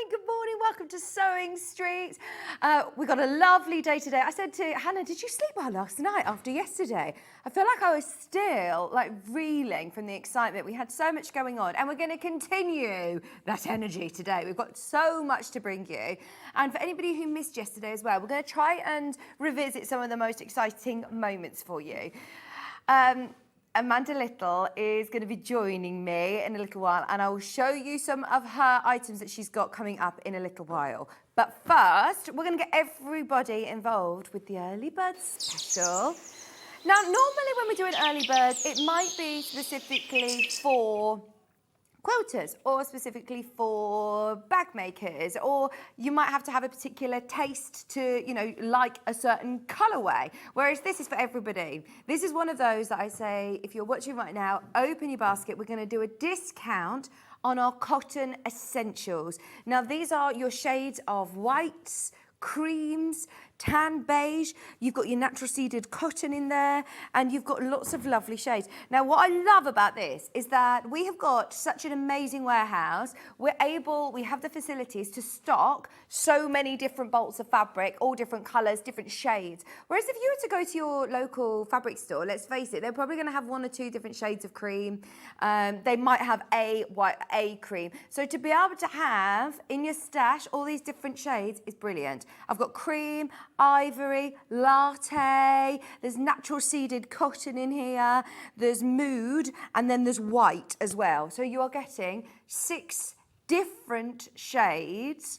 good morning. Welcome to Sewing Street. We got a lovely day today. I said to Hannah, did you sleep well last night after yesterday? I feel like I was still reeling from the excitement. We had so much going on and we're going to continue that energy today. We've got so much to bring you. And for anybody who missed yesterday as well, we're going to try and revisit some of the most exciting moments for you. Amanda Little is going to be joining me in a little while and I will show you some of her items that she's got coming up in a little while. But first, we're going to get everybody involved with the Early Bird Special. Now, normally when we do an Early Bird, it might be specifically for quilters or specifically for bag makers, or you might have to have a particular taste to, like a certain colourway, whereas this is for everybody. This is one of those that I say, if you're watching right now, open your basket. We're going to do a discount on our cotton essentials. Now, these are your shades of whites, creams, tan beige, you've got your natural seeded cotton in there, and you've got lots of lovely shades. Now, what I love about this is that we have got such an amazing warehouse. We have the facilities to stock so many different bolts of fabric, all different colours, different shades. Whereas if you were to go to your local fabric store, let's face it, they're probably going to have one or two different shades of cream. They might have a white, a cream. So to be able to have in your stash all these different shades is brilliant. I've got cream, ivory, latte, there's natural seeded cotton in here, there's mood, and then there's white as well. So you are getting 6 different shades,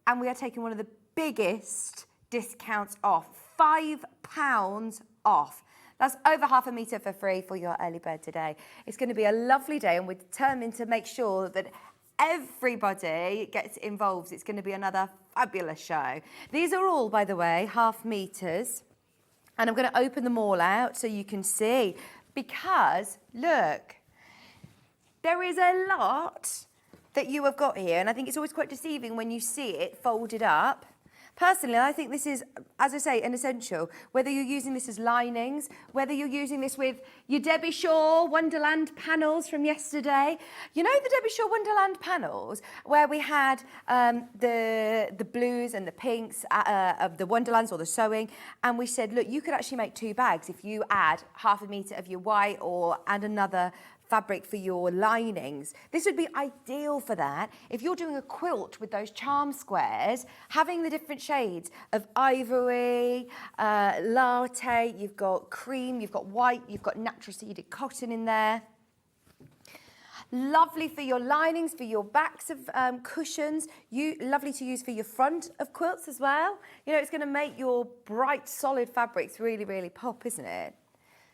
and we are taking one of the biggest discounts off, £5 off. That's over half a metre for free for your early bird today. It's going to be a lovely day, and we're determined to make sure that everybody gets involved. It's going to be another fabulous show. These are all, by the way, half meters. And I'm going to open them all out so you can see. Because, look, there is a lot that you have got here. And I think it's always quite deceiving when you see it folded up. Personally, I think this is, as I say, an essential. Whether you're using this as linings, whether you're using this with your Debbie Shaw Wonderland panels from yesterday. You know the Debbie Shaw Wonderland panels where we had the blues and the pinks of the Wonderlands or the sewing, and we said, look, you could actually make 2 bags if you add half a metre of your white and another fabric for your linings. This would be ideal for that. If you're doing a quilt with those charm squares, having the different shades of ivory, latte, you've got cream, you've got white, you've got natural seeded cotton in there. Lovely for your linings, for your backs of cushions. Lovely to use for your front of quilts as well. You know, it's going to make your bright, solid fabrics really, really pop, isn't it?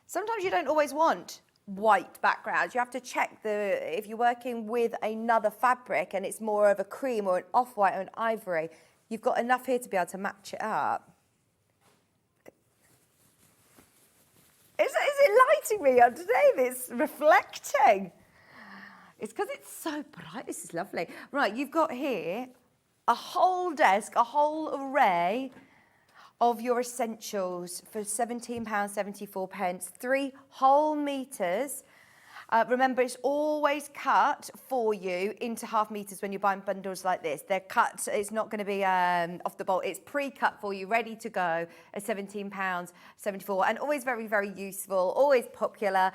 Sometimes you don't always want white backgrounds. You have to check if you're working with another fabric and it's more of a cream or an off-white or an ivory, you've got enough here to be able to match it up. Is it lighting me up today? It's reflecting. It's because it's so bright. This is lovely. Right, you've got here a whole desk, a whole array of your essentials for £17.74, 3 whole meters. Remember, it's always cut for you into half meters when you're buying bundles like this. They're cut, it's not going to be off the bolt. It's pre-cut for you, ready to go at £17.74, and always very, very useful, always popular.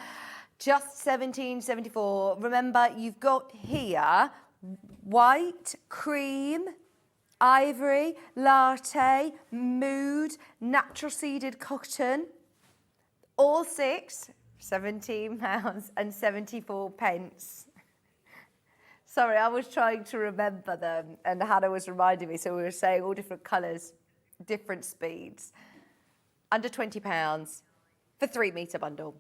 Just £17.74. Remember, you've got here white, cream, ivory, latte, mood, natural seeded cotton, all 6, £17.74. Sorry, I was trying to remember them and Hannah was reminding me, so we were saying all different colours, different speeds. Under £20 for 3 metre bundle.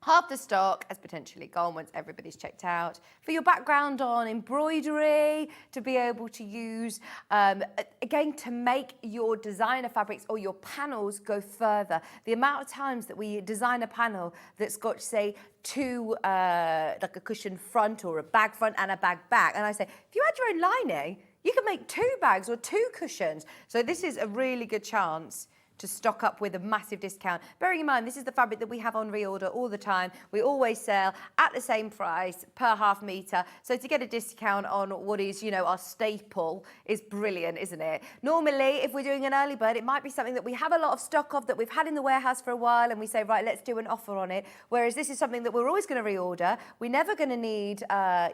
Half the stock has potentially gone once everybody's checked out. For your background on embroidery, to be able to use, again, to make your designer fabrics or your panels go further. The amount of times that we design a panel that's got, say, 2, like a cushion front or a bag front and a bag back. And I say, if you add your own lining, you can make 2 bags or 2 cushions. So this is a really good chance to stock up with a massive discount. Bearing in mind, this is the fabric that we have on reorder all the time. We always sell at the same price per half metre. So to get a discount on what is, you know, our staple is brilliant, isn't it? Normally, if we're doing an early bird, it might be something that we have a lot of stock of that we've had in the warehouse for a while and we say, right, let's do an offer on it. Whereas this is something that we're always going to reorder. We're never going to need,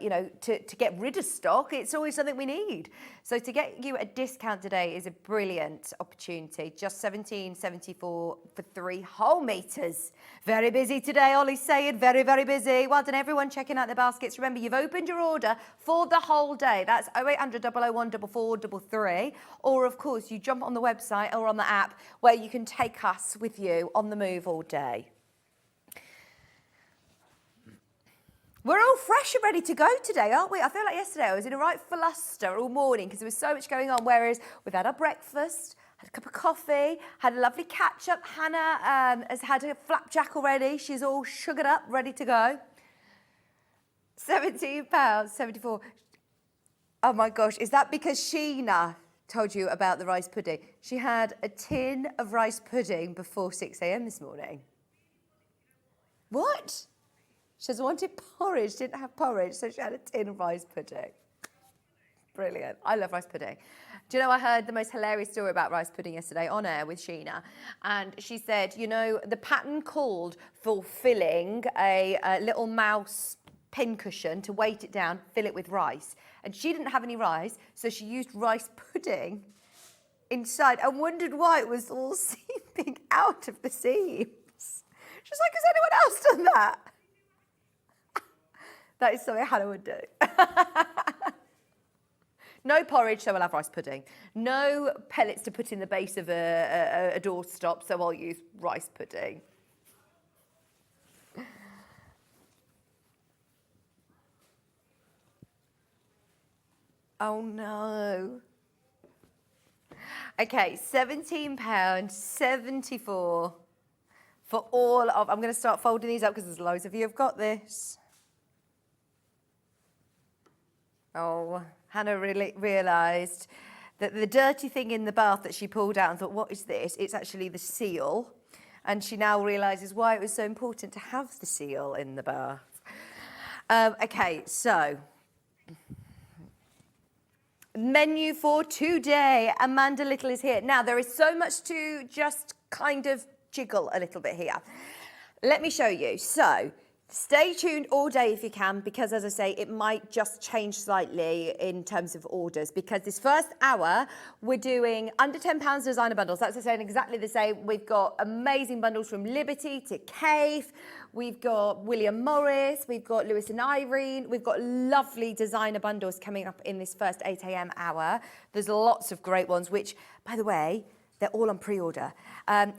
you know, to get rid of stock. It's always something we need. So to get you a discount today is a brilliant opportunity. Just $17.74 for 3 whole meters. Very busy today, Ollie's saying. Very, very busy. Well done, everyone checking out the baskets. Remember, you've opened your order for the whole day. That's 0800 001 4433. Or, of course, you jump on the website or on the app where you can take us with you on the move all day. We're all fresh and ready to go today, aren't we? I feel like yesterday I was in a right fluster all morning because there was so much going on, whereas we've had our breakfast, had a cup of coffee, had a lovely catch-up. Hannah has had a flapjack already. She's all sugared up, ready to go. £17.74. Oh, my gosh. Is that because Sheena told you about the rice pudding? She had a tin of rice pudding before 6 a.m. this morning. What? She says, I wanted porridge, didn't have porridge, so she had a tin of rice pudding. Brilliant. I love rice pudding. Do you know, I heard the most hilarious story about rice pudding yesterday on air with Sheena. And she said, you know, the pattern called for filling a little mouse pincushion to weight it down, fill it with rice. And she didn't have any rice, so she used rice pudding inside and wondered why it was all seeping out of the seams. She was like, has anyone else done that? That is something Hannah would do. No porridge, so I'll have rice pudding. No pellets to put in the base of a doorstop, so I'll use rice pudding. Oh no. Okay, £17.74 for all of, I'm going to start folding these up because there's loads of you have got this. Oh, Hannah really realised that the dirty thing in the bath that she pulled out and thought, what is this? It's actually the seal. And she now realises why it was so important to have the seal in the bath. Okay, so menu for today. Amanda Little is here. Now, there is so much to just kind of jiggle a little bit here. Let me show you. So, stay tuned all day if you can, because as I say, it might just change slightly in terms of orders, because this first hour, we're doing under £10 designer bundles. That's saying exactly the same. We've got amazing bundles from Liberty to Cave. We've got William Morris. We've got Lewis and Irene. We've got lovely designer bundles coming up in this first 8 a.m. hour. There's lots of great ones, which, by the way, they're all on pre-order.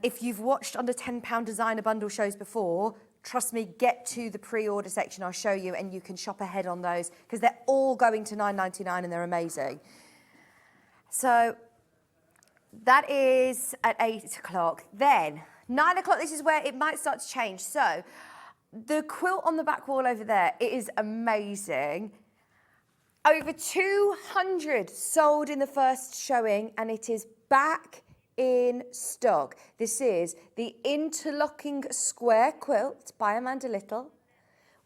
If you've watched under £10 designer bundle shows before, trust me, get to the pre-order section. I'll show you, and you can shop ahead on those because they're all going to £9.99 and they're amazing. So that is at 8 o'clock. Then 9 o'clock, this is where it might start to change. So the quilt on the back wall over there, it is amazing. Over 200 sold in the first showing, and it is back in stock. This is the Interlocking Square Quilt by Amanda Little.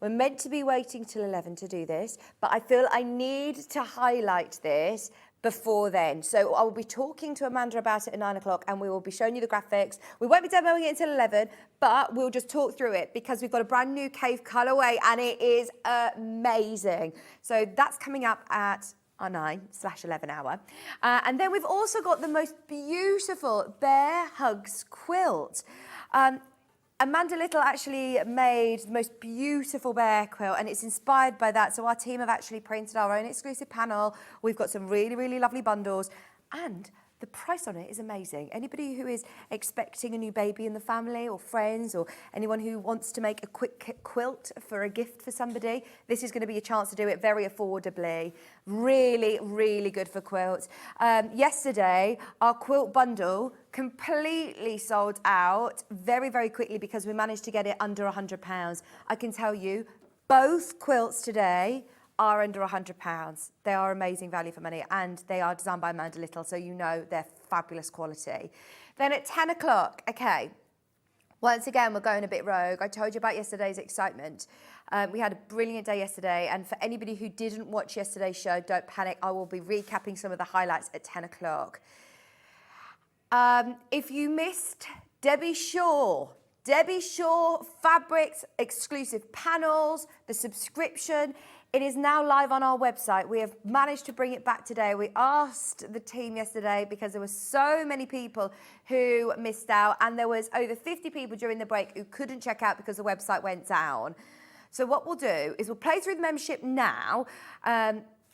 We're meant to be waiting till 11 to do this, but I feel I need to highlight this before then. So I will be talking to Amanda about it at 9 o'clock, and we will be showing you the graphics. We won't be demoing it until 11, but we'll just talk through it because we've got a brand new Cave colourway and it is amazing. So that's coming up at our 9/11 hour. And then we've also got the most beautiful Bear Hugs Quilt. Amanda Little actually made the most beautiful bear quilt, and it's inspired by that. So our team have actually printed our own exclusive panel. We've got some really, really lovely bundles, and the price on it is amazing. Anybody who is expecting a new baby in the family, or friends, or anyone who wants to make a quick quilt for a gift for somebody, this is going to be a chance to do it very affordably. Really, really good for quilts. Yesterday, our quilt bundle completely sold out very, very quickly because we managed to get it under £100. I can tell you, both quilts today are under £100. They are amazing value for money, and they are designed by Amanda Little, so you know they're fabulous quality. Then at 10 o'clock, okay, once again, we're going a bit rogue. I told you about yesterday's excitement. We had a brilliant day yesterday, and for anybody who didn't watch yesterday's show, don't panic. I will be recapping some of the highlights at 10 o'clock. If you missed Debbie Shaw Fabrics, exclusive panels, the subscription, it is now live on our website. We have managed to bring it back today. We asked the team yesterday because there were so many people who missed out, and there was over 50 people during the break who couldn't check out because the website went down. So what we'll do is we'll play through the membership now,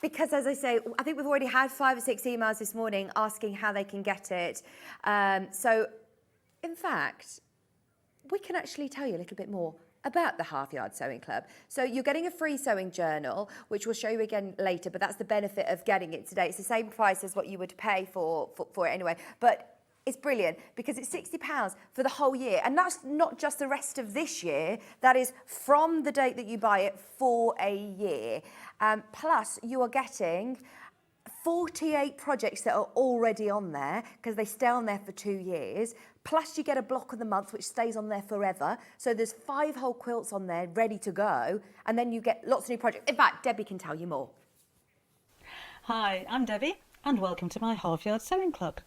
because as I say, I think we've already had 5 or 6 emails this morning asking how they can get it. So in fact, we can actually tell you a little bit more about the Half Yard Sewing Club. So you're getting a free sewing journal, which we'll show you again later, but that's the benefit of getting it today. It's the same price as what you would pay for it anyway. But it's brilliant because it's £60 for the whole year. And that's not just the rest of this year. That is from the date that you buy it for a year. Plus, you are getting 48 projects that are already on there because they stay on there for 2 years. Plus you get a block of the month which stays on there forever. So there's 5 whole quilts on there ready to go. And then you get lots of new projects. In fact, Debbie can tell you more. Hi, I'm Debbie and welcome to my Half Yard Sewing Club.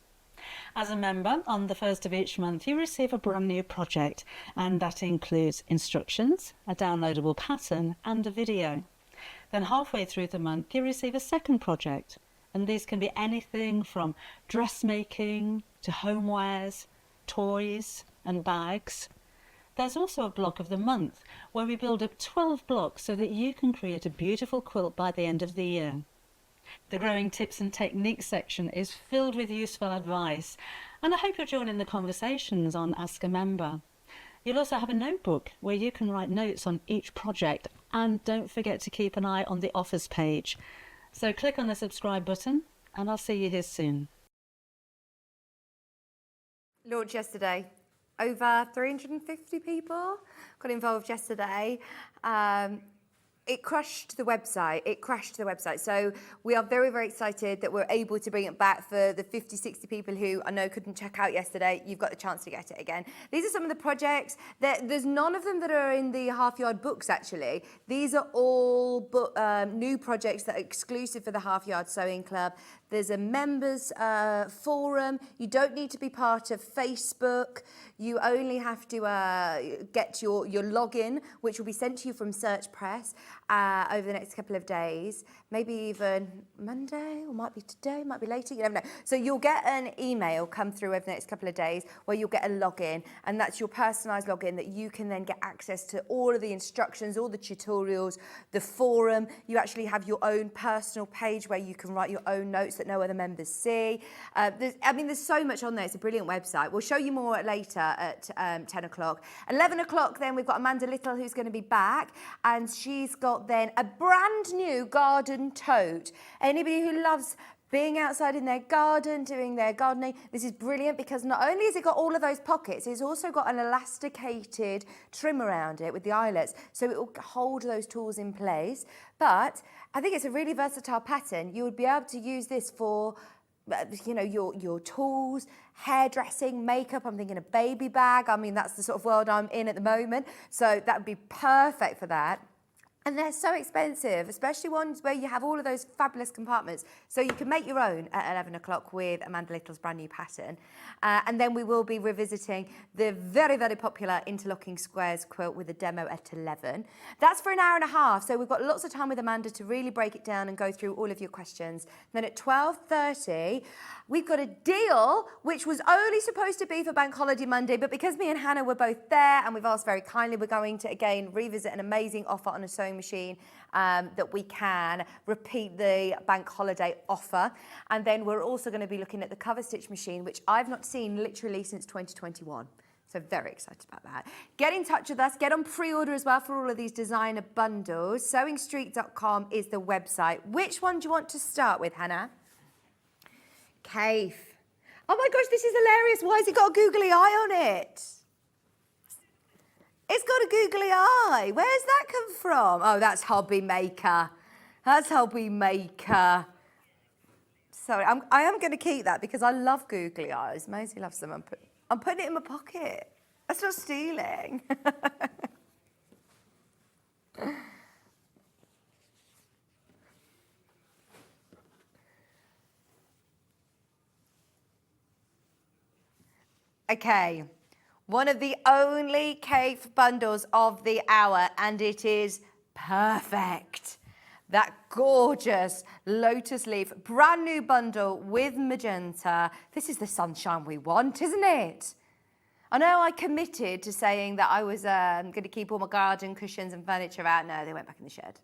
As a member, on the first of each month, you receive a brand new project, and that includes instructions, a downloadable pattern and a video. Then halfway through the month, you receive a second project, and these can be anything from dressmaking to homewares, toys and bags. There's also a block of the month where we build up 12 blocks so that you can create a beautiful quilt by the end of the year. The growing tips and techniques section is filled with useful advice, and I hope you'll join in the conversations on Ask a Member. You'll also have a notebook where you can write notes on each project, and don't forget to keep an eye on the offers page. So click on the subscribe button and I'll see you here soon. Launched yesterday. Over 350 people got involved yesterday. It crashed the website. So we are very, very excited that we're able to bring it back for the 50, 60 people who I know couldn't check out yesterday. You've got the chance to get it again. These are some of the projects. There's none of them that are in the Half Yard books, actually. These are all new projects that are exclusive for the Half Yard Sewing Club. There's a members forum. You don't need to be part of Facebook. You only have to get your login, which will be sent to you from Search Press over the next couple of days, maybe even Monday, or might be today, might be later, you never know. So you'll get an email come through over the next couple of days where you'll get a login, and that's your personalised login that you can then get access to all of the instructions, all the tutorials, the forum. You actually have your own personal page where you can write your own notes that no other members see. There's so much on there. It's a brilliant website. We'll show you more later at 10 o'clock. 11 o'clock then we've got Amanda Little who's going to be back, and she's got then a brand new garden tote. Anybody who loves being outside in their garden, doing their gardening, this is brilliant because not only has it got all of those pockets, it's also got an elasticated trim around it with the eyelets, so it will hold those tools in place. But I think it's a really versatile pattern. You would be able to use this for your tools, hairdressing, makeup. I'm thinking a baby bag. I mean, that's the sort of world I'm in at the moment. So that would be perfect for that. And they're so expensive, especially ones where you have all of those fabulous compartments. So you can make your own at 11 o'clock with Amanda Little's brand new pattern. And then we will be revisiting the very, very popular Interlocking Squares quilt with a demo at 11. That's for an hour and a half. So we've got lots of time with Amanda to really break it down and go through all of your questions. Then at 12:30, we've got a deal, which was only supposed to be for Bank Holiday Monday, but because me and Hannah were both there and we've asked very kindly, we're going to again revisit an amazing offer on a sewing machine that we can repeat the bank holiday offer. And then we're also going to be looking at the cover stitch machine, which I've not seen literally since 2021. So very excited about that. Get in touch with us. Get on pre-order as well for all of these designer bundles. Sewingstreet.com is the website. Which one do you want to start with, Hannah? Cave. Oh my gosh, this is hilarious. Why has it got a googly eye on it? It's got a googly eye. Where's that come from? Oh, that's Hobby Maker. That's Hobby Maker. Sorry, I am going to keep that because I love googly eyes. Maisie loves them. I'm putting it in my pocket. That's not stealing. Okay, one of the only cave bundles of the hour, and it is perfect. That gorgeous lotus leaf, brand new bundle with magenta. This is the sunshine we want, isn't it? I know I committed to saying that I was going to keep all my garden cushions and furniture out. No, they went back in the shed.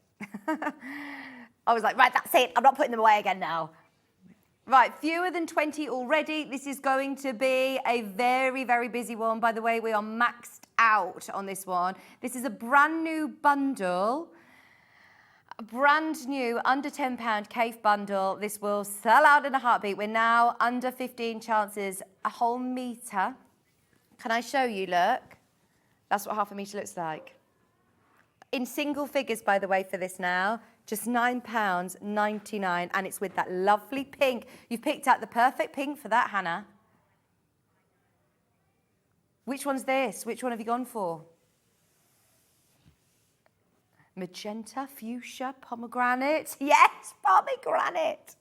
I was like, right, that's it. I'm not putting them away again now. Right, fewer than 20 already. This is going to be a very, very busy one. By the way, we are maxed out on this one. This is a brand new bundle. A brand new, under £10 cave bundle. This will sell out in a heartbeat. We're now under 15 chances, a whole metre. Can I show you, look? That's what half a metre looks like. In single figures, by the way, for this now. Just £9.99, and it's with that lovely pink. You've picked out the perfect pink for that, Hannah. Which one's this? Which one have you gone for? Magenta, fuchsia, pomegranate. Yes, pomegranate.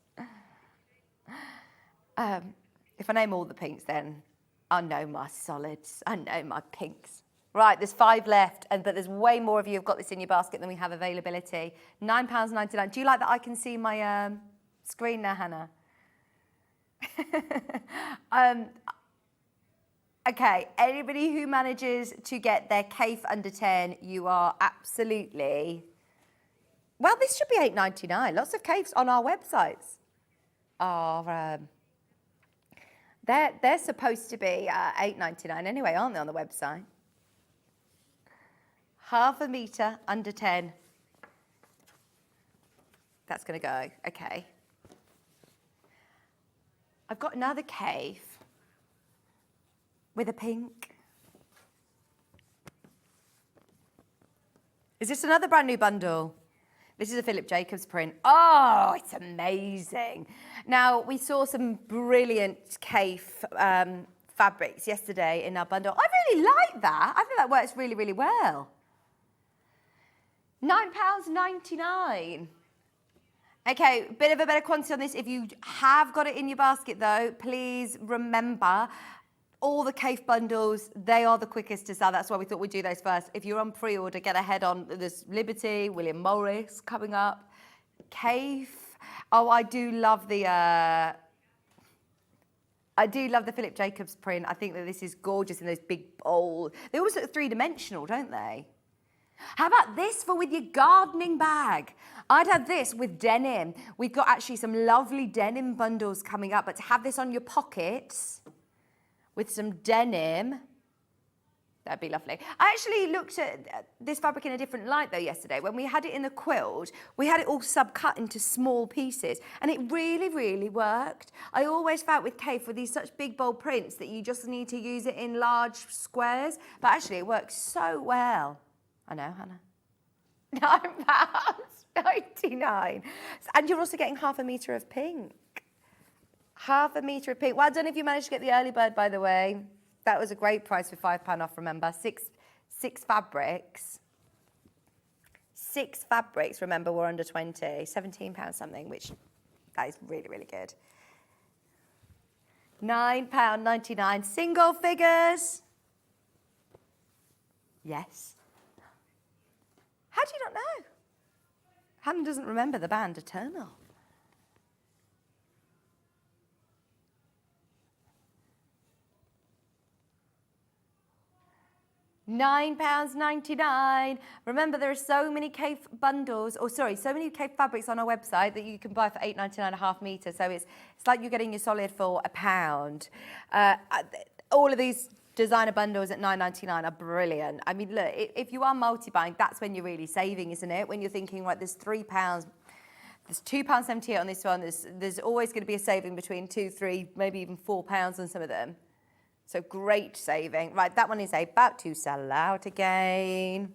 If I name all the pinks, then I know my solids. I know my pinks. Right, there's 5 left, but there's way more of you who've got this in your basket than we have availability. £9.99. Do you like that I can see my screen now, Hannah? Okay, anybody who manages to get their cave under 10, you are absolutely... Well, this should be £8.99. Lots of caves on our websites are... They're supposed to be £8.99 anyway, aren't they, on the website? Half a metre, under 10. That's going to go. Okay. I've got another cave with a pink. Is this another brand new bundle? This is a Philip Jacobs print. Oh, it's amazing. Now, we saw some brilliant cave fabrics yesterday in our bundle. I really like that. I think that works really, really well. £9.99. Okay, bit of a better quantity on this. If you have got it in your basket though, please remember all the cave bundles, they are the quickest to sell. That's why we thought we'd do those first. If you're on pre-order, get ahead on this Liberty, William Morris coming up. Cave. Oh, I do love the Philip Jacobs print. I think that this is gorgeous in those big bold. They always look three-dimensional, don't they? How about this for with your gardening bag? I'd have this with denim. We've got actually some lovely denim bundles coming up, but to have this on your pockets with some denim, that'd be lovely. I actually looked at this fabric in a different light though yesterday. When we had it in the quilt, we had it all subcut into small pieces, and it really, really worked. I always felt with cave, with these such big, bold prints, that you just need to use it in large squares, but actually it works so well. I know, Hannah. £9.99. And you're also getting half a metre of pink. Half a metre of pink. Well done if you managed to get the early bird, by the way. That was a great price for £5 off, remember. Six fabrics. 6 fabrics, remember, were under 20. £17 something, which that is really, really good. £9.99. Single figures. Yes. How do you not know? Hannah doesn't remember the band Eternal. £9.99. Remember, there are so many cave bundles, so many cave fabrics on our website that you can buy for £8.99 a half metre. So it's like you're getting your solid for £1. All of these designer bundles at £9.99 are brilliant. I mean, look, if you are multi-buying, that's when you're really saving, isn't it? When you're thinking, right, there's £3, there's £2.78 on this one. There's always going to be a saving between £2, £3, maybe even £4 on some of them. So great saving. Right, that one is about to sell out again.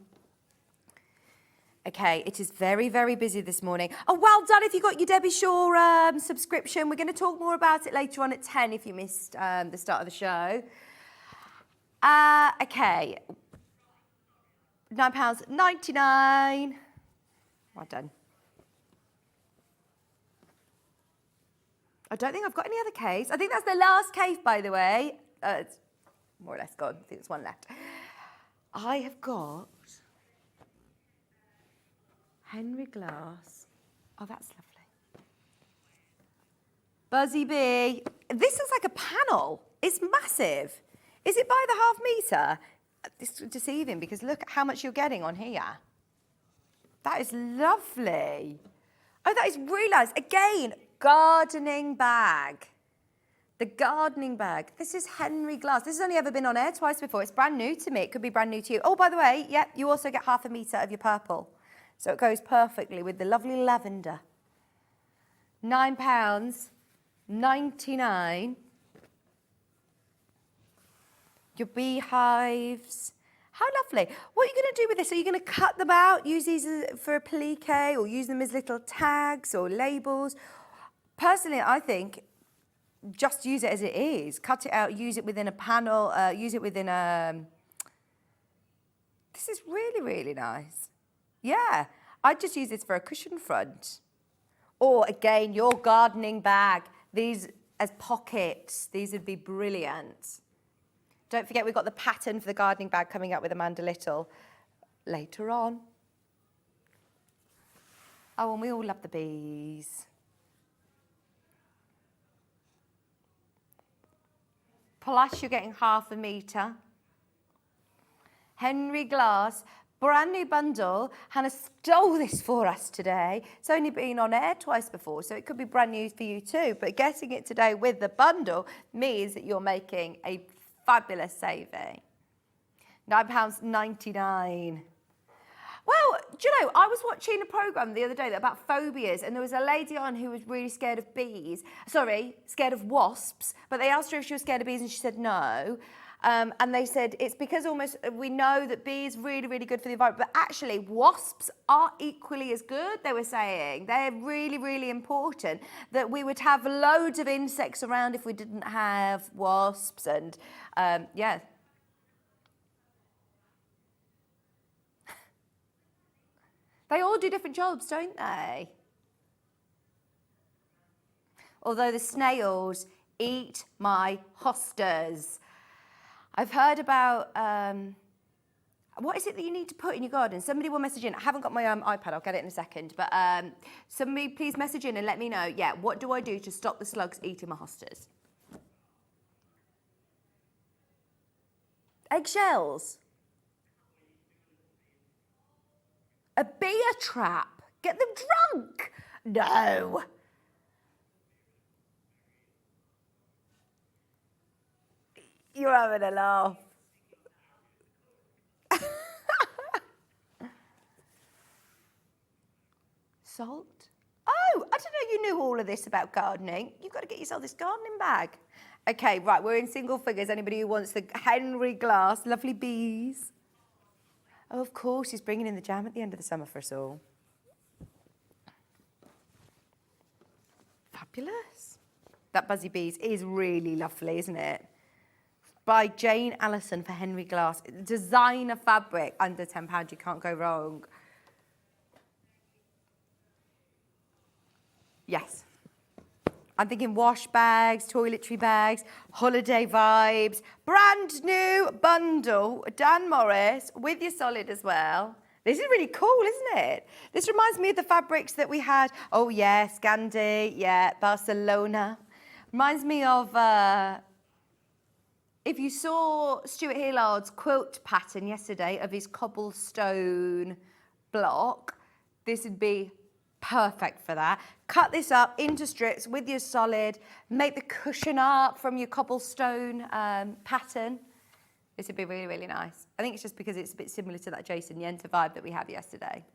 Okay, it is very, very busy this morning. Oh, well done if you got your Debbie Shaw subscription. We're going to talk more about it later on at 10 if you missed the start of the show. Okay, £9.99. Well done. I don't think I've got any other caves. I think that's the last cave, by the way. It's more or less gone. I think there's one left. I have got Henry Glass. Oh, that's lovely. Buzzy Bee. This is like a panel. It's massive. Is it by the half metre? This is deceiving because look at how much you're getting on here. That is lovely. Oh, that is really nice. Again, gardening bag. The gardening bag. This is Henry Glass. This has only ever been on air twice before. It's brand new to me. It could be brand new to you. Oh, by the way, yeah, you also get half a metre of your purple. So it goes perfectly with the lovely lavender. £9.99. Your beehives. How lovely. What are you going to do with this? Are you going to cut them out, use these for applique, or use them as little tags or labels? Personally, I think just use it as it is. Cut it out, use it within a panel, use it within a... This is really, really nice. Yeah, I'd just use this for a cushion front. Or again, your gardening bag. These as pockets, these would be brilliant. Don't forget we've got the pattern for the gardening bag coming up with Amanda Little later on. Oh, and we all love the bees. Plus you're getting half a metre. Henry Glass, brand new bundle. Hannah stole this for us today. It's only been on air twice before, so it could be brand new for you too. But getting it today with the bundle means that you're making a fabulous saving. £9.99. Well, do you know, I was watching a programme the other day about phobias, and there was a lady on who was really scared of scared of wasps, but they asked her if she was scared of bees and she said no. And they said it's because we know that bees are really, really good for the environment, but actually wasps are equally as good, they were saying. They're really, really important, that we would have loads of insects around if we didn't have wasps, and yeah. They all do different jobs, don't they? Although the snails eat my hostas. I've heard about, what is it that you need to put in your garden? Somebody will message in. I haven't got my iPad, I'll get it in a second. But somebody please message in and let me know, yeah, what do I do to stop the slugs eating my hostas? Eggshells. A beer trap. Get them drunk. No. You're having a laugh. Salt? Oh, I didn't know you knew all of this about gardening. You've got to get yourself this gardening bag. Okay, right, we're in single figures. Anybody who wants the Henry Glass, lovely bees. Oh, of course, he's bringing in the jam at the end of the summer for us all. Fabulous. That Buzzy Bees is really lovely, isn't it? By Jane Allison for Henry Glass. Designer fabric, under £10, you can't go wrong. Yes. I'm thinking wash bags, toiletry bags, holiday vibes, brand new bundle, Dan Morris, with your solid as well. This is really cool, isn't it? This reminds me of the fabrics that we had. Oh, yeah, Scandi, yeah, Barcelona. Reminds me of, if you saw Stuart Hillard's quilt pattern yesterday of his cobblestone block, this would be perfect for that. Cut this up into strips with your solid, make the cushion art from your cobblestone pattern. This would be really, really nice. I think it's just because it's a bit similar to that Jason Yenter vibe that we had yesterday.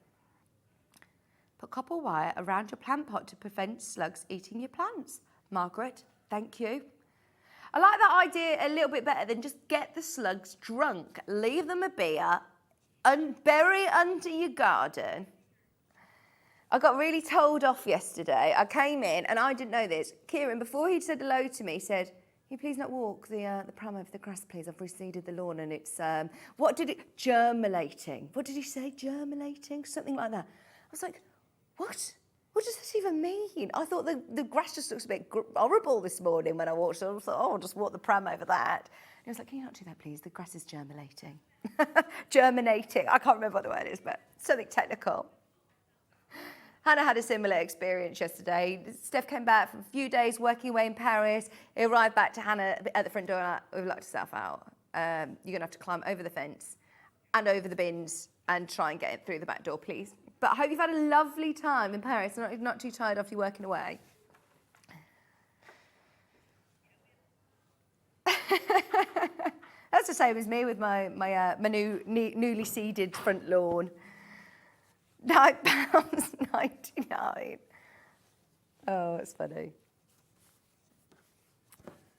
Put copper wire around your plant pot to prevent slugs eating your plants. Margaret, thank you. I like that idea a little bit better than just get the slugs drunk, leave them a beer, and bury it under your garden. I got really told off yesterday. I came in and I didn't know this. Kieran, before he'd said hello to me, said, "Can you please not walk the pram over the grass, please? I've reseeded the lawn and it's, germinating. What did he say? Germinating? Something like that. I was like, what? What does this even mean? I thought the grass just looks a bit horrible this morning when I walked. So I thought, oh, I'll just walk the pram over that. And he was like, can you not do that, please? The grass is germinating. Germinating. I can't remember what the word is, but something technical. Hannah had a similar experience yesterday. Steph came back from a few days working away in Paris. He arrived back to Hannah at the front door and like, we've locked yourself out. You're going to have to climb over the fence and over the bins and try and get it through the back door, please. But I hope you've had a lovely time in Paris. Not too tired after you're working away. That's the same as me with my newly seeded front lawn. £9.99. Oh, it's funny.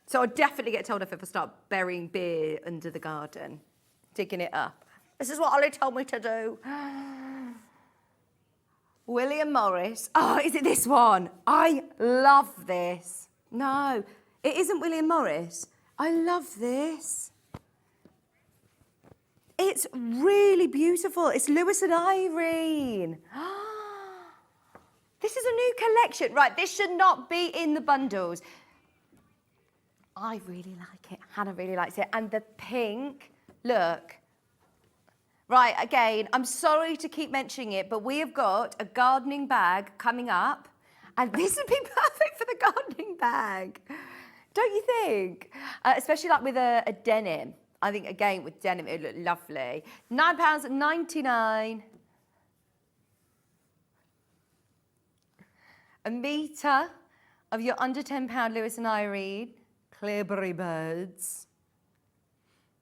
So I'll definitely get told off if I start burying beer under the garden, digging it up. This is what Ollie told me to do. William Morris. Oh, is it this one? I love this. No, it isn't William Morris. I love this. It's really beautiful. It's Lewis and Irene. This is a new collection. Right, this should not be in the bundles. I really like it. Hannah really likes it. And the pink, look. Right, again, I'm sorry to keep mentioning it, but we have got a gardening bag coming up. And this would be perfect for the gardening bag. Don't you think? Especially like with a denim. I think, again, with denim, it would look lovely. £9.99. A metre of your under £10 Lewis and Irene Clearberry birds.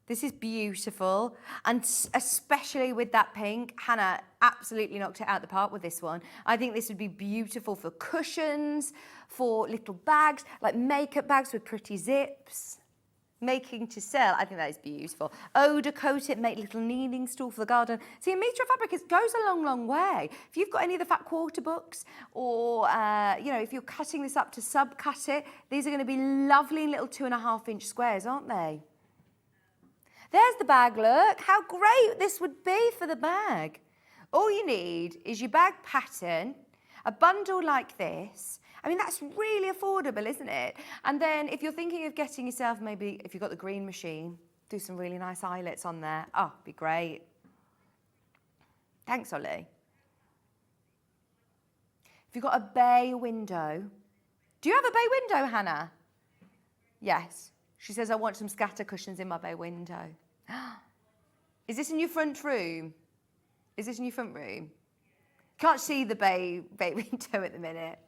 This is beautiful. And especially with that pink, Hannah absolutely knocked it out of the park with this one. I think this would be beautiful for cushions, for little bags, like makeup bags with pretty zips. Making to sell, I think that is beautiful. Odor coat it, make little kneading stool for the garden. See, a metre of fabric goes a long, long way. If you've got any of the fat quarter books, or if you're cutting this up to sub-cut it, these are going to be lovely little 2.5-inch squares, aren't they? There's the bag, look. How great this would be for the bag. All you need is your bag pattern, a bundle like this. I mean, that's really affordable, isn't it? And then if you're thinking of getting yourself, maybe if you've got the green machine, do some really nice eyelets on there. Oh, be great. Thanks, Ollie. If you've got a bay window. Do you have a bay window, Hannah? Yes. She says, I want some scatter cushions in my bay window. Is this in your front room? Is this in your front room? Can't see the bay window at the minute.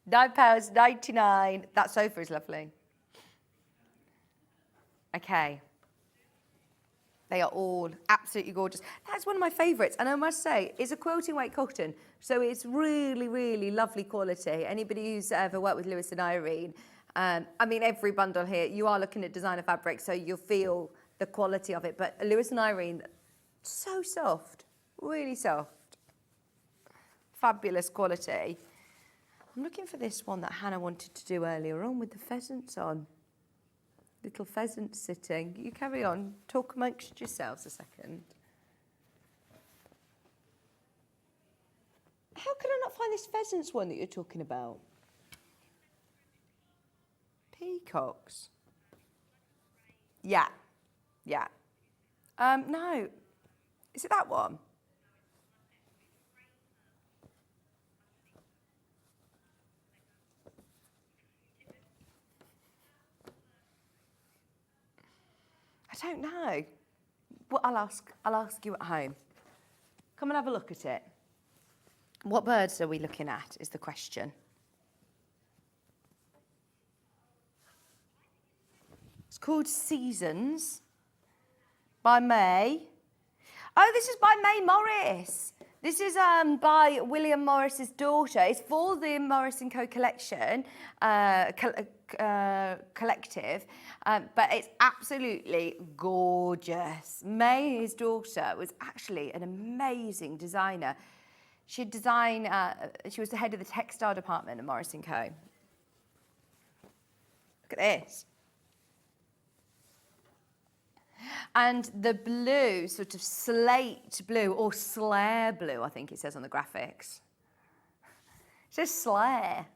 £9.99. That sofa is lovely. Okay. They are all absolutely gorgeous. That's one of my favourites. And I must say, it's a quilting weight cotton. So it's really, really lovely quality. Anybody who's ever worked with Lewis and Irene, I mean, every bundle here, you are looking at designer fabric, so you'll feel the quality of it. But Lewis and Irene, so soft, really soft. Fabulous quality. I'm looking for this one that Hannah wanted to do earlier on with the pheasants on. Little pheasants sitting. You carry on. Talk amongst yourselves a second. How can I not find this pheasants one that you're talking about? Peacocks. Yeah. Yeah. No. Is it that one? I don't know. Well, I'll ask you at home. Come and have a look at it. What birds are we looking at is the question. It's called Seasons by May. Oh, this is by May Morris. This is by William Morris's daughter. It's for the Morris & Co collection, collective, but it's absolutely gorgeous. May, his daughter, was actually an amazing designer. She'd design, she was the head of the textile department at Morris & Co. Look at this. And the blue, sort of slate blue, or slare blue, I think it says on the graphics. It says slare.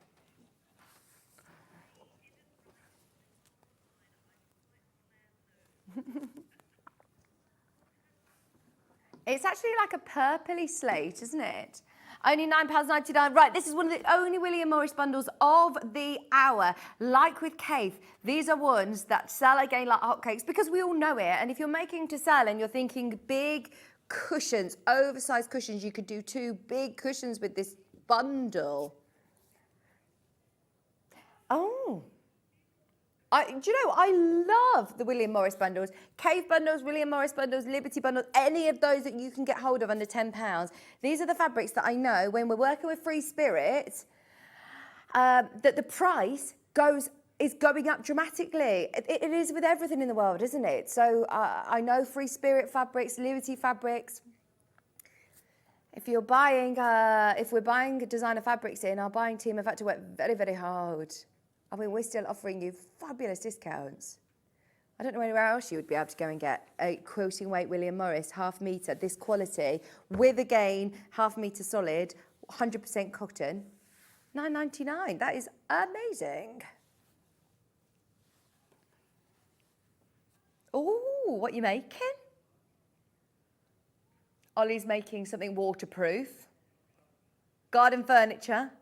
It's actually like a purpley slate, isn't it? Only £9.99. Right, this is one of the only William Morris bundles of the hour. Like with Cave, these are ones that sell again like hotcakes because we all know it. And if you're making to sell and you're thinking big cushions, oversized cushions, you could do 2 big cushions with this bundle. Oh. Do you know, I love the William Morris bundles. Cave bundles, William Morris bundles, Liberty bundles, any of those that you can get hold of under £10. These are the fabrics that I know when we're working with Free Spirit, that the price is going up dramatically. It is with everything in the world, isn't it? So I know Free Spirit fabrics, Liberty fabrics. If we're buying designer fabrics in, our buying team have had to work very, very hard. I mean, we're still offering you fabulous discounts. I don't know anywhere else you would be able to go and get a quilting weight William Morris, half metre, this quality, with again, half metre solid, 100% cotton, £9.99. That is amazing. Oh, what are you making? Ollie's making something waterproof. Garden furniture.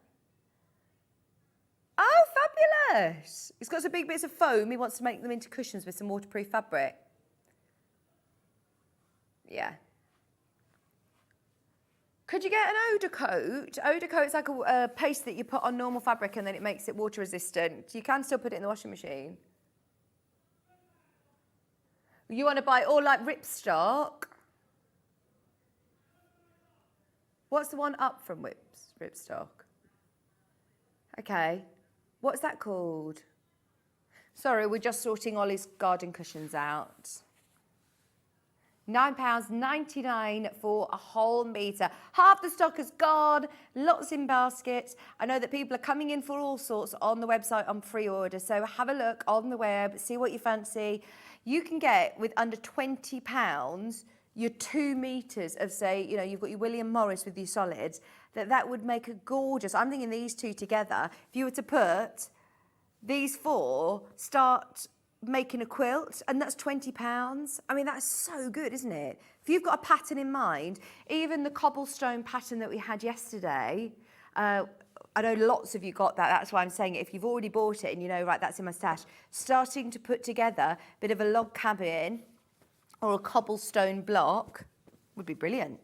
Oh, fabulous. He's got some big bits of foam. He wants to make them into cushions with some waterproof fabric. Yeah. Could you get an Oda coat? Oda coat's like a paste that you put on normal fabric and then it makes it water resistant. You can still put it in the washing machine. You want to buy all like ripstock. What's the one up from ripstock? Okay. What's that called? Sorry, we're just sorting Ollie's garden cushions out. £9.99 for a whole metre. Half the stock is gone, lots in baskets. I know that people are coming in for all sorts on the website on pre-order, so have a look on the web, see what you fancy. You can get, with under £20, your 2 metres of, say, you know, you've got your William Morris with your solids, that would make a gorgeous, I'm thinking these 2 together, if you were to put these 4, start making a quilt, and that's £20. I mean, that's so good, isn't it? If you've got a pattern in mind, even the cobblestone pattern that we had yesterday, I know lots of you got that, that's why I'm saying it. If you've already bought it and you know, right, that's in my stash, starting to put together a bit of a log cabin or a cobblestone block would be brilliant.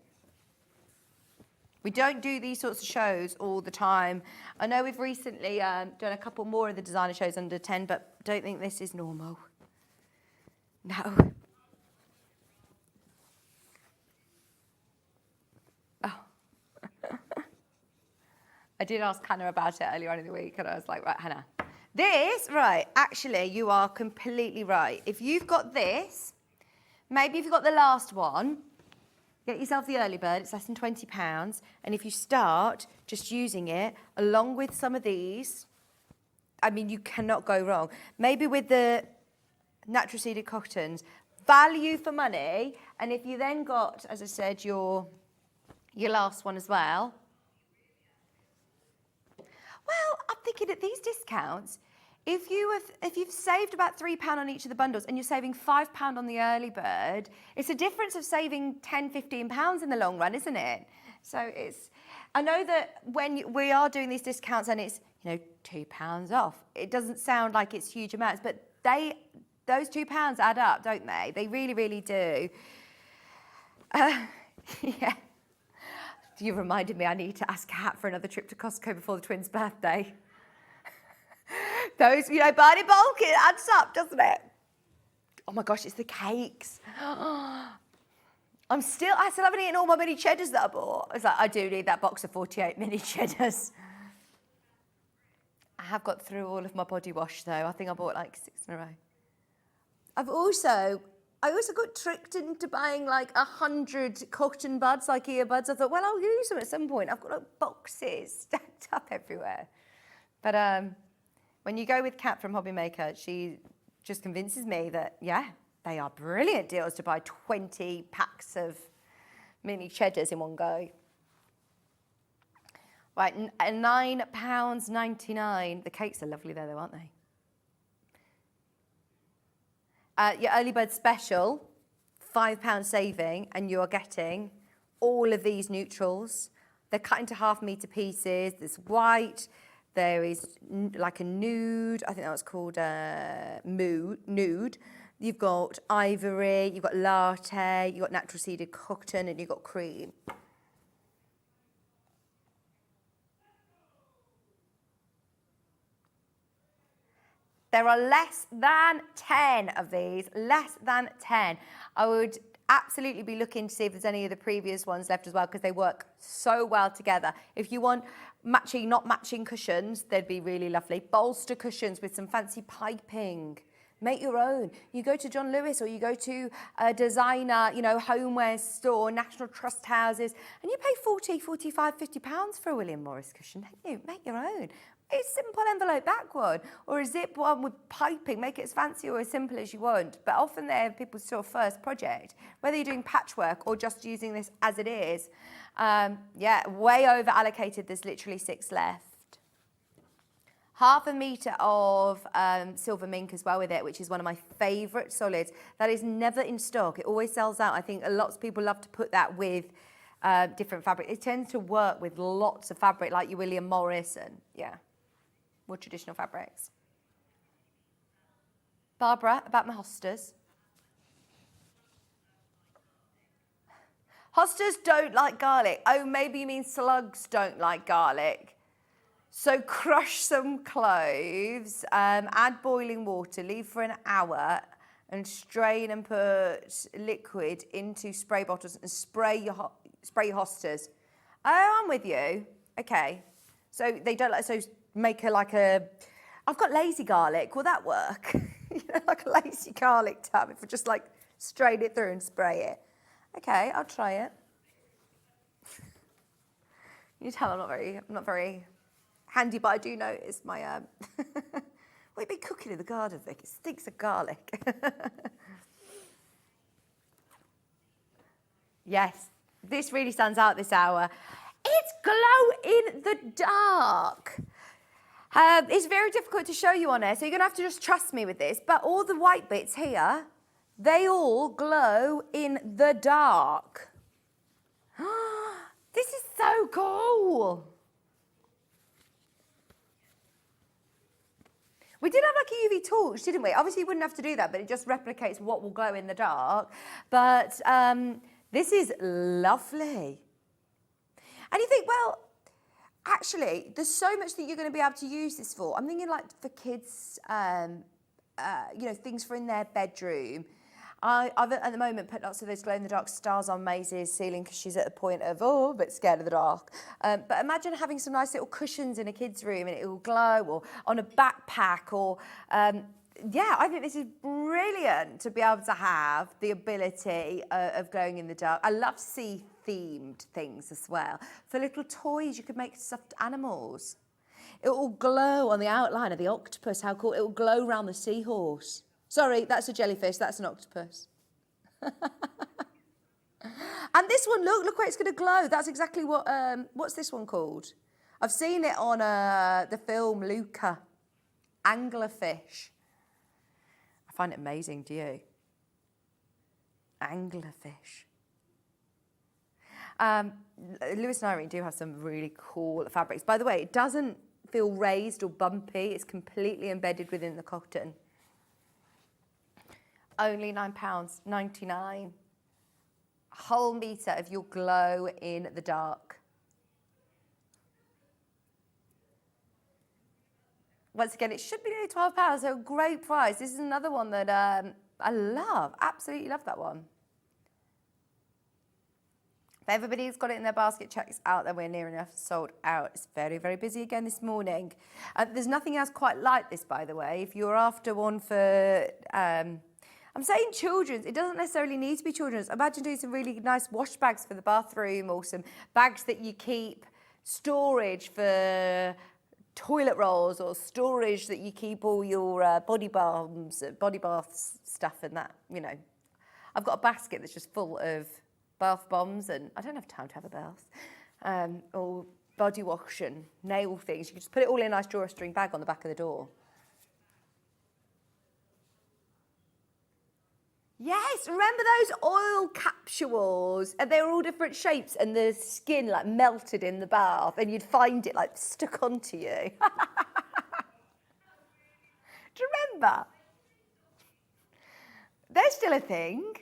We don't do these sorts of shows all the time. I know we've recently done a couple more of the designer shows under 10, but don't think this is normal. No. Oh. I did ask Hannah about it earlier on in the week, and I was like, right, Hannah, this, right, actually, you are completely right. If you've got this, maybe if you've got the last one, get yourself the early bird, it's less than £20. And if you start just using it along with some of these, I mean, you cannot go wrong. Maybe with the natural seeded cottons, value for money. And if you then got, as I said, your last one as well. Well, I'm thinking at these discounts, if you've saved about £3 on each of the bundles and you're saving £5 on the early bird, it's a difference of saving £10, £15 in the long run, isn't it? So I know that when we are doing these discounts and it's, you know, £2 off, it doesn't sound like it's huge amounts, but those £2 add up, don't they? They really, really do. Yeah. You reminded me I need to ask Kat for another trip to Costco before the twins' birthday. Those, you know, buying in bulk, it adds up, doesn't it? Oh my gosh, it's the cakes. I still haven't eaten all my mini cheddars that I bought. I was like, I do need that box of 48 mini cheddars. I have got through all of my body wash though. I think I bought like 6 in a row. I also got tricked into buying like 100 cotton buds, like earbuds. I thought, well, I'll use them at some point. I've got like boxes stacked up everywhere. But when you go with Kat from Hobby Maker, she just convinces me that, yeah, they are brilliant deals to buy 20 packs of mini cheddars in one go. Right, £9.99. The cakes are lovely there though, aren't they? Your early bird special, £5 saving, and you are getting all of these neutrals. They're cut into half-metre pieces. There's white. There is like a nude. I think that was called nude. You've got ivory. You've got latte. You've got natural seeded cotton, and you've got cream. There are less than 10 of these, less than 10. I would absolutely be looking to see if there's any of the previous ones left as well, because they work so well together. If you want matching, not matching cushions, they'd be really lovely. Bolster cushions with some fancy piping. Make your own. You go to John Lewis or you go to a designer, homeware store, National Trust houses, and you pay 40, 45, 50 pounds for a William Morris cushion, don't you? Make your own. A simple envelope back one, or a zip one with piping. Make it as fancy or as simple as you want. But often they're people's sort of first project, whether you're doing patchwork or just using this as it is. Yeah, way over allocated. There's literally 6 left. Half a metre of silver mink as well with it, which is one of my favourite solids. That is never in stock. It always sells out. I think lots of people love to put that with different fabric. It tends to work with lots of fabric, like your William Morris and, yeah, more traditional fabrics. Barbara, about my hostas. Hostas don't like garlic. Oh, maybe you mean slugs don't like garlic. So crush some cloves, add boiling water, leave for an hour, and strain and put liquid into spray bottles and spray your hostas. Oh, I'm with you. Okay. So they don't like, so make I've got lazy garlic. Will that work? Like a lazy garlic tub, if I just like strain it through and spray it. Okay, I'll try it. You tell I'm not very handy, but I do notice my what you been cooking in the garden, Vic? It stinks of garlic. Yes, this really stands out this hour. It's glow in the dark. It's very difficult to show you on air, so you're going to have to just trust me with this. But all the white bits here, they all glow in the dark. This is so cool. We did have like a UV torch, didn't we? Obviously, you wouldn't have to do that, but it just replicates what will glow in the dark. But this is lovely. And you think, well, actually, there's so much that you're going to be able to use this for. I'm thinking like for kids, things for in their bedroom. I've at the moment put lots of those glow-in-the-dark stars on Maisie's ceiling because she's at the point of, a bit scared of the dark. But imagine having some nice little cushions in a kid's room and it will glow, or on a backpack, or... yeah, I think this is brilliant to be able to have the ability of glowing in the dark. I love sea-themed things as well. For little toys, you could make stuffed animals. It will glow on the outline of the octopus. How cool. It will glow around the seahorse. Sorry, that's a jellyfish. That's an octopus. And this one, look where it's going to glow. That's exactly what, what's this one called? I've seen it on the film Luca. Anglerfish. I find it amazing, do you? Anglerfish. Lewis and Irene do have some really cool fabrics. By the way, it doesn't feel raised or bumpy. It's completely embedded within the cotton. Only £9.99. A whole metre of your glow in the dark. Once again, it should be nearly £12, so a great price. This is another one that I love, absolutely love that one. If everybody's got it in their basket, checks out that we're near enough sold out. It's very, very busy again this morning. There's nothing else quite like this, by the way. If you're after one for, I'm saying children's, it doesn't necessarily need to be children's. Imagine doing some really nice wash bags for the bathroom or some bags that you keep storage for toilet rolls or storage that you keep all your body balms, body bath stuff and that, you know. I've got a basket that's just full of bath bombs, and I don't have time to have a bath, or body wash and nail things. You can just put it all in a nice drawstring bag on the back of the door. Yes, remember those oil capsules? And they were all different shapes, and the skin like melted in the bath, and you'd find it like stuck onto you. Do you remember? They're still a thing.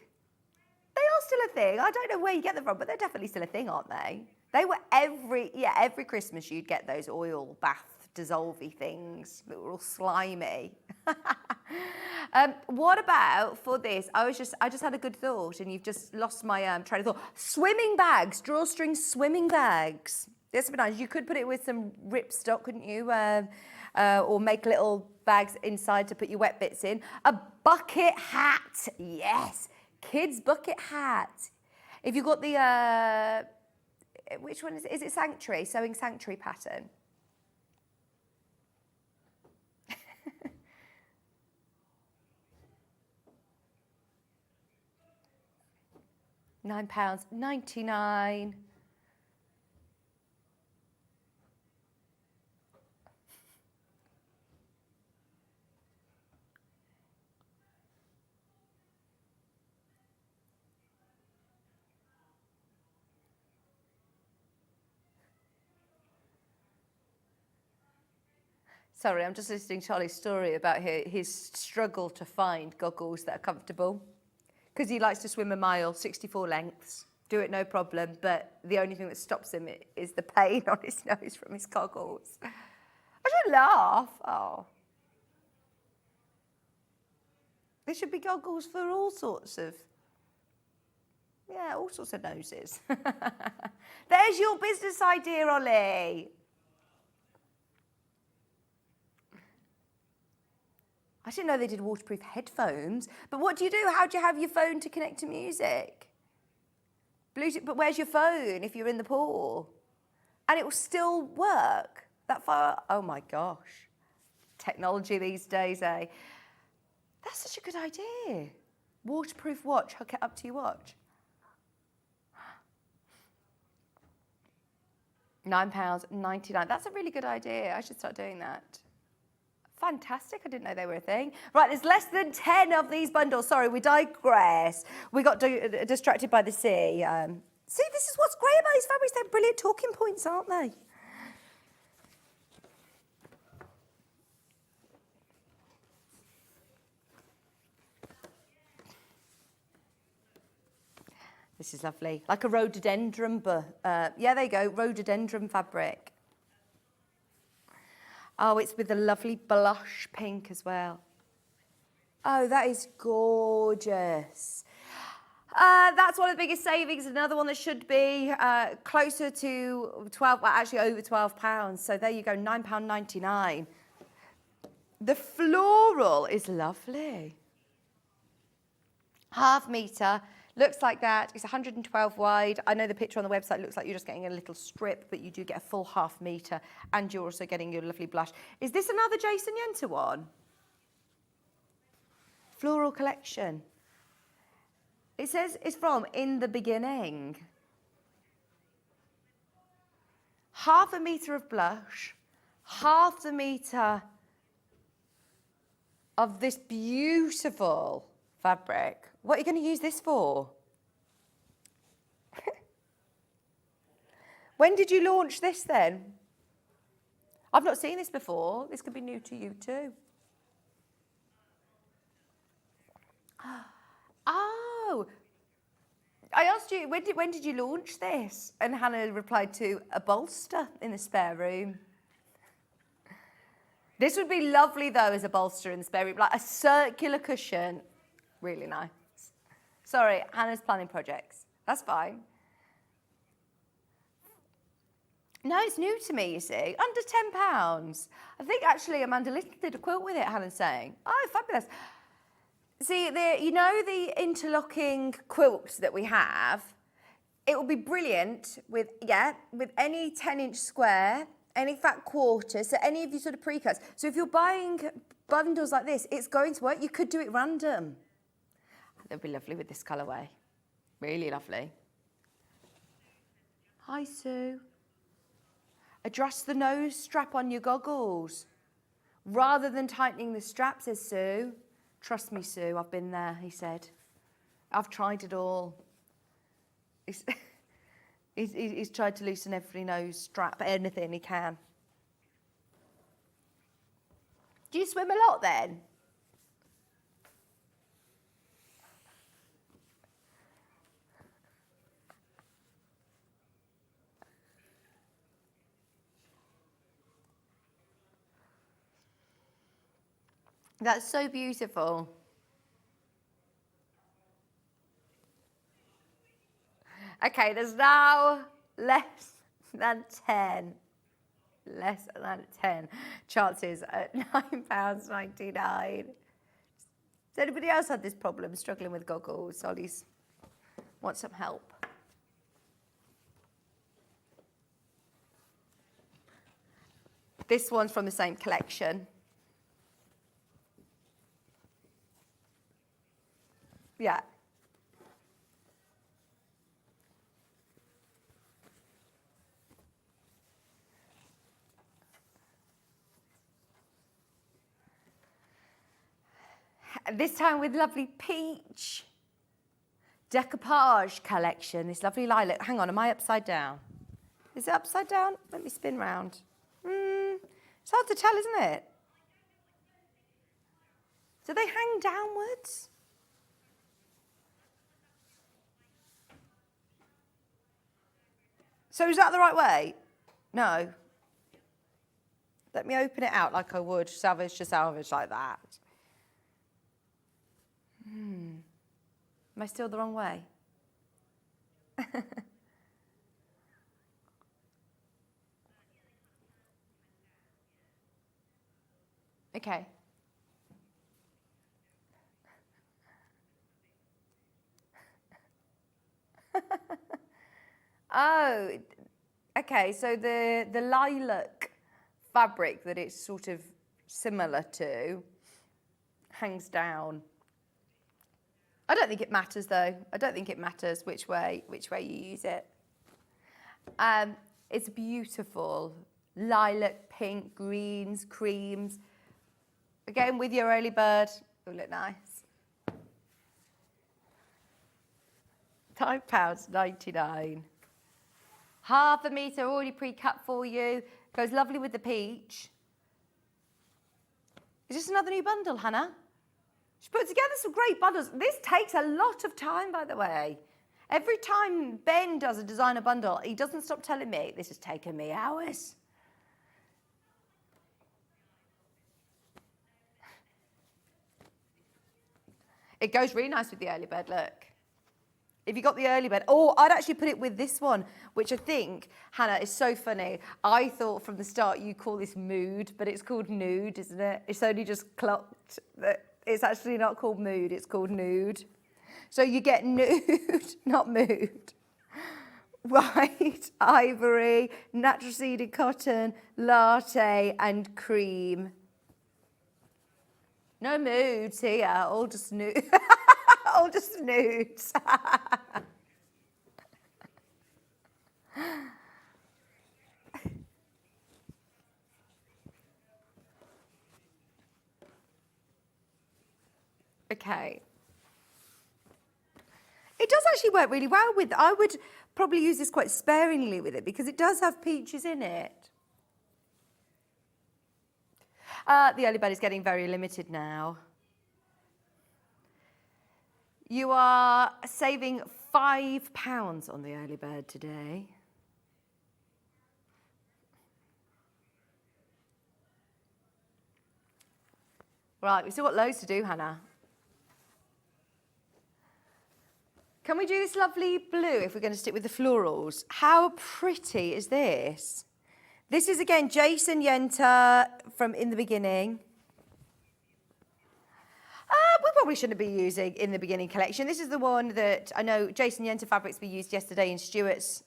They are still a thing. I don't know where you get them from, but they're definitely still a thing, aren't they? They were every Christmas you'd get those oil bath dissolvey things that were all slimy. What about for this? I just had a good thought, and you've just lost my train of thought. Swimming bags, drawstring swimming bags. This would be nice. You could put it with some ripstop, couldn't you? Or make little bags inside to put your wet bits in. A bucket hat, yes. Kids bucket hat. If you've got the, which one is it? Is it Sanctuary, Sewing Sanctuary pattern? £9.99. Sorry, I'm just listening to Charlie's story about his struggle to find goggles that are comfortable. Because he likes to swim a mile, 64 lengths, do it no problem, but the only thing that stops him is the pain on his nose from his goggles. I should laugh. Oh. There should be goggles for all sorts of, all sorts of noses. There's your business idea, Ollie. I didn't know they did waterproof headphones. But what do you do? How do you have your phone to connect to music? Bluetooth, but where's your phone if you're in the pool? And it will still work that far. Oh my gosh. Technology these days, eh? That's such a good idea. Waterproof watch, hook it up to your watch. £9.99. That's a really good idea. I should start doing that. Fantastic. I didn't know they were a thing. Right, there's less than 10 of these bundles. Sorry, we digress. We got distracted by the sea. See, this is what's great about these fabrics. They're brilliant talking points, aren't they? This is lovely. Like a rhododendron, yeah, there you go, rhododendron fabric. Oh, it's with a lovely blush pink as well. Oh, that is gorgeous. That's one of the biggest savings. Another one that should be closer to 12, well, actually over £12. So there you go, £9.99. The floral is lovely. Half metre. Looks like that. It's 112 wide. I know the picture on the website looks like you're just getting a little strip, but you do get a full half metre, and you're also getting your lovely blush. Is this another Jason Yenter one? Floral collection. It says it's from In the Beginning. Half a metre of blush, half the metre of this beautiful fabric. What are you going to use this for? When did you launch this then? I've not seen this before. This could be new to you too. Oh, I asked you, when did you launch this? And Hannah replied to a bolster in the spare room. This would be lovely though as a bolster in the spare room, like a circular cushion. Really nice. Sorry, Hannah's planning projects. That's fine. No, it's new to me, you see. Under £10. I think actually Amanda Little did a quilt with it, Hannah's saying. Oh, fabulous. See, the interlocking quilts that we have, it will be brilliant with any 10-inch square, any fat quarter, so any of your sort of pre-cuts. So if you're buying bundles like this, it's going to work. You could do it random. They'll be lovely with this colourway. Really lovely. Hi, Sue. Adjust the nose strap on your goggles. Rather than tightening the strap, says Sue. Trust me, Sue, I've been there, he said. I've tried it all. He's tried to loosen every nose strap, anything he can. Do you swim a lot then? That's so beautiful. Okay, there's now less than 10 chances at £9.99. Has anybody else had this problem, struggling with goggles? Ollie's want some help. This one's from the same collection. Yeah. This time with lovely peach decoupage collection, this lovely lilac. Hang on, am I upside down? Is it upside down? Let me spin round. It's hard to tell, isn't it? Do they hang downwards? So is that the right way? No. Let me open it out like I would salvage to salvage like that. Am I still the wrong way? Okay. Oh, okay, so the lilac fabric that it's sort of similar to hangs down. I don't think it matters though. I don't think it matters which way you use it. It's beautiful. Lilac, pink, greens, creams. Again, with your early bird, it'll look nice. £5.99. Half a metre already pre-cut for you. Goes lovely with the peach. Is this another new bundle, Hannah? She put together some great bundles. This takes a lot of time, by the way. Every time Ben does a designer bundle, he doesn't stop telling me, this has taken me hours. It goes really nice with the early bird, look. If you got the early bird, I'd actually put it with this one, which I think, Hannah, is so funny. I thought from the start you call this mood, but it's called nude, isn't it? It's only just clocked that it's actually not called mood, it's called nude. So you get nude, not mood. White, ivory, natural seeded cotton, latte, and cream. No moods here, all just nude. All just nudes. Okay. It does actually work really well with, I would probably use this quite sparingly with it because it does have peaches in it. The early bird is getting very limited now. You are saving £5 on the early bird today. Right, we've still got loads to do, Hannah. Can we do this lovely blue if we're going to stick with the florals? How pretty is this? This is again Jason Yenter from In the Beginning. We probably shouldn't be using In the Beginning collection. This is the one that I know Jason Yenter fabrics we used yesterday in Stuart's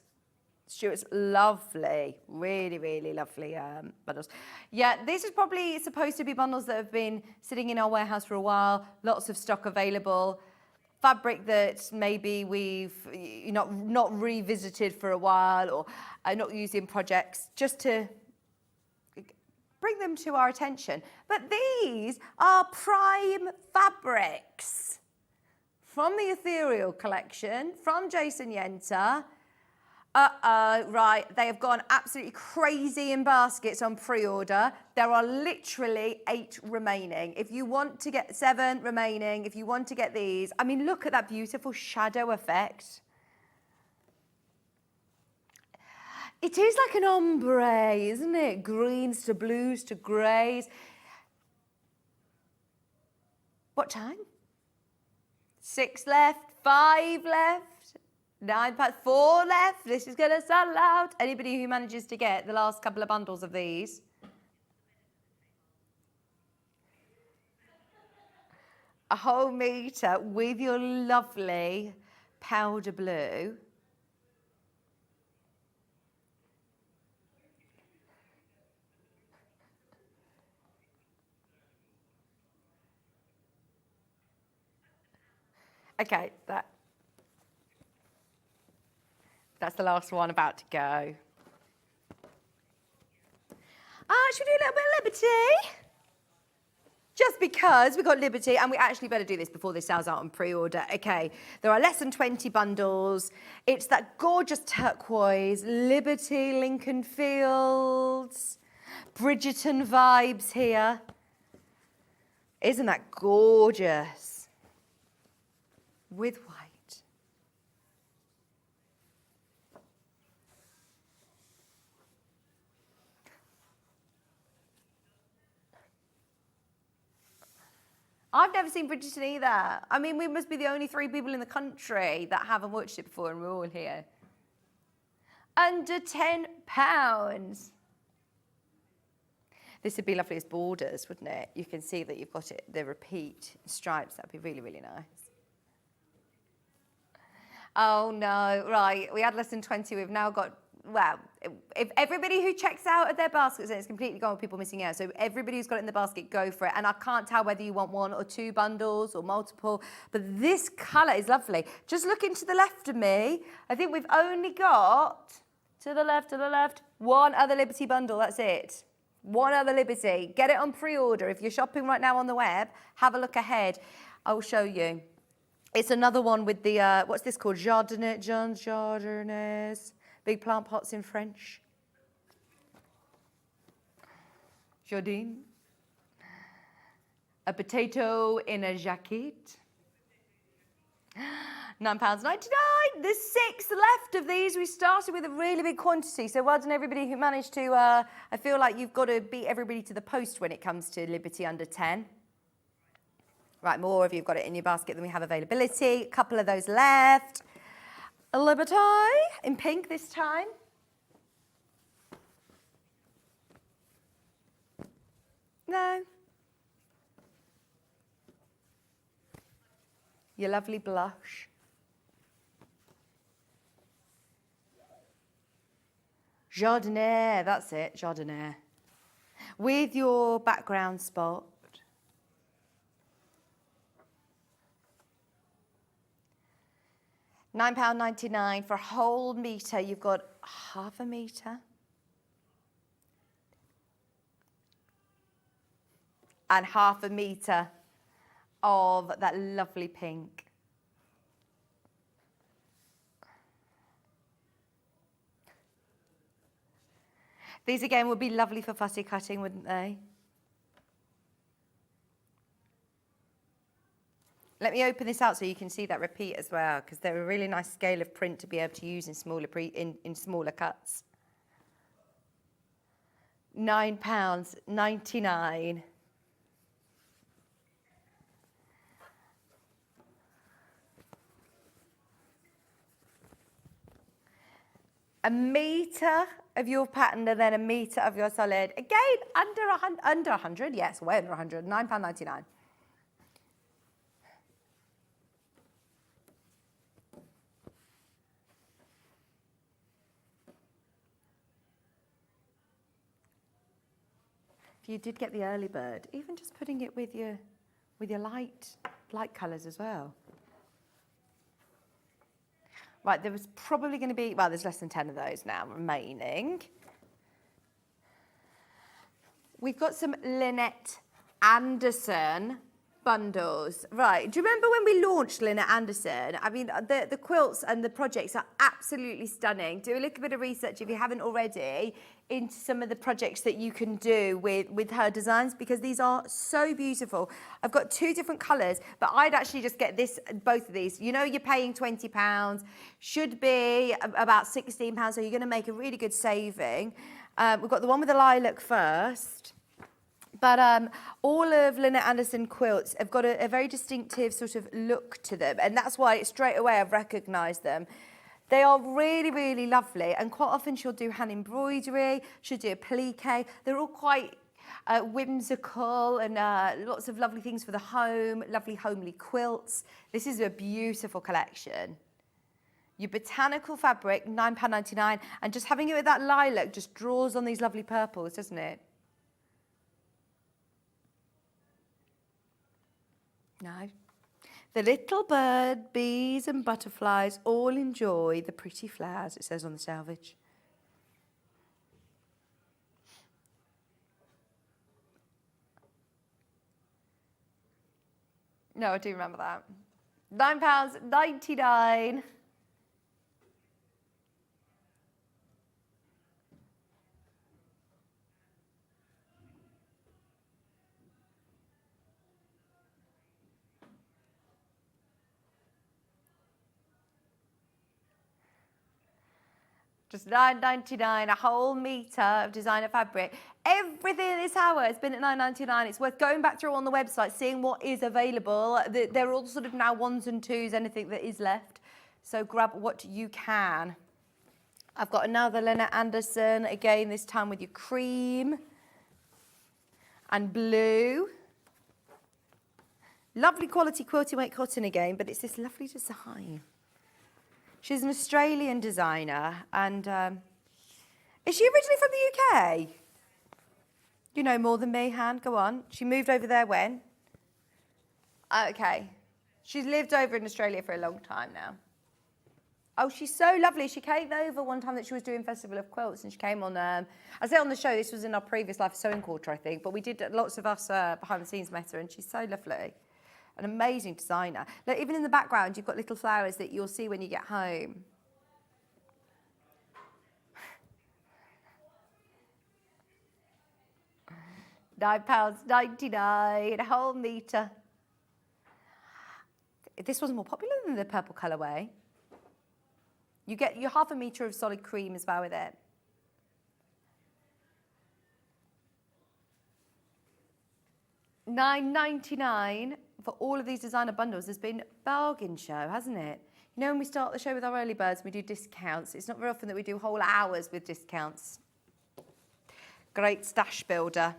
lovely, really, really lovely bundles. Yeah, this is probably supposed to be bundles that have been sitting in our warehouse for a while, lots of stock available. Fabric that maybe we've not revisited for a while or not used in projects, just to bring them to our attention. But these are prime fabrics from the Ethereal collection, from Jason Yenter. Right, they have gone absolutely crazy in baskets on pre-order. There are literally 8 remaining. If you want to get 7 remaining, if you want to get these, I mean, look at that beautiful shadow effect. It is like an ombre, isn't it? Greens to blues to greys. What time? 6 left, 5 left. 9 packs, 4 left. This is going to sell out. Anybody who manages to get the last couple of bundles of these. A whole metre with your lovely powder blue. Okay, that's the last one about to go. Should we do a little bit of Liberty? Just because we've got Liberty, and we actually better do this before this sells out on pre-order. Okay, there are less than 20 bundles. It's that gorgeous turquoise, Liberty, Lincoln Fields, Bridgerton vibes here. Isn't that gorgeous? With white. I've never seen Bridgerton either. I mean, we must be the only 3 people in the country that haven't watched it before, and we're all here. Under £10. This would be lovely as borders, wouldn't it? You can see that you've got it, the repeat stripes. That'd be really, really nice. Oh no, right. We had less than 20. We've now got, well, if everybody who checks out of their baskets, and it's completely gone with people missing out. So everybody who's got it in the basket, go for it. And I can't tell whether you want 1 or 2 bundles or multiple, but this colour is lovely. Just looking to the left of me, I think we've only got, to the left, 1 other Liberty bundle, that's it. 1 other Liberty. Get it on pre-order. If you're shopping right now on the web, have a look ahead. I will show you. It's another one with the, what's this called? Jardinières. Big plant pots in French. Jardine. A potato in a jacket. £9.99. There's 6 left of these. We started with a really big quantity. So well done everybody who managed to, I feel like you've got to beat everybody to the post when it comes to Liberty under 10. Right, more if you've got it in your basket than we have availability. A couple of those left. A Liberty in pink this time. No. Your lovely blush. Jardinière, that's it, Jardinière. With your background spot. £9.99 for a whole metre. You've got half a metre. And half a metre of that lovely pink. These again would be lovely for fussy cutting, wouldn't they? Let me open this out so you can see that repeat as well, because they're a really nice scale of print to be able to use in smaller smaller cuts. £9.99. A metre of your pattern and then a metre of your solid. Again, under 100, yes, way under 100, £9.99. If you did get the early bird, even just putting it with your light colours as well. Right, there was probably going to be, well, there's less than 10 of those now remaining. We've got some Lynette Anderson bundles. Right, do you remember when we launched Lynette Anderson? I mean, the quilts and the projects are absolutely stunning. Do a little bit of research if you haven't already into some of the projects that you can do with her designs, because these are so beautiful. I've got 2 different colours, but I'd actually just get both of these. You know, you're paying £20, should be about £16, so you're going to make a really good saving. We've got the one with the lilac first. But all of Lynette Anderson quilts have got a very distinctive sort of look to them, and that's why straight away I've recognised them. They are really, really lovely, and quite often she'll do hand embroidery, she'll do a plique. They're all quite whimsical and lots of lovely things for the home, lovely homely quilts. This is a beautiful collection. Your botanical fabric, £9.99, and just having it with that lilac just draws on these lovely purples, doesn't it? No. The little bird, bees and butterflies all enjoy the pretty flowers, it says on the selvage. No, I do remember that. £9.99. Just £9.99, a whole metre of designer fabric. Everything in this hour has been at £9.99. It's worth going back through on the website, seeing what is available. They're all sort of now 1s and 2s, anything that is left. So grab what you can. I've got another Lynette Anderson, again, this time with your cream and blue. Lovely quality quilting weight cotton again, but it's this lovely design. She's an Australian designer, and is she originally from the UK? You know more than me, Han, go on. She moved over there when? Okay. She's lived over in Australia for a long time now. Oh, she's so lovely. She came over one time that she was doing Festival of Quilts, and she came on, I say on the show, this was in our previous Life Sewing Quarter, I think, but we did, lots of us behind the scenes met her, and she's so lovely. An amazing designer. Look, even in the background, you've got little flowers that you'll see when you get home. £9.99, a whole metre. This was more popular than the purple colourway. You get your half a metre of solid cream as well with it. £9.99 for all of these designer bundles. Has been a bargain show, hasn't it? You know, when we start the show with our early birds, we do discounts. It's not very often that we do whole hours with discounts. Great stash builder.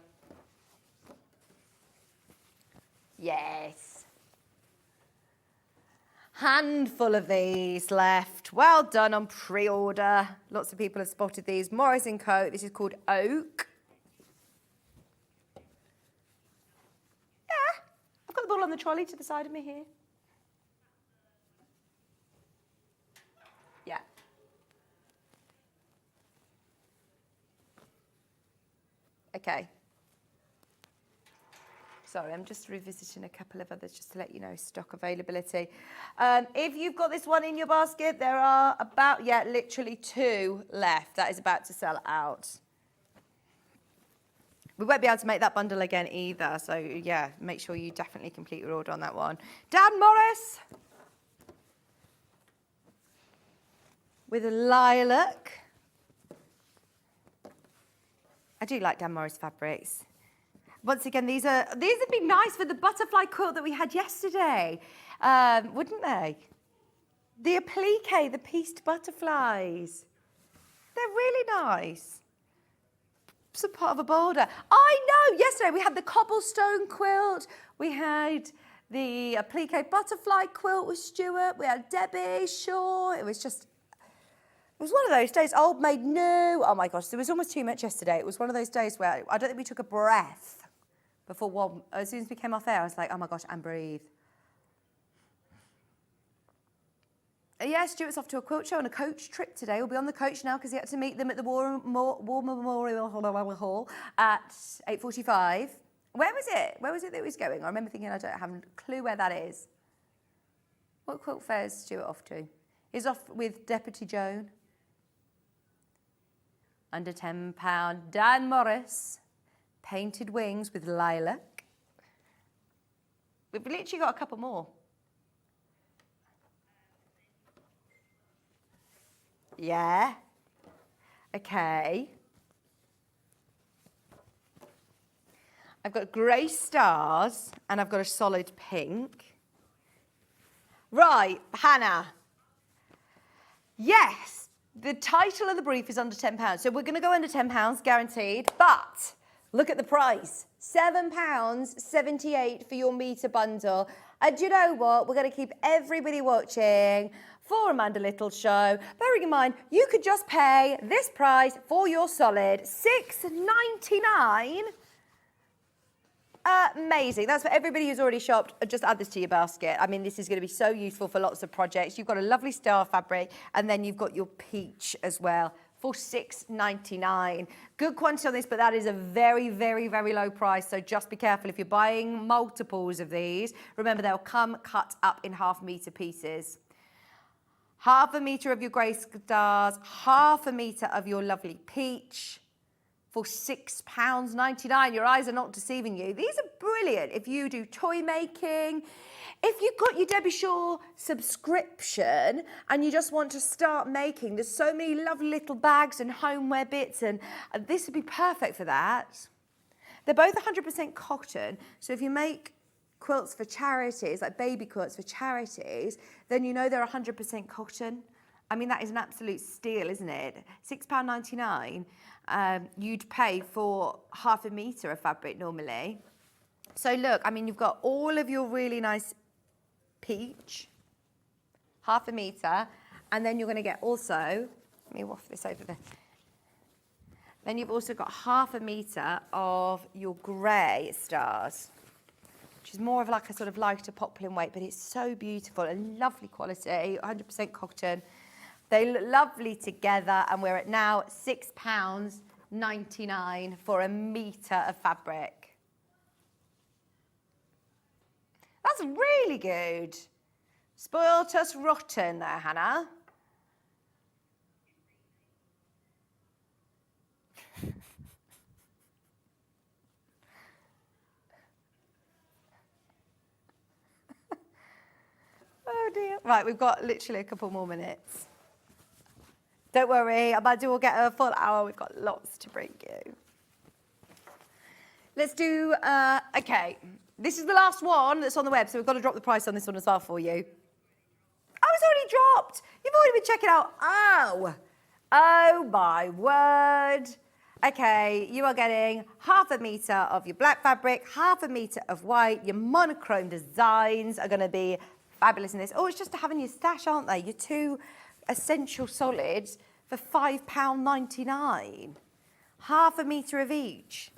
Yes. Handful of these left. Well done on pre-order. Lots of people have spotted these. Morris & Co. This is called Oak. Yeah, I've got the ball on the trolley to the side of me here. Yeah. Okay. Sorry, I'm just revisiting a couple of others just to let you know stock availability. If you've got this one in your basket, there are about, literally 2 left. That is about to sell out. We won't be able to make that bundle again either. So, yeah, make sure you definitely complete your order on that one. Dan Morris with a lilac. I do like Dan Morris fabrics. Once again, these would be nice for the butterfly quilt that we had yesterday, wouldn't they? The applique, the pieced butterflies. They're really nice. It's a part of a border. I know, yesterday we had the cobblestone quilt. We had the applique butterfly quilt with Stuart. We had Debbie Shaw. It was one of those days, old made new. Oh my gosh, there was almost too much yesterday. It was one of those days where I don't think we took a breath before one. As soon as we came off air, I was like, oh my gosh, and breathe. Yeah, Stuart's off to a quilt show and a coach trip today. We'll be on the coach now because he had to meet them at the War Memorial Hall at 8:45. Where was it? Where was it that he was going? I remember thinking, I don't have a clue where that is. What quilt fair is Stuart off to? He's off with Deputy Joan. Under £10, Dan Morris. Painted wings with lilac. We've literally got a couple more. Yeah. Okay. I've got grey stars and I've got a solid pink. Right, Hannah. Yes, the title of the brief is under £10. So we're going to go under £10, guaranteed. But look at the price. £7.78 for your metre bundle. And do you know what? We're going to keep everybody watching for Amanda Little's show. Bearing in mind, you could just pay this price for your solid, $6.99. Amazing. That's for everybody who's already shopped. Just add this to your basket. I mean, this is going to be so useful for lots of projects. You've got a lovely star fabric, and then you've got your peach as well for $6.99. Good quantity on this, but that is a very, very, very low price. So just be careful if you're buying multiples of these. Remember, they'll come cut up in half-metre pieces. Half a metre of your grey stars, half a metre of your lovely peach for £6.99. Your eyes are not deceiving you. These are brilliant if you do toy making. If you've got your Debbie Shaw subscription and you just want to start making, there's so many lovely little bags and homeware bits, and this would be perfect for that. They're both 100% cotton, so if you make quilts for charities, like baby quilts for charities, then you know they're 100% cotton. I mean, that is an absolute steal, isn't it? £6.99, you'd pay for half a metre of fabric normally. So look, I mean, you've got all of your really nice peach, half a metre, and then you're going to get also, let me waft this over there. Then you've also got half a metre of your grey stars, which is more of like a sort of lighter poplin weight, but it's so beautiful and lovely quality, 100% cotton. They look lovely together, and we're at now £6.99 for a metre of fabric. That's really good. Spoilt us rotten there, Hannah. Oh dear. Right, we've got literally a couple more minutes. Don't worry, Amanda will get a full hour. We've got lots to bring you. Let's do, okay. This is the last one that's on the web, so we've got to drop the price on this one as well for you. Oh, it's already dropped. You've already been checking out. Oh my word. Okay, you are getting half a metre of your black fabric, half a metre of white. Your monochrome designs are going to be fabulous in this. Oh, it's just to have in your stash, aren't they? Your two essential solids for £5.99. Half a metre of each.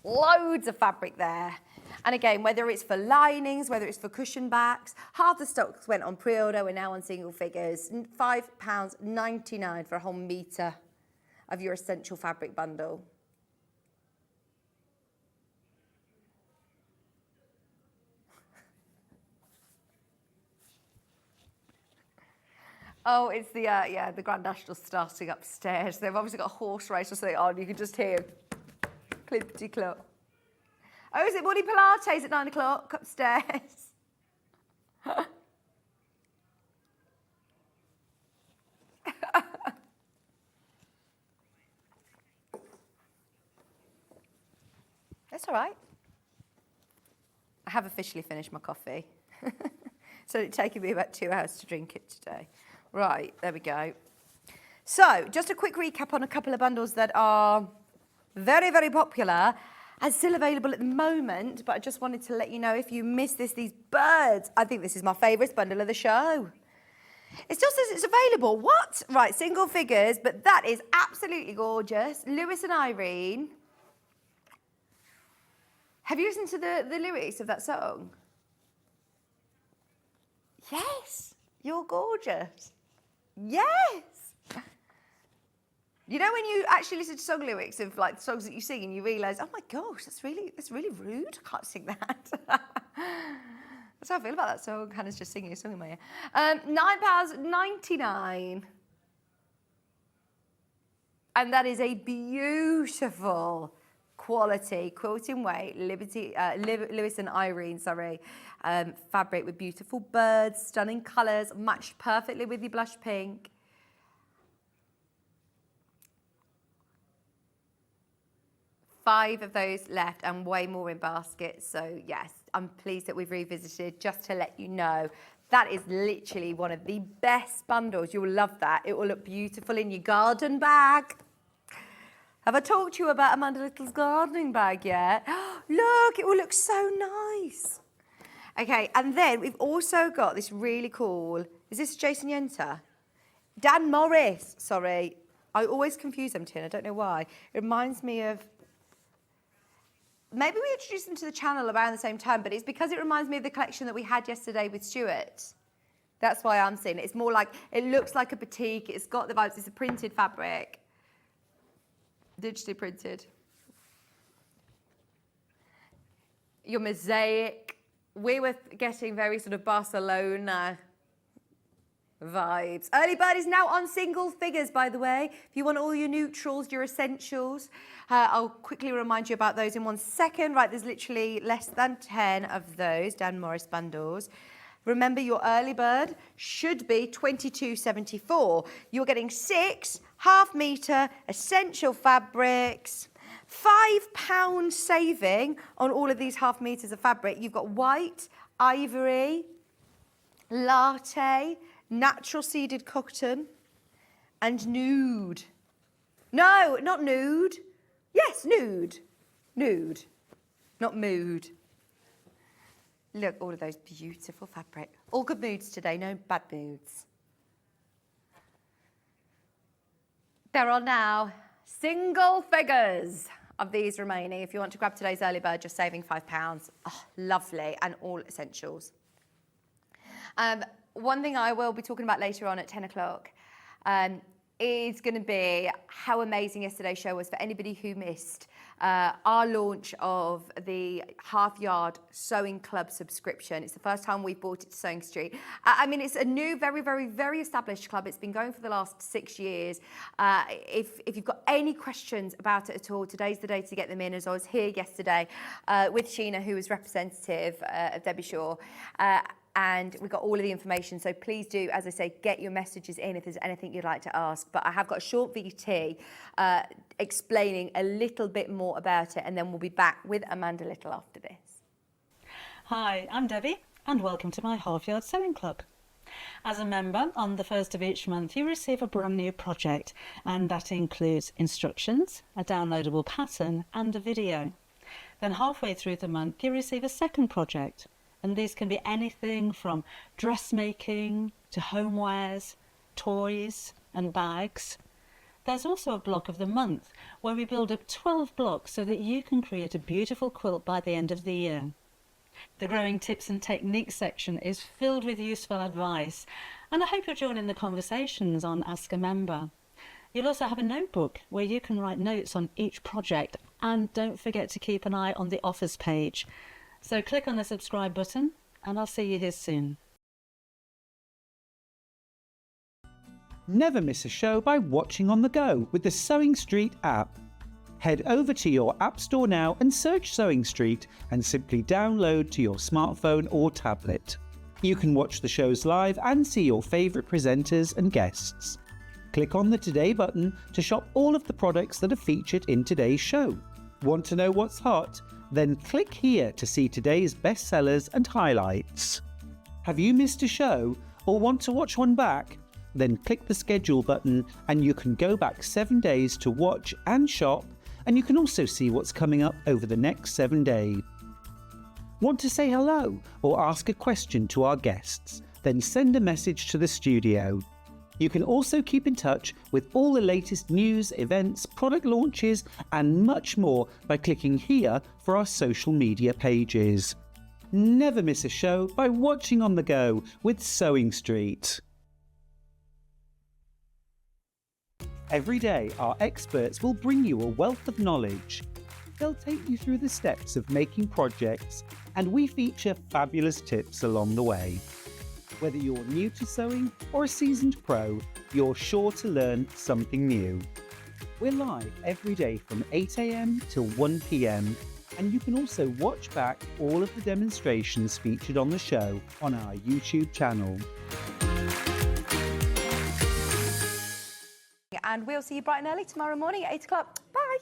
Loads of fabric there. And again, whether it's for linings, whether it's for cushion backs, half the stocks went on pre-order. We're now on single figures. £5.99 for a whole metre of your essential fabric bundle. Oh, it's the the Grand National starting upstairs. They've obviously got a horse race or something on. You can just hear clippity-clop. Oh, is it morning Pilates at 9 o'clock upstairs? That's all right. I have officially finished my coffee. So it's taken me about 2 hours to drink it today. Right, there we go. So, just a quick recap on a couple of bundles that are very, very popular and still available at the moment. But I just wanted to let you know, if you missed this, these birds, I think this is my favourite bundle of the show. It still says it's available. What? Right, single figures, but that is absolutely gorgeous. Lewis and Irene. Have you listened to the lyrics of that song? Yes, you're gorgeous. Yes. You know when you actually listen to song lyrics of like songs that you sing and you realise, oh my gosh, that's really rude. I can't sing that. That's how I feel about that song. Hannah's just singing a song in my ear. £9.99. And that is a beautiful quality quilting weight Lewis and Irene, fabric with beautiful birds, stunning colours, matched perfectly with your blush pink. Five of those left and way more in baskets. So yes, I'm pleased that we've revisited, just to let you know. That is literally one of the best bundles. You'll love that. It will look beautiful in your garden bag. Have I talked to you about Amanda Little's gardening bag yet? Look, it will look so nice. Okay, and then we've also got this really cool, is this Jason Yenter? Dan Morris, sorry. I always confuse them, Tin, I don't know why. It reminds me of, maybe we introduced them to the channel around the same time, but it's because it reminds me of the collection that we had yesterday with Stuart. That's why I'm seeing it. It's more like, it looks like a batik. It's got the vibes. It's a printed fabric. Digitally printed. Your mosaic. We were getting very sort of Barcelona vibes. Early Bird is now on single figures, by the way. If you want all your neutrals, your essentials, I'll quickly remind you about those in 1 second. Right, there's literally less than 10 of those Dan Morris bundles. Remember, your early bird should be £22.74. You're getting 6 half-metre essential fabrics, £5 saving on all of these half metres of fabric. You've got white, ivory, latte, natural seeded cotton, and nude. No, not nude. Yes, nude. Nude, not mood. Look, all of those beautiful fabric. All good moods today, no bad moods. There are now single figures of these remaining. If you want to grab today's early bird, just saving £5. Oh, lovely, and all essentials. One thing I will be talking about later on at 10 o'clock is going to be how amazing yesterday's show was for anybody who missed our launch of the Half Yard Sewing Club subscription. It's the first time we've brought it to Sewing Street. I mean, it's a new, very, very, very established club. It's been going for the last 6 years. If you've got any questions about it at all, today's the day to get them in, as I was here yesterday with Sheena, who was representative of Debbie Shaw. And we got all of the information, so please do, as I say, get your messages in if there's anything you'd like to ask. But I have got a short VT explaining a little bit more about it, and then we'll be back with Amanda Little after this. Hi, I'm Debbie, and welcome to my Half Yard Sewing Club. As a member, on the first of each month, you receive a brand new project, and that includes instructions, a downloadable pattern, and a video. Then halfway through the month, you receive a second project. And these can be anything from dressmaking to homewares, toys and bags. There's also a block of the month where we build up 12 blocks so that you can create a beautiful quilt by the end of the year. The growing tips and techniques section is filled with useful advice, and I hope you'll join in the conversations on Ask a Member. You'll also have a notebook where you can write notes on each project, and don't forget to keep an eye on the offers page. So click on the subscribe button, and I'll see you here soon. Never miss a show by watching on the go with the Sewing Street app. Head over to your App Store now and search Sewing Street and simply download to your smartphone or tablet. You can watch the shows live and see your favourite presenters and guests. Click on the Today button to shop all of the products that are featured in today's show. Want to know what's hot? Then click here to see today's bestsellers and highlights. Have you missed a show or want to watch one back? Then click the schedule button and you can go back 7 days to watch and shop, and you can also see what's coming up over the next 7 days. Want to say hello or ask a question to our guests? Then send a message to the studio. You can also keep in touch with all the latest news, events, product launches and much more by clicking here for our social media pages. Never miss a show by watching on the go with Sewing Street. Every day, our experts will bring you a wealth of knowledge. They'll take you through the steps of making projects, and we feature fabulous tips along the way. Whether you're new to sewing or a seasoned pro, you're sure to learn something new. We're live every day from 8 a.m. till 1 p.m, and you can also watch back all of the demonstrations featured on the show on our YouTube channel. And we'll see you bright and early tomorrow morning at 8 o'clock. Bye.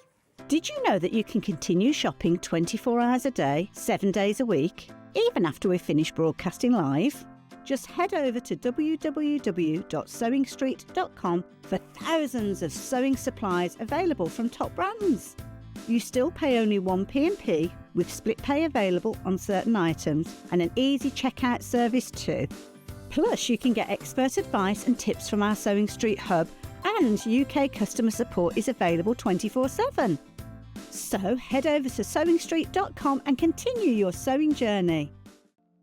Did you know that you can continue shopping 24 hours a day, 7 days a week, even after we've finished broadcasting live? Just head over to www.sewingstreet.com for thousands of sewing supplies available from top brands. You still pay only 1 P&P with split pay available on certain items and an easy checkout service too. Plus, you can get expert advice and tips from our Sewing Street hub, and UK customer support is available 24/7. So head over to sewingstreet.com and continue your sewing journey.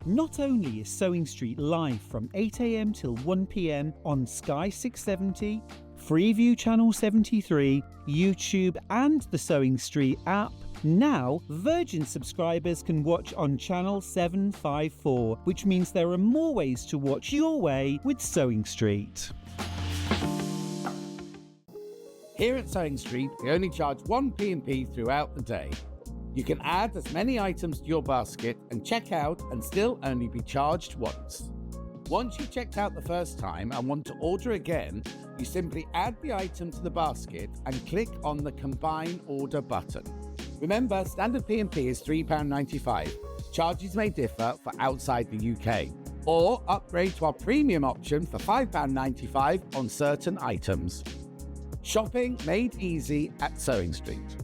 Not only is Sewing Street live from 8 a.m. till 1 p.m. on Sky 670, Freeview Channel 73, YouTube and the Sewing Street app, now Virgin subscribers can watch on Channel 754, which means there are more ways to watch your way with Sewing Street. Here at Sewing Street, we only charge 1 P&P throughout the day. You can add as many items to your basket and check out and still only be charged once. Once you've checked out the first time and want to order again, you simply add the item to the basket and click on the Combine Order button. Remember, standard P&P is £3.95. Charges may differ for outside the UK. Or upgrade to our premium option for £5.95 on certain items. Shopping made easy at Sewing Street.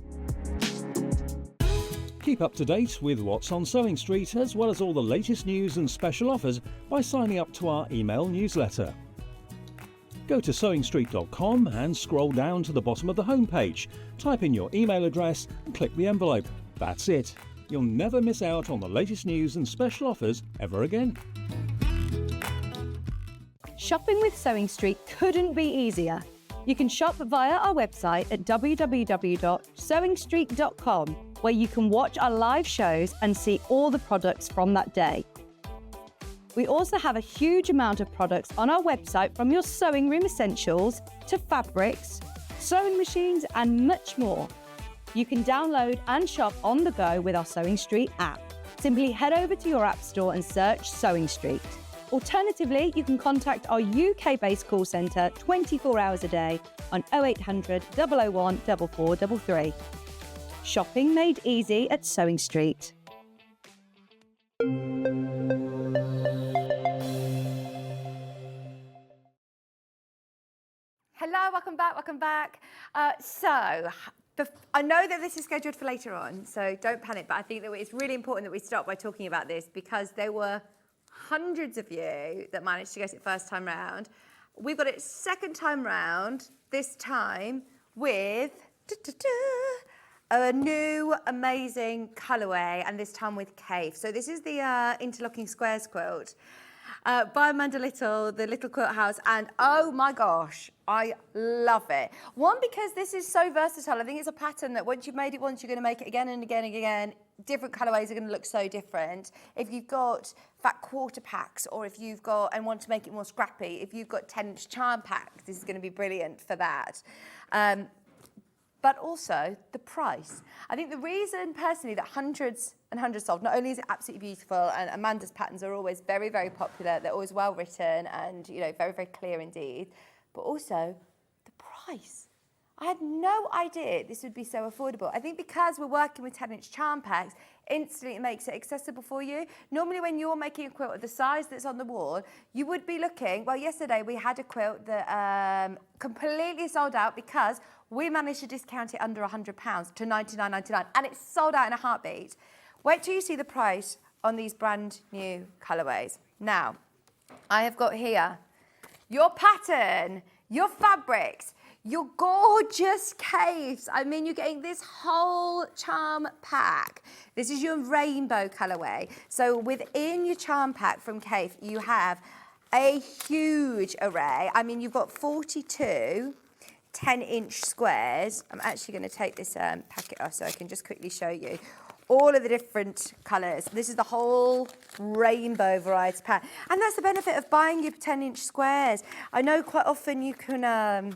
Keep up to date with what's on Sewing Street, as well as all the latest news and special offers by signing up to our email newsletter. Go to sewingstreet.com and scroll down to the bottom of the homepage. Type in your email address and click the envelope. That's it. You'll never miss out on the latest news and special offers ever again. Shopping with Sewing Street couldn't be easier. You can shop via our website at www.sewingstreet.com, where you can watch our live shows and see all the products from that day. We also have a huge amount of products on our website, from your sewing room essentials to fabrics, sewing machines and much more. You can download and shop on the go with our Sewing Street app. Simply head over to your app store and search Sewing Street. Alternatively, you can contact our UK-based call centre 24 hours a day on 0800 001 4433. Shopping made easy at Sewing Street. Hello, welcome back. I know that this is scheduled for later on, so don't panic, but I think that it's really important that we start by talking about this, because there were hundreds of you that managed to get it first time round. We've got it second time round, this time with a new amazing colourway, and this time with Cave. So this is the Interlocking Squares quilt by Amanda Little, the Little Quilt House, and oh my gosh, I love it. One, because this is so versatile. I think it's a pattern that once you've made it once, you're going to make it again and again and again. Different colourways are going to look so different. If you've got fat quarter packs, or if you've got, and want to make it more scrappy, if you've got 10-inch charm packs, this is going to be brilliant for that. But also the price. I think the reason personally that hundreds and hundreds sold, not only is it absolutely beautiful, and Amanda's patterns are always very, very popular, they're always well written and, you know, very, very clear indeed, but also the price. I had no idea this would be so affordable. I think because we're working with 10-inch charm packs, instantly makes it accessible for you. Normally when you're making a quilt of the size that's on the wall, you would be looking, well, yesterday we had a quilt that completely sold out because we managed to discount it under £100 to $99.99, and it's sold out in a heartbeat. Wait till you see the price on these brand new colourways. Now, I have got here your pattern, your fabrics, your gorgeous caves. I mean, you're getting this whole charm pack. This is your rainbow colourway. So within your charm pack from Cave, you have a huge array. I mean, you've got 42 10-inch squares. I'm actually going to take this packet off so I can just quickly show you all of the different colours. This is the whole rainbow variety pack. And that's the benefit of buying your 10-inch squares. I know quite often you can...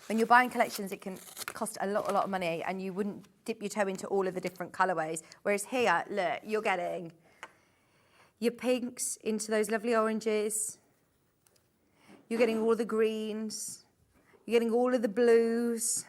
when you're buying collections, it can cost a lot of money and you wouldn't dip your toe into all of the different colourways. Whereas here, look, you're getting your pinks into those lovely oranges. You're getting all the greens. You're getting all of the blues.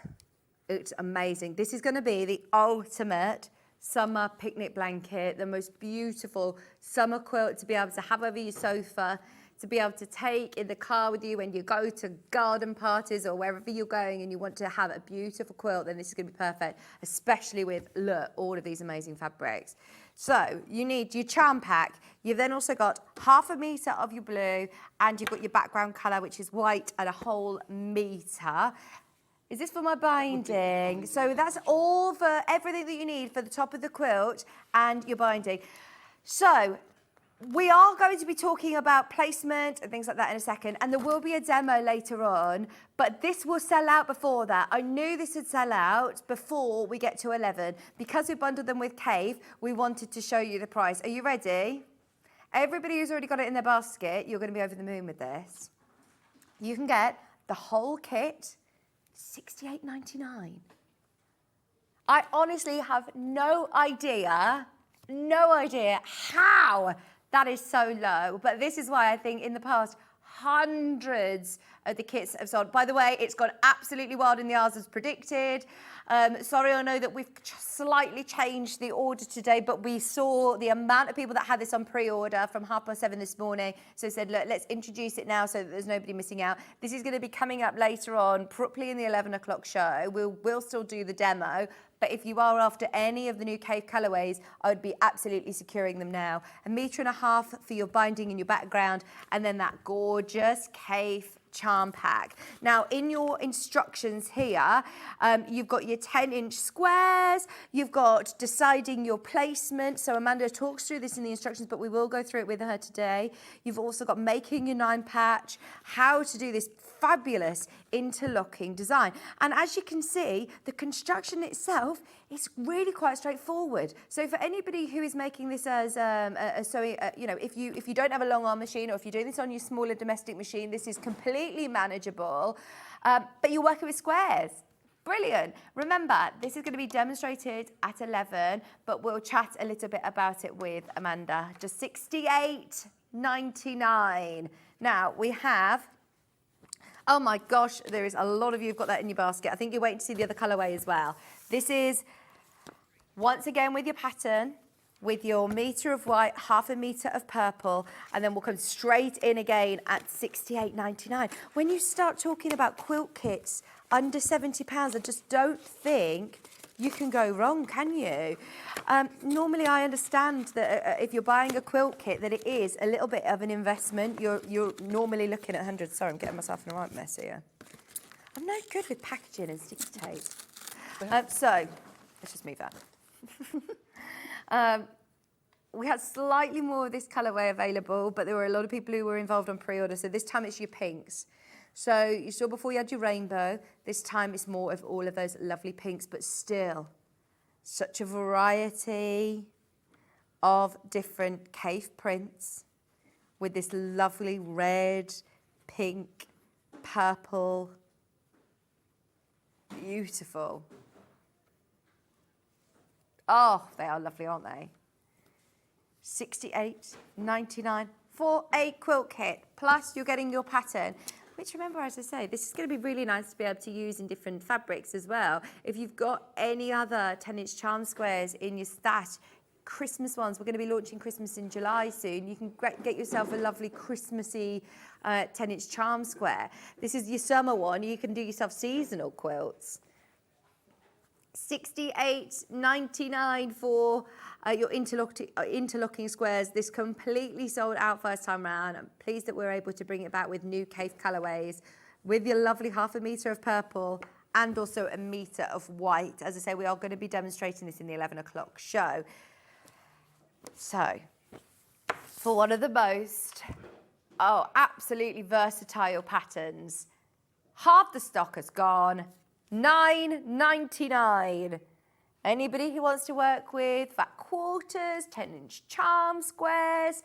It's amazing. This is going to be the ultimate summer picnic blanket, the most beautiful summer quilt to be able to have over your sofa, to be able to take in the car with you when you go to garden parties or wherever you're going and you want to have a beautiful quilt, then this is going to be perfect, especially with, look, all of these amazing fabrics. So you need your charm pack. You've then also got 1/2 metre of your blue, and you've got your background colour, which is white, and a whole metre. Is this for my binding? So that's all for everything that you need for the top of the quilt and your binding. So we are going to be talking about placement and things like that in a second, and there will be a demo later on, but this will sell out before that. I knew this would sell out before we get to 11. Because we bundled them with Cave, we wanted to show you the price. Are you ready? Everybody who's already got it in their basket, you're going to be over the moon with this. You can get the whole kit, $68.99. I honestly have no idea how that is so low, but this is why I think in the past, hundreds of the kits have sold. By the way, it's gone absolutely wild in the hours as predicted. Sorry, I know that we've slightly changed the order today, but we saw the amount of people that had this on pre-order from 7:30 this morning. So said, look, let's introduce it now so that there's nobody missing out. This is going to be coming up later on, properly in the 11 o'clock show. We'll still do the demo. But if you are after any of the new Cave colourways, I would be absolutely securing them now. 1.5 metres for your binding and your background, and then that gorgeous Cave charm pack. Now, in your instructions here, you've got your 10-inch squares, you've got deciding your placement. So Amanda talks through this in the instructions, but we will go through it with her today. You've also got making your 9-patch, how to do this fabulous interlocking design. And as you can see, the construction itself is really quite straightforward. So for anybody who is making this as a sewing, if you don't have a long arm machine, or if you're doing this on your smaller domestic machine, this is completely manageable. But you're working with squares. Brilliant. Remember, this is going to be demonstrated at 11, but we'll chat a little bit about it with Amanda. Just $68.99. Now we have. Oh my gosh, there is a lot of you who've got that in your basket. I think you're waiting to see the other colourway as well. This is, once again, with your pattern, with your metre of white, 1/2 metre of purple, and then we'll come straight in again at $68.99. When you start talking about quilt kits under £70, I just don't think you can go wrong, can you? Normally, I understand that if you're buying a quilt kit, that it is a little bit of an investment. You're normally looking at 100. Sorry, I'm getting myself in a right mess here. I'm no good with packaging and sticky tape. So let's just move that. We had slightly more of this colourway available, but there were a lot of people who were involved on pre-order. So this time it's your pinks. So you saw before you had your rainbow. This time it's more of all of those lovely pinks, but still such a variety of different Cave prints with this lovely red, pink, purple. Beautiful. Oh, they are lovely, aren't they? $68.99 for a quilt kit. Plus, you're getting your pattern. which, remember, as I say, this is going to be really nice to be able to use in different fabrics as well. If you've got any other 10-inch charm squares in your stash, Christmas ones, we're going to be launching Christmas in July soon. You can get yourself a lovely Christmassy 10-inch charm square. This is your summer one. You can do yourself seasonal quilts. $68.99 for your interlocking squares. This completely sold out first time round. I'm pleased that we're able to bring it back with new cave colourways, with your lovely 1/2 metre of purple and also 1 metre of white. As I say, we are going to be demonstrating this in the 11 o'clock show. So, for one of the most, absolutely versatile patterns, half the stock has gone. $9.99. Anybody who wants to work with fat quarters, 10-inch charm squares,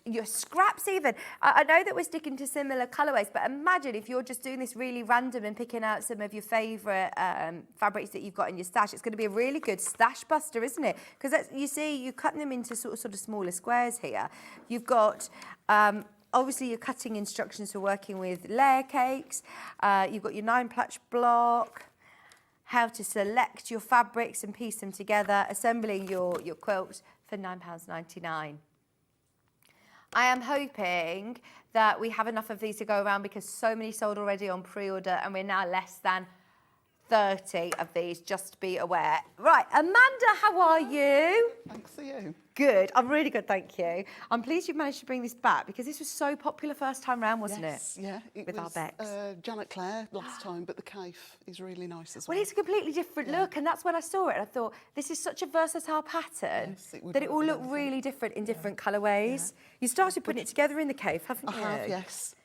your scraps even. I know that we're sticking to similar colourways, but imagine if you're just doing this really random and picking out some of your favourite fabrics that you've got in your stash. It's going to be a really good stash buster, isn't it? Because you see, you're cutting them into sort of smaller squares here. You've got... obviously, your cutting instructions for working with layer cakes. You've got your 9-platch block, how to select your fabrics and piece them together, assembling your quilt for £9.99. I am hoping that we have enough of these to go around because so many sold already on pre-order and we're now less than 30 of these, just be aware. Right, Amanda, how are you? Thanks to you. Good, I'm really good, thank you. I'm pleased you've managed to bring this back because this was so popular first time round, wasn't it? Yeah, it with was our Becks. Janet Clare last time, but the cave is really nice as well. Well, it's a completely different look, and that's when I saw it and I thought, this is such a versatile pattern that it all looked really different in different colourways. You started putting it together in the cave, haven't you? I have, yes.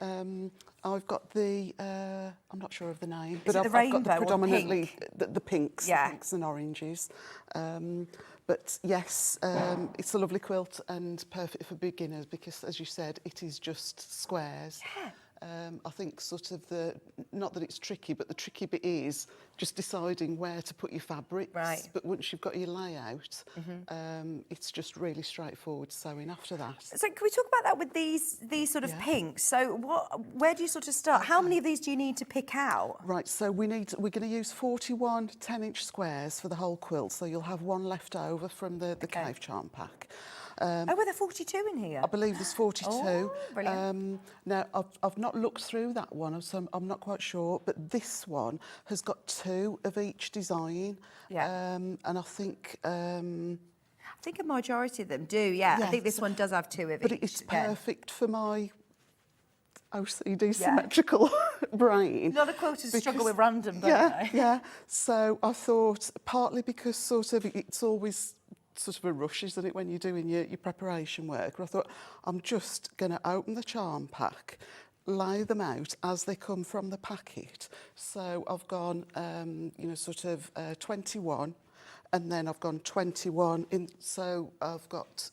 I've got the, I'm not sure of the name, Is but it the I've got the rainbow or predominantly pink? the pinks, Yeah. the pinks and oranges. But yes, it's a lovely quilt and perfect for beginners because, as you said, it is just squares. Yeah. I think sort of not that it's tricky, but the tricky bit is just deciding where to put your fabrics. Right. But once you've got your layout, it's just really straightforward sewing after that. So can we talk about that with these sort of pinks? So where do you sort of start? How many of these do you need to pick out? Right, so we're going to use 41 10-inch squares for the whole quilt, so you'll have one left over from the cave charm pack. Were there 42 in here? I believe there's 42. Oh, brilliant. Now, I've not looked through that one, so I'm not quite sure, but this one has got 2 of each design. Yeah. And I think... I think a majority of them do, yeah. I think this one does have 2 of each. But it's again. perfect for my OCD symmetrical brain. A lot of quilters struggle with random, don't they? Yeah. So I thought, partly because sort of it's always sort of a rush, isn't it, when you're doing your preparation work? I thought, I'm just going to open the charm pack, lay them out as they come from the packet. So I've gone, 21, and then I've gone 21 in. So I've got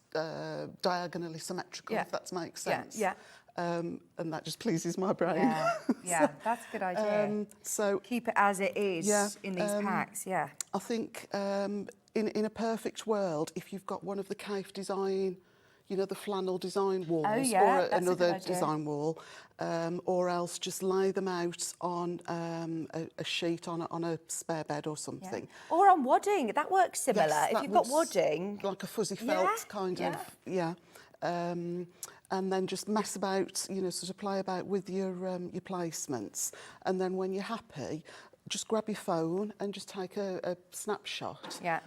diagonally symmetrical, if that makes sense. Yeah. And that just pleases my brain. Yeah, that's a good idea. So keep it as it is in these packs, yeah. I think in a perfect world, if you've got one of the cave design, the flannel design walls, or another design wall, or else just lay them out on a sheet on a spare bed or something. Yeah. Or on wadding, that works similar. Yes, if you've got wadding. Like a fuzzy felt kind of, and then just mess about, sort of play about with your placements. And then when you're happy, just grab your phone and just take a snapshot. Yeah.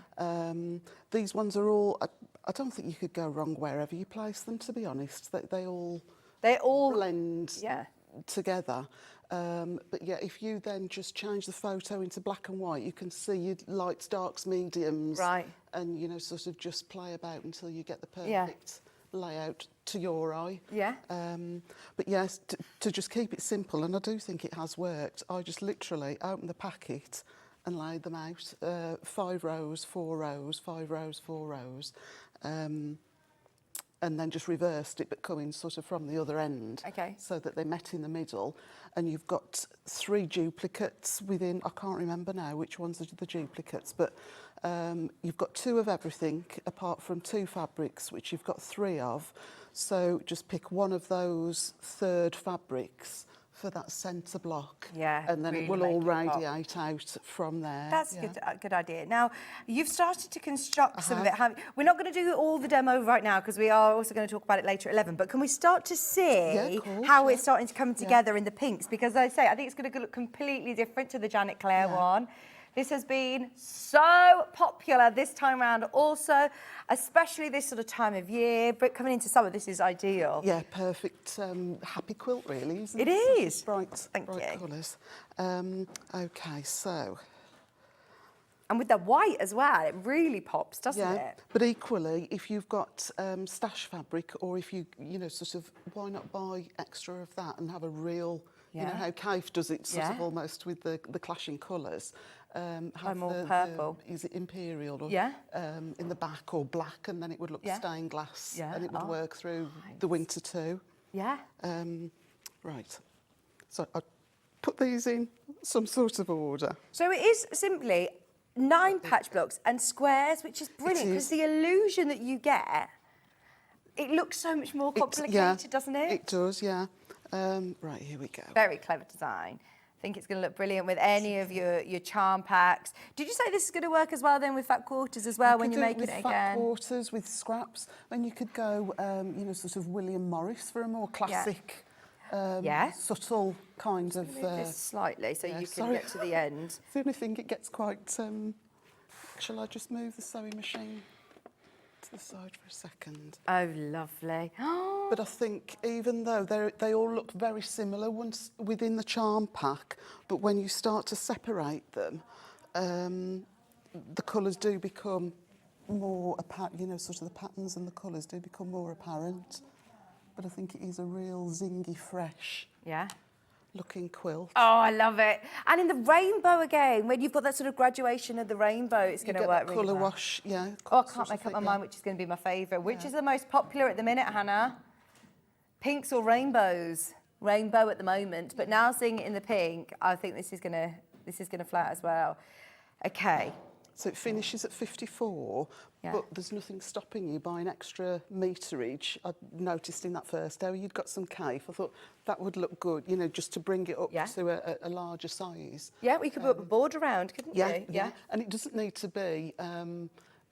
These ones are all, I don't think you could go wrong wherever you place them, to be honest. They all blend together. But yeah, if you then just change the photo into black and white, you can see your lights, darks, mediums. Right. And, sort of just play about until you get the perfect layout to your eye. Yeah. But yes, to just keep it simple, and I do think it has worked, I just literally opened the packet and laid them out, 5 rows, 4 rows, 5 rows, 4 rows, and then just reversed it, but coming sort of from the other end, so that they met in the middle. And you've got 3 duplicates within, I can't remember now which ones are the duplicates, but you've got 2 of everything apart from 2 fabrics, which you've got 3 of. So just pick one of those third fabrics for that centre block. Yeah, And then really it will all make it pop. radiate out from there. That's a good idea. Now, you've started to construct some of it. have. We're not going to do all the demo right now because we are also going to talk about it later at 11, but can we start to see of course, how yeah. it's starting to come together in the pinks? Because as I say, I think it's going to look completely different to the Janet Clare one. This has been so popular this time around also, especially this sort of time of year, but coming into summer, this is ideal. Yeah, perfect happy quilt really, isn't It it? Sort of is. Bright, Thank bright you. colours. Okay, so... And with the white as well, it really pops, doesn't it? But equally, if you've got stash fabric, or if you sort of, why not buy extra of that and have a real, you know how Kaif does it, sort of almost with the clashing colours. Have more purple. Is it imperial or in the back, or black, and then it would look stained glass, and it would work through the winter too. Yeah. Right. So I put these in some sort of order. So it is simply 9 patch blocks and squares, which is brilliant because the illusion that you get, it looks so much more complicated, doesn't it? It does, yeah. Right, here we go. Very clever design. I think it's going to look brilliant with any of your charm packs. Did you say this is going to work as well then with fat quarters as well when you're making it again? Fat quarters, with scraps. Then you could go, sort of William Morris for a more classic, subtle kind of... Move this slightly so you can get to the end. It's the only thing, it gets quite... shall I just move the sewing machine to the side for a second? Oh, lovely. But I think even though they all look very similar once within the charm pack, but when you start to separate them, the colours do become more apparent, sort of the patterns and the colours do become more apparent. But I think it is a real zingy, fresh looking quilt. Oh, I love it. And in the rainbow again, when you've got that sort of graduation of the rainbow, it's going to work really colour well. wash, Oh, I can't make up my mind which is going to be my favourite. Which is the most popular at the minute, Hannah? Pinks or rainbows? Rainbow at the moment, but now seeing it in the pink, I think this is gonna fly out as well. Okay. So it finishes at 54, but there's nothing stopping you buying extra meterage. I noticed in that first hour you'd got some Kaif. I thought that would look good, just to bring it up to a larger size. Yeah, we could put a border around, couldn't you? Yeah. And it doesn't need to be an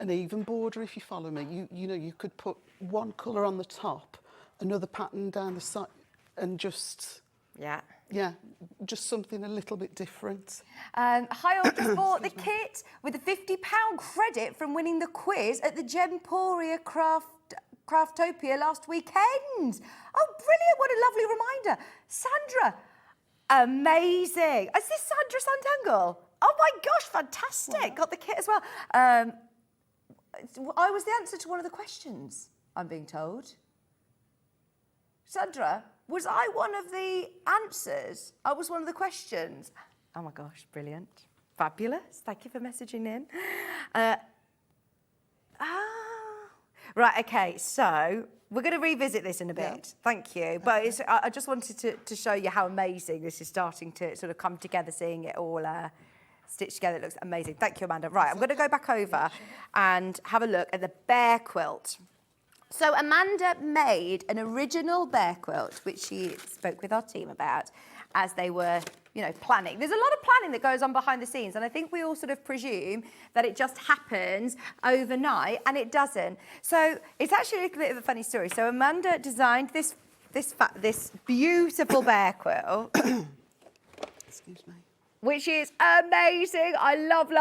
even border, if you follow me. You could put one colour on the top, another pattern down the side, and just... Yeah, just something a little bit different. Hi, I just bought the kit with a £50 credit from winning the quiz at the Gemporia Craftopia last weekend. Oh, brilliant, what a lovely reminder. Sandra, amazing. Is this Sandra Santangle? Oh my gosh, fantastic. Got the kit as well. I was the answer to one of the questions, I'm being told. Sandra, was I one of the answers? I was one of the questions. Oh my gosh, brilliant. Fabulous. Thank you for messaging in. Right, okay, so we're going to revisit this in a bit. Thank you. But I just wanted to show you how amazing this is starting to sort of come together, seeing it all stitched together. It looks amazing. Thank you, Amanda. Right, I'm going to go back over and have a look at the bear quilt. So Amanda made an original bear quilt, which she spoke with our team about as they were, planning. There's a lot of planning that goes on behind the scenes, and I think we all sort of presume that it just happens overnight, and it doesn't. So it's actually a little bit of a funny story. So Amanda designed this beautiful bear quilt. Excuse me. Which is amazing. I love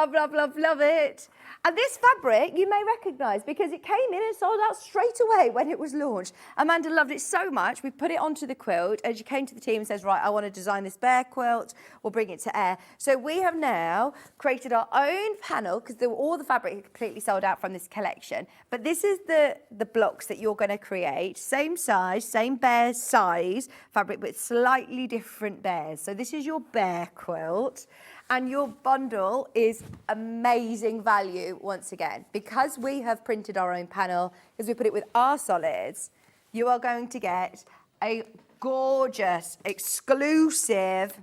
it. And this fabric you may recognise because it came in and sold out straight away when it was launched. Amanda loved it so much, we put it onto the quilt and she came to the team and says, right, I want to design this bear quilt, we'll bring it to air. So we have now created our own panel because all the fabric is completely sold out from this collection. But this is the blocks that you're going to create, same size, same bear size fabric, but slightly different bears. So this is your bear quilt. And your bundle is amazing value once again. Because we have printed our own panel, because we put it with our solids, you are going to get a gorgeous, exclusive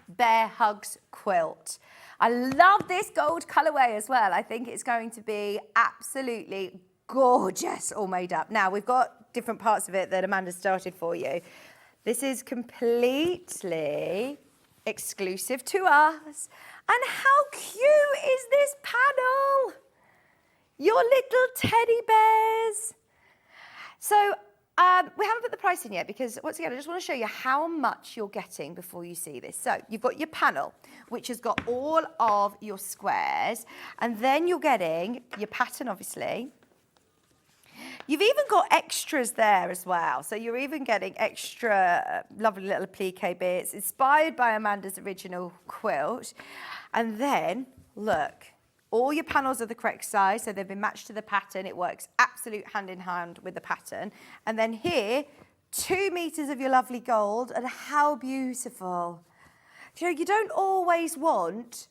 Bear Hugs Quilt. I love this gold colourway as well. I think it's going to be absolutely gorgeous all made up. Now, we've got different parts of it that Amanda started for you. This is completely exclusive to us. And how cute is this panel? Your little teddy bears. So we haven't put the price in yet because, once again, I just want to show you how much you're getting before you see this. So you've got your panel, which has got all of your squares, and then you're getting your pattern, obviously. You've even got extras there as well. So you're even getting extra lovely little applique bits inspired by Amanda's original quilt. And then, look, all your panels are the correct size, so they've been matched to the pattern. It works absolute hand in hand with the pattern. And then here, 2 meters of your lovely gold, and how beautiful. You know, you don't always want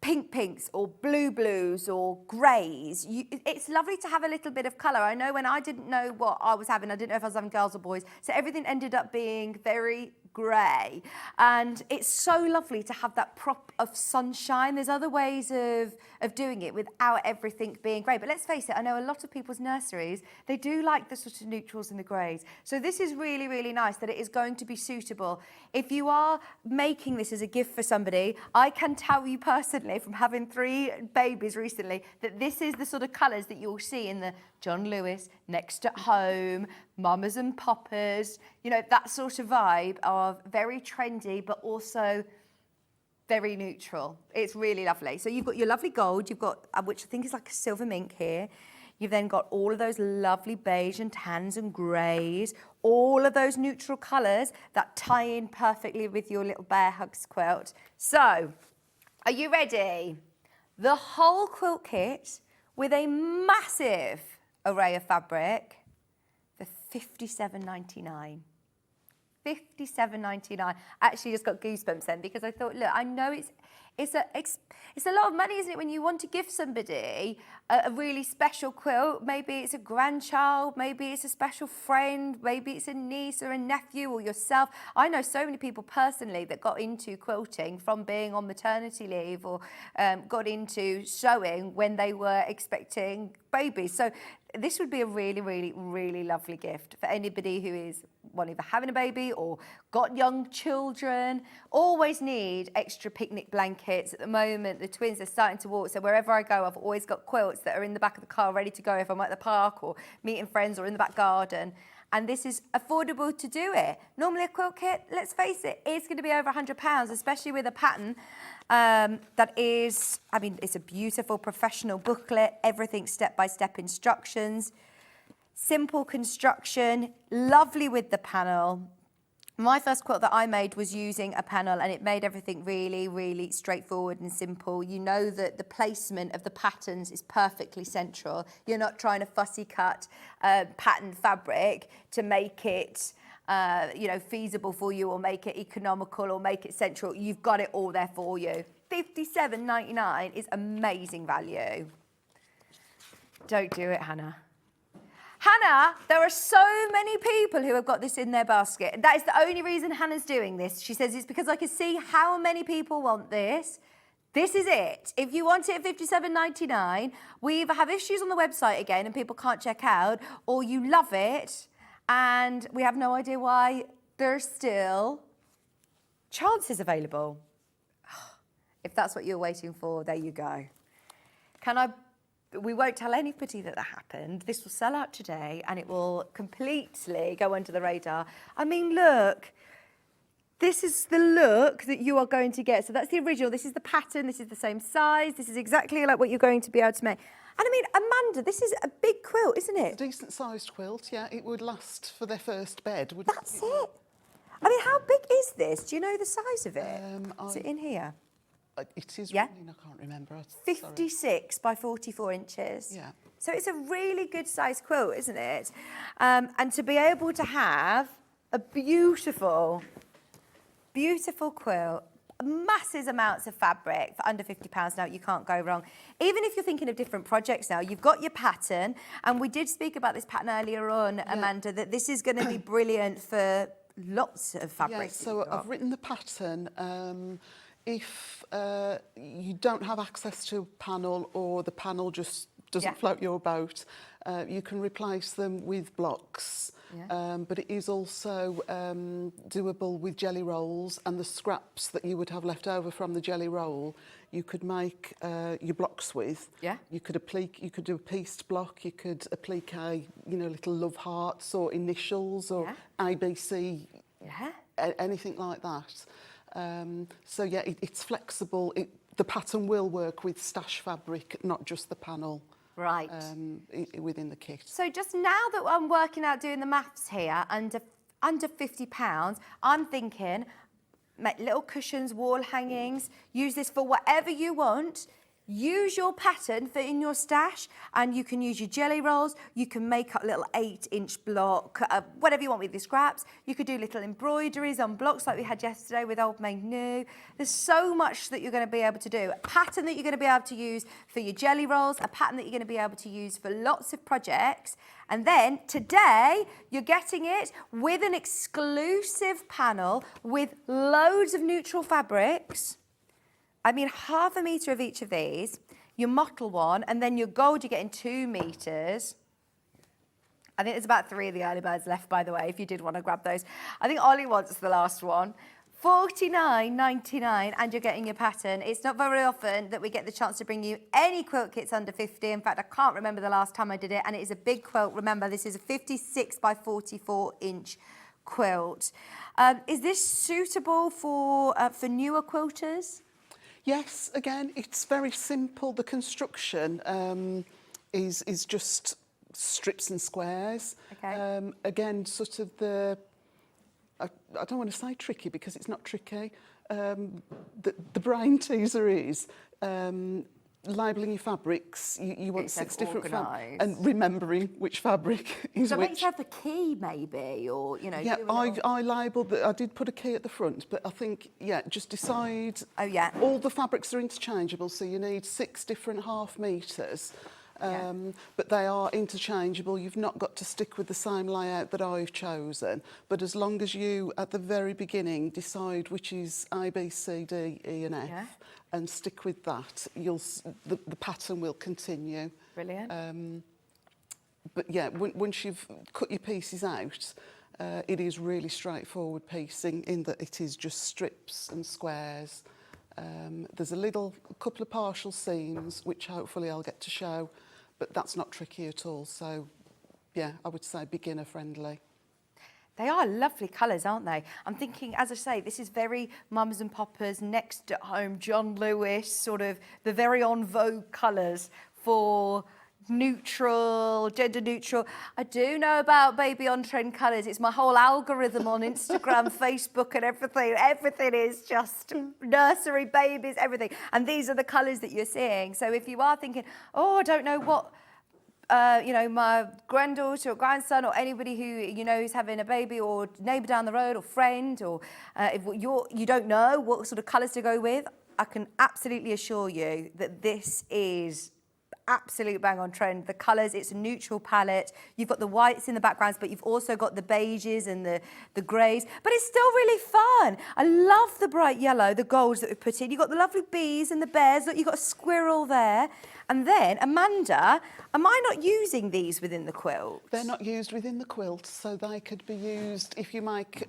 pink pinks or blue blues or greys. It's lovely to have a little bit of colour. I know when I didn't know what I was having, I didn't know if I was having girls or boys, so everything ended up being very grey. And it's so lovely to have that prop of sunshine. There's other ways of doing it without everything being grey. But let's face it, I know a lot of people's nurseries, they do like the sort of neutrals and the greys. So this is really, really nice that it is going to be suitable. If you are making this as a gift for somebody, I can tell you personally from having 3 babies recently that this is the sort of colours that you'll see in the John Lewis, Next at Home, Mamas and Poppers, you know, that sort of vibe of very trendy but also very neutral. It's really lovely. So you've got your lovely gold, you've got, which I think is like a silver mink here. You've then got all of those lovely beige and tans and greys, all of those neutral colours that tie in perfectly with your little Bear Hugs quilt. So, are you ready? The whole quilt kit with a massive array of fabric for £57.99. £57.99. I actually just got goosebumps then because I thought, look, I know it's a lot of money, isn't it, when you want to give somebody a really special quilt. Maybe it's a grandchild, maybe it's a special friend, maybe it's a niece or a nephew or yourself. I know so many people personally that got into quilting from being on maternity leave or got into sewing when they were expecting babies. So this would be a really, really, really lovely gift for anybody who is either having a baby or got young children. Always need extra picnic blankets. At the moment, the twins are starting to walk, so wherever I go, I've always got quilts that are in the back of the car ready to go if I'm at the park or meeting friends or in the back garden. And this is affordable to do it. Normally a quilt kit, let's face it, is going to be over £100, especially with a pattern that is, I mean, it's a beautiful professional booklet, everything step-by-step instructions, simple construction, lovely with the panel. My first quilt that I made was using a panel and it made everything really, really straightforward and simple. You know that the placement of the patterns is perfectly central. You're not trying to fussy cut patterned fabric to make it feasible for you or make it economical or make it central. You've got it all there for you. £57.99 is amazing value. Don't do it, Hannah. Hannah, there are so many people who have got this in their basket. That is the only reason Hannah's doing this. She says it's because I can see how many people want this. This is it. If you want it at £57.99, we either have issues on the website again and people can't check out, or you love it and we have no idea why there's still chances available. If that's what you're waiting for, there you go. We won't tell anybody that happened. This will sell out today and it will completely go under the radar. I mean, look, this is the look that you are going to get. So that's the original. This is the pattern. This is the same size. This is exactly like what you're going to be able to make. And I mean, Amanda, this is a big quilt, isn't it? It's a decent sized quilt, yeah. It would last for their first bed, wouldn't it? That's it. I mean, how big is this? Do you know the size of it? Is it in here? It is, Yeah. I can't remember. 56 by 44 inches. Yeah. So it's a really good size quilt, isn't it? And to be able to have a beautiful, beautiful quilt, massive amounts of fabric for under £50 now, you can't go wrong. Even if you're thinking of different projects now, you've got your pattern, and we did speak about this pattern earlier on, Amanda, that this is going to be brilliant for lots of fabric. Yeah, so I've written the pattern. If you don't have access to a panel or the panel just doesn't float your boat, you can replace them with blocks. but it is also doable with jelly rolls, and the scraps that you would have left over from the jelly roll, you could make your blocks with. Yeah. You could do a pieced block. You could applique, little love hearts or initials or ABC. Yeah. Anything like that. So yeah, it's flexible. The pattern will work with stash fabric, not just the panel. Right. Within the kit. So just now that I'm working out doing the maths here, under £50, I'm thinking make little cushions, wall hangings, use this for whatever you want. Use your pattern for in your stash, and you can use your jelly rolls. You can make a little 8-inch block, whatever you want with your scraps. You could do little embroideries on blocks like we had yesterday with Old Maid New. There's so much that you're going to be able to do. A pattern that you're going to be able to use for your jelly rolls, a pattern that you're going to be able to use for lots of projects. And then today, you're getting it with an exclusive panel with loads of neutral fabrics. I mean, 1/2 metre of each of these, your mottle one, and then your gold, you're getting 2 metres. I think there's about 3 of the early birds left, by the way, if you did want to grab those. I think Ollie wants the last one. $49.99, and you're getting your pattern. It's not very often that we get the chance to bring you any quilt kits under 50. In fact, I can't remember the last time I did it, and it is a big quilt. Remember, this is a 56 by 44-inch quilt. Is this suitable for newer quilters? Yes, again, it's very simple. The construction is just strips and squares. Okay. Again, sort of I don't want to say tricky because it's not tricky. The brain teaser is labelling your fabrics. You want It's 6 different fabrics organised. and remembering which fabric is So which. make you have the key, maybe, or, you know. Yeah, do a little- I labelled that. I did put a key at the front, but I think, just decide. Oh, yeah. All the fabrics are interchangeable, so you need 6 different 1/2 metres. But they are interchangeable. You've not got to stick with the same layout that I've chosen. But as long as you, at the very beginning, decide which is A, B, C, D, E and F, and stick with that, the pattern will continue. Brilliant. But yeah, once you've cut your pieces out, it is really straightforward piecing in that it is just strips and squares. There's a couple of partial seams, which hopefully I'll get to show, but that's not tricky at all. So yeah, I would say beginner friendly. They are lovely colours, aren't they? I'm thinking, as I say, this is very mums and poppers, next at home, John Lewis, sort of the very en vogue colours for neutral, gender neutral. I do know about baby on trend colours. It's my whole algorithm on Instagram, Facebook and everything. Everything is just nursery babies, everything. And these are the colours that you're seeing. So if you are thinking, oh, I don't know what, my granddaughter or grandson or anybody who, who's having a baby or neighbour down the road or friend, or if you don't know what sort of colours to go with, I can absolutely assure you that this is absolute bang on trend. The colours, it's a neutral palette. You've got the whites in the backgrounds, but you've also got the beiges and the greys. But it's still really fun. I love the bright yellow, the golds that we've put in. You've got the lovely bees and the bears. Look, you've got a squirrel there. And then, Amanda, am I not using these within the quilt? They're not used within the quilt, so they could be used if you make...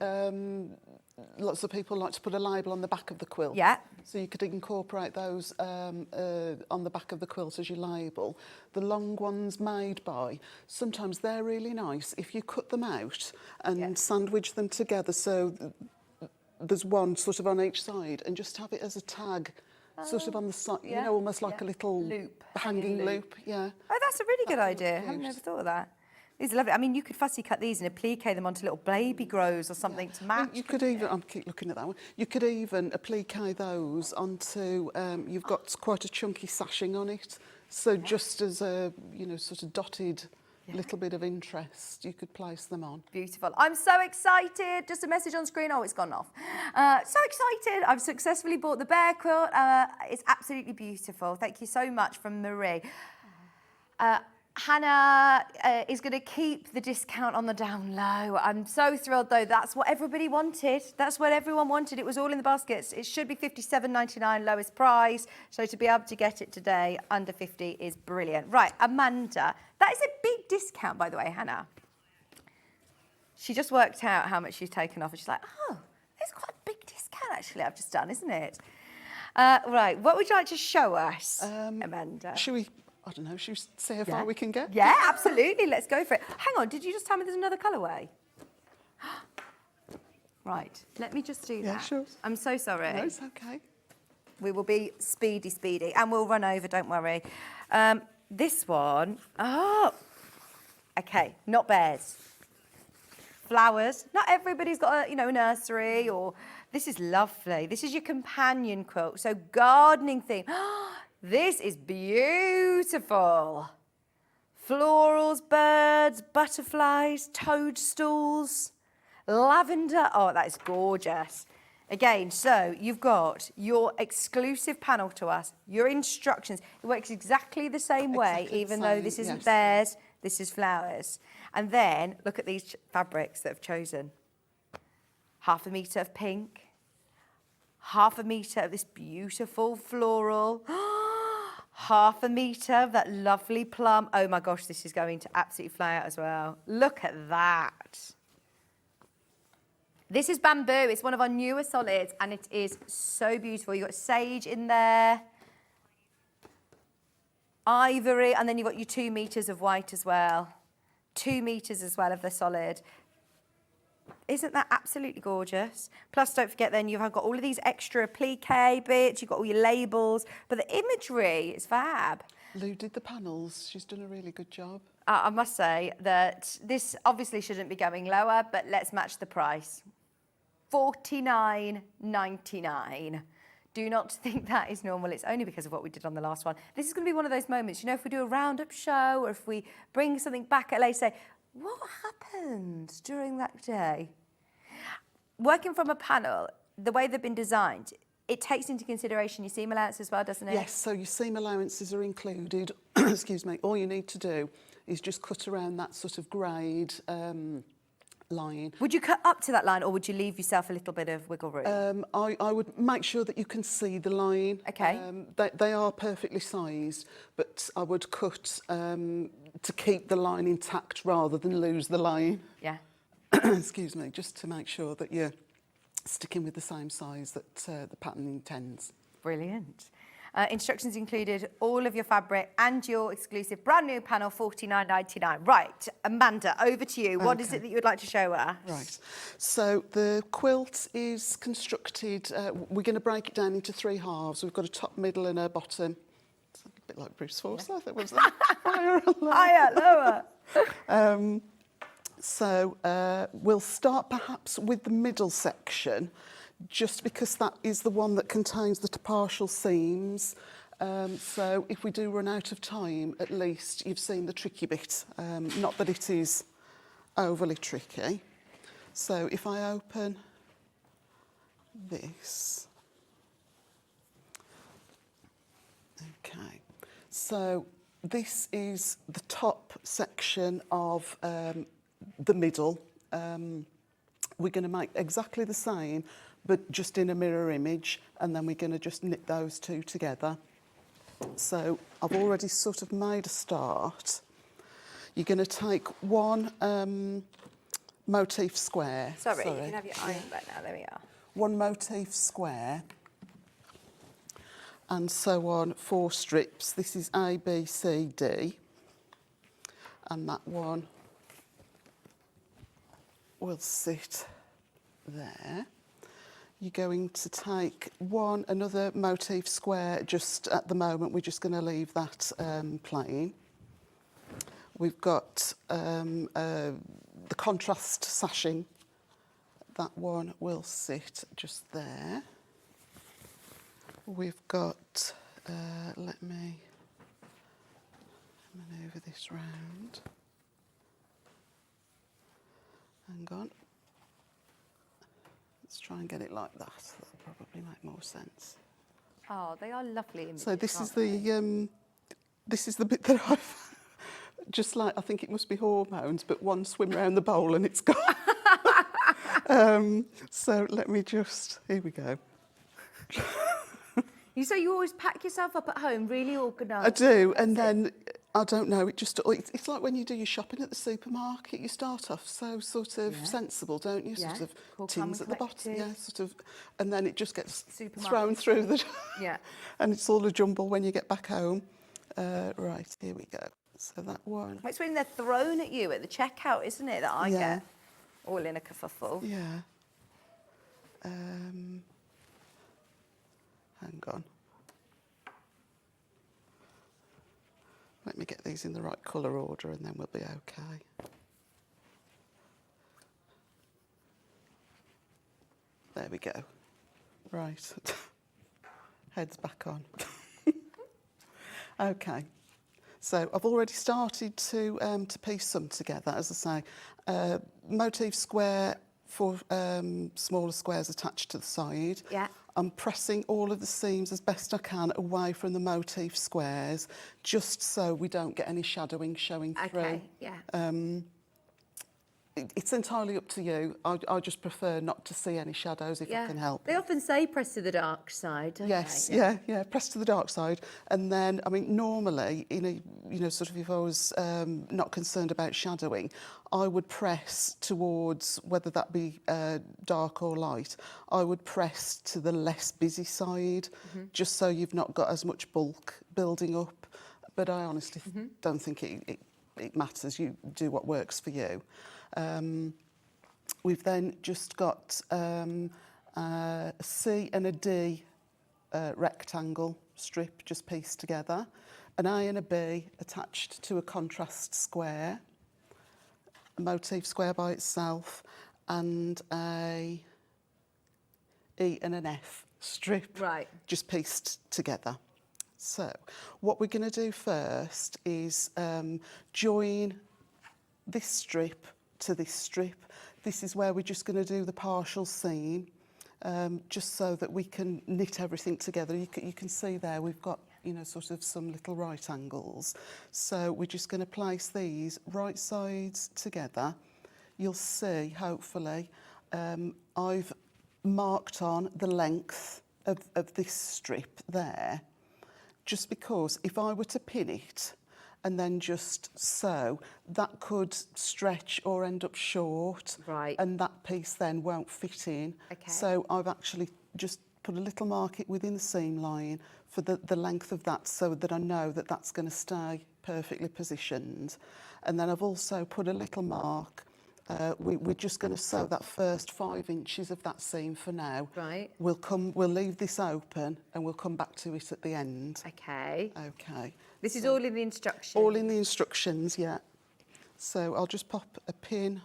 lots of people like to put a label on the back of the quilt. Yeah. So you could incorporate those on the back of the quilt as your label. The long ones made by, sometimes they're really nice if you cut them out and sandwich them together so there's one sort of on each side, and just have it as a tag sort of on the side, almost like a little loop, hanging loop. Yeah. Oh, that's a really good That's idea. I what haven't I've never thought of that. These are lovely. I mean, you could fussy cut these and applique them onto little baby grows or something to match. You could even, I keep looking at that one, you could even applique those onto, you've got quite a chunky sashing on it, so just as a, sort of dotted little bit of interest, you could place them on. Beautiful. I'm so excited. Just a message on screen. Oh, it's gone off. So excited. I've successfully bought the bear quilt. It's absolutely beautiful. Thank you so much from Marie. Hannah is going to keep the discount on the down low. I'm so thrilled, though. That's what everybody wanted. That's what everyone wanted. It was all in the baskets. It should be $57.99, lowest price. So to be able to get it today under 50 is brilliant. Right, Amanda, that is a big discount, by the way, Hannah. She just worked out how much she's taken off, and she's like, oh, it's quite a big discount actually I've just done, isn't it? Right, what would you like to show us, Amanda? Should we, I don't know, should we see how far we can get? Yeah, absolutely. Let's go for it. Hang on, did you just tell me there's another colourway? Right, let me just do that. Yeah, sure. I'm so sorry. No, it's okay. We will be speedy, and we'll run over, don't worry. This one, okay, not bears. Flowers. Not everybody's got a, a nursery, or this is lovely. This is your companion quilt, so gardening theme. This is beautiful. Florals, birds, butterflies, toadstools, lavender. Oh, that is gorgeous. Again, so you've got your exclusive panel to us, your instructions. It works exactly the same way, even though this isn't bears, this is flowers. And then look at these fabrics that have chosen. 1/2 metre of pink, 1/2 metre of this beautiful floral, 1/2 metre of that lovely plum. Oh my gosh, this is going to absolutely fly out as well. Look at that. This is bamboo. It's one of our newer solids, and it is so beautiful. You've got sage in there, ivory, and then you've got your 2 metres of white as well. 2 metres as well of the solid. Isn't that absolutely gorgeous? Plus, don't forget then you've got all of these extra applique bits, you've got all your labels, but the imagery is fab. Lou did the panels. She's done a really good job. I must say that this obviously shouldn't be going lower, but let's match the price. $49.99. Do not think that is normal. It's only because of what we did on the last one. This is going to be one of those moments, if we do a roundup show or if we bring something back at later, say, what happened during that day? Working from a panel, the way they've been designed, it takes into consideration your seam allowance as well, doesn't it? Yes, so your seam allowances are included. Excuse me. All you need to do is just cut around that sort of grade line. Would you cut up to that line, or would you leave yourself a little bit of wiggle room? I would make sure that you can see the line. Okay. They are perfectly sized, but I would cut to keep the line intact rather than lose the line. Yeah. Excuse me, just to make sure that you're sticking with the same size that the pattern intends. Brilliant. Instructions included all of your fabric and your exclusive brand new panel, $49.99. Right, Amanda, over to you. What is it that you would like to show us? Right, so the quilt is constructed, we're going to break it down into 3 halves. We've got a top, middle and a bottom. It's a bit like Bruce Forsyth, it was that. Higher and lower. Higher, lower. So we'll start perhaps with the middle section, just because that is the one that contains the partial seams. So if we do run out of time, at least you've seen the tricky bit. Not that it is overly tricky. So if I open this. Okay, so this is the top section of the middle. We're going to make exactly the same, but just in a mirror image, and then we're going to just knit those 2 together. So I've already sort of made a start. You're going to take one motif square. Sorry, you can have your iron back now. There we are. One motif square, and so on 4 strips. This is A, B, C, D, and that one will sit there. You're going to take another motif square. Just at the moment, we're just going to leave that plain. We've got the contrast sashing. That one will sit just there. We've got, let me manoeuvre this round. Hang on. Let's try and get it like that. That'll probably make more sense. Oh, they are lovely images. So this is the bit that I've just like, I think it must be hormones, but one swim round the bowl and it's gone. So let me just, here we go. You say you always pack yourself up at home, really organised. I do, and then I don't know. It's like when you do your shopping at the supermarket. You start off so sort of sensible, don't you? Yeah. Sort Cool, of calm tins and at the bottom, collected. yeah, sort of, and then it just gets Supermarket thrown through the. Yeah. And it's all a jumble when you get back home. Right, here we go. So that one. It's when they're thrown at you at the checkout, isn't it, that I Yeah. get all in a kerfuffle. Yeah. Hang on. Let me get these in the right colour order and then we'll be okay. There we go. Right. Head's back on. Okay. So I've already started to piece some together, as I say. Motif square for smaller squares attached to the side. Yeah. I'm pressing all of the seams as best I can away from the motif squares, just so we don't get any shadowing showing through. Okay, yeah. It's entirely up to you. I just prefer not to see any shadows if I can help. They often say press to the dark side, don't Yes, they? yeah, press to the dark side. And then, I mean, normally, sort of if I was not concerned about shadowing, I would press towards, whether that be dark or light, I would press to the less busy side, just so you've not got as much bulk building up. But I honestly don't think it matters. You do what works for you. We've then just got a C and a D rectangle strip just pieced together, an A and a B attached to a contrast square, a motif square by itself, and a E and an F strip just pieced together. So what we're going to do first is join this strip to this strip. This is where we're just going to do the partial seam, just so that we can knit everything together. You can see there we've got, sort of some little right angles. So we're just going to place these right sides together. You'll see, hopefully, I've marked on the length of this strip there, just because if I were to pin it and then just sew, that could stretch or end up short. Right. And that piece then won't fit in. Okay. So I've actually just put a little mark within the seam line for the length of that, so that I know that that's going to stay perfectly positioned. And then I've also put a little mark. We're just going to sew that first 5 inches of that seam for now. Right. We'll leave this open and we'll come back to it at the end. Okay. Okay. This is all in the instructions. All in the instructions, yeah. So I'll just pop a pin.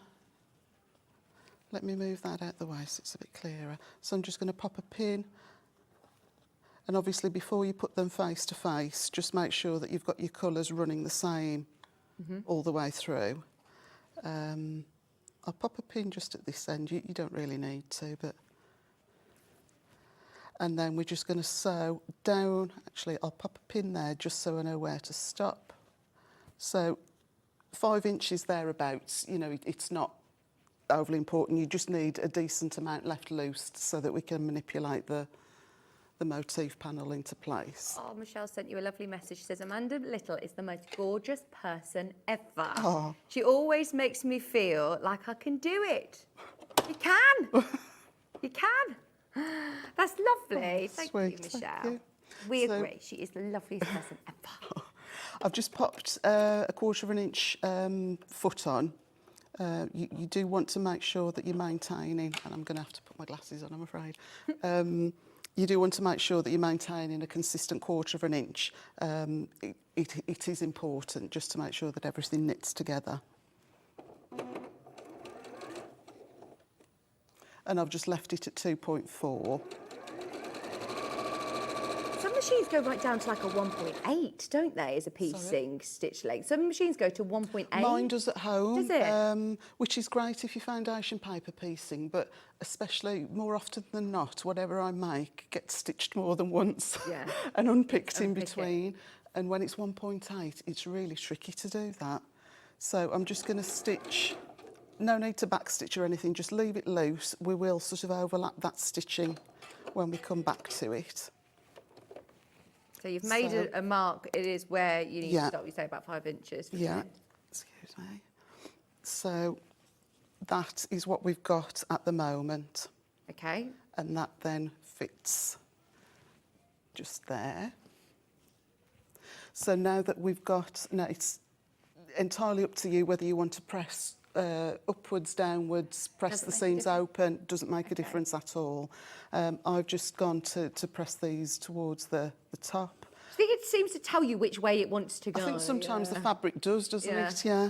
Let me move that out the way so it's a bit clearer. So I'm just going to pop a pin. And obviously before you put them face to face, just make sure that you've got your colours running the same all the way through. I'll pop a pin just at this end. You don't really need to, but... And then we're just going to sew down. Actually, I'll pop a pin there just so I know where to stop. So 5 inches thereabouts, it's not overly important. You just need a decent amount left loose so that we can manipulate the motif panel into place. Oh, Michelle sent you a lovely message. She says, Amanda Little is the most gorgeous person ever. Oh. She always makes me feel like I can do it. You can. You can. That's lovely. Thank you, sweet, Michelle. thank you. We So- agree. She is the loveliest person ever. I've just popped a 1/4 inch foot on. You do want to make sure that you're maintaining, and I'm going to have to put my glasses on, I'm afraid. You do want to make sure that you're maintaining a consistent 1/4 inch. It is important just to make sure that everything knits together. And I've just left it at 2.4. Some machines go right down to like a 1.8, don't they, as a piecing stitch length? Some machines go to 1.8. Mine does at home, Does it? which is great if you're foundation paper piecing, but especially more often than not, whatever I make gets stitched more than once Yeah. and unpicked in Unpick it. between. And when it's 1.8, it's really tricky to do that. So I'm just going to stitch, no need to back stitch or anything, just leave it loose. We will sort of overlap that stitching when we come back to it. So you've made a mark. It is where you need to stop. You say about 5 inches. Yeah. Excuse me. So that is what we've got at the moment. Okay. And that then fits just there. So now that we've got, now it's entirely up to you whether you want to press upwards, downwards, press the seams open, doesn't make a difference at all. I've just gone to press these towards the top. I think it seems to tell you which way it wants to go. I think sometimes the fabric does, doesn't it? Yeah.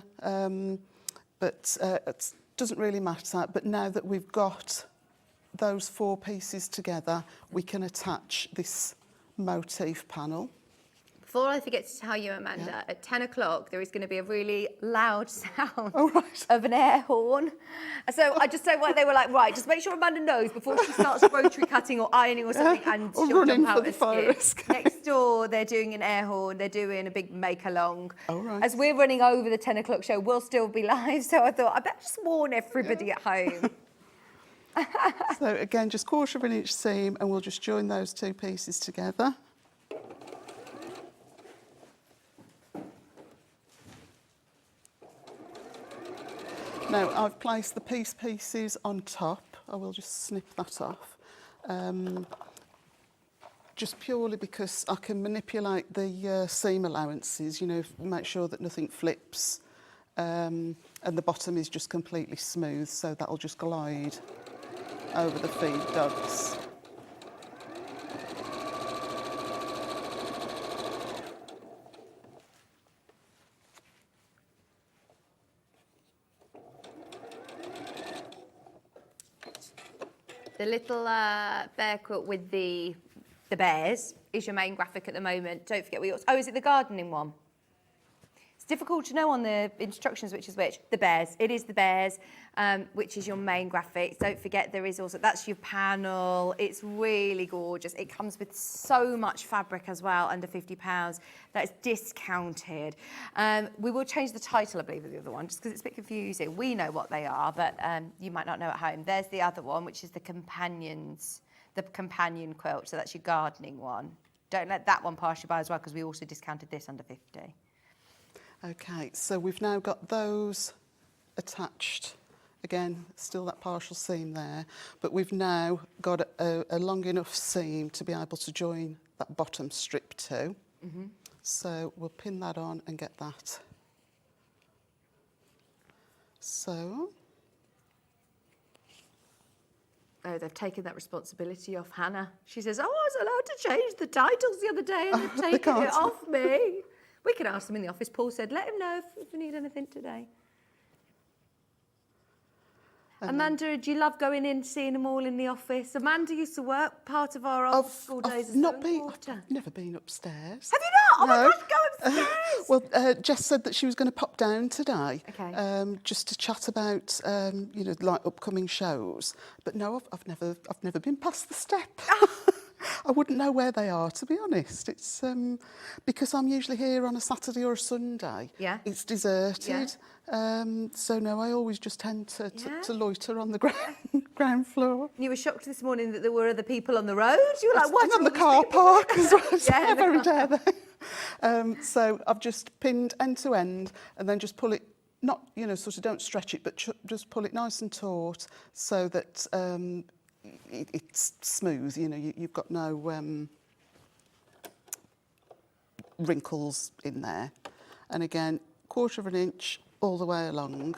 But it doesn't really matter. But now that we've got those 4 pieces together, we can attach this motif panel. Before I forget to tell you, Amanda, at 10 o'clock there is going to be a really loud sound of an air horn. So I just don't want, they were like, right, just make sure Amanda knows before she starts rotary cutting or ironing or something, and or she'll running jump out for the and fire skip. escape. Next door, they're doing an air horn. They're doing a big make-along. Oh, right. As we're running over the 10 o'clock show, we'll still be live. So I thought, I better just warn everybody at home. So again, just 1/4 of an inch seam, and we'll just join those 2 pieces together. Now I've placed the pieces on top. I will just snip that off. Just purely because I can manipulate the seam allowances, you know, make sure that nothing flips. And the bottom is just completely smooth, so that'll just glide over the feed dogs. The little bear quilt with the bears is your main graphic at the moment. Don't forget is it the gardening one? It's difficult to know on the instructions which is which. The bears. It is the bears, which is your main graphic. Don't forget there is also, that's your panel. It's really gorgeous. It comes with so much fabric as well, under £50. That is discounted. We will change the title, I believe, of the other one, just because it's a bit confusing. We know what they are, but you might not know at home. There's the other one, which is the companion quilt. So that's your gardening one. Don't let that one pass you by as well, because we also discounted this under 50. Okay, so we've now got those attached. Again, still that partial seam there, but we've now got a long enough seam to be able to join that bottom strip to. So we'll pin that on and get that. So. Oh, they've taken that responsibility off Hannah. She says, oh, I was allowed to change the titles the other day and they've taken it off me. We can ask them in the office. Paul said, let him know if we need anything today. Amanda, do you love going in, seeing them all in the office? Amanda used to work part of our old school days as I've never been upstairs. Have you not? Oh No. my gosh, go upstairs. Well, Jess said that she was going to pop down today, Okay. just to chat about, you know, like upcoming shows. But no, I've never been past the step. I wouldn't know where they are, to be honest. It's because I'm usually here on a Saturday or a Sunday. Yeah. It's deserted. So no, I always just tend to loiter on the ground floor. You were shocked this morning that there were other people on the road? You were like, what? And on the car park as well. Yeah, I'm very dare there. So I've just pinned end to end and then just pull it, not, you know, sort of don't stretch it, but just pull it nice and taut so that it's smooth, you know, you've got no wrinkles in there. And again, 1/4 of an inch all the way along.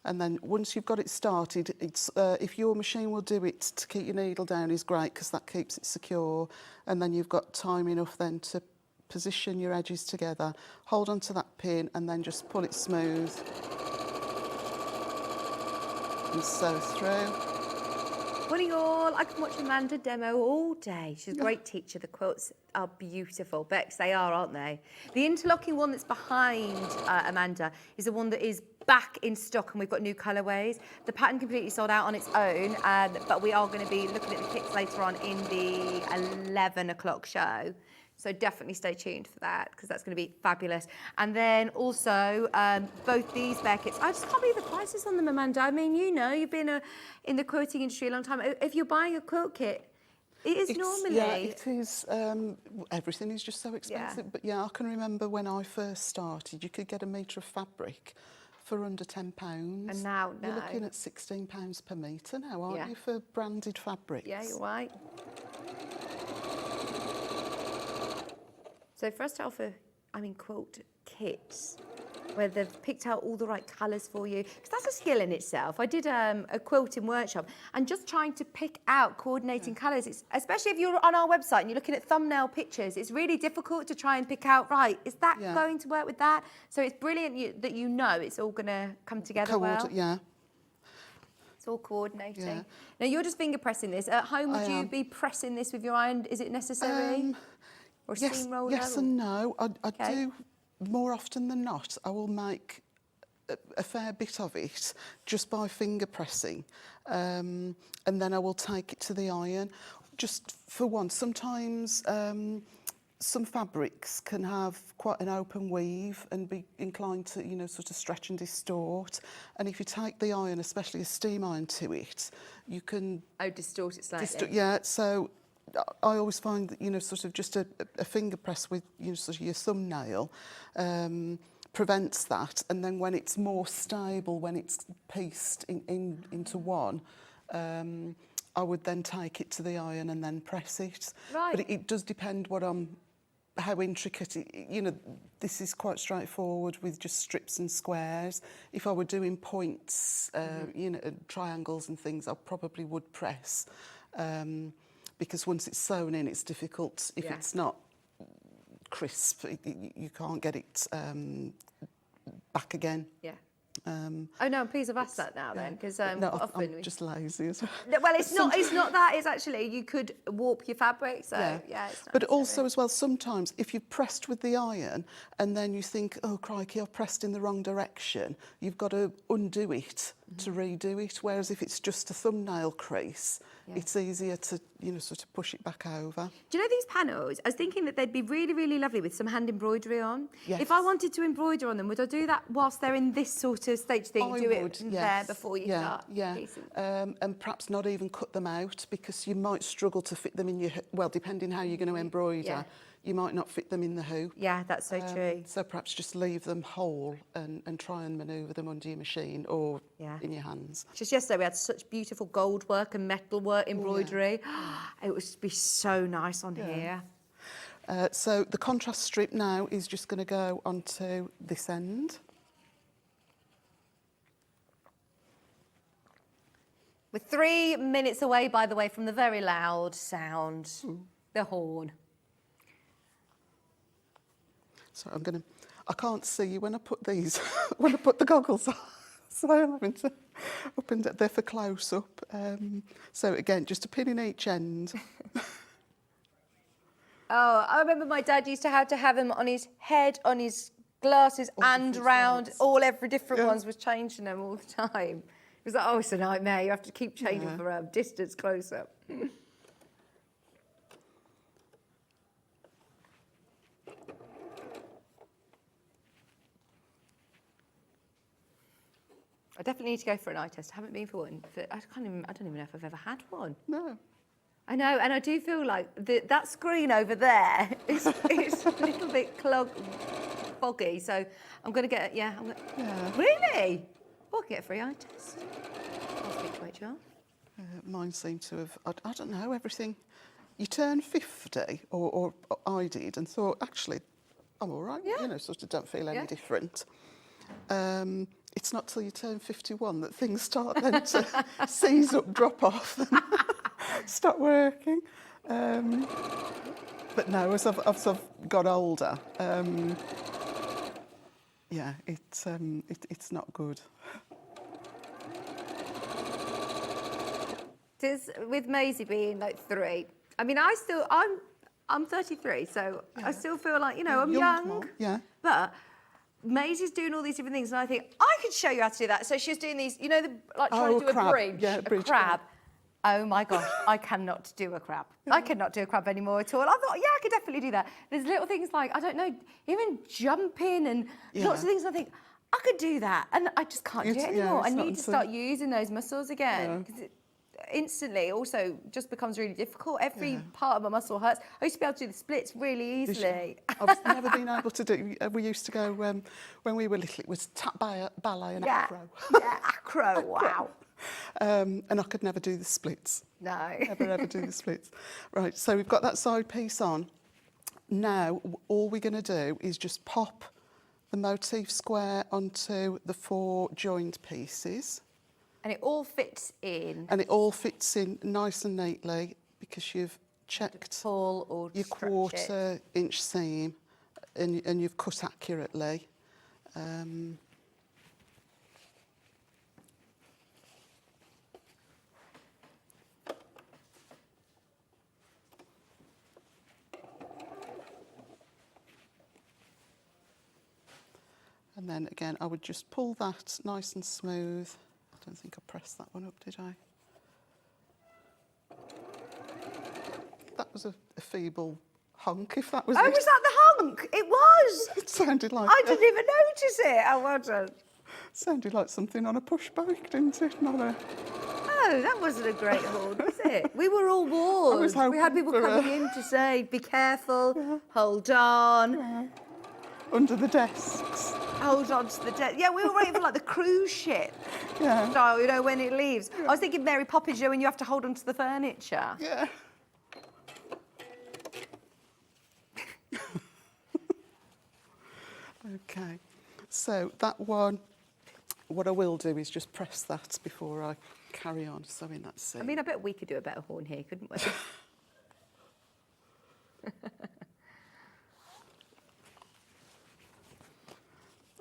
And then once you've got it started, it's if your machine will do it to keep your needle down is great because that keeps it secure. And then you've got time enough then to position your edges together, hold on to that pin and then just pull it smooth and sew through. Morning all, I can watch Amanda demo all day. She's a great teacher. The quilts are beautiful. Bex, they are, aren't they? The interlocking one that's behind Amanda is the one that is back in stock and we've got new colourways. The pattern completely sold out on its own, but we are going to be looking at the kits later on in the 11 o'clock show. So definitely stay tuned for that because that's going to be fabulous. And then also both these bear kits. I just can't believe the prices on them, Amanda. I mean, you know, you've been in the quilting industry a long time. If you're buying a quilt kit, It is normally. Yeah, it is. Everything is just so expensive. But yeah, I can remember when I first started, you could get a metre of fabric for under £10. And now, You're no. looking at £16 per metre now, aren't Yeah. you, for branded fabrics? Yeah, you're right. So for us to offer, quilt kits, where they've picked out all the right colours for you, because that's a skill in itself. I did a quilting workshop, and just trying to pick out coordinating colours, it's, especially if you're on our website and you're looking at thumbnail pictures, it's really difficult to try and pick out, right, is that going to work with that? So it's brilliant that you know it's all going to come together well. Yeah. It's all coordinating. Yeah. Now, you're just finger pressing this. At home, would you be pressing this with your iron? Is it necessary? Or a Yes, steamroller? yes and no. I Okay. do, more often than not, I will make a fair bit of it just by finger pressing, and then I will take it to the iron. Just for one, sometimes some fabrics can have quite an open weave and be inclined to, you know, sort of stretch and distort. And if you take the iron, especially a steam iron, to it, you can... Oh, distort it slightly. Yeah, so I always find that, you know, sort of just a finger press with, you know, sort of your thumbnail prevents that. And then when it's more stable, when it's pieced into one, I would then take it to the iron and then press it. Right. But it does depend how intricate you know, this is quite straightforward with just strips and squares. If I were doing points, you know, triangles and things, I probably would press. Because once it's sewn in, it's difficult. If it's not crisp, you can't get it back again. Yeah. Oh no, I'm pleased I've asked that now then, because often I'm just lazy as well. Well, it's not. It's not that. It's actually you could warp your fabric. So yeah, it's not But necessary. also as well, sometimes if you've pressed with the iron and then you think, oh crikey, I've pressed in the wrong direction, you've got to undo it to redo it. Whereas if it's just a thumbnail crease, it's easier to, you know, sort of push it back over. Do you know these panels? I was thinking that they'd be really, really lovely with some hand embroidery on. Yes. If I wanted to embroider on them, would I do that whilst they're in this sort of stage thing? I Do would, it yes. there before you start piecing? And perhaps not even cut them out, because you might struggle to fit them in your, well, depending how you're going to embroider, you might not fit them in the hoop. Yeah, that's so true. So perhaps just leave them whole and try and manoeuvre them under your machine or in your hands. Just yesterday we had such beautiful gold work and metal work embroidery. It would be so nice on here. So the contrast strip now is just going to go onto this end. We're 3 minutes away, by the way, from the very loud sound, the horn. So I can't see you when I put these, when I put the goggles on. So I'm having to up and they're for close up. So again, just a pin in each end. Oh, I remember my dad used to have them on his head, on his glasses, and round. Every different ones, was changing them all the time. It was like, oh, it's a nightmare. You have to keep changing for distance close up. I definitely need to go for an eye test. I haven't been for one. I don't even know if I've ever had one. No. I know, and I do feel like that screen over there is a little bit foggy. So I'm going to get Really? I'll get a free eye test. I'll speak to HR. Mine seemed to have, I don't know, everything. You turn 50, or I did, and thought, actually, I'm all right. Yeah. You know, sort of don't feel any different. It's not till you turn 51 that things start then to seize up, drop off, and stop working. But no, as I've got older, it's not good. With Maisie being like 3, I mean, I'm 33, so I still feel like, you know, I'm young. Mom. Yeah. But Maisie's doing all these different things, and I think, I could show you how to do that. So she's doing these, you know, trying to do crab. a bridge. Yeah, a bridge crab. Oh my gosh, I cannot do a crab. I cannot do a crab anymore at all. I thought, yeah, I could definitely do that. There's little things like, I don't know, even jumping and lots of things. I think, I could do that. And I just can't do it anymore. I need to start using those muscles again. instantly also just becomes really difficult. Every part of my muscle hurts. I used to be able to do the splits really easily. I've never been able to do. We used to go when we were little. It was tap ballet and acro. Yeah, acro. Wow. And I could never do the splits. No. Never ever do the splits. Right. So we've got that side piece on. Now all we're going to do is just pop the motif square onto the 4 joined pieces. And it all fits in. And it all fits in nice and neatly because you've checked Pull or your stretch 1/4 inch seam and you've cut accurately. And then again, I would just pull that nice and smooth. I don't think I pressed that one up, did I? That was a feeble hunk, if that was Oh, it. was that the hunk? It was. It sounded like I didn't even notice it. I wasn't. sounded like something on a push bike, didn't it? Not a. Oh, that wasn't a great horn, was it? We were all warned. was We had hoping people for coming in to say, be careful, hold on, Under the desks. hold on to the deck. Yeah, we were waiting for like the cruise ship Yeah. style, you know, when it leaves. I was thinking Mary Poppins, you know, when you have to hold on to the furniture. Yeah. Okay. So that one, what I will do is just press that before I carry on sewing that seam. I mean, I bet we could do a better horn here, couldn't we?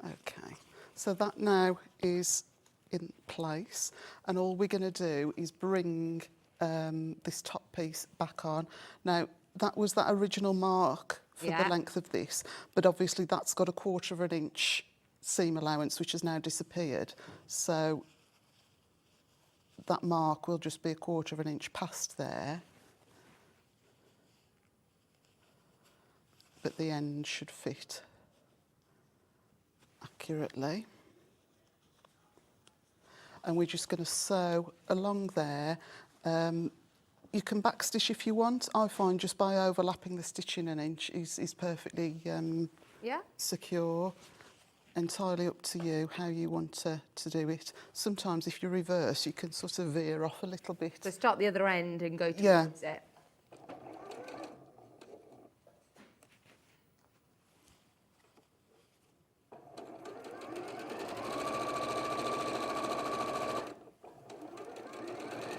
Okay, so that now is in place, and all we're going to do is bring this top piece back on. Now, that was that original mark for the length of this, but obviously that's got a 1/4 inch seam allowance, which has now disappeared. So that mark will just be a 1/4 inch past there. But the end should fit accurately. And we're just going to sew along there. You can backstitch if you want. I find just by overlapping the stitching an inch is perfectly secure. Entirely up to you how you want to do it. Sometimes if you reverse, you can sort of veer off a little bit. So start the other end and go towards it.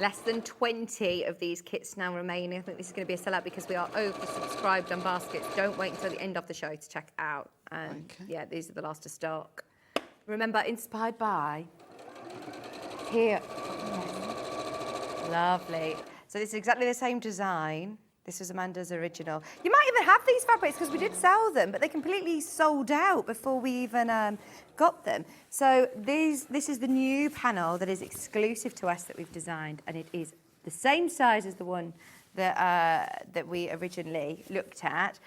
Less than 20 of these kits now remaining. I think this is going to be a sellout because we are oversubscribed on baskets. Don't wait until the end of the show to check it out. And yeah, these are the last of stock. Remember, inspired by here. Lovely. So this is exactly the same design. This was Amanda's original. You might even have these fabrics because we did sell them, but they completely sold out before we even got them. So this is the new panel that is exclusive to us that we've designed, and it is the same size as the one that we originally looked at,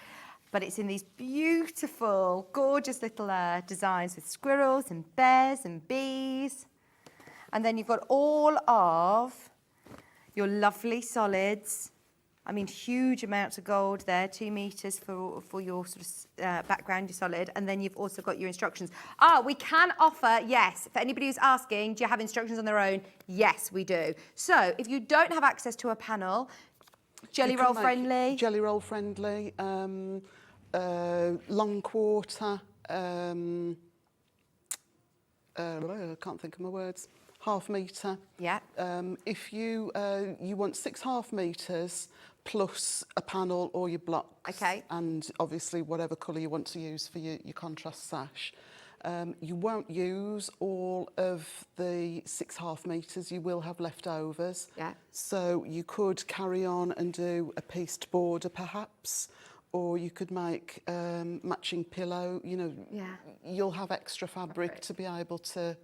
but it's in these beautiful, gorgeous little designs with squirrels and bears and bees. And then you've got all of your lovely solids. I mean, huge amounts of gold there, 2 meters for your sort of background, your solid. And then you've also got your instructions. We can offer, yes, for anybody who's asking, do you have instructions on their own? Yes, we do. So if you don't have access to a panel, jelly roll friendly. Jelly roll friendly, long quarter, I can't think of my words, 1/2 metre. Yeah. If you want 6 1/2 metres plus a panel or your blocks, Okay. and obviously whatever colour you want to use for your contrast sash. You won't use all of the 6 1/2 metres, you will have leftovers. Yeah. So you could carry on and do a pieced border perhaps, or you could make matching pillow, you know, you'll have extra fabric to be able to,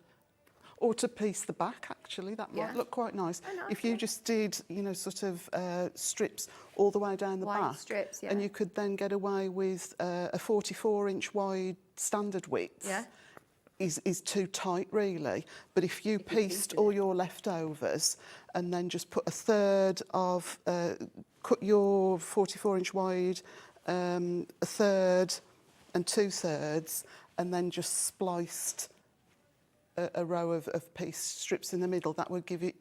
or to piece the back actually, that might look quite nice. If you just did, you know, sort of strips all the way down the Wide back. strips, and you could then get away with a 44-inch wide standard width. Yeah. is too tight, really. But if you pieced all your leftovers and then just put a third of, cut your 44-inch wide, a third and 2/3, and then just spliced a row of piece strips in the middle, that would give it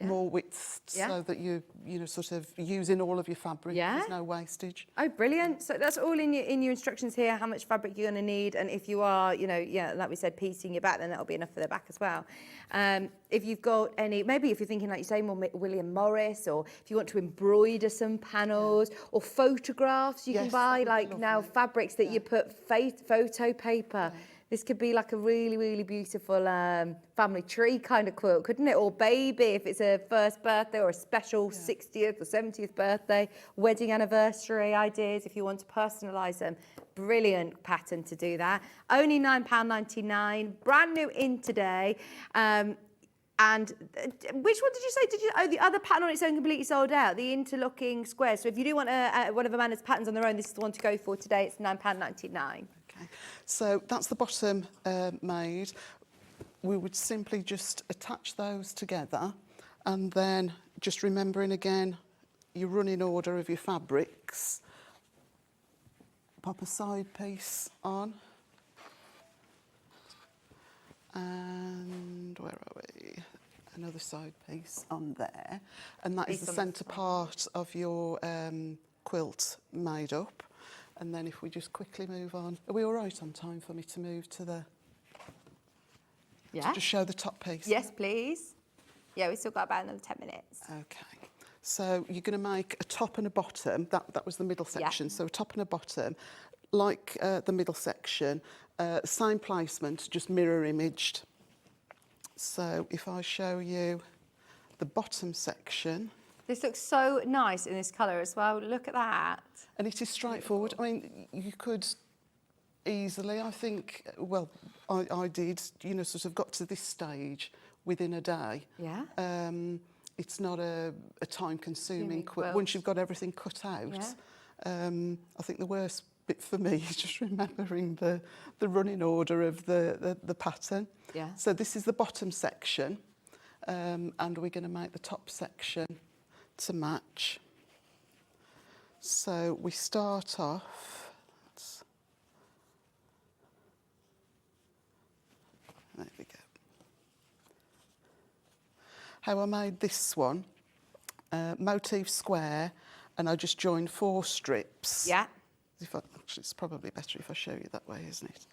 more width, so that you know, sort of using all of your fabric. There's no wastage. Oh, brilliant. So that's all in your instructions here, how much fabric you're going to need. And if you are, you know, like we said, piecing your back, then that'll be enough for the back as well. If you've got any, maybe if you're thinking, like you say, more William Morris, or if you want to embroider some panels or photographs, you can buy like now fabrics that you put photo paper. This could be like a really, really beautiful family tree kind of quilt, couldn't it? Or baby, if it's a first birthday or a special 60th or 70th birthday, wedding anniversary ideas, if you want to personalise them. Brilliant pattern to do that. Only £9.99, brand new in today. And which one did you say? Oh, the other pattern on its own completely sold out, the interlocking squares. So if you do want one of Amanda's patterns on their own, this is the one to go for today. It's £9.99. Okay, so that's the bottom made. We would simply just attach those together, and then just remembering again your running order of your fabrics. Pop a side piece on, and where are we? Another side piece on there, and that is the centre part of your quilt made up. And then if we just quickly move on, are we all right on time for me to move to the? To just show the top piece. Yes, please. Yeah, we've still got about another 10 minutes. Okay. So you're going to make a top and a bottom. That was the middle section. So a top and a bottom, like the middle section, same placement, just mirror imaged. So if I show you the bottom section. This looks so nice in this colour as well. Look at that. And it is straightforward. I mean, you could easily, I think, well, I did, you know, sort of got to this stage within a day. Yeah. It's not a time-consuming quilt. Once you've got everything cut out, I think the worst bit for me is just remembering the running order of the pattern. Yeah. So this is the bottom section, and we're going to make the top section to match. So we start off, there we go. How I made this one, motif square, and I just joined 4 strips. Yeah. Actually, it's probably better if I show you that way, isn't it?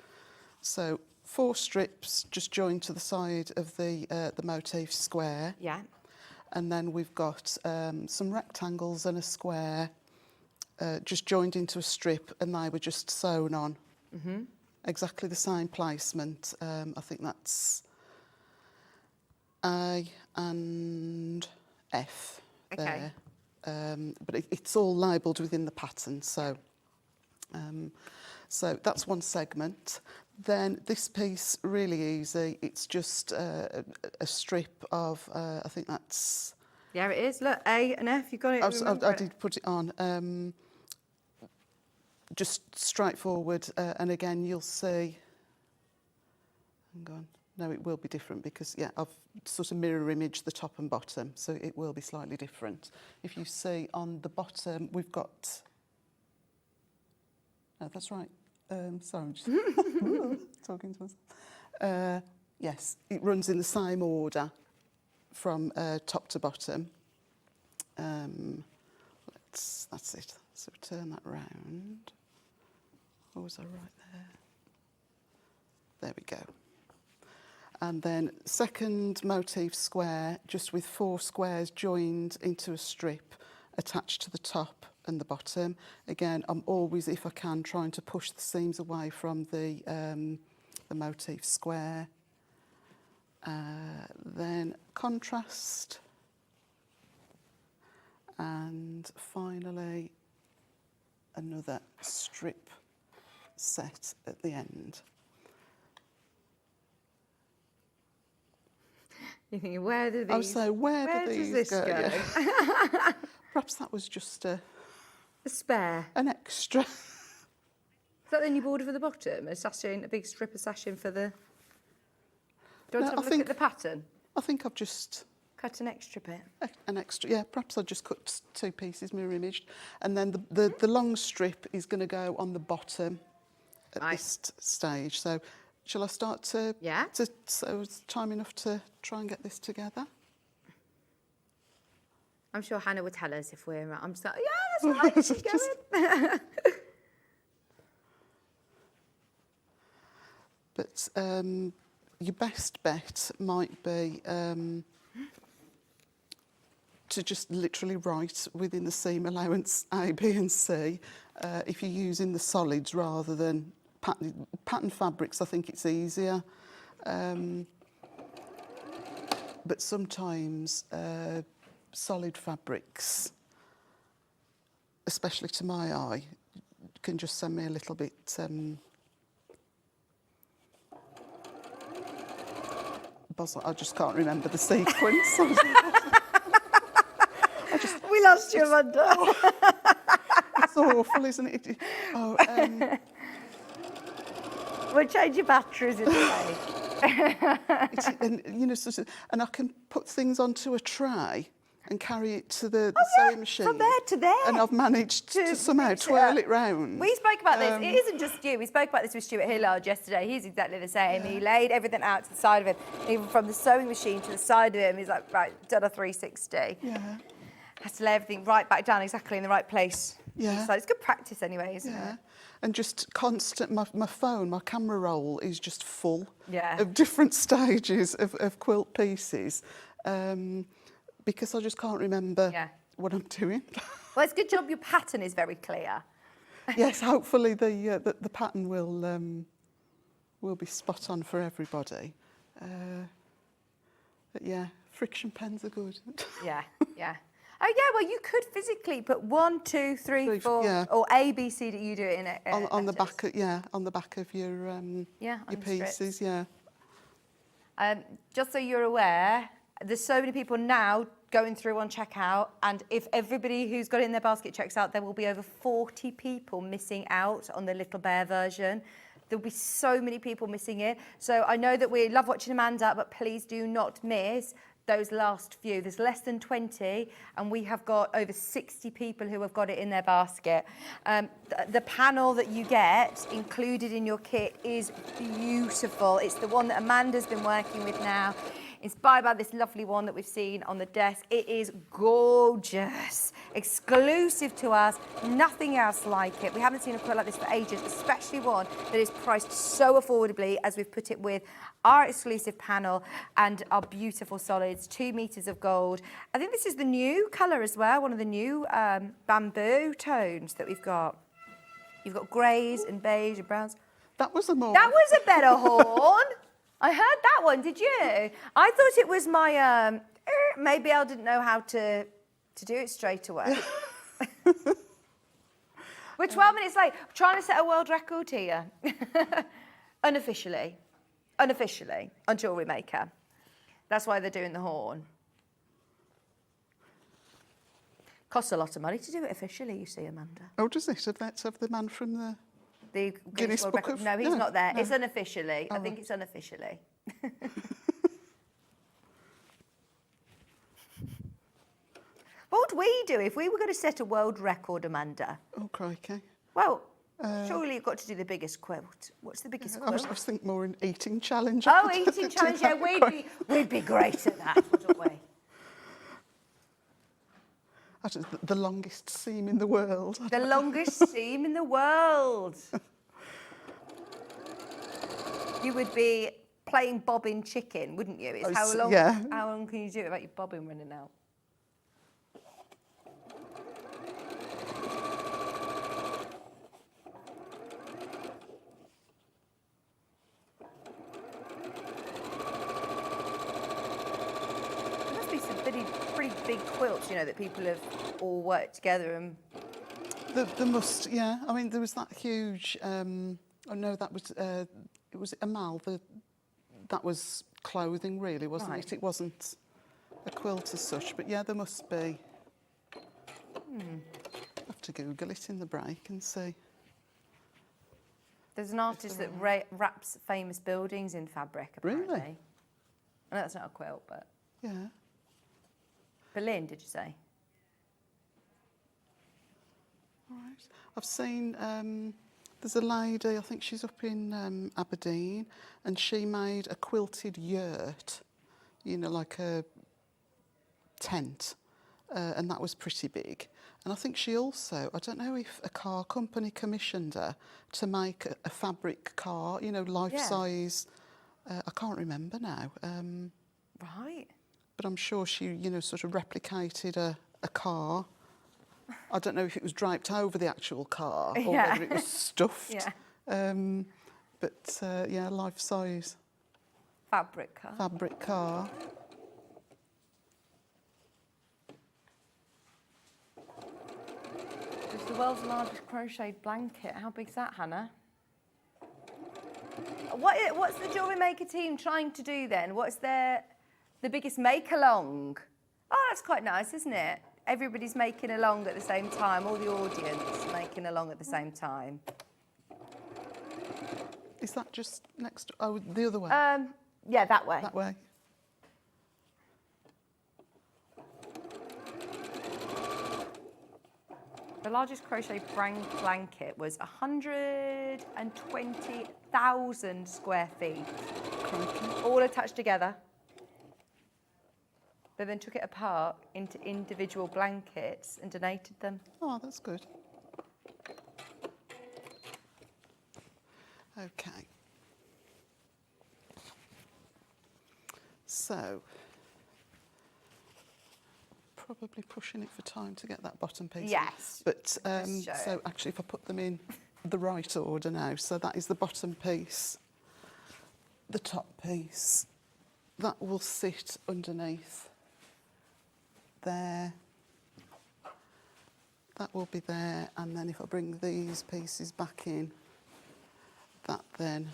So 4 strips just joined to the side of the motif square. Yeah. And then we've got some rectangles and a square just joined into a strip, and they were just sewn on. Mm-hmm. Exactly the same placement. I think that's A and F there. But it's all labelled within the pattern, so that's one segment. Then this piece, really easy. It's just a strip of, I think that's... Yeah, it is. Look, A and F, you got it. I did put it on. Just straightforward. And again, you'll see... Hang on. No, it will be different because, yeah, I've sort of mirror imaged the top and bottom, so it will be slightly different. If you see on the bottom, we've got... No, that's right. Sorry, I'm just talking to myself. Yes, it runs in the same order from top to bottom. That's it. So turn that round. Or was I right there? There we go. And then second motif square, just with 4 squares joined into a strip attached to the top and the bottom. Again, I'm always, if I can, trying to push the seams away from the motif square. Then contrast. And finally, another strip set at the end. You're thinking, where do these... Oh, so where do does these this go? go? Yeah. Perhaps that was just A spare. an extra. Is that then you order for the bottom? A big strip of sashing for the... Do you want No, to have a I look think- at the pattern? I think I've just Cut an extra bit. an extra, yeah, perhaps I'll just cut 2 pieces mirror imaged. And then the long strip is going to go on the bottom at Right. this stage. So shall I start to, Yeah. so it's time enough to try and get this together? I'm sure Hannah would tell us if we're. I'm just like, yeah, that's right. Keep going. But your best bet might be to just literally write within the seam allowance A, B and C if you're using the solids rather than pattern fabrics. I think it's easier. But sometimes solid fabrics, especially to my eye, can just send me a little bit I just can't remember the sequence. We lost you, Amanda. It's awful, isn't it? Oh, We'll change your batteries in a way. and you know, and I can put things onto a tray and carry it to the yeah, sewing machine. from there to there. And I've managed to somehow mix it twirl up. it round. We spoke about this. It isn't just you. We spoke about this with Stuart Hillard yesterday. He's exactly the same. He laid everything out to the side of him, even from the sewing machine to the side of him. He's like, right, done a 360. Yeah. Has to lay everything right back down exactly in the right place. Yeah. So it's good practice anyway, isn't Yeah. it? And just constant, my phone, my camera roll is just full Yeah. of different stages of quilt pieces because I just can't remember what I'm doing. Well, it's a good job your pattern is very clear. Yes, hopefully the pattern will be spot on for everybody. But yeah, friction pens are good. Yeah, yeah. Oh yeah, well you could physically put 1, 2, 3, 4, yeah. or A, B, C. That you do it in it on the back, on the back of your on your the pieces, strips. yeah. Just so you're aware, there's so many people now going through on checkout, and if everybody who's got it in their basket checks out, there will be over 40 people missing out on the Little Bear version. There'll be so many people missing it. So I know that we love watching Amanda, but please do not miss those last few. There's less than 20, and we have got over 60 people who have got it in their basket. The panel that you get included in your kit is beautiful. It's the one that Amanda's been working with now, inspired by this lovely one that we've seen on the desk. It is gorgeous, exclusive to us, nothing else like it. We haven't seen a quilt like this for ages, especially one that is priced so affordably as we've put it with our exclusive panel and our beautiful solids, 2 meters of gold. I think this is the new colour as well, one of the new bamboo tones that we've got. You've got greys and beige and browns. That was a more. That was a better horn. I heard that one, did you? I thought it was my, maybe I didn't know how to do it straight away. We're 12 minutes late. I'm trying to set a world record here. Unofficially, on Jewellery Maker. That's why they're doing the horn. Costs a lot of money to do it officially, you see, Amanda. Oh, does it? Of the man from the Guinness World Book Record. of- No, he's no, not there. no. It's unofficially. I Oh, think right. it's unofficially. What would we do if we were going to set a world record, Amanda? Oh, crikey. Well, surely you've got to do the biggest quilt. What's the biggest I was quilt? thinking more an eating challenge. Oh, To eating do challenge. Yeah, that. we'd be great at that, wouldn't we? That is the longest seam in the world. The longest seam in the world. You would be playing bobbin chicken, wouldn't you? It's Oh, how long? yeah. How long can you do it without your bobbin running out? There must be some pretty big quilts, you know, that people have all worked together and. The must, yeah. I mean, there was that huge. Oh no, that was it was Amal. That was clothing, really, wasn't Right. it? It wasn't a quilt as such. But yeah, there must be. I have to Google it in the break and see. There's an artist that wraps famous buildings in fabric, apparently. Really? I know that's not a quilt, but Yeah. Berlin, did you say? All right. I've seen there's a lady, I think she's up in Aberdeen, and she made a quilted yurt, you know, like a tent, and that was pretty big. And I think she also, I don't know if a car company commissioned her to make a fabric car, you know, life size. I can't remember now. Right. But I'm sure she, you know, sort of replicated a car. I don't know if it was draped over the actual car or Yeah. whether it was stuffed. Yeah. But yeah, life size Fabric car. fabric car. It's the world's largest crocheted blanket. How big's that, Hannah? What's the jewellery maker team trying to do then? What's the biggest make-along? Oh, that's quite nice, isn't it? Everybody's making along at the same time, all the audience making along at the same time. Is that just next? Oh, the other way. Yeah, that way. That way. The largest crochet blanket was 120,000 square feet, all attached together. They then took it apart into individual blankets and donated them. Oh, that's good. Okay. So, probably pushing it for time to get that bottom piece. Yes. But Let's show so it. actually, if I put them in the right order now, so that is the bottom piece, the top piece, that will sit underneath there. That will be there, and then if I bring these pieces back in, that then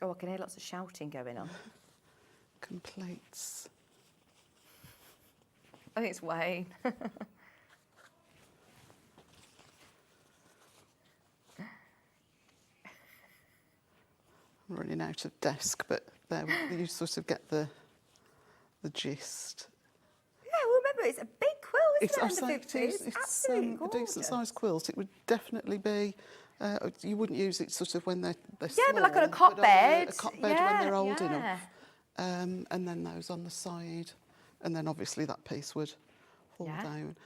Oh, I can hear lots of shouting going on. completes. I think it's Wayne. I'm running out of desk, but there you sort of get the gist. Yeah, well, remember, it's a big quilt, isn't it, I'm under saying 50? it is, it's absolutely a gorgeous. decent sized quilt. It would definitely be. You wouldn't use it sort of when they're Yeah, but like on a small, cot but on bed. a cot bed when they're old enough. And then those on the side, and then obviously that piece would fall down.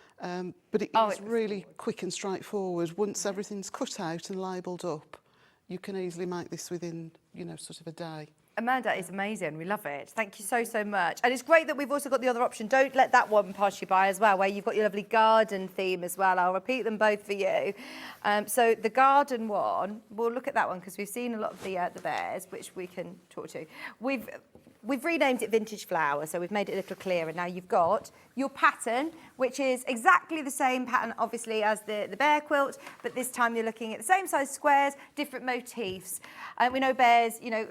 But it is really quick and straightforward. Once everything's cut out and labelled up, you can easily make this within, you know, sort of a day. Amanda is amazing. We love it. Thank you so, so much. And it's great that we've also got the other option. Don't let that one pass you by as well, where you've got your lovely garden theme as well. I'll repeat them both for you. So the garden one, we'll look at that one because we've seen a lot of the bears, which we can talk to. We've renamed it Vintage Flower, so we've made it a little clearer. Now you've got your pattern, which is exactly the same pattern, obviously, as the bear quilt, but this time you're looking at the same size squares, different motifs. We know bears, you know,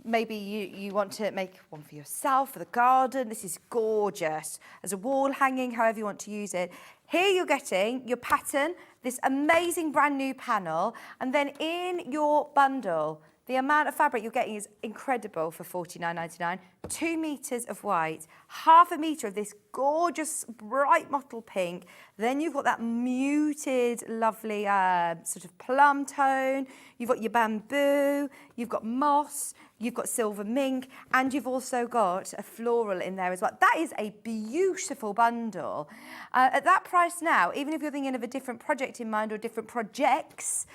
maybe you want to make one for yourself, for the garden. This is gorgeous. As a wall hanging, however you want to use it. Here you're getting your pattern, this amazing brand new panel, and then in your bundle, the amount of fabric you're getting is incredible for £49.99. 2 metres of white, half a metre of this gorgeous bright mottled pink. Then you've got that muted, lovely sort of plum tone. You've got your bamboo, you've got moss, you've got silver mink, and you've also got a floral in there as well. That is a beautiful bundle. At that price now, even if you're thinking of a different project in mind or different projects,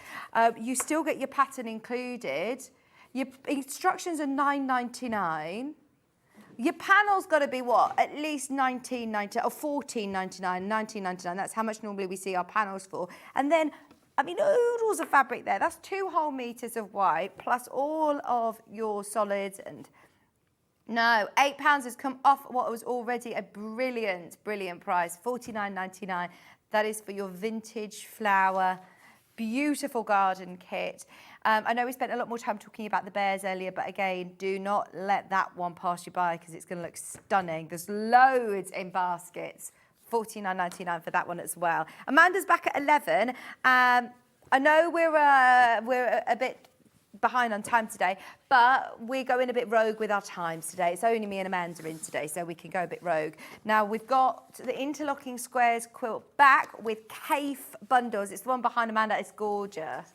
you still get your pattern included. Your instructions are £9.99. Your panel's got to be what? At least £19.99 or £14.99, £19.99. That's how much normally we see our panels for. And then, I mean, oodles of fabric there. That's 2 whole metres of white, plus all of your solids. And no, £8 has come off what was already a brilliant, brilliant price, £49.99. That is for your Vintage Flower, beautiful garden kit. I know we spent a lot more time talking about the bears earlier, but again, do not let that one pass you by because it's going to look stunning. There's loads in baskets. £49.99 for that one as well. Amanda's back at 11. I know we're a bit behind on time today, but we're going a bit rogue with our times today. It's only me and Amanda in today, so we can go a bit rogue. Now, we've got the Interlocking Squares quilt back with Cafe bundles. It's the one behind Amanda. It's gorgeous.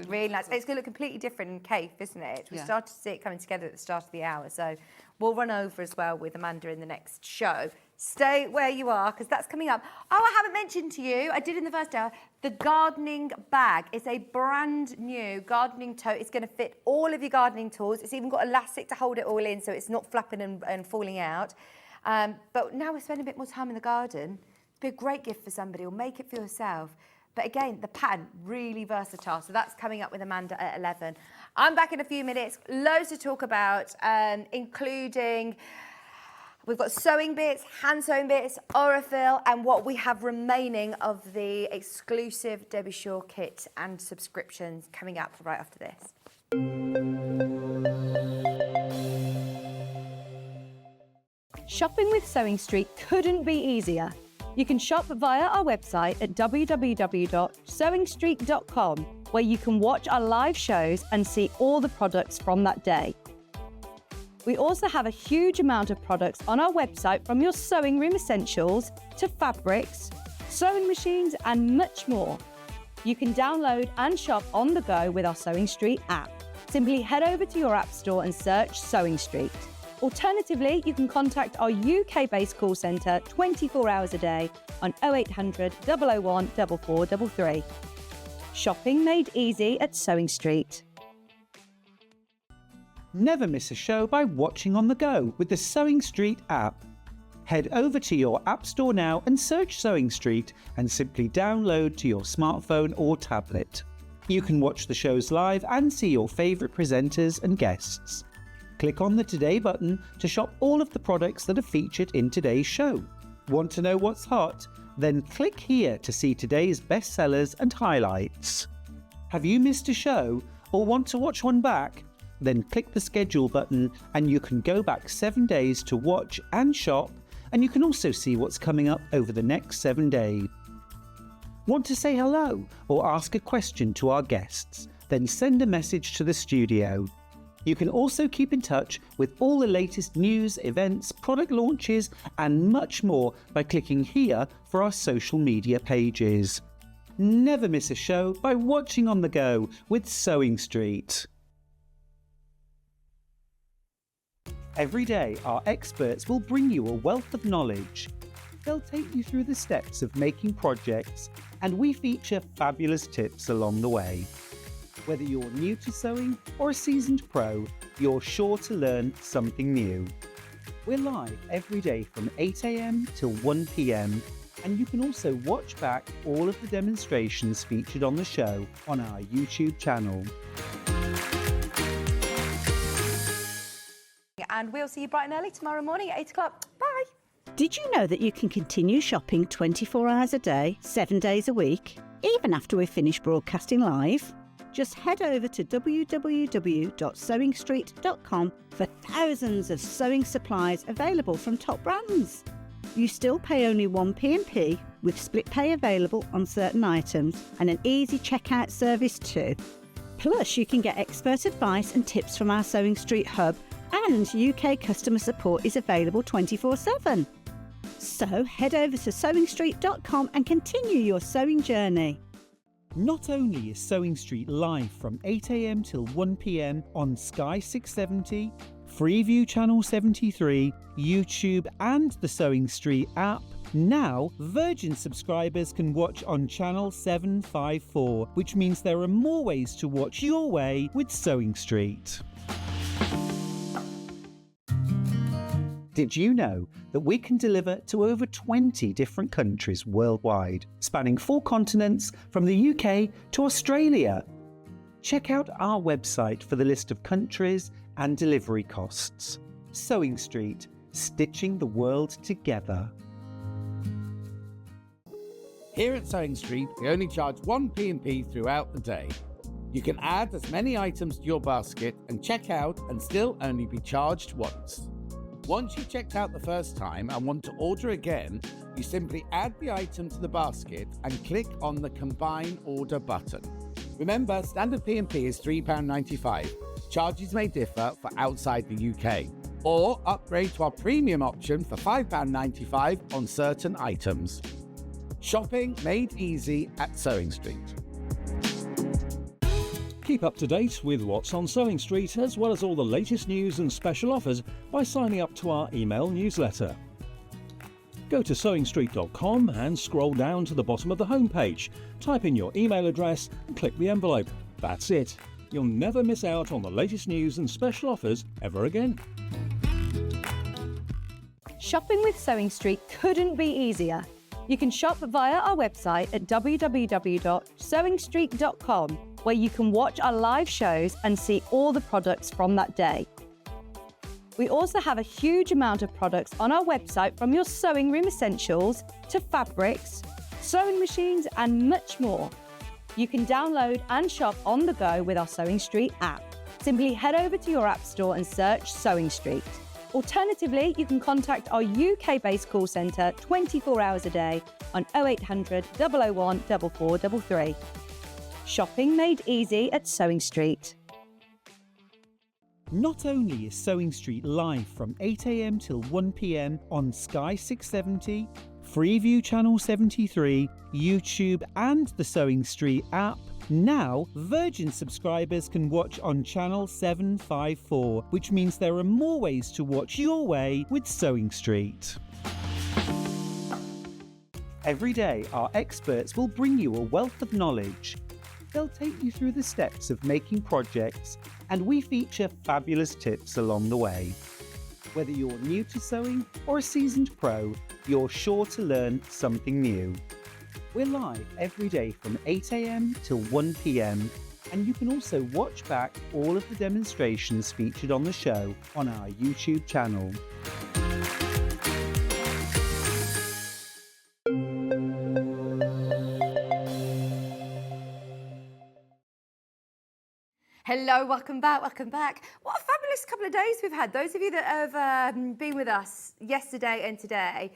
Really nice. It's going to look completely different in Cafe, isn't it? We started to see it coming together at the start of the hour, so we'll run over as well with Amanda in the next show. Stay where you are, because that's coming up. Oh, I haven't mentioned to you, I did in the first hour, the gardening bag. It's a brand new gardening tote. It's going to fit all of your gardening tools. It's even got elastic to hold it all in, so it's not flapping and falling out. But now we're spending a bit more time in the garden. It'd be a great gift for somebody, or make it for yourself. But again, the pattern, really versatile. So that's coming up with Amanda at 11. I'm back in a few minutes. Loads to talk about, including... We've got sewing bits, hand sewing bits, Aurifil, and what we have remaining of the exclusive Debbie Shaw kit and subscriptions coming up right after this. Shopping with Sewing Street couldn't be easier. You can shop via our website at www.sewingstreet.com, where you can watch our live shows and see all the products from that day. We also have a huge amount of products on our website, from your sewing room essentials to fabrics, sewing machines and much more. You can download and shop on the go with our Sewing Street app. Simply head over to your app store and search Sewing Street. Alternatively, you can contact our UK-based call centre 24 hours a day on 0800 001 4433. Shopping made easy at Sewing Street. Never miss a show by watching on the go with the Sewing Street app. Head over to your app store now and search Sewing Street and simply download to your smartphone or tablet. You can watch the shows live and see your favourite presenters and guests. Click on the Today button to shop all of the products that are featured in today's show. Want to know what's hot? Then click here to see today's bestsellers and highlights. Have you missed a show or want to watch one back? Then click the schedule button and you can go back 7 days to watch and shop, and you can also see what's coming up over the next 7 days. Want to say hello or ask a question to our guests? Then send a message to the studio. You can also keep in touch with all the latest news, events, product launches and much more by clicking here for our social media pages. Never miss a show by watching on the go with Sewing Street. Every day, our experts will bring you a wealth of knowledge. They'll take you through the steps of making projects, and we feature fabulous tips along the way. Whether you're new to sewing or a seasoned pro, you're sure to learn something new. We're live every day from 8 a.m. till 1 p.m, and you can also watch back all of the demonstrations featured on the show on our YouTube channel. And we'll see you bright and early tomorrow morning at 8 o'clock. Bye. Did you know that you can continue shopping 24 hours a day, 7 days a week, even after we've finished broadcasting live? Just head over to www.sewingstreet.com for thousands of sewing supplies available from top brands. You still pay only 1 P&P, with split pay available on certain items and an easy checkout service too. Plus, you can get expert advice and tips from our Sewing Street hub, and UK customer support is available 24/7. So head over to sewingstreet.com and continue your sewing journey. Not only is Sewing Street live from 8 a.m. till 1 p.m. on Sky 670, Freeview Channel 73, YouTube and the Sewing Street app, now Virgin subscribers can watch on Channel 754, which means there are more ways to watch your way with Sewing Street. Did you know that we can deliver to over 20 different countries worldwide, spanning 4 continents from the UK to Australia? Check out our website for the list of countries and delivery costs. Sewing Street, stitching the world together. Here at Sewing Street, we only charge 1 P&P throughout the day. You can add as many items to your basket and check out and still only be charged once. Once you've checked out the first time and want to order again, you simply add the item to the basket and click on the Combine Order button. Remember, standard P&P is £3.95. Charges may differ for outside the UK. Or upgrade to our premium option for £5.95 on certain items. Shopping made easy at Sewing Street. Keep up to date with what's on Sewing Street, as well as all the latest news and special offers by signing up to our email newsletter. Go to sewingstreet.com and scroll down to the bottom of the homepage. Type in your email address and click the envelope. That's it. You'll never miss out on the latest news and special offers ever again. Shopping with Sewing Street couldn't be easier. You can shop via our website at www.sewingstreet.com, where you can watch our live shows and see all the products from that day. We also have a huge amount of products on our website, from your sewing room essentials to fabrics, sewing machines and much more. You can download and shop on the go with our Sewing Street app. Simply head over to your app store and search Sewing Street. Alternatively, you can contact our UK-based call centre 24 hours a day on 0800 001 4433. Shopping made easy at Sewing Street. Not only is Sewing Street live from 8 a.m. till 1 p.m. on Sky 670, Freeview Channel 73, YouTube and the Sewing Street app, now Virgin subscribers can watch on Channel 754, which means there are more ways to watch your way with Sewing Street. Every day, our experts will bring you a wealth of knowledge. They'll take you through the steps of making projects, and we feature fabulous tips along the way. Whether you're new to sewing or a seasoned pro, you're sure to learn something new. We're live every day from 8 a.m. till 1 p.m, and you can also watch back all of the demonstrations featured on the show on our YouTube channel. Hello, welcome back, welcome back. What a fabulous couple of days we've had. Those of you that have been with us yesterday and today,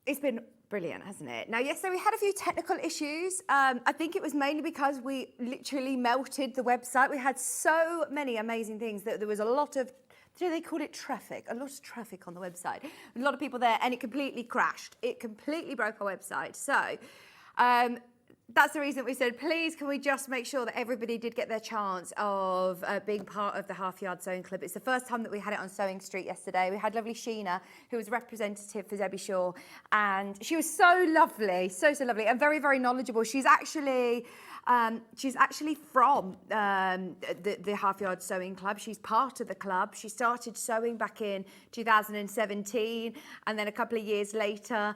it's been brilliant, hasn't it? Now, yesterday we had a few technical issues. I think it was mainly because we literally melted the website. We had so many amazing things that there was a lot of, do they call it traffic? A lot of traffic on the website. A lot of people there, and it completely crashed. It completely broke our website. So, that's the reason we said, please, can we just make sure that everybody did get their chance of being part of the Half Yard Sewing Club. It's the first time that we had it on Sewing Street yesterday. We had lovely Sheena, who was representative for Debbie Shaw, and she was so lovely, so lovely, and very, very knowledgeable. She's actually from the Half Yard Sewing Club. She's part of the club. She started sewing back in 2017, and then a couple of years later,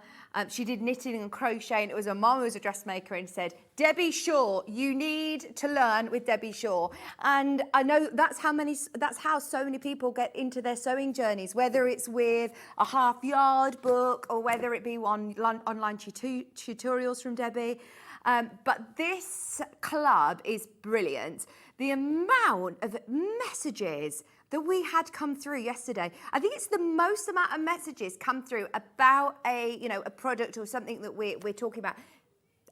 she did knitting and crocheting. It was her mum who was a dressmaker and said, Debbie Shaw, you need to learn with Debbie Shaw. And I know that's how so many people get into their sewing journeys, whether it's with a Half Yard book or whether it be online tutorials from Debbie. But this club is brilliant. The amount of messages that we had come through yesterday, I think it's the most amount of messages come through about a product or something that we're talking about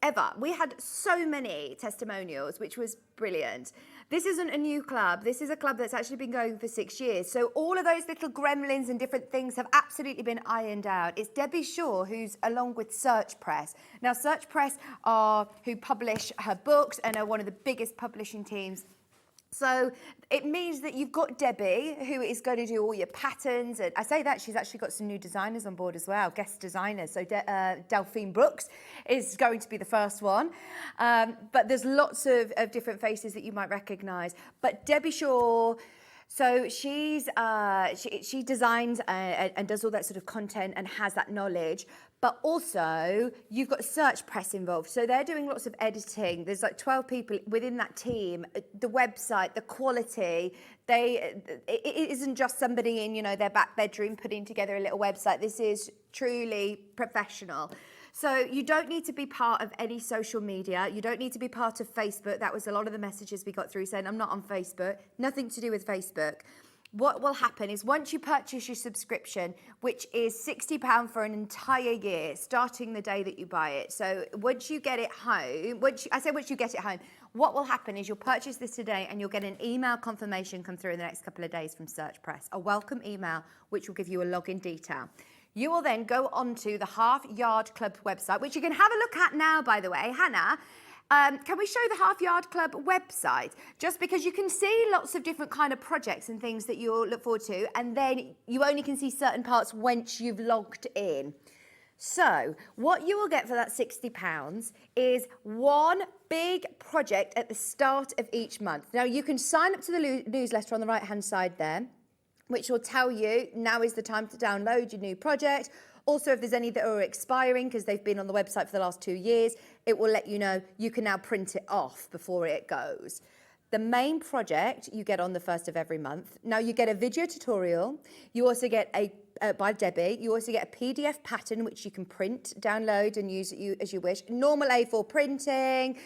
ever. We had so many testimonials, which was brilliant. This isn't a new club. This is a club that's actually been going for 6 years. So all of those little gremlins and different things have absolutely been ironed out. It's Debbie Shaw, who's along with Search Press. Now, Search Press are who publish her books and are one of the biggest publishing teams. So it means that you've got Debbie, who is going to do all your patterns. And I say that, she's actually got some new designers on board as well, guest designers. So Delphine Brooks is going to be the first one. But there's lots of different faces that you might recognise. But Debbie Shaw, so she designs and does all that sort of content and has that knowledge. But also, you've got Search Press involved. So they're doing lots of editing. There's like 12 people within that team. The website, the quality, it isn't just somebody in, their back bedroom putting together a little website. This is truly professional. So you don't need to be part of any social media. You don't need to be part of Facebook. That was a lot of the messages we got through saying, I'm not on Facebook. Nothing to do with Facebook. what will happen is once you purchase your subscription, which is £60 for an entire year, starting the day that you buy it. So once you get it home, once you get it home, what will happen is you'll purchase this today and you'll get an email confirmation come through in the next couple of days from Search Press, a welcome email, which will give you a login detail. You will then go onto the Half Yard Club website, which you can have a look at now, by the way. Hannah, can we show the Half Yard Club website? Just because you can see lots of different kind of projects and things that you'll look forward to, and then you only can see certain parts once you've logged in. So what you will get for that £60 is one big project at the start of each month. Now you can sign up to the newsletter on the right-hand side there, which will tell you now is the time to download your new project. Also, if there's any that are expiring because they've been on the website for the last 2 years, it will let you know you can now print it off before it goes. The main project you get on the 1st of every month. Now you get a video tutorial. You also get by Debbie. You also get a PDF pattern which you can print, download and use as you wish. Normal A4 printing.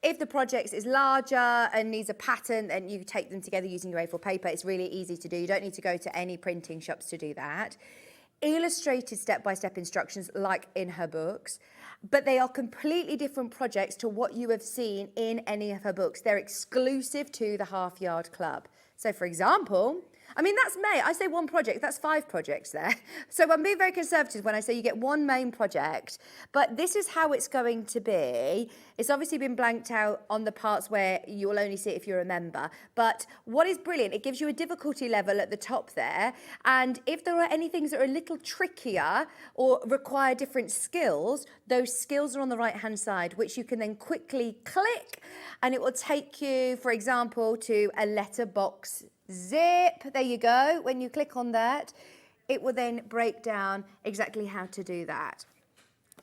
If the project is larger and needs a pattern, then you take them together using your A4 paper. It's really easy to do. You don't need to go to any printing shops to do that. Illustrated step-by-step instructions like in her books, but they are completely different projects to what you have seen in any of her books. They're exclusive to the Half Yard Club. So for example, I mean, that's May. I say one project, that's 5 projects there. So I'm being very conservative when I say you get one main project, but this is how it's going to be. It's obviously been blanked out on the parts where you'll only see it if you're a member. But what is brilliant, it gives you a difficulty level at the top there. And if there are any things that are a little trickier or require different skills, those skills are on the right-hand side, which you can then quickly click, and it will take you, for example, to a letterbox zip. There you go. When you click on that, it will then break down exactly how to do that.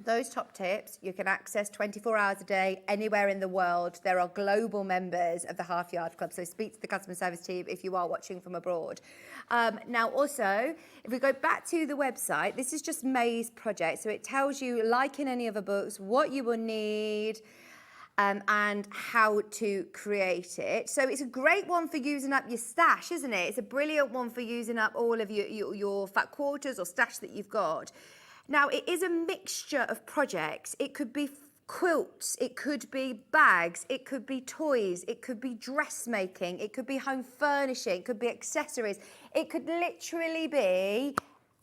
Those top tips you can access 24 hours a day, anywhere in the world. There are global members of the Half Yard Club, so speak to the customer service team if you are watching from abroad. Now also, if we go back to the website, this is just May's project, so it tells you, like in any other books, what you will need, and how to create it. So it's a great one for using up your stash, isn't it? It's a brilliant one for using up all of your fat quarters or stash that you've got. Now, it is a mixture of projects. It could be quilts, it could be bags, it could be toys, it could be dressmaking, it could be home furnishing, it could be accessories. It could literally be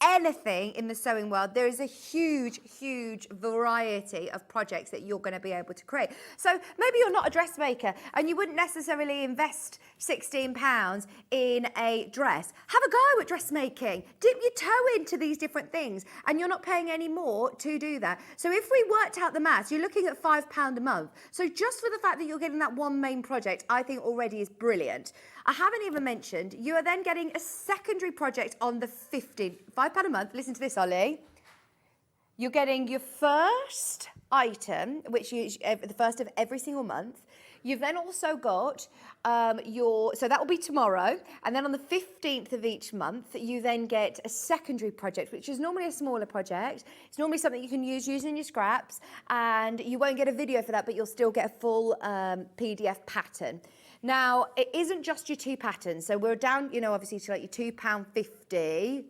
anything in the sewing world. There is a huge, huge variety of projects that you're going to be able to create. So maybe you're not a dressmaker and you wouldn't necessarily invest £16 in a dress. Have a go at dressmaking. Dip your toe into these different things, and you're not paying any more to do that. So if we worked out the maths, you're looking at £5 a month. So just for the fact that you're getting that one main project, I think already is brilliant. I haven't even mentioned, you are then getting a secondary project on the 15th, £5 a month. Listen to this, Ollie. You're getting your first item, which is the first of every single month. You've then also got so that will be tomorrow. And then on the 15th of each month, you then get a secondary project, which is normally a smaller project. It's normally something you can use using your scraps, and you won't get a video for that, but you'll still get a full PDF pattern. Now, it isn't just your 2 patterns. So we're down, obviously to like your £2.50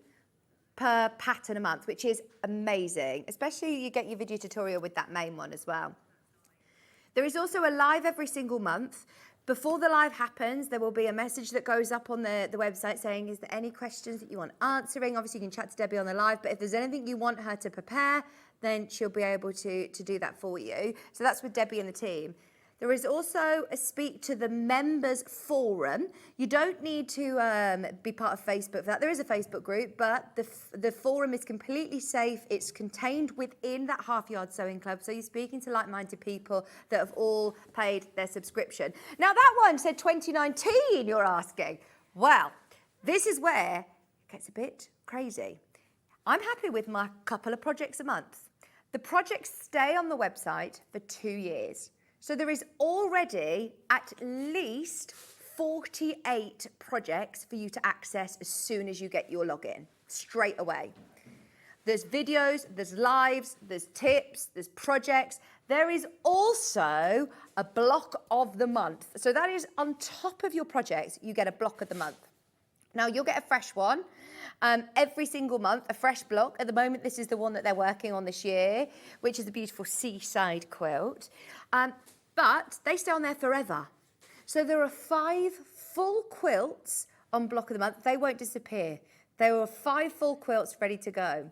per pattern a month, which is amazing. Especially you get your video tutorial with that main one as well. There is also a live every single month. Before the live happens, there will be a message that goes up on the website saying, is there any questions that you want answering? Obviously, you can chat to Debbie on the live, but if there's anything you want her to prepare, then she'll be able to do that for you. So that's with Debbie and the team. There is also a speak to the members forum. You don't need to be part of Facebook for that. There is a Facebook group, but the forum is completely safe. It's contained within that Half Yard Sewing Club. So you're speaking to like-minded people that have all paid their subscription. Now that one said 2019, you're asking. Well, this is where it gets a bit crazy. I'm happy with my couple of projects a month. The projects stay on the website for 2 years. So there is already at least 48 projects for you to access as soon as you get your login, straight away. There's videos, there's lives, there's tips, there's projects. There is also a block of the month. So that is on top of your projects, you get a block of the month. Now, you'll get a fresh one every single month, a fresh block. At the moment, this is the one that they're working on this year, which is a beautiful seaside quilt. But they stay on there forever. So there are 5 full quilts on block of the month. They won't disappear. There are 5 full quilts ready to go.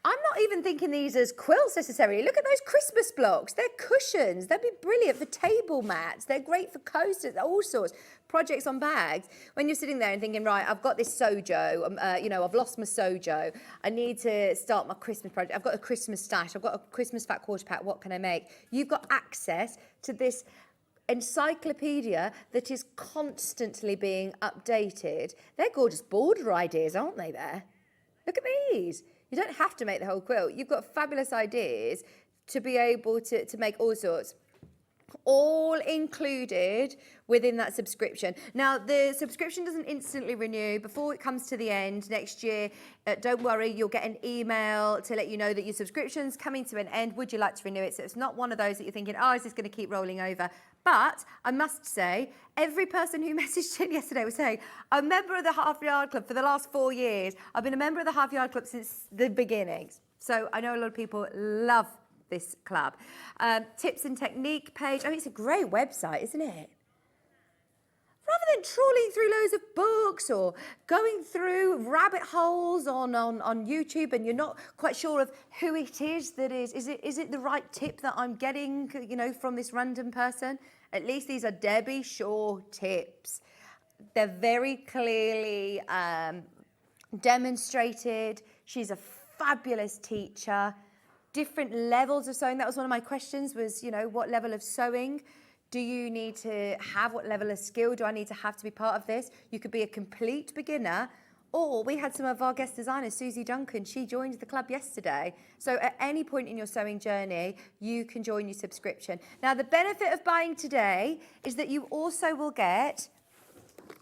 I'm not even thinking these as quilts necessarily. Look at those Christmas blocks. They're cushions. They'd be brilliant for table mats. They're great for coasters, all sorts. Projects on bags. When you're sitting there and thinking, right, I've got this sojo, I've lost my sojo. I need to start my Christmas project. I've got a Christmas stash. I've got a Christmas fat quarter pack. What can I make? You've got access to this encyclopedia that is constantly being updated. They're gorgeous border ideas, aren't they there? Look at these. You don't have to make the whole quilt. You've got fabulous ideas to be able to make all sorts. All included within that subscription. Now, the subscription doesn't instantly renew before it comes to the end next year. Don't worry, you'll get an email to let you know that your subscription's coming to an end. Would you like to renew it? So it's not one of those that you're thinking, oh, is this going to keep rolling over? But I must say, every person who messaged in yesterday was saying, I'm a member of the Half Yard Club for the last 4 years. I've been a member of the Half Yard Club since the beginnings. So I know a lot of people love this club. Tips and technique page. I mean, it's a great website, isn't it? Rather than trawling through loads of books or going through rabbit holes on YouTube and you're not quite sure of who it is that is it the right tip that I'm getting, from this random person? At least these are Debbie Shaw tips. They're very clearly demonstrated. She's a fabulous teacher. Different levels of sewing. That was one of my questions was, what level of sewing do you need to have? What level of skill do I need to have to be part of this? You could be a complete beginner, or we had some of our guest designers, Susie Duncan, she joined the club yesterday. So at any point in your sewing journey, you can join your subscription. Now, the benefit of buying today is that you also will get,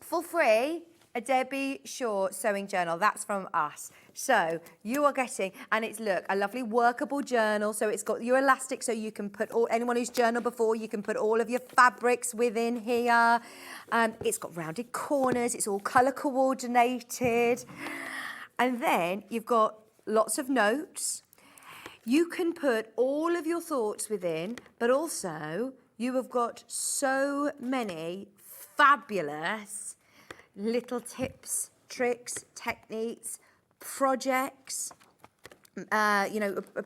for free, a Debbie Shaw sewing journal. That's from us. So you are getting, and it's, look, a lovely workable journal. So it's got your elastic, so you can put anyone who's journaled before, you can put all of your fabrics within here. It's got rounded corners. It's all colour coordinated. And then you've got lots of notes. You can put all of your thoughts within, but also you have got so many fabulous little tips, tricks, techniques, projects,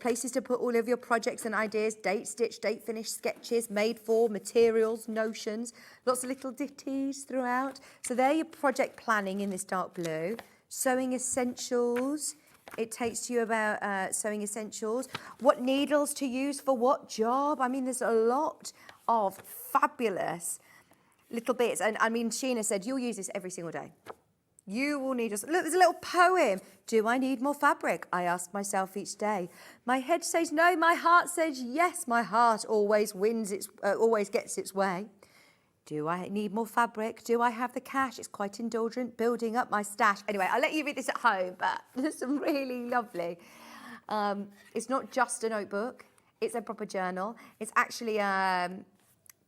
places to put all of your projects and ideas, date stitch, date finish, sketches, made for, materials, notions, lots of little ditties throughout. So there your project planning in this dark blue. Sewing essentials. It takes you about sewing essentials. What needles to use for what job. I mean, there's a lot of fabulous little bits. And I mean, Sheena said, you'll use this every single day. You will need us. Look, there's a little poem. Do I need more fabric? I ask myself each day. My head says no, my heart says yes. My heart always always gets its way. Do I need more fabric? Do I have the cash? It's quite indulgent, building up my stash. Anyway, I'll let you read this at home, but there's some really lovely. It's not just a notebook. It's a proper journal. It's actually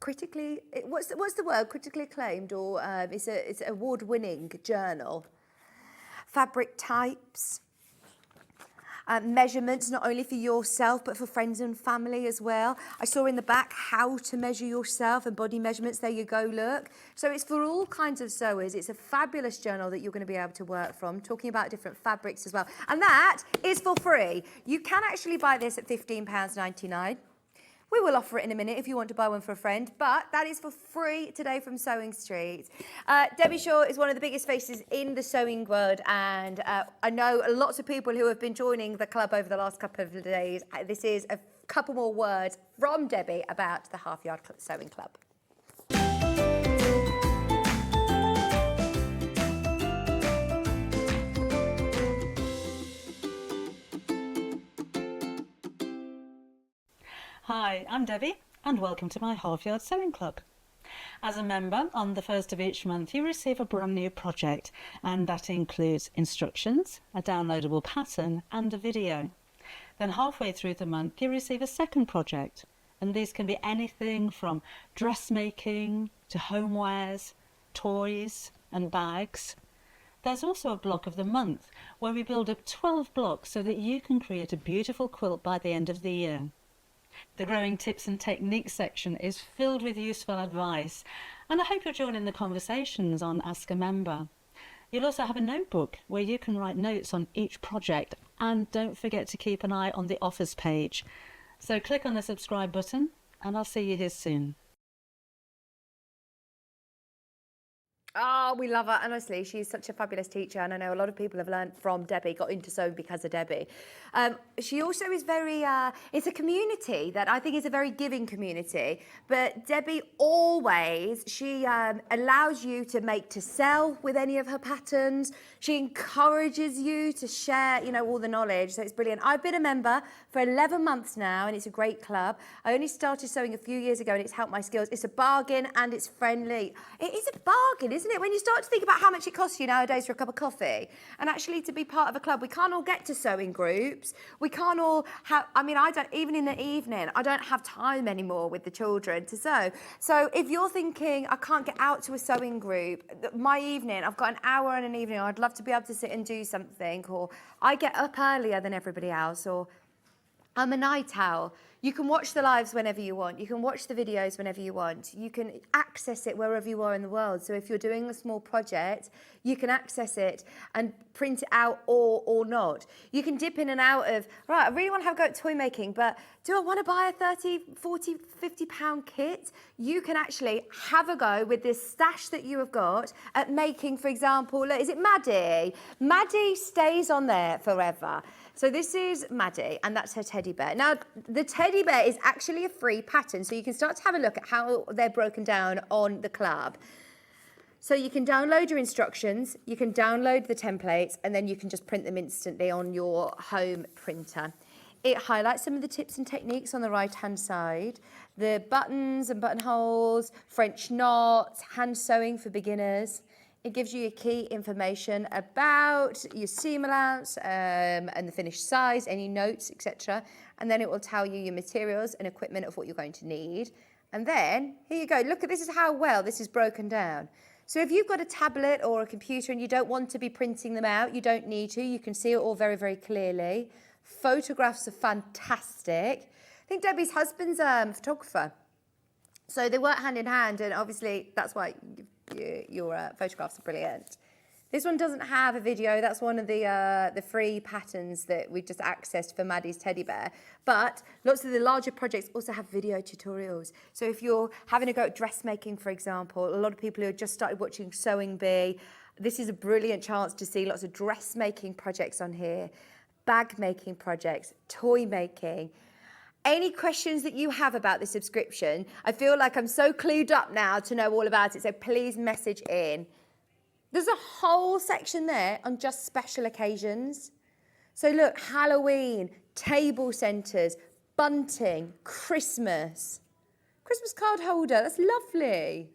critically, what's the word? Critically acclaimed, or it's an award-winning journal. Fabric types, measurements, not only for yourself but for friends and family as well. I saw in the back how to measure yourself and body measurements. There you go, look. So it's for all kinds of sewers. It's a fabulous journal that you're going to be able to work from, talking about different fabrics as well. And that is for free. You can actually buy this at £15.99. We will offer it in a minute if you want to buy one for a friend, but that is for free today from Sewing Street. Debbie Shaw is one of the biggest faces in the sewing world, and I know lots of people who have been joining the club over the last couple of days. This is a couple more words from Debbie about the Half Yard Sewing Club. Hi, I'm Debbie and welcome to my Half Yard Sewing Club. As a member, on the first of each month you receive a brand new project, and that includes instructions, a downloadable pattern and a video. Then halfway through the month you receive a second project, and these can be anything from dressmaking to homewares, toys and bags. There's also a block of the month where we build up 12 blocks so that you can create a beautiful quilt by the end of the year. The growing tips and techniques section is filled with useful advice, and I hope you'll join in the conversations on Ask a Member. You'll also have a notebook where you can write notes on each project, and don't forget to keep an eye on the offers page. So click on the subscribe button and I'll see you here soon. Oh, we love her. Honestly, she's such a fabulous teacher, and I know a lot of people have learned from Debbie, got into sewing because of Debbie. She also is very, it's a community that I think is a very giving community, but Debbie always, she allows you to make to sell with any of her patterns. She encourages you to share, you know, all the knowledge, so it's brilliant. I've been a member for 11 months now, and it's a great club. I only started sewing a few years ago, and it's helped my skills. It's a bargain, and it's friendly. It is a bargain, isn't it? When you start to think about how much it costs you nowadays for a cup of coffee, and actually to be part of a club, we can't all get to sewing groups. We can't all have, I mean, I don't, even in the evening, I don't have time anymore with the children to sew. So if you're thinking, I can't get out to a sewing group, my evening, I've got an hour in an evening, I'd love to be able to sit and do something, or I get up earlier than everybody else, or I'm a night owl. You can watch the lives whenever you want. You can watch the videos whenever you want. You can access it wherever you are in the world. So if you're doing a small project, you can access it and print it out or not. You can dip in and out of, right, I really want to have a go at toy making, but do I want to buy a 30, 40, 50 pound kit? You can actually have a go with this stash that you have got at making, for example, is it Maddie? Maddie stays on there forever. So this is Maddie, and that's her teddy bear. Now, the teddy bear is actually a free pattern, so you can start to have a look at how they're broken down on the club. So you can download your instructions, you can download the templates, and then you can just print them instantly on your home printer. It highlights some of the tips and techniques on the right-hand side. The buttons and buttonholes, French knots, hand sewing for beginners. It gives you your key information about your seam allowance and the finished size, any notes, etc. And then it will tell you your materials and equipment of what you're going to need. And then, here you go. Look, this is how well this is broken down. So if you've got a tablet or a computer and you don't want to be printing them out, you don't need to. You can see it all very, very clearly. Photographs are fantastic. I think Debbie's husband's a photographer. So they work hand in hand, and obviously that's why your photographs are brilliant. This one doesn't have a video. That's one of the free patterns that we just accessed for Maddie's teddy bear. But lots of the larger projects also have video tutorials. So if you're having a go at dressmaking, for example, a lot of people who have just started watching Sewing Bee, this is a brilliant chance to see lots of dressmaking projects on here, bag making projects, toy making. Any questions that you have about the subscription, I feel like I'm so clued up now to know all about it, so please message in. There's a whole section there on just special occasions. So look, Halloween, table centres, bunting, Christmas. Christmas card holder, that's lovely.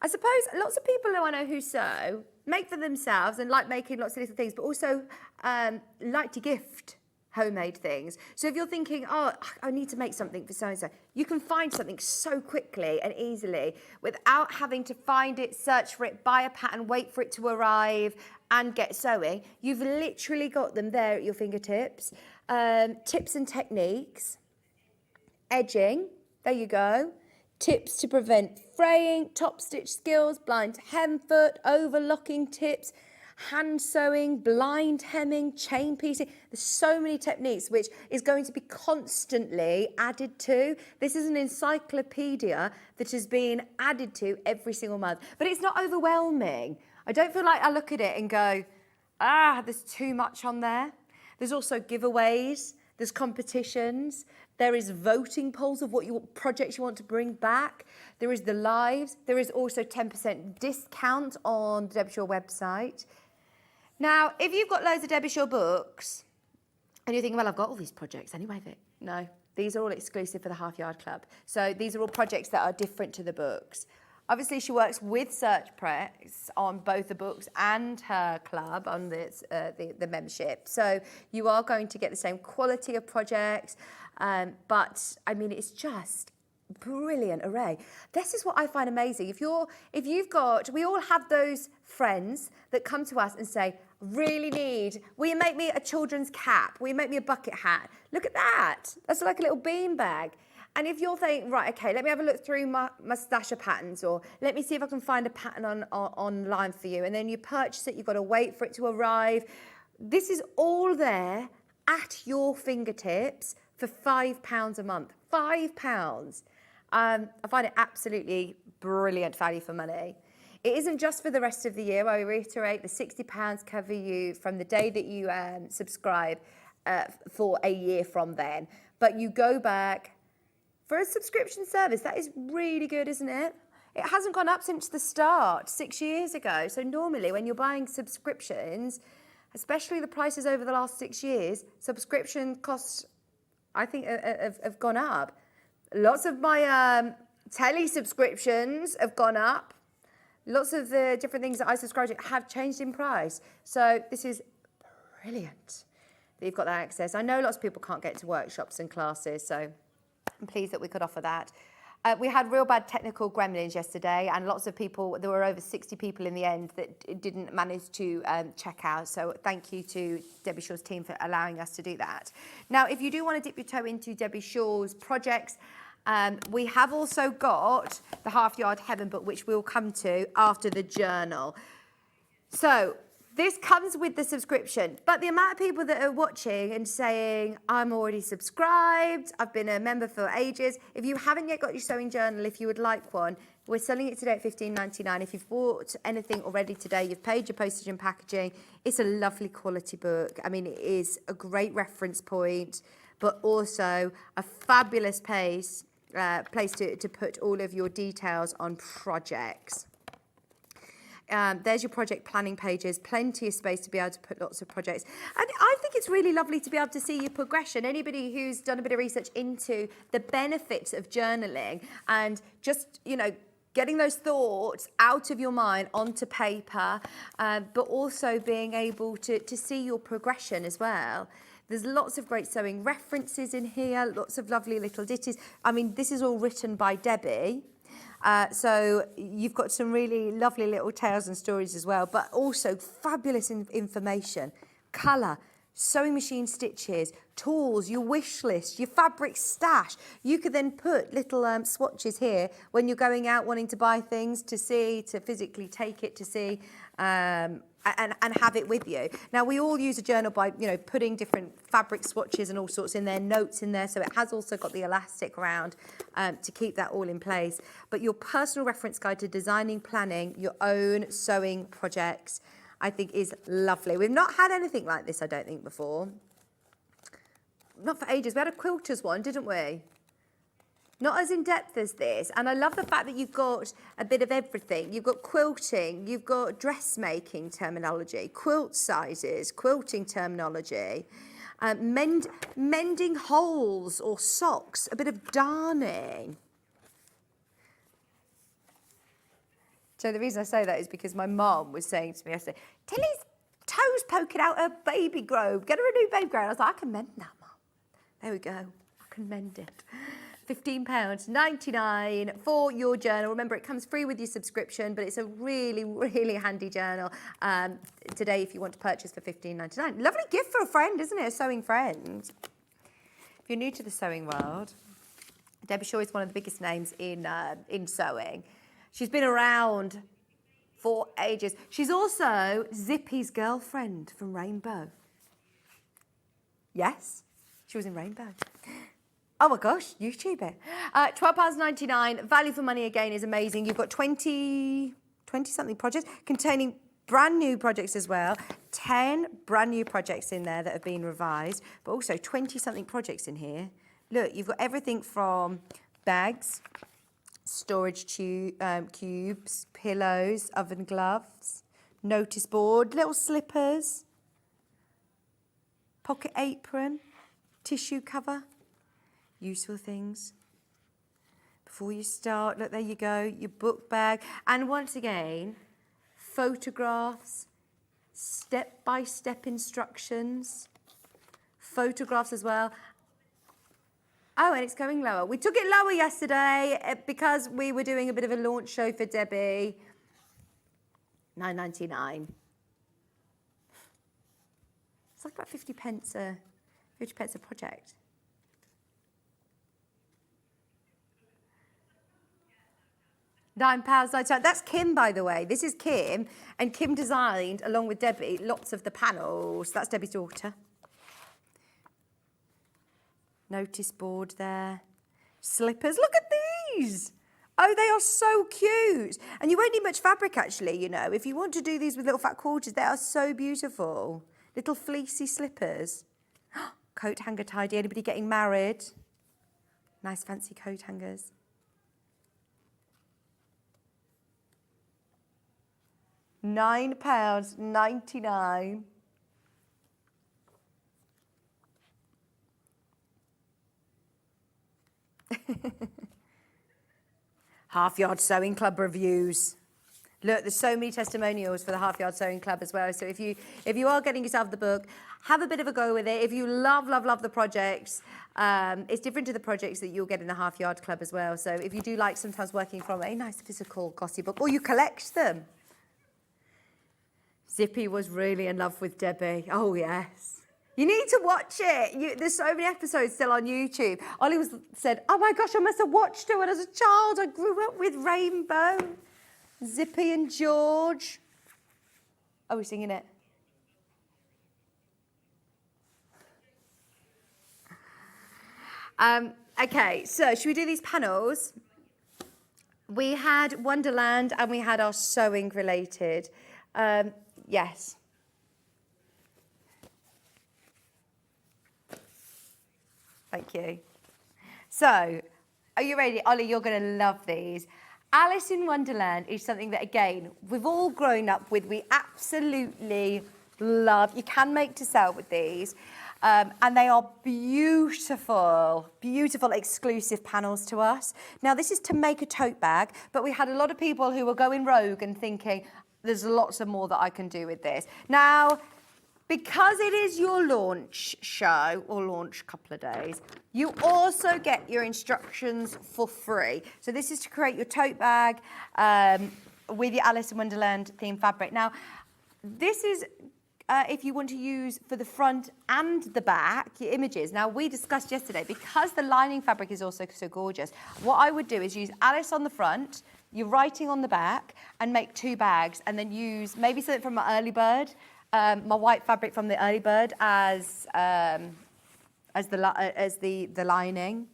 I suppose lots of people who I know who sew make for themselves and like making lots of little things, but also like to gift homemade things. So if you're thinking, oh, I need to make something for so-and-so, you can find something so quickly and easily without having to find it, search for it, buy a pattern, wait for it to arrive and get sewing. You've literally got them there at your fingertips. Tips and techniques. Edging, there you go. Tips to prevent fraying, top stitch skills, blind hem foot, overlocking tips, hand sewing, blind hemming, chain piecing. There's so many techniques which is going to be constantly added to. This is an encyclopedia that is being added to every single month. But it's not overwhelming. I don't feel like I look at it and go, there's too much on there. There's also giveaways, there's competitions, there is voting polls of what projects you want to bring back. There is the lives. There is also 10% discount on the Derbyshire website. Now, if you've got loads of Derbyshire books and you're thinking, well, I've got all these projects anyway, Vic. No, these are all exclusive for the Half Yard Club. So these are all projects that are different to the books. Obviously, she works with Search Press on both the books and her club on this, the membership. So you are going to get the same quality of projects. But, I mean, it's just brilliant array. This is what I find amazing. If you've got, we all have those friends that come to us and say, really need, will you make me a children's cap? Will you make me a bucket hat? Look at that. That's like a little bean bag. And if you're thinking, right, okay, let me have a look through my stash of patterns, or let me see if I can find a pattern online for you, and then you purchase it, you've got to wait for it to arrive. This is all there at your fingertips for £5 a month. £5. I find it absolutely brilliant value for money. It isn't just for the rest of the year. I reiterate, the £60 cover you from the day that you subscribe for a year from then. But you go back for a subscription service. That is really good, isn't it? It hasn't gone up since the start 6 years ago. So normally when you're buying subscriptions, especially the prices over the last 6 years, subscription costs, I think, have gone up. Lots of my telly subscriptions have gone up. Lots of the different things that I subscribe to have changed in price. So this is brilliant that you've got that access. I know lots of people can't get to workshops and classes, so I'm pleased that we could offer that. We had real bad technical gremlins yesterday, and lots of people, there were over 60 people in the end that didn't manage to check out. So thank you to Debbie Shaw's team for allowing us to do that. Now, if you do want to dip your toe into Debbie Shaw's projects, we have also got the Half Yard Heaven book, which we'll come to after the journal. So this comes with the subscription, but the amount of people that are watching and saying, I'm already subscribed, I've been a member for ages. If you haven't yet got your sewing journal, if you would like one, we're selling it today at $15.99. If you've bought anything already today, you've paid your postage and packaging. It's a lovely quality book. I mean, it is a great reference point, but also a fabulous place to put all of your details on projects. There's your project planning pages, plenty of space to be able to put lots of projects. And I think it's really lovely to be able to see your progression. Anybody who's done a bit of research into the benefits of journaling and just, getting those thoughts out of your mind onto paper, but also being able to see your progression as well. There's lots of great sewing references in here, lots of lovely little ditties. I mean, this is all written by Debbie. So you've got some really lovely little tales and stories as well, but also fabulous information, colour, sewing machine stitches, tools, your wish list, your fabric stash. You could then put little swatches here when you're going out wanting to buy things to see, to physically take it to see, and have it with you. Now, we all use a journal by, putting different fabric swatches and all sorts in there, notes in there, so it has also got the elastic around to keep that all in place. But your personal reference guide to designing, planning your own sewing projects, I think is lovely. We've not had anything like this, I don't think, before. Not for ages. We had a quilters one, didn't we? Not as in-depth as this. And I love the fact that you've got a bit of everything. You've got quilting, you've got dressmaking terminology, quilt sizes, quilting terminology, mending holes or socks, a bit of darning. So the reason I say that is because my mum was saying to me yesterday, Tilly's toes poking out her baby grobe. Get her a new baby grobe. I was like, I can mend that, Mum. There we go. I can mend it. £15.99 for your journal. Remember, it comes free with your subscription, but it's a really, really handy journal today if you want to purchase for £15.99. Lovely gift for a friend, isn't it? A sewing friend. If you're new to the sewing world, Debbie Shaw is one of the biggest names in sewing. She's been around for ages. She's also Zippy's girlfriend from Rainbow. Yes, she was in Rainbow. Oh my gosh, YouTube it. £12.99, value for money again is amazing. You've got 20-something projects containing brand new projects as well. 10 brand new projects in there that have been revised, but also 20-something projects in here. Look, you've got everything from bags, storage cubes, pillows, oven gloves, notice board, little slippers, pocket apron, tissue cover. Useful things. Before you start, look, there you go, your book bag. And once again, photographs, step-by-step instructions, photographs as well. Oh, and it's going lower. We took it lower yesterday because we were doing a bit of a launch show for Debbie. £9.99. It's like about 50 pence a project. £9.99. That's Kim, by the way. This is Kim, and Kim designed, along with Debbie, lots of the panels. That's Debbie's daughter. Notice board there. Slippers. Look at these. Oh, they are so cute. And you won't need much fabric, actually, you know. If you want to do these with little fat quarters, they are so beautiful. Little fleecy slippers. Coat hanger tidy. Anybody getting married? Nice fancy coat hangers. £9.99. Half Yard Sewing Club reviews. Look, there's so many testimonials for the Half Yard Sewing Club as well. So if you are getting yourself the book, have a bit of a go with it. If you love the projects, it's different to the projects that you'll get in the Half Yard Club as well. So if you do like sometimes working from a nice physical glossy book, or you collect them. Zippy was really in love with Debbie. Oh, yes. You need to watch it. There's so many episodes still on YouTube. Ollie said, oh my gosh, I must have watched her when I was a child. I grew up with Rainbow, Zippy and George. Oh, we're singing it. Okay, so should we do these panels? We had Wonderland and we had our sewing related. Yes. Thank you. So, are you ready? Ollie, you're going to love these. Alice in Wonderland is something that, again, we've all grown up with. We absolutely love. You can make to sell with these. And they are beautiful, beautiful exclusive panels to us. Now, this is to make a tote bag, but we had a lot of people who were going rogue and thinking, there's lots of more that I can do with this. Now, because it is your launch show, or launch couple of days, you also get your instructions for free. So this is to create your tote bag with your Alice in Wonderland themed fabric. Now, this is if you want to use for the front and the back, your images. Now, we discussed yesterday, because the lining fabric is also so gorgeous, what I would do is use Alice on the front, your writing on the back, and make 2 bags, and then use maybe something from my early bird, my white fabric from the early bird as the lining.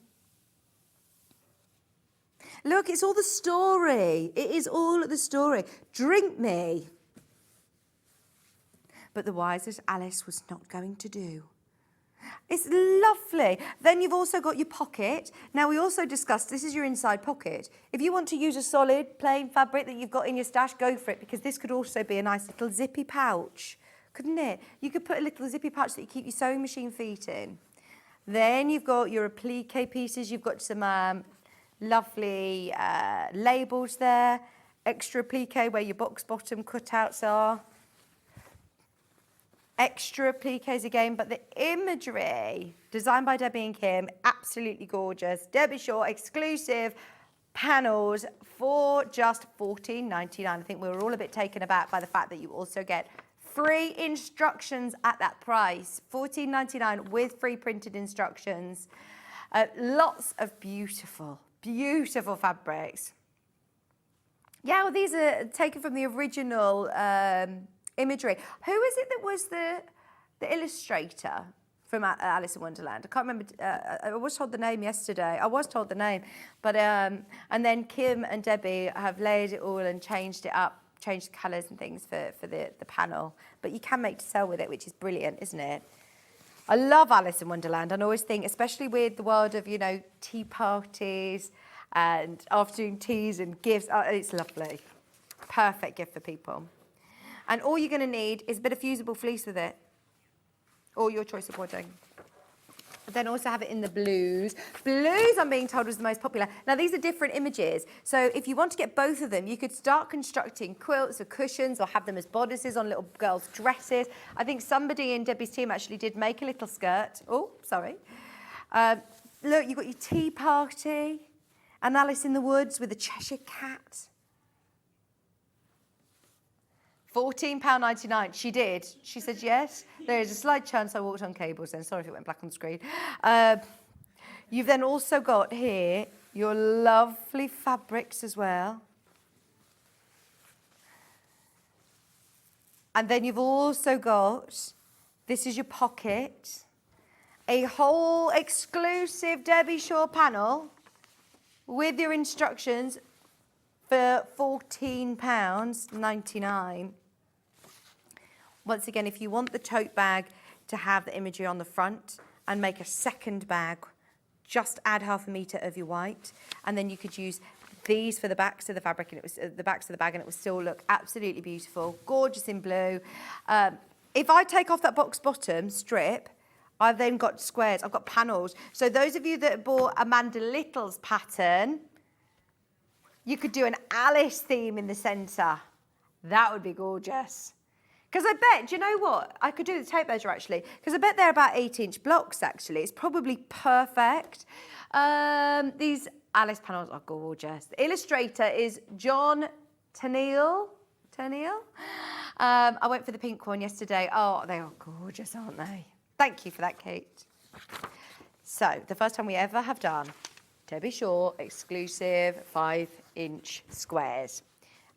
Look, it's all the story. It is all the story. Drink me. But the wisest Alice was not going to do. It's lovely. Then you've also got your pocket. Now, we also discussed, this is your inside pocket. If you want to use a solid, plain fabric that you've got in your stash, go for it, because this could also be a nice little zippy pouch, couldn't it? You could put a little zippy pouch that you keep your sewing machine feet in. Then you've got your applique pieces. You've got some lovely labels there. Extra applique where your box bottom cutouts are. Extra appliques again, but the imagery designed by Debbie and Kim, absolutely gorgeous. Debbie Shaw exclusive panels for just $14.99. I think we were all a bit taken aback by the fact that you also get free instructions at that price. $14.99 with free printed instructions. Lots of beautiful, beautiful fabrics. Yeah, well, these are taken from the original imagery. Who is it that was the illustrator from Alice in Wonderland? I can't remember. I was told the name yesterday. I was told the name, but and then Kim and Debbie have laid it all and changed it up, changed the colours and things for the panel. But you can make to sell with it, which is brilliant, isn't it? I love Alice in Wonderland, and I always think, especially with the world of, you know, tea parties and afternoon teas and gifts, it's lovely. Perfect gift for people. And all you're going to need is a bit of fusible fleece with it, or your choice of wadding. But then also have it in the blues. Blues, I'm being told, was the most popular. Now, these are different images. So if you want to get both of them, you could start constructing quilts or cushions or have them as bodices on little girls' dresses. I think somebody in Debbie's team actually did make a little skirt. Oh, sorry. look, you've got your tea party and Alice in the Woods with a Cheshire Cat. £14.99. She did. She said yes. There is a slight chance I walked on cables then. Sorry if it went black on the screen. You've then also got here your lovely fabrics as well. And then you've also got, this is your pocket, a whole exclusive Debbie Shaw panel with your instructions for £14.99. Once again, if you want the tote bag to have the imagery on the front and make a second bag, just add 1/2 metre of your white, and then you could use these for the backs of the fabric, and it was the backs of the bag, and it will still look absolutely beautiful, gorgeous in blue. If I take off that box bottom strip, I've then got squares, I've got panels. So those of you that bought Amanda Little's pattern, you could do an Alice theme in the centre. That would be gorgeous. Because I bet, do you know what? I could do the tape measure actually, because I bet they're about 8-inch blocks actually. It's probably perfect. These Alice panels are gorgeous. The illustrator is John Tenniel. I went for the pink one yesterday. Oh, they are gorgeous, aren't they? Thank you for that, Kate. So, the first time we ever have done Debbie Shaw exclusive 5-inch squares.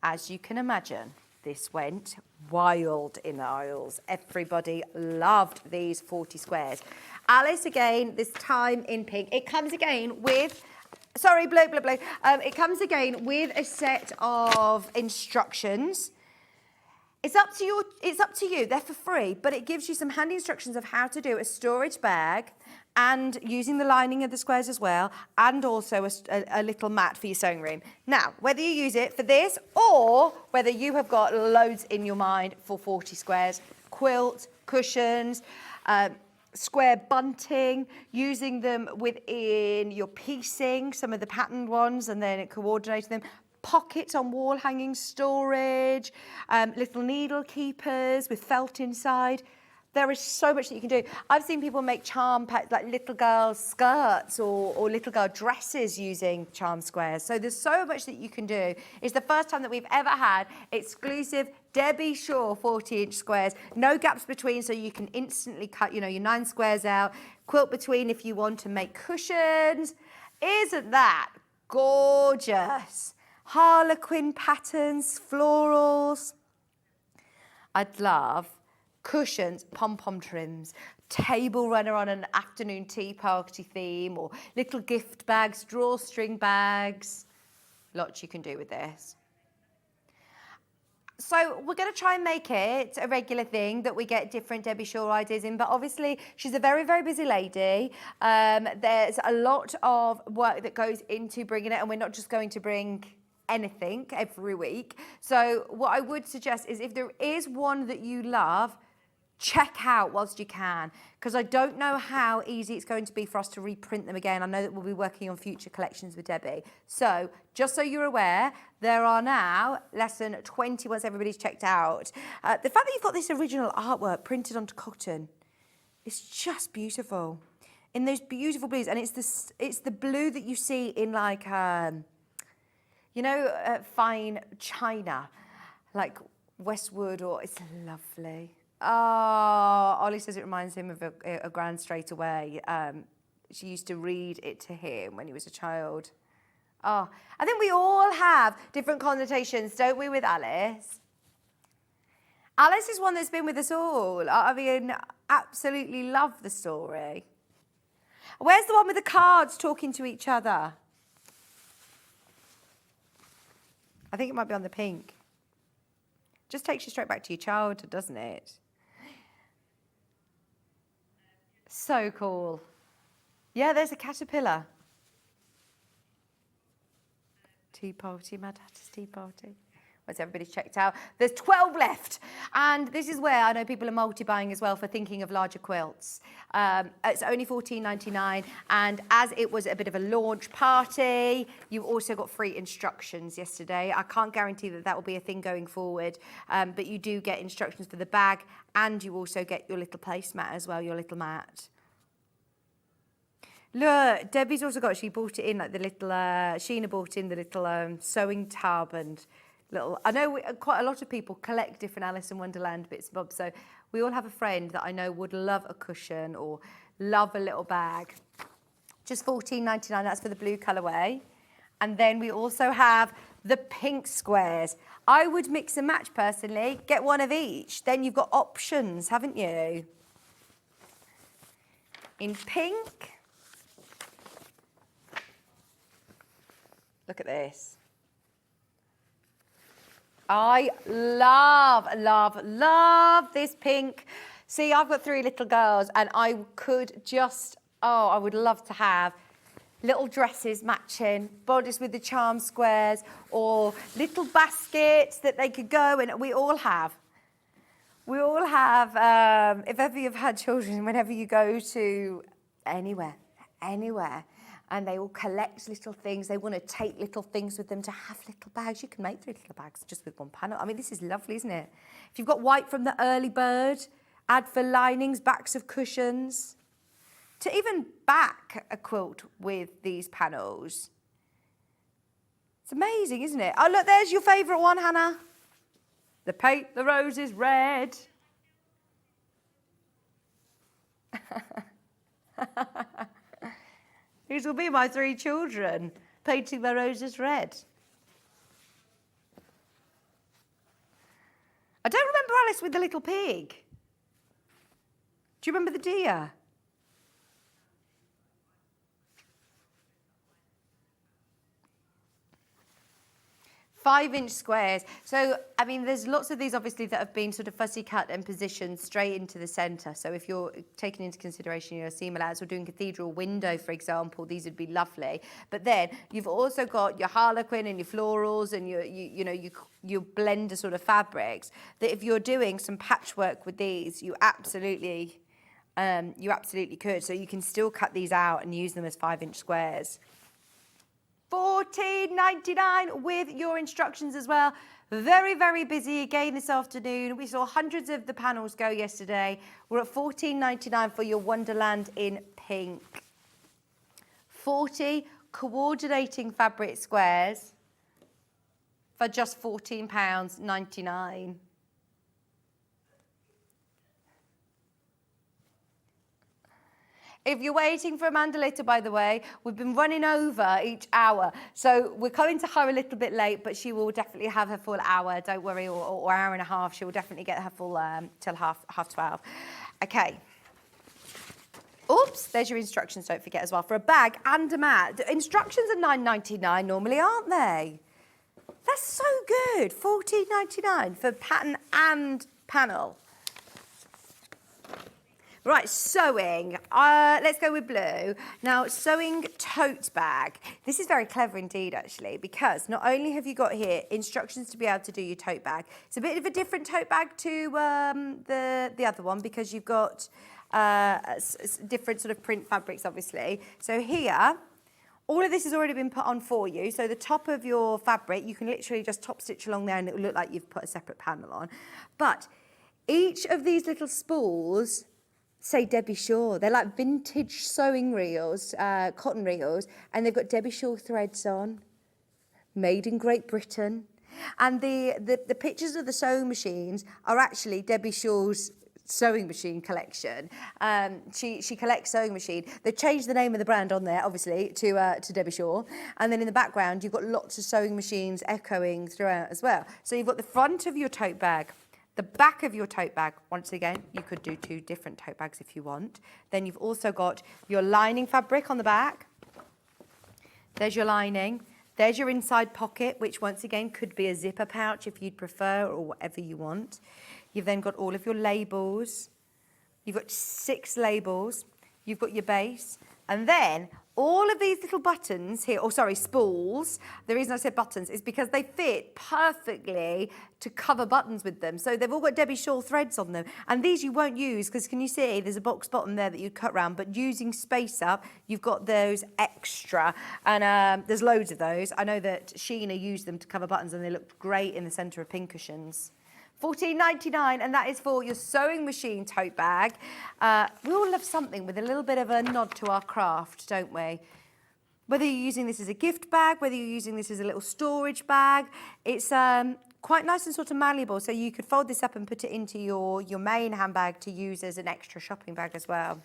As you can imagine, this went wild in the aisles. Everybody loved these 40 squares. Alice, again, this time in pink. It comes again with, sorry, blue. It comes again with a set of instructions. It's up to you. They're for free, but it gives you some handy instructions of how to do a storage bag and using the lining of the squares as well, and also a little mat for your sewing room. Now, whether you use it for this or whether you have got loads in your mind for 40 squares, quilt, cushions, square bunting, using them within your piecing, some of the patterned ones, and then coordinating them, pockets on wall hanging storage, little needle keepers with felt inside. There is so much that you can do. I've seen people make charm packs, like little girl skirts or little girl dresses using charm squares. So there's so much that you can do. It's the first time that we've ever had exclusive Debbie Shaw 40-inch squares. No gaps between, so you can instantly cut, your 9 squares out. Quilt between if you want to make cushions. Isn't that gorgeous? Harlequin patterns, florals. I'd love cushions, pom-pom trims, table runner on an afternoon tea party theme, or little gift bags, drawstring bags. Lots you can do with this. So we're going to try and make it a regular thing that we get different Debbie Shaw ideas in, but obviously she's a very, very busy lady. There's a lot of work that goes into bringing it, and we're not just going to bring anything every week. So what I would suggest is if there is one that you love, check out whilst you can, because I don't know how easy it's going to be for us to reprint them again. I know that we'll be working on future collections with Debbie. So just so you're aware, there are now less than 20 once everybody's checked out. The fact that you've got this original artwork printed onto cotton is just beautiful. In those beautiful blues, and it's the blue that you see in like fine china, like Westwood, or it's lovely. Oh, Ollie says it reminds him of a grand straight away. She used to read it to him when he was a child. Oh, I think we all have different connotations, don't we, with Alice? Alice is one that's been with us all. I mean, absolutely love the story. Where's the one with the cards talking to each other? I think it might be on the pink. Just takes you straight back to your childhood, doesn't it? So cool. Yeah, there's a caterpillar. Tea party, Mad Hatter's tea party. Once everybody's checked out, there's 12 left. And this is where I know people are multi-buying as well for thinking of larger quilts. It's only $14.99. And as it was a bit of a launch party, you also got free instructions yesterday. I can't guarantee that that will be a thing going forward, but you do get instructions for the bag, and you also get your little placemat as well, your little mat. Look, Debbie's also got, she bought it in like the little, Sheena bought in the little sewing tub and little, I know quite a lot of people collect different Alice in Wonderland bits and bobs, so we all have a friend that I know would love a cushion or love a little bag. Just $14.99, that's for the blue colourway. And then we also have the pink squares. I would mix and match personally, get one of each. Then you've got options, haven't you? In pink. Look at this. I love, love, love this pink. See, I've got 3 little girls and I could just, oh, I would love to have little dresses matching, bodice with the charm squares, or little baskets that they could go in. We all have. We all have, if ever you've had children, whenever you go to anywhere, and they all collect little things, they want to take little things with them to have little bags. You can make 3 little bags just with one panel. I mean, this is lovely, isn't it? If you've got white from the early bird, add for linings, backs of cushions. To even back a quilt with these panels. It's amazing, isn't it? Oh, look, there's your favourite one, Hannah. The paint the roses red. These will be my 3 children, painting their roses red. I don't remember Alice with the little pig. Do you remember the deer? 5-inch squares. So, I mean, there's lots of these obviously that have been sort of fussy cut and positioned straight into the centre. So if you're taking into consideration your seam allowance or doing cathedral window, for example, these would be lovely. But then you've also got your harlequin and your florals and your blender sort of fabrics that if you're doing some patchwork with these, you absolutely could. So you can still cut these out and use them as 5-inch squares. $14.99 with your instructions as well. Very, very busy again this afternoon. We saw hundreds of the panels go yesterday. We're at $14.99 for your Wonderland in pink. 40 coordinating fabric squares for just £14.99. If you're waiting for Amanda later, by the way, we've been running over each hour. So we're coming to her a little bit late, but she will definitely have her full hour, don't worry, or hour and a half. She will definitely get her full till half 12. Okay. Oops, there's your instructions, don't forget as well, for a bag and a mat. The instructions are $9.99 normally, aren't they? That's so good, $14.99 for pattern and panel. Right, sewing. Let's go with blue. Now, sewing tote bag. This is very clever indeed, actually, because not only have you got here instructions to be able to do your tote bag, it's a bit of a different tote bag to the other one because you've got different sort of print fabrics, obviously. So here, all of this has already been put on for you. So the top of your fabric, you can literally just top stitch along there and it will look like you've put a separate panel on. But each of these little spools say Debbie Shaw. They're like vintage sewing reels, cotton reels, and they've got Debbie Shaw threads on, made in Great Britain. And the pictures of the sewing machines are actually Debbie Shaw's sewing machine collection. She collects sewing machine. They've changed the name of the brand on there, obviously, to Debbie Shaw. And then in the background, you've got lots of sewing machines echoing throughout as well. So you've got the front of your tote bag, the back of your tote bag. Once again, you could do 2 different tote bags if you want. Then you've also got your lining fabric on the back. There's your lining. There's your inside pocket, which once again could be a zipper pouch if you'd prefer or whatever you want. You've then got all of your labels. You've got 6 labels. You've got your base. And then all of these little buttons here, spools, the reason I said buttons is because they fit perfectly to cover buttons with them. So they've all got Debbie Shaw threads on them. And these you won't use because can you see there's a box bottom there that you cut round, but using Space Up, you've got those extra. And there's loads of those. I know that Sheena used them to cover buttons and they looked great in the centre of pincushions. $14.99, and that is for your sewing machine tote bag. We all love something with a little bit of a nod to our craft, don't we? Whether you're using this as a gift bag, whether you're using this as a little storage bag, it's quite nice and sort of malleable, so you could fold this up and put it into your main handbag to use as an extra shopping bag as well.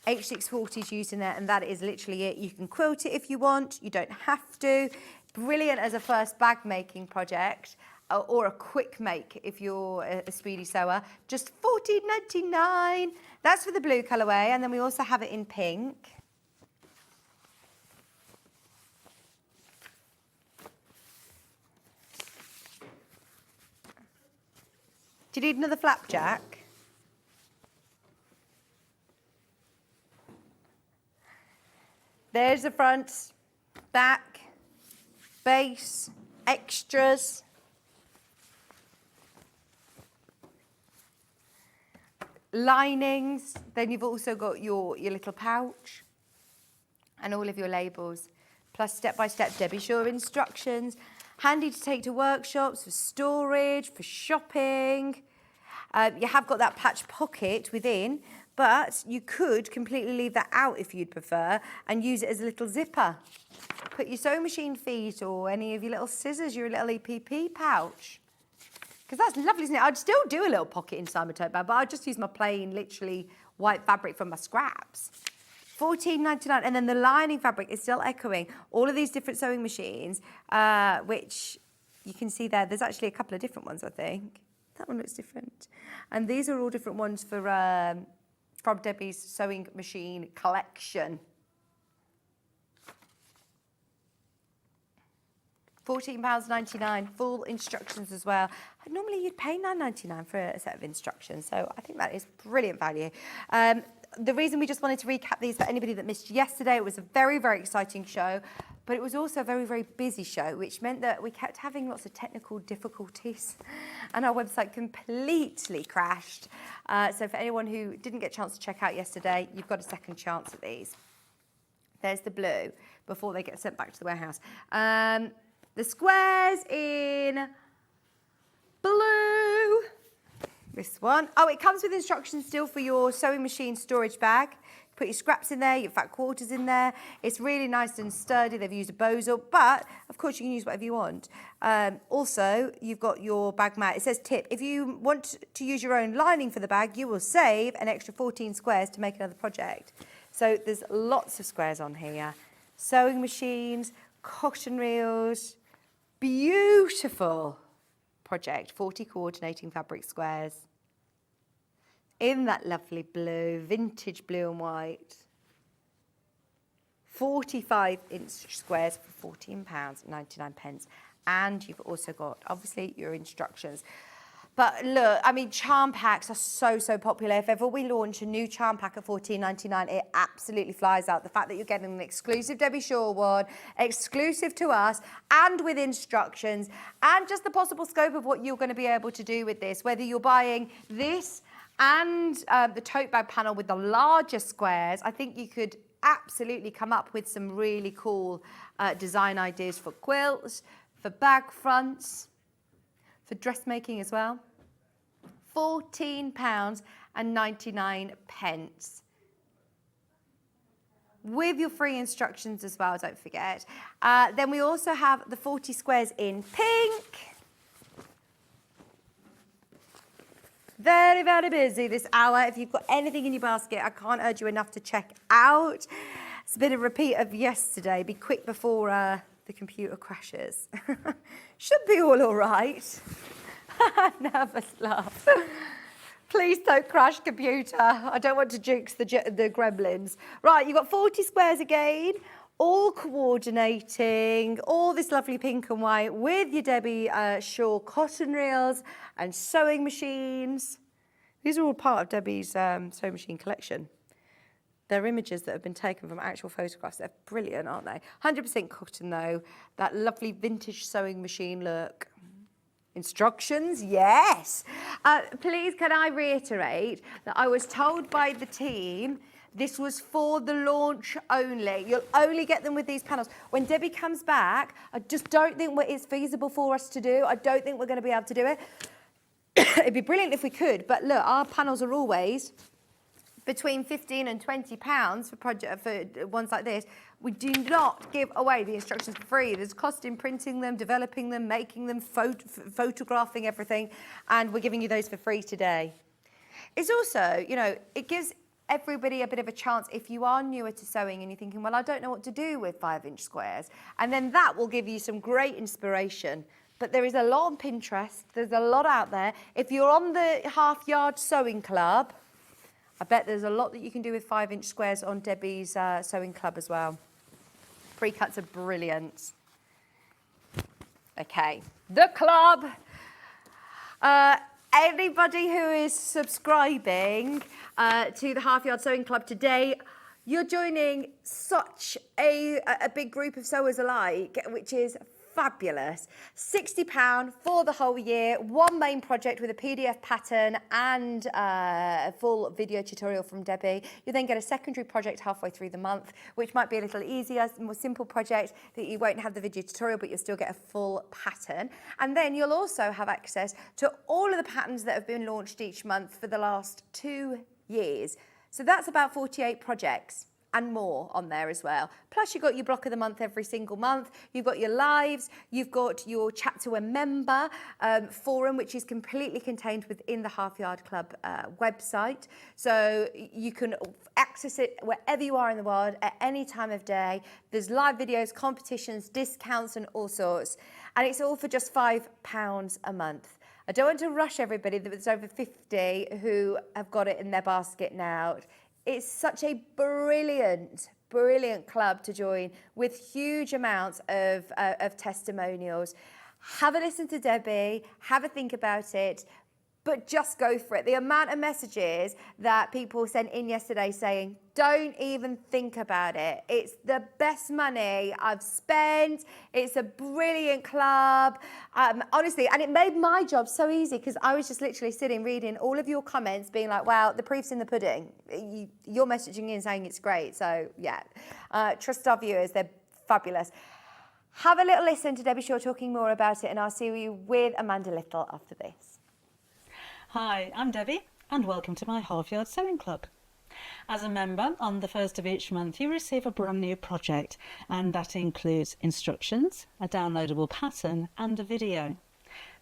H640 is used in there, and that is literally it. You can quilt it if you want, you don't have to. Brilliant as a first bag making project, or a quick make if you're a speedy sewer. Just $14.99. That's for the blue colourway, and then we also have it in pink. Do you need another flapjack? There's the front, back, base, extras. Linings. Then you've also got your little pouch and all of your labels, plus step-by-step Debbie Shaw instructions. Handy to take to workshops, for storage, for shopping. You have got that patch pocket within, but you could completely leave that out if you'd prefer and use it as a little zipper. Put your sewing machine feet or any of your little scissors, your little EPP pouch. Because that's lovely, isn't it? I'd still do a little pocket inside my tote bag, but I'd just use my plain, literally white fabric from my scraps. $14.99, and then the lining fabric is still echoing all of these different sewing machines, which you can see there. There's actually a couple of different ones, I think. That one looks different. And these are all different ones for from Debbie's sewing machine collection. £14.99, full instructions as well. Normally you'd pay $9.99 for a set of instructions, so I think that is brilliant value. The reason we just wanted to recap these for anybody that missed yesterday, it was a very, very exciting show, but it was also a very, very busy show, which meant that we kept having lots of technical difficulties and our website completely crashed. So for anyone who didn't get a chance to check out yesterday, you've got a second chance at these. There's the blue before they get sent back to the warehouse. The squares in blue. This one. Oh, it comes with instructions still for your sewing machine storage bag. Put your scraps in there, your fat quarters in there. It's really nice and sturdy. They've used a Bozel, but of course you can use whatever you want. Also, you've got your bag mat. It says tip, if you want to use your own lining for the bag, you will save an extra 14 squares to make another project. So there's lots of squares on here. Sewing machines, cotton reels, beautiful project, 40 coordinating fabric squares in that lovely blue, vintage blue and white. 45-inch squares for £14.99. And you've also got, obviously, your instructions. But look, I mean, charm packs are so popular. If ever we launch a new charm pack at £14.99, it absolutely flies out. The fact that you're getting an exclusive Debbie Shaw one, exclusive to us, and with instructions, and just the possible scope of what you're going to be able to do with this, whether you're buying this and the tote bag panel with the larger squares, I think you could absolutely come up with some really cool design ideas for quilts, for bag fronts, for dressmaking as well. £14.99. With your free instructions as well, don't forget. Then we also have the 40 squares in pink. Very, very busy this hour. If you've got anything in your basket, I can't urge you enough to check out. It's a bit of a repeat of yesterday. Be quick before the computer crashes. Should be all right. Nervous laugh. Please don't crash, computer. I don't want to jinx the gremlins. Right, you've got 40 squares again, all coordinating, all this lovely pink and white with your Debbie Shaw cotton reels and sewing machines. These are all part of Debbie's sewing machine collection. They're images that have been taken from actual photographs. They're brilliant, aren't they? 100% cotton, though. That lovely vintage sewing machine look. Instructions, yes. Please, can I reiterate that I was told by the team this was for the launch only. You'll only get them with these panels. When Debbie comes back, I just don't think it's feasible for us to do. I don't think we're going to be able to do it. It'd be brilliant if we could, but look, our panels are always between £15 and £20 for ones like this. We do not give away the instructions for free. There's cost in printing them, developing them, making them, photographing everything, and we're giving you those for free today. It's also, you know, it gives everybody a bit of a chance if you are newer to sewing and you're thinking, well, I don't know what to do with 5-inch squares. And then that will give you some great inspiration. But there is a lot on Pinterest. There's a lot out there. If you're on the Half Yard Sewing Club, I bet there's a lot that you can do with 5-inch squares on Debbie's Sewing Club as well. Pre-cuts are brilliant. Okay, the club. Anybody who is subscribing to the Half Yard Sewing Club today, you're joining such a big group of sewers alike, which is fabulous. £60 for the whole year, one main project with a PDF pattern and a full video tutorial from Debbie. You then get a secondary project halfway through the month, which might be a little easier, more simple project that you won't have the video tutorial, but you'll still get a full pattern. And then you'll also have access to all of the patterns that have been launched each month for the last 2 years. So that's about 48 projects and more on there as well. Plus you've got your block of the month every single month. You've got your lives. You've got your chat to a member forum, which is completely contained within the Half Yard Club website. So you can access it wherever you are in the world at any time of day. There's live videos, competitions, discounts and all sorts. And it's all for just £5 a month. I don't want to rush everybody. There's over 50 who have got it in their basket now. It's such a brilliant club to join with huge amounts of testimonials. Have a listen to Debbie, have a think about it, but just go for it. The amount of messages that people sent in yesterday saying, don't even think about it. It's the best money I've spent. It's a brilliant club. Honestly, and it made my job so easy because I was just literally sitting reading all of your comments being like, wow, the proof's in the pudding. You're messaging in saying it's great. So yeah, trust our viewers, they're fabulous. Have a little listen to Debbie Shaw talking more about it and I'll see you with Amanda Little after this. Hi, I'm Debbie and welcome to my Half Yard Sewing Club. As a member, on the first of each month, you receive a brand new project, and that includes instructions, a downloadable pattern, and a video.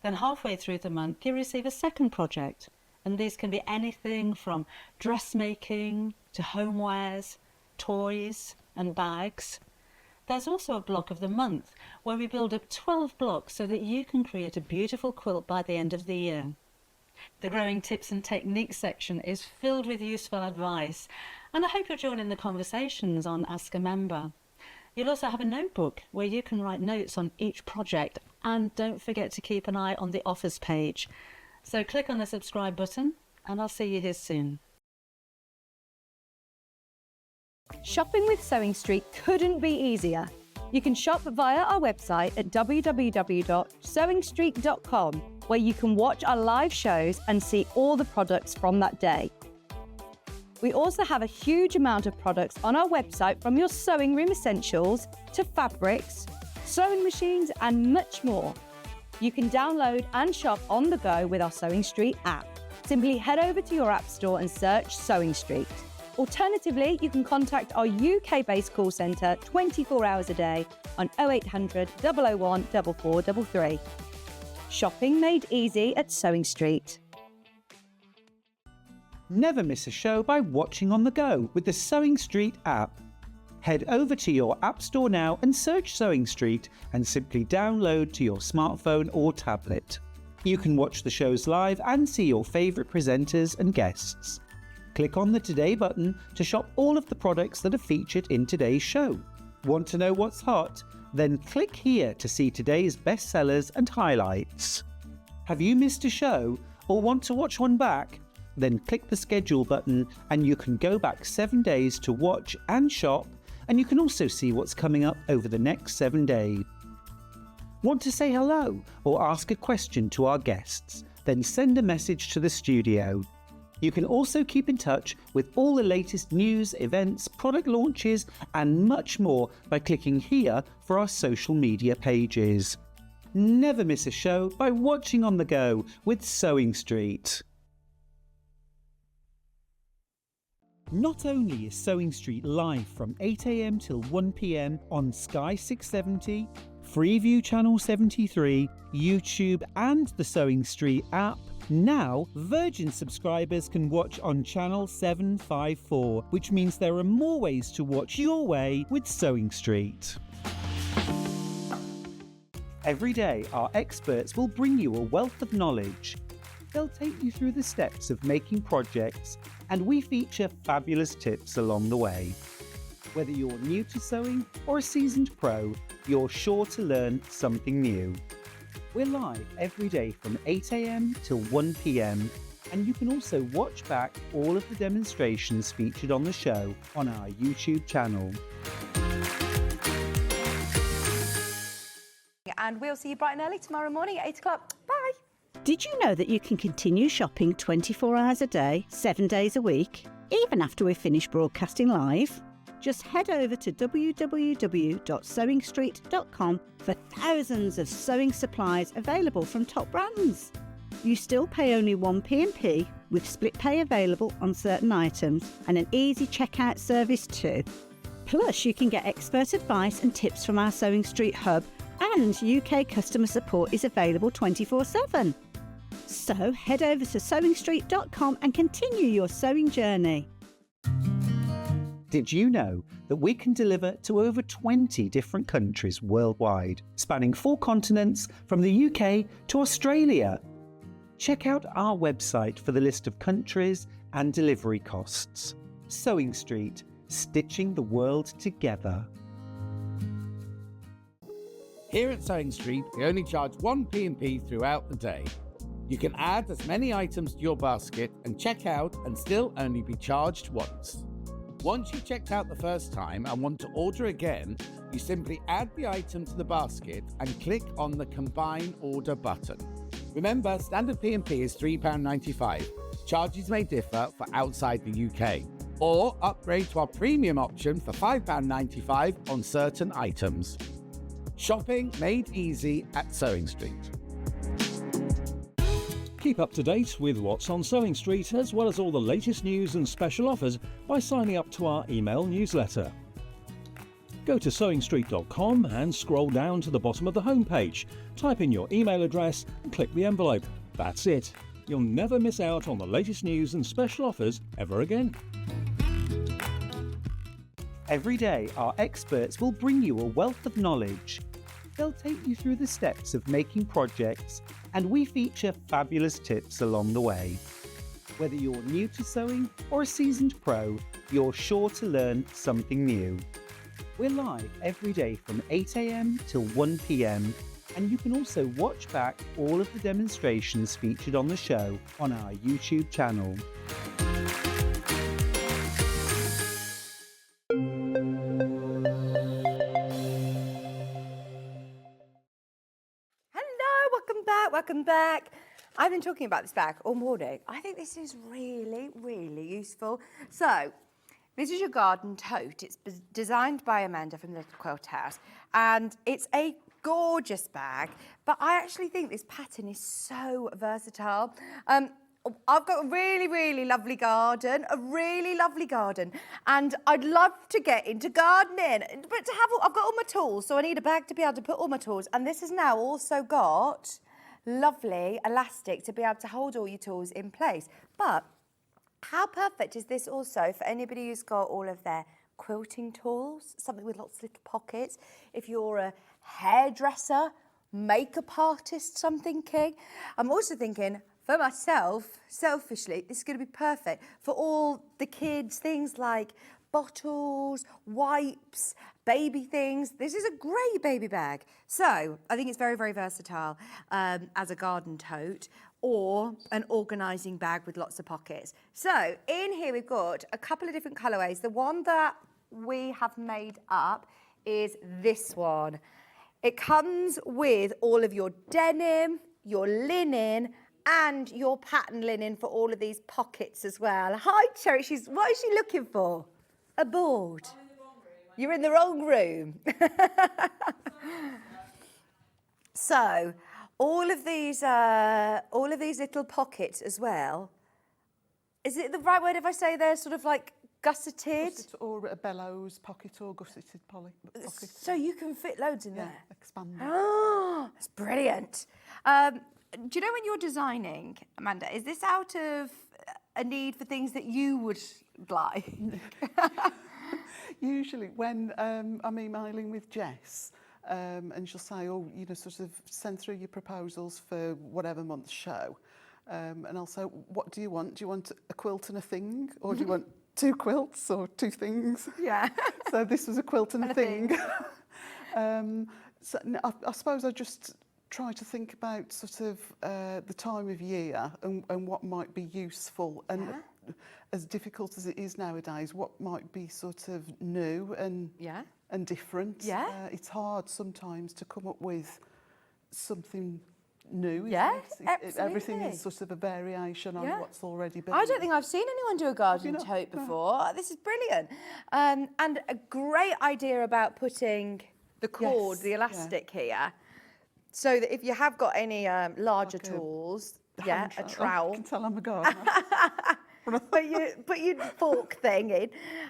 Then halfway through the month, you receive a second project, and these can be anything from dressmaking to homewares, toys, and bags. There's also a block of the month, where we build up 12 blocks so that you can create a beautiful quilt by the end of the year. The growing tips and techniques section is filled with useful advice, and I hope you're joining the conversations on Ask a Member. You'll also have a notebook where you can write notes on each project, and don't forget to keep an eye on the offers page. So click on the subscribe button and I'll see you here soon. Shopping with Sewing Street couldn't be easier. You can shop via our website at www.sewingstreet.com, where you can watch our live shows and see all the products from that day. We also have a huge amount of products on our website, from your sewing room essentials to fabrics, sewing machines and much more. You can download and shop on the go with our Sewing Street app. Simply head over to your app store and search Sewing Street. Alternatively, you can contact our UK-based call centre 24 hours a day on 0800 001 4433. Shopping made easy at Sewing Street. Never miss a show by watching on the go with the Sewing Street app. Head over to your app store now and search Sewing Street and simply download to your smartphone or tablet. You can watch the shows live and see your favourite presenters and guests. Click on the Today button to shop all of the products that are featured in today's show. Want to know what's hot? Then click here to see today's bestsellers and highlights. Have you missed a show or want to watch one back? Then click the schedule button and you can go back 7 days to watch and shop, and you can also see what's coming up over the next 7 days. Want to say hello or ask a question to our guests? Then send a message to the studio. You can also keep in touch with all the latest news, events, product launches and much more by clicking here for our social media pages. Never miss a show by watching on the go with Sewing Street. Not only is Sewing Street live from 8 a.m. till 1 p.m. on Sky 670, Freeview Channel 73, YouTube and the Sewing Street app, now Virgin subscribers can watch on Channel 754, which means there are more ways to watch your way with Sewing Street. Every day, our experts will bring you a wealth of knowledge. They'll take you through the steps of making projects, and we feature fabulous tips along the way. Whether you're new to sewing or a seasoned pro, you're sure to learn something new. We're live every day from 8 a.m. till 1 p.m, and you can also watch back all of the demonstrations featured on the show on our YouTube channel. And we'll see you bright and early tomorrow morning at 8 o'clock. Bye. Did you know that you can continue shopping 24 hours a day, 7 days a week, even after we've finished broadcasting live? Just head over to www.sewingstreet.com for thousands of sewing supplies available from top brands. You still pay only 1 P&P with split pay available on certain items and an easy checkout service too. Plus, you can get expert advice and tips from our Sewing Street hub, and UK customer support is available 24/7. So head over to sewingstreet.com and continue your sewing journey. Did you know that we can deliver to over 20 different countries worldwide, spanning 4 continents from the UK to Australia? Check out our website for the list of countries and delivery costs. Sewing Street, stitching the world together. Here at Sewing Street, we only charge 1 P&P throughout the day. You can add as many items to your basket and check out and still only be charged once. Once you've checked out the first time and want to order again, you simply add the item to the basket and click on the Combine Order button. Remember, standard P&P is £3.95. Charges may differ for outside the UK. Or upgrade to our premium option for £5.95 on certain items. Shopping made easy at Sewing Street. Keep up to date with what's on Sewing Street, as well as all the latest news and special offers by signing up to our email newsletter. Go to sewingstreet.com and scroll down to the bottom of the homepage. Type in your email address and click the envelope. That's it. You'll never miss out on the latest news and special offers ever again. Every day, our experts will bring you a wealth of knowledge. They'll take you through the steps of making projects, and we feature fabulous tips along the way. Whether you're new to sewing or a seasoned pro, you're sure to learn something new. We're live every day from 8 a.m. till 1 p.m, and you can also watch back all of the demonstrations featured on the show on our YouTube channel. Welcome back. I've been talking about this bag all morning. I think this is really, really useful. So, this is your garden tote. It's designed by Amanda from the Little Quilt House, and it's a gorgeous bag, but I actually think this pattern is so versatile. I've got a really, really lovely garden, and I'd love to get into gardening, but I've got all my tools, so I need a bag to be able to put all my tools, and this has now also got lovely elastic to be able to hold all your tools in place. But how perfect is this also for anybody who's got all of their quilting tools, something with lots of little pockets? If you're a hairdresser, makeup artist, I'm thinking. I'm also thinking, for myself, selfishly, this is going to be perfect for all the kids, things like bottles, wipes, baby things. This is a great baby bag. So I think it's very, very versatile as a garden tote or an organising bag with lots of pockets. So in here we've got a couple of different colourways. The one that we have made up is this one. It comes with all of your denim, your linen, and your pattern linen for all of these pockets as well. Hi, Cherry. What is she looking for? A board. You're in the wrong room. So all of these little pockets as well. Is it the right word if I say they're sort of like gusseted? Or a bellows pocket or gusseted pocket. So you can fit loads in Yeah, there. expand. Oh, that's brilliant. Do you know when you're designing, Amanda, is this out of a need for things that you would like? Usually when I'm emailing with Jess and she'll say, oh, you know, sort of send through your proposals for whatever month's show. And I'll say, what do you want? Do you want a quilt and a thing? Or do you want 2 quilts or 2 things? Yeah. So this was a quilt and a thing. I suppose I just try to think about sort of the time of year and what might be useful. And as difficult as it is nowadays, what might be sort of new and different. Yeah. It's hard sometimes to come up with something new. Yes, Everything absolutely. is sort of a variation on what's already been. I don't think I've seen anyone do a garden tote before. This is brilliant. And a great idea about putting the cord, the elastic here, so that if you have got any larger Like tools, hand a trowel. trowel. You can tell I'm a gardener. put your fork thing in,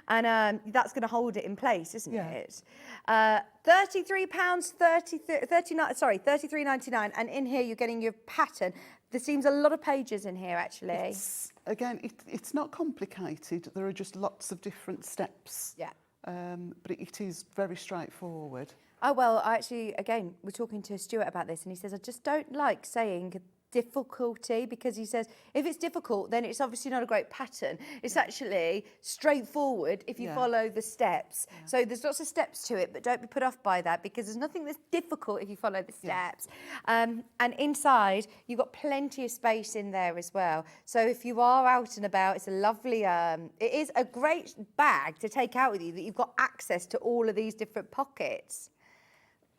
and that's going to hold it in place, isn't it? £33.99, and in here you're getting your pattern. There seems a lot of pages in here, actually. It's not complicated. There are just lots of different steps. Yeah. But it is very straightforward. Oh, well, again, we're talking to Stuart about this, and he says, I just don't like saying difficulty, because he says, if it's difficult, then it's obviously not a great pattern. It's actually straightforward if you follow the steps. So there's lots of steps to it, but don't be put off by that, because there's nothing that's difficult if you follow the steps. And inside, you've got plenty of space in there as well. So if you are out and about, it's a lovely, it is a great bag to take out with you, that you've got access to all of these different pockets.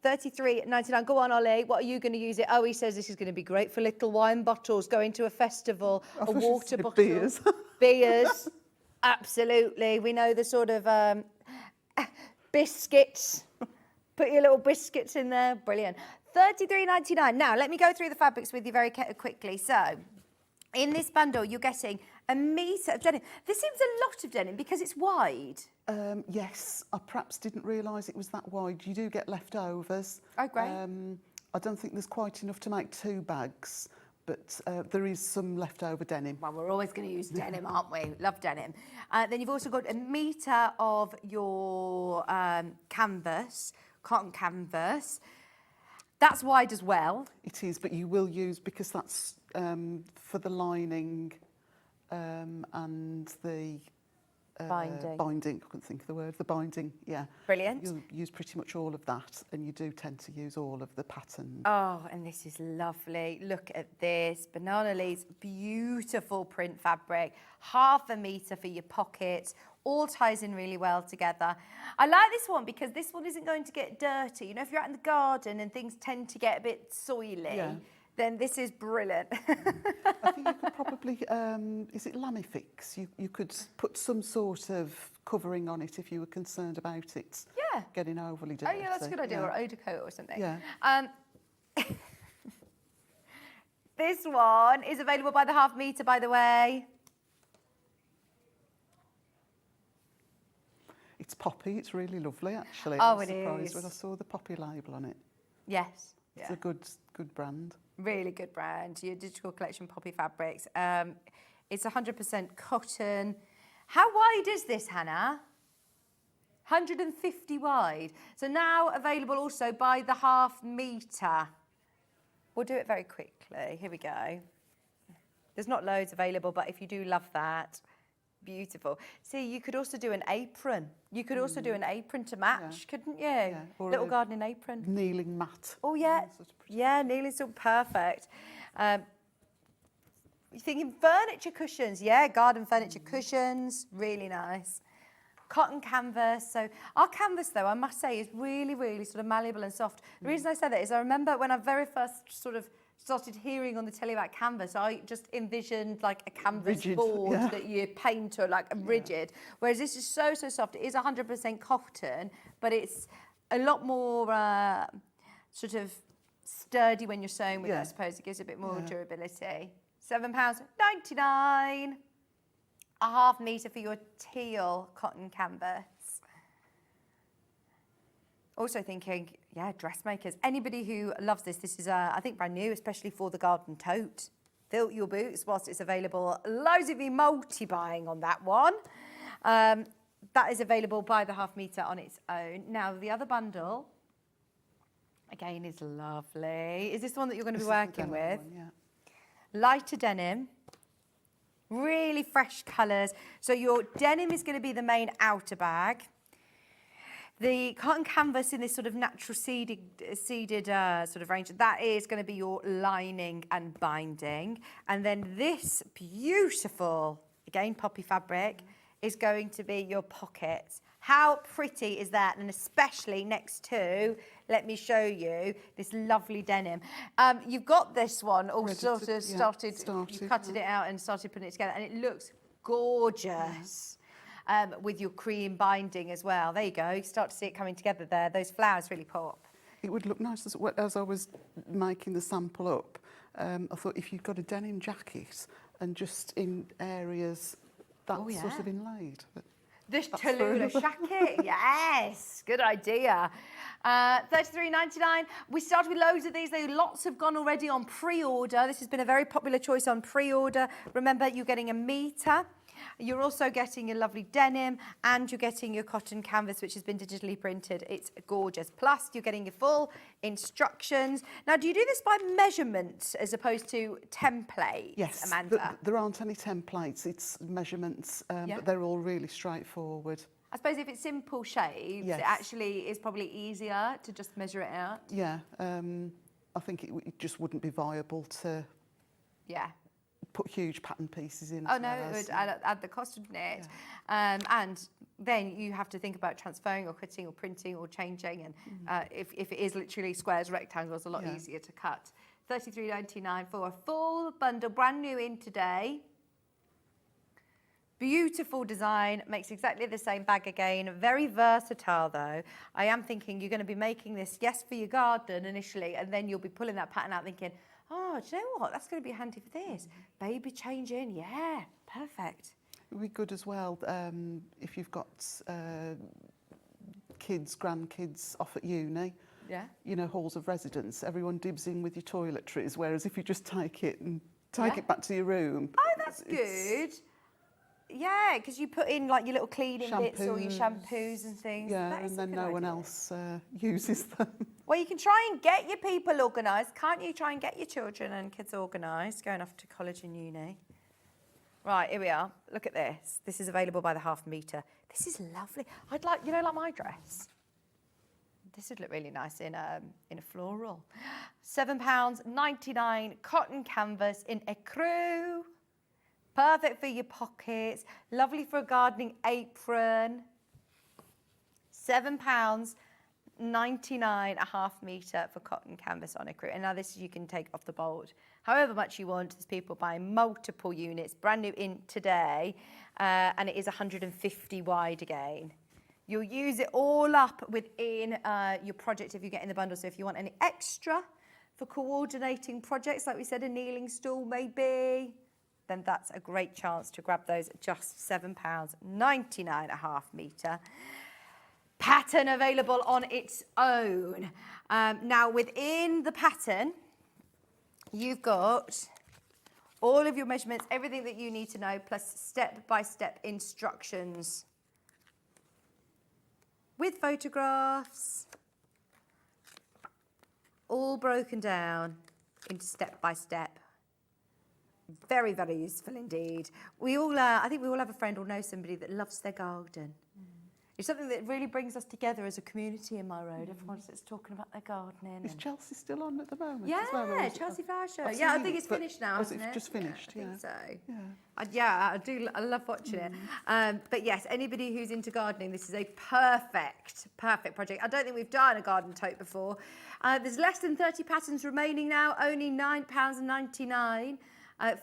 $33.99. Go on, Ollie. What are you going to use it? Oh, he says this is going to be great for little wine bottles, going to a festival, a water bottle. Beers. Beers. Absolutely. We know the sort of biscuits. Put your little biscuits in there. Brilliant. $33.99. Now, let me go through the fabrics with you very quickly. So, in this bundle, you're getting a metre of denim. This seems a lot of denim because it's wide. Yes, I perhaps didn't realise it was that wide. You do get leftovers. Oh, great. I don't think there's quite enough to make 2 bags, but there is some leftover denim. Well, we're always going to use denim, aren't we? Love denim. Then you've also got a metre of your canvas, cotton canvas. That's wide as well. It is, but you will use, because that's for the lining and the binding. I couldn't think of the word. The binding, yeah. Brilliant. You'll use pretty much all of that, and you do tend to use all of the pattern. Oh, and this is lovely. Look at this. Banana leaves, beautiful print fabric. Half a metre for your pockets. All ties in really well together. I like this one because this one isn't going to get dirty. You know, if you're out in the garden and things tend to get a bit soily, then this is brilliant. I think you could probably, is it Lamifix? You could put some sort of covering on it if you were concerned about it getting overly dirty. Oh, yeah, that's a good idea. Or Oda coat or something. Yeah. This one is available by the half metre, by the way. It's poppy. It's really lovely, actually. Oh, I was it surprised is. when I saw the poppy label on it. Yes. It's a good brand. Really good brand. Your digital collection Poppy Fabrics. It's 100% cotton. How wide is this, Hannah? 150 wide. So now available also by the half metre. We'll do it very quickly. Here we go. There's not loads available, but if you do love that, beautiful. See, you could also do an apron. You could also do an apron to match, couldn't you? Yeah. Or little a gardening apron. Kneeling mat. Oh, yeah. Sort of pretty. Yeah, nearly so perfect. You're thinking furniture cushions. Yeah, garden furniture cushions. Really nice. Cotton canvas. So our canvas, though, I must say, is really, really sort of malleable and soft. The reason I say that is I remember when I very first sort of started hearing on the telly about canvas, I just envisioned like a canvas Rigid, board that you paint or like a rigid. Whereas this is so soft. It is 100% cotton, but it's a lot more sort of sturdy when you're sewing with it, I Yeah. suppose. It gives a bit more Yeah. durability. £7.99. A half metre for your teal cotton canvas. Also thinking, yeah, dressmakers. Anybody who loves this, this is, I think, brand new, especially for the garden tote. Fill your boots whilst it's available. Loads of you multi-buying on that one. That is available by the half metre on its own. Now, the other bundle, again, is lovely. Is this the one that you're going to be This is the working denim with? one, yeah. Lighter denim. Really fresh colours. So your denim is going to be the main outer bag. The cotton canvas in this sort of natural seeded sort of range, that is going to be your lining and binding. And then this beautiful, again, poppy fabric, is going to be your pockets. How pretty is that? And especially next to, let me show you, this lovely denim. You've got this one all Ready sort to- of yeah, started, started, you cutted it out and started putting it together, and it looks gorgeous. With your cream binding as well. There you go. You start to see it coming together there. Those flowers really pop. It would look nice as I was making the sample up. I thought if you've got a denim jacket and just in areas that's Oh, sort yeah. of inlaid. But This that's Tallulah fair. jacket, yes, good idea. $33.99. We started with loads of these. Lots have gone already on pre-order. This has been a very popular choice on pre-order. Remember, you're getting a metre. You're also getting your lovely denim, and you're getting your cotton canvas, which has been digitally printed. It's gorgeous. Plus, you're getting your full instructions. Now, do you do this by measurement as opposed to templates, yes, Amanda? there aren't any templates. It's measurements, Yeah. but they're all really straightforward. I suppose if it's simple shapes, Yes. it actually is probably easier to just measure it out. Yeah, I think it just wouldn't be viable to Yeah. put huge pattern pieces in. Oh as no, well it as- would add the cost, wouldn't it? And then you have to think about transferring or cutting or printing or changing. And if it is literally squares, rectangles, a lot Yeah. easier to cut. $33.99 for a full bundle, brand new in today. Beautiful design, makes exactly the same bag again. Very versatile though. I am thinking you're going to be making this, yes, for your garden initially, and then you'll be pulling that pattern out thinking, oh, do you know what? That's going to be handy for this. Baby changing, yeah, perfect. It would be good as well if you've got kids, grandkids off at uni. Yeah. You know, halls of residence. Everyone dibs in with your toiletries, whereas if you just take it and take Yeah. it back to your room. Oh, that's good. Yeah, because you put in like your little cleaning bits or your shampoos and things. Yeah, That is and a then good no one idea. else uses them. Well, you can try and get your people organised, can't you? Try and get your children and kids organised, going off to college and uni. Right, here we are. Look at this. This is available by the half metre. This is lovely. I'd like, like my dress. This would look really nice in a floral. £7.99 cotton canvas in ecru. Perfect for your pockets. Lovely for a gardening apron. £7.99 a half metre for cotton canvas on ecru. And now this you can take off the bolt however much you want. There's people buying multiple units, brand new in today, and it is 150 wide again. You'll use it all up within your project if you get in the bundle. So if you want any extra for coordinating projects, like we said, a kneeling stool maybe, then that's a great chance to grab those at just £7.99 a half metre. Pattern available on its own. Now within the pattern, you've got all of your measurements, everything that you need to know, plus step-by-step instructions with photographs, all broken down into step-by-step. Very, very useful indeed. We all, I think we all have a friend or know somebody that loves their garden. It's something that really brings us together as a community in my road. Everyone's just talking about their gardening. Is and- Chelsea still on at the moment? Yeah, as well, or is it- Chelsea Flower Show. I've Yeah, I seen think it, it's but finished now, has isn't it it? just finished? Yeah, I think so. Yeah. I love watching it. But yes, anybody who's into gardening, this is a perfect project. I don't think we've done a garden tote before. There's less than 30 patterns remaining now, only £9.99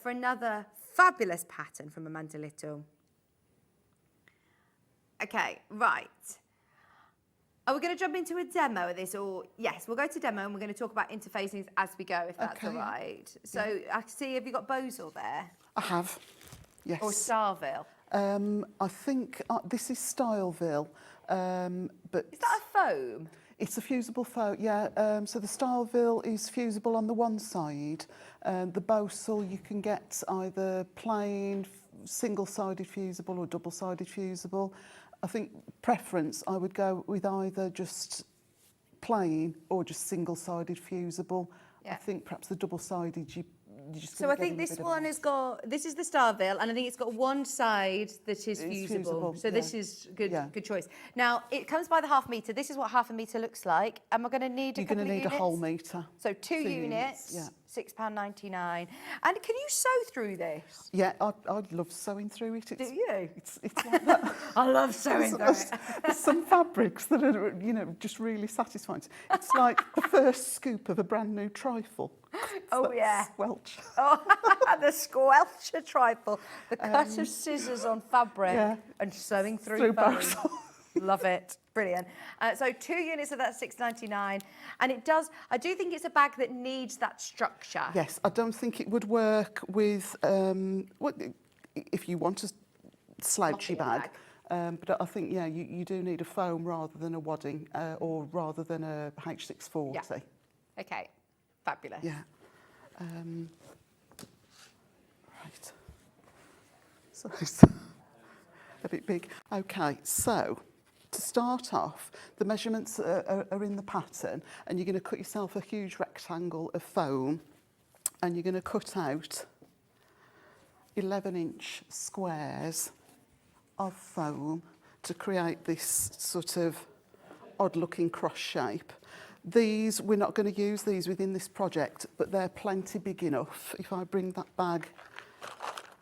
for another fabulous pattern from Amanda Little. Okay, right. Are we going to jump into a demo of this, or yes, we'll go to demo and we're going to talk about interfacing as we go, if that's Okay, all yeah. right. So I see, have you got Bozel there? I have, yes. Or Starville? I think this is Styleville, but Is that a foam? it's a fusible foam. Yeah. So the Styleville is fusible on the one side. The Bozel you can get either plain, single-sided fusible or double-sided fusible. I think preference, I would go with either just plain or just single-sided fusible. Yeah. I think perhaps the double-sided you just. So I think this one has got, this is the Starville, and I think it's got one side that is fusible. So this is good, good choice. Now, it comes by the half metre. This is what half a metre looks like. Am I going to need a You're couple going to of need units? a whole metre. So two units, yeah. £6.99. And can you sew through this? Yeah, I love sewing through it. Do you? It's like that. I love sewing through it. There's some fabrics that are, just really satisfying. It's like the first scoop of a brand new trifle. Oh, yeah. Squelch. Oh, the squelcher trifle. The cut of scissors on fabric and sewing through foam. Both. Love it. Brilliant. So 2 units of that £6.99. And it does, I do think it's a bag that needs that structure. Yes, I don't think it would work with, if you want a slouchy bag. But I think, you do need a foam rather than a wadding or rather than a H640. Yeah. Okay. Fabulous. Yeah. Right. So it's a bit big. Okay, so to start off, the measurements are in the pattern, and you're going to cut yourself a huge rectangle of foam, and you're going to cut out 11-inch squares of foam to create this sort of odd-looking cross shape. These, we're not going to use these within this project, but they're plenty big enough. If I bring that bag,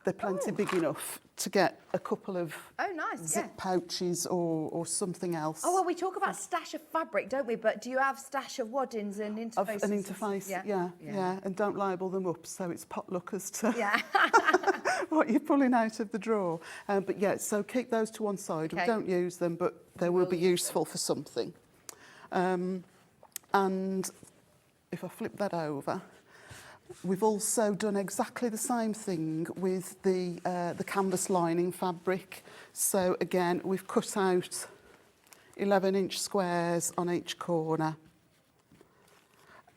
they're plenty big enough to get a couple of zip pouches or something else. Oh, well, we talk about stash of fabric, don't we? But do you have stash of waddings and interfaces? An interface, yeah. And don't label them up, so it's potluck as to what you're pulling out of the drawer. But yeah, so keep those to one side. Okay. We don't use them, but they will be useful for something. And if I flip that over, we've also done exactly the same thing with the canvas lining fabric. So again, we've cut out 11-inch squares on each corner.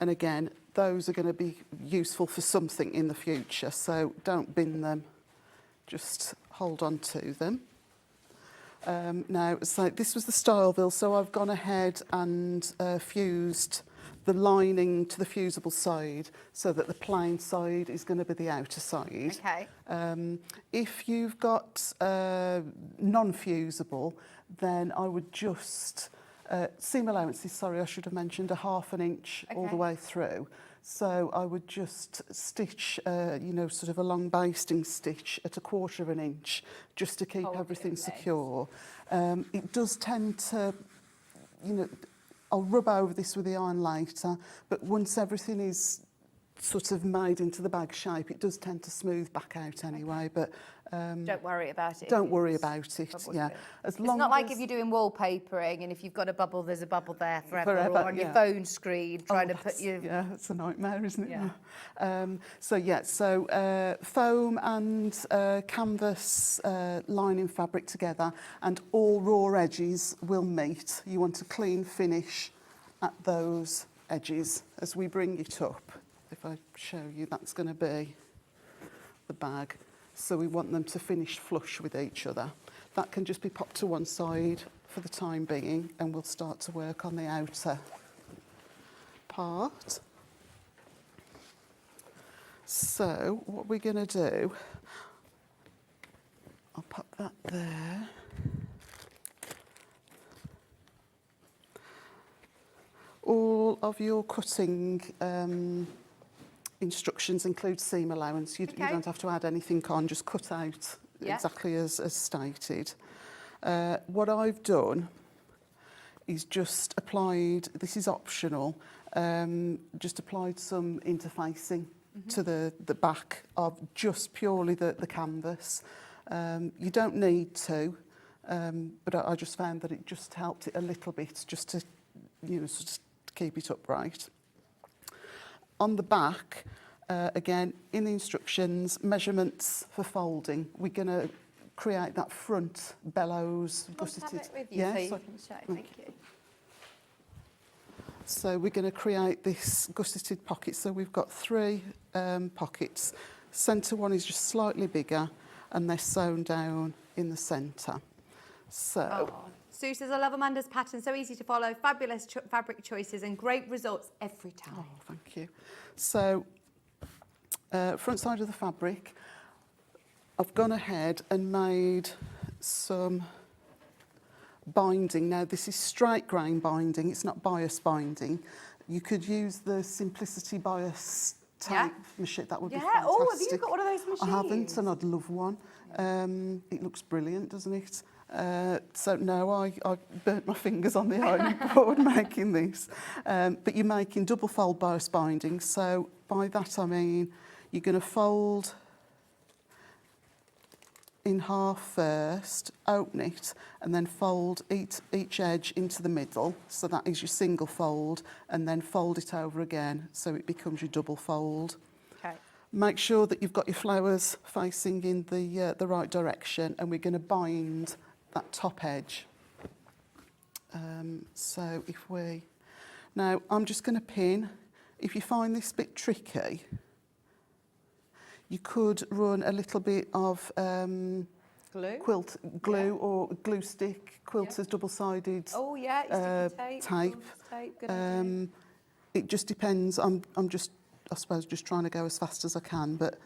And again, those are going to be useful for something in the future. So don't bin them, just hold on to them. Now, so this was the Styleville, so I've gone ahead and fused the lining to the fusible side so that the plain side is going to be the outer side. Okay. If you've got non-fusible, then I would just, seam allowances, sorry, I should have mentioned, a ½ inch all the way through. So I would just stitch, sort of a long basting stitch at 1/4 inch just to keep everything secure. It does tend to, I'll rub over this with the iron later, but once everything is sort of made into the bag shape, it does tend to smooth back out anyway. But don't worry about it. Don't worry about it. Yeah, it's not like if you're doing wallpapering and if you've got a bubble, there's a bubble there forever or on your phone screen trying to put your. Yeah, it's a nightmare, isn't it? Yeah. So foam and canvas lining fabric together, and all raw edges will meet. You want a clean finish at those edges as we bring it up. If I show you, that's going to be the bag. So we want them to finish flush with each other. That can just be popped to one side for the time being, and we'll start to work on the outer part. So what we're going to do, I'll pop that there. All of your cutting instructions include seam allowance. You don't have to add anything on, just cut out exactly as stated. What I've done is just applied, this is optional, just applied some interfacing to the back of just purely the canvas. You don't need to, but I just found that it just helped it a little bit, just to, sort of keep it upright. On the back, again, in the instructions, measurements for folding. We're going to create that front bellows gusseted. Have it with you so you so- can show. Thank you. So we're going to create this gusseted pocket. So we've got 3 pockets. Centre one is just slightly bigger, and they're sewn down in the centre. So Oh. Sue says, I love Amanda's pattern, so easy to follow, fabulous fabric choices and great results every time. oh, thank you. So front side of the fabric, I've gone ahead and made some binding. Now this is straight grain binding, it's not bias binding. You could use the Simplicity bias type machine, that would be fantastic. Oh, have you got one of those machines? I haven't, and I'd love one. It looks brilliant, doesn't it? So no, I burnt my fingers on the ironing board making this. But you're making double fold bias binding, so by that I mean you're going to fold in half first, open it, and then fold each edge into the middle. So that is your single fold, and then fold it over again, so it becomes your double fold. Okay. Make sure that you've got your flowers facing in the right direction, and we're going to bind that top edge. So if we... Now, I'm just going to pin. If you find this bit tricky, you could run a little bit of Glue? glue or glue stick, quilter's double-sided Oh, yeah, it's sticky tape. tape. Quilter's tape, good idea. It just depends. I'm just, I suppose, just trying to go as fast as I can, but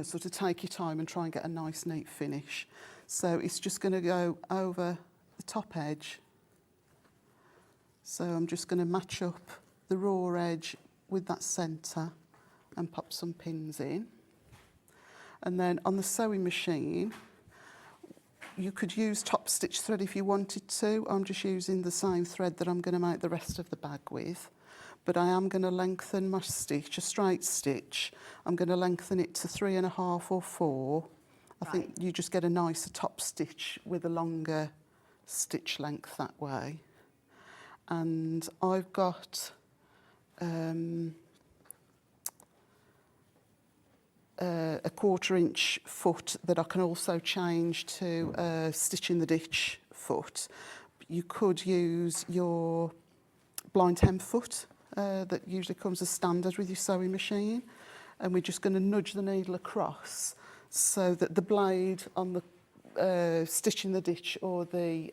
sort of take your time and try and get a nice, neat finish. So it's just going to go over the top edge. So I'm just going to match up the raw edge with that centre and pop some pins in. And then on the sewing machine, you could use top stitch thread if you wanted to. I'm just using the same thread that I'm going to make the rest of the bag with. But I am going to lengthen my stitch, a straight stitch. I'm going to lengthen it to 3.5 or 4. I think you just get a nicer top stitch with a longer stitch length that way. And I've got a 1/4 inch foot that I can also change to a stitch in the ditch foot. You could use your blind hem foot that usually comes as standard with your sewing machine, and we're just going to nudge the needle across so that the blade on the stitch in the ditch or the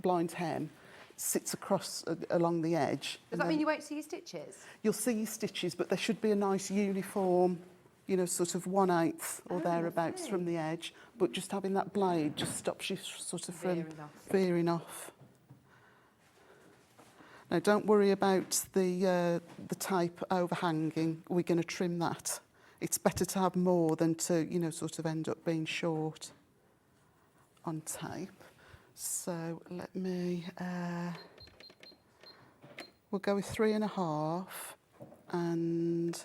blind hem sits across along the edge. Does that mean you won't see your stitches? You'll see your stitches, but there should be a nice uniform, sort of 1/8 or thereabouts from the edge. But just having that blade just stops you sort of from veering off. Now, don't worry about the tape overhanging. We're going to trim that. It's better to have more than to, sort of end up being short on tape. So let me, we'll go with 3.5, and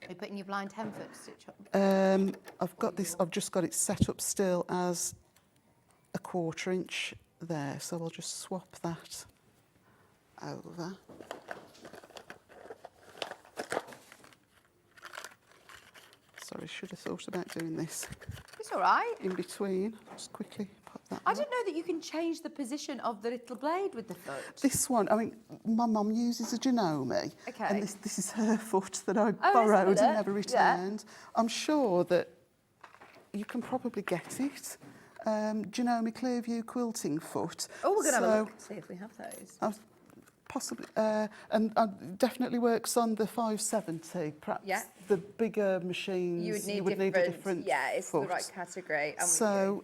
Are you putting your blind hem foot stitch on? I've just got it set up still as a 1/4 inch there, so I'll just swap that over. Sorry, should have thought about doing this It's all right. in between. Just quickly pop that I on. didn't know that you can change the position of the little blade with the foot. This one, I mean, my mum uses a Janome, Okay. and this is her foot that I let's have a borrowed look. and never Yeah. returned. I'm sure that you can probably get it. Janome Clearview quilting foot. Oh, we're going to have a So, look, see if we have those. possibly, and definitely works on the 570. Perhaps Yeah. the bigger machines, You would need a different yeah, it's foot. the right category. I'm with So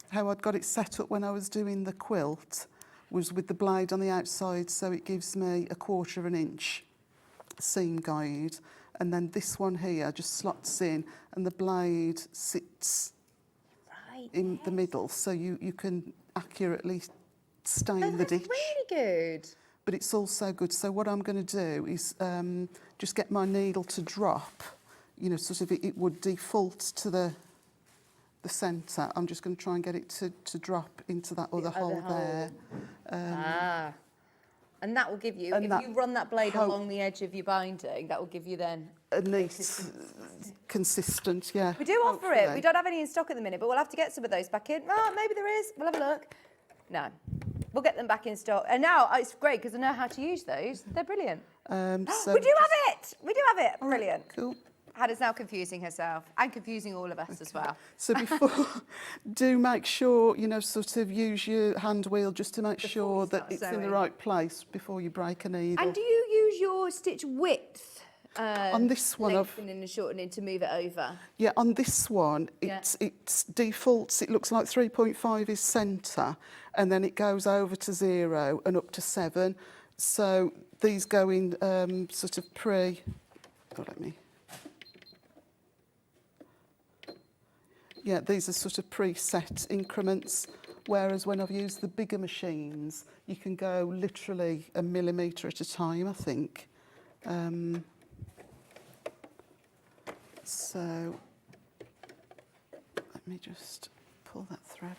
how I'd got it set up when I was doing the quilt was with the blade on the outside, so it gives me a 1/4 inch seam guide, and then this one here just slots in, and the blade sits Right, in the middle, so you can accurately stay Oh, in the that's ditch. really good. But it's also good. So what I'm going to do is just get my needle to drop. Sort of it would default to the the centre, I'm just going to try and get it to drop into that other hole there. And that will give you, if you run that blade along the edge of your binding, that will give you then a neat, consistent, yeah. We do offer it. We don't have any in stock at the minute, but we'll have to get some of those back in. Oh, maybe there is. We'll have a look. No. We'll get them back in stock. And now it's great because I know how to use those. They're brilliant. So we do have it. We do have it. Brilliant. Cool. Hannah's now confusing herself and confusing all of us as well. So before, do make sure, you know, sort of use your hand wheel just to make sure that it's in the right place before you break a needle. And do you use your stitch width? On this one, lengthening and shortening to move it over. Yeah, on this one, it's defaults. It looks like 3.5 is centre, and then it goes over to 0 and up to 7. So these go in sort of Yeah, these are sort of preset increments, whereas when I've used the bigger machines, you can go literally a millimetre at a time, I think. So let me just pull that thread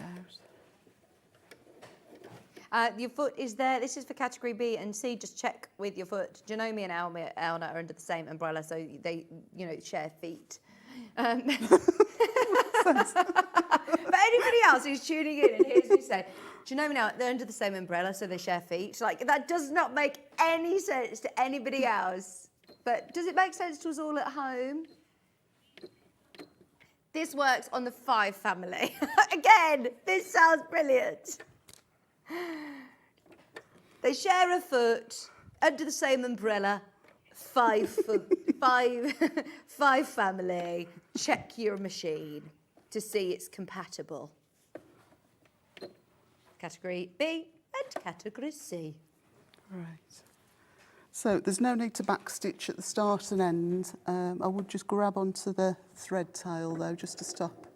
out. Your foot is there. This is for category B and C. Just check with your foot. Janome and Elna are under the same umbrella, so they, you know, share feet. But anybody else who's tuning in and hears me say, Janome and Elna, they're under the same umbrella, so they share feet. Like, that does not make any sense to anybody else. But does it make sense to us all at home? This works on the 5 family. Again, this sounds brilliant. They share a foot under the same umbrella. 5 family. Check your machine to see it's compatible. Category B and category C. Right. So there's no need to backstitch at the start and end. I would just grab onto the thread tail though, just to stop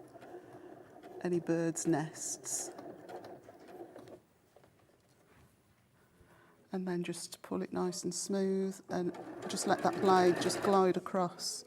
any birds' nests. And then just pull it nice and smooth and just let that blade just glide across.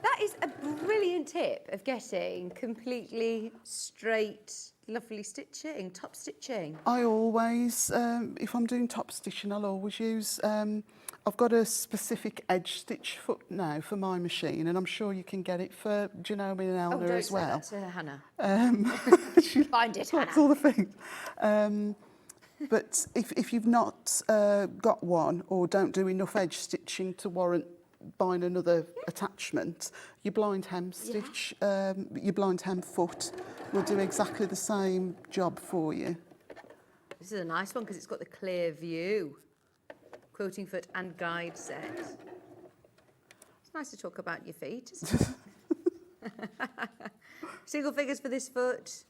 That is a brilliant tip of getting completely straight, lovely stitching, top stitching. I always, if I'm doing top stitching, I'll always use, I've got a specific edge stitch foot now for my machine, and I'm sure you can get it for Janome and Elna as well. Don't say that to Hannah. She Find it, That's Hannah. all the things. But if you've not got one or don't do enough edge stitching to warrant buying another attachment, your blind hem stitch, your blind hem foot will do exactly the same job for you. This is a nice one because it's got the clear view. Quilting foot and guide set. It's nice to talk about your feet, isn't it? Single figures for this foot.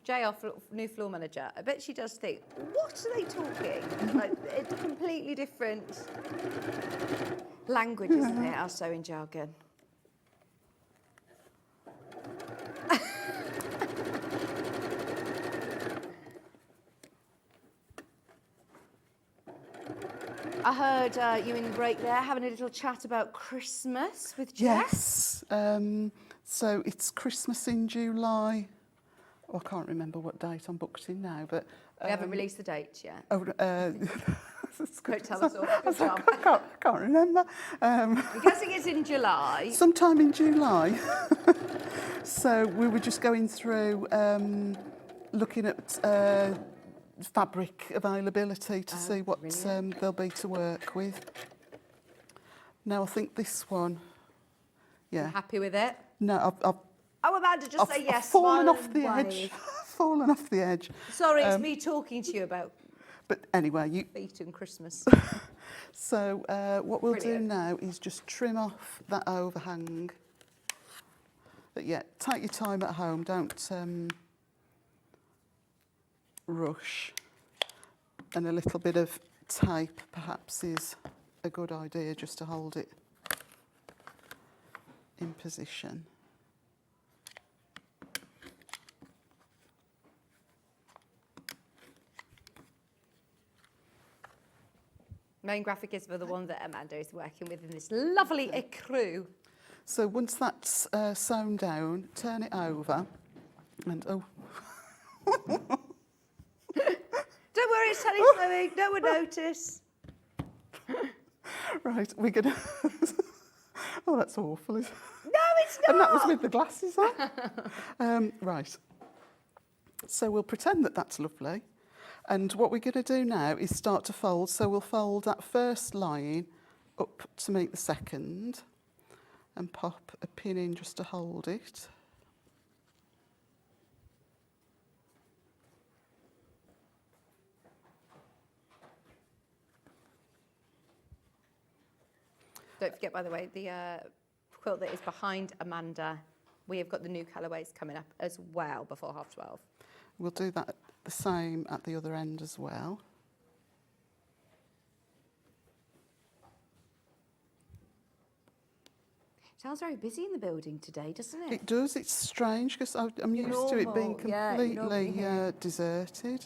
Jay, our new floor manager, I bet she does think, what are they talking? Like, it's a completely different language, isn't it, our sewing jargon? I heard you in the break there having a little chat about Christmas with Jess. Yes. So it's Christmas in July. Oh, I can't remember what date I'm booked in now, but... We haven't released the date yet. Oh, Don't tell us all. Good job. I can't remember. I'm guessing it's in July. Sometime in July. So we were just going through looking at fabric availability to see what there'll be to work with. Now I think this one, yeah. Happy with it? No, Oh, Amanda, just say yes. I've fallen smile off and the wave. edge. Fallen off the edge. Sorry, it's me talking to you about But anyway, feet and Christmas. So what we'll Brilliant. do now is just trim off that overhang. But yeah, take your time at home. Don't rush. And a little bit of tape perhaps is a good idea just to hold it in position. Main graphic is for the one that Amanda is working with in this lovely ecru. So once that's sewn down, turn it over and Don't worry, it's telling sewing. No one notice. right, we're gonna. Oh, that's awful. No, it's not. And that was with the glasses on. Right. So we'll pretend that that's lovely. And what we're going to do now is start to fold. So we'll fold that first line up to make the second and pop a pin in just to hold it. Don't forget, by the way, the quilt that is behind Amanda, we have got the new colourways coming up as well before 12:30. We'll do that the same at the other end as well. Sounds very busy in the building today, doesn't it? It does, it's strange because I'm used to it being Normal, yeah, normally completely here. deserted.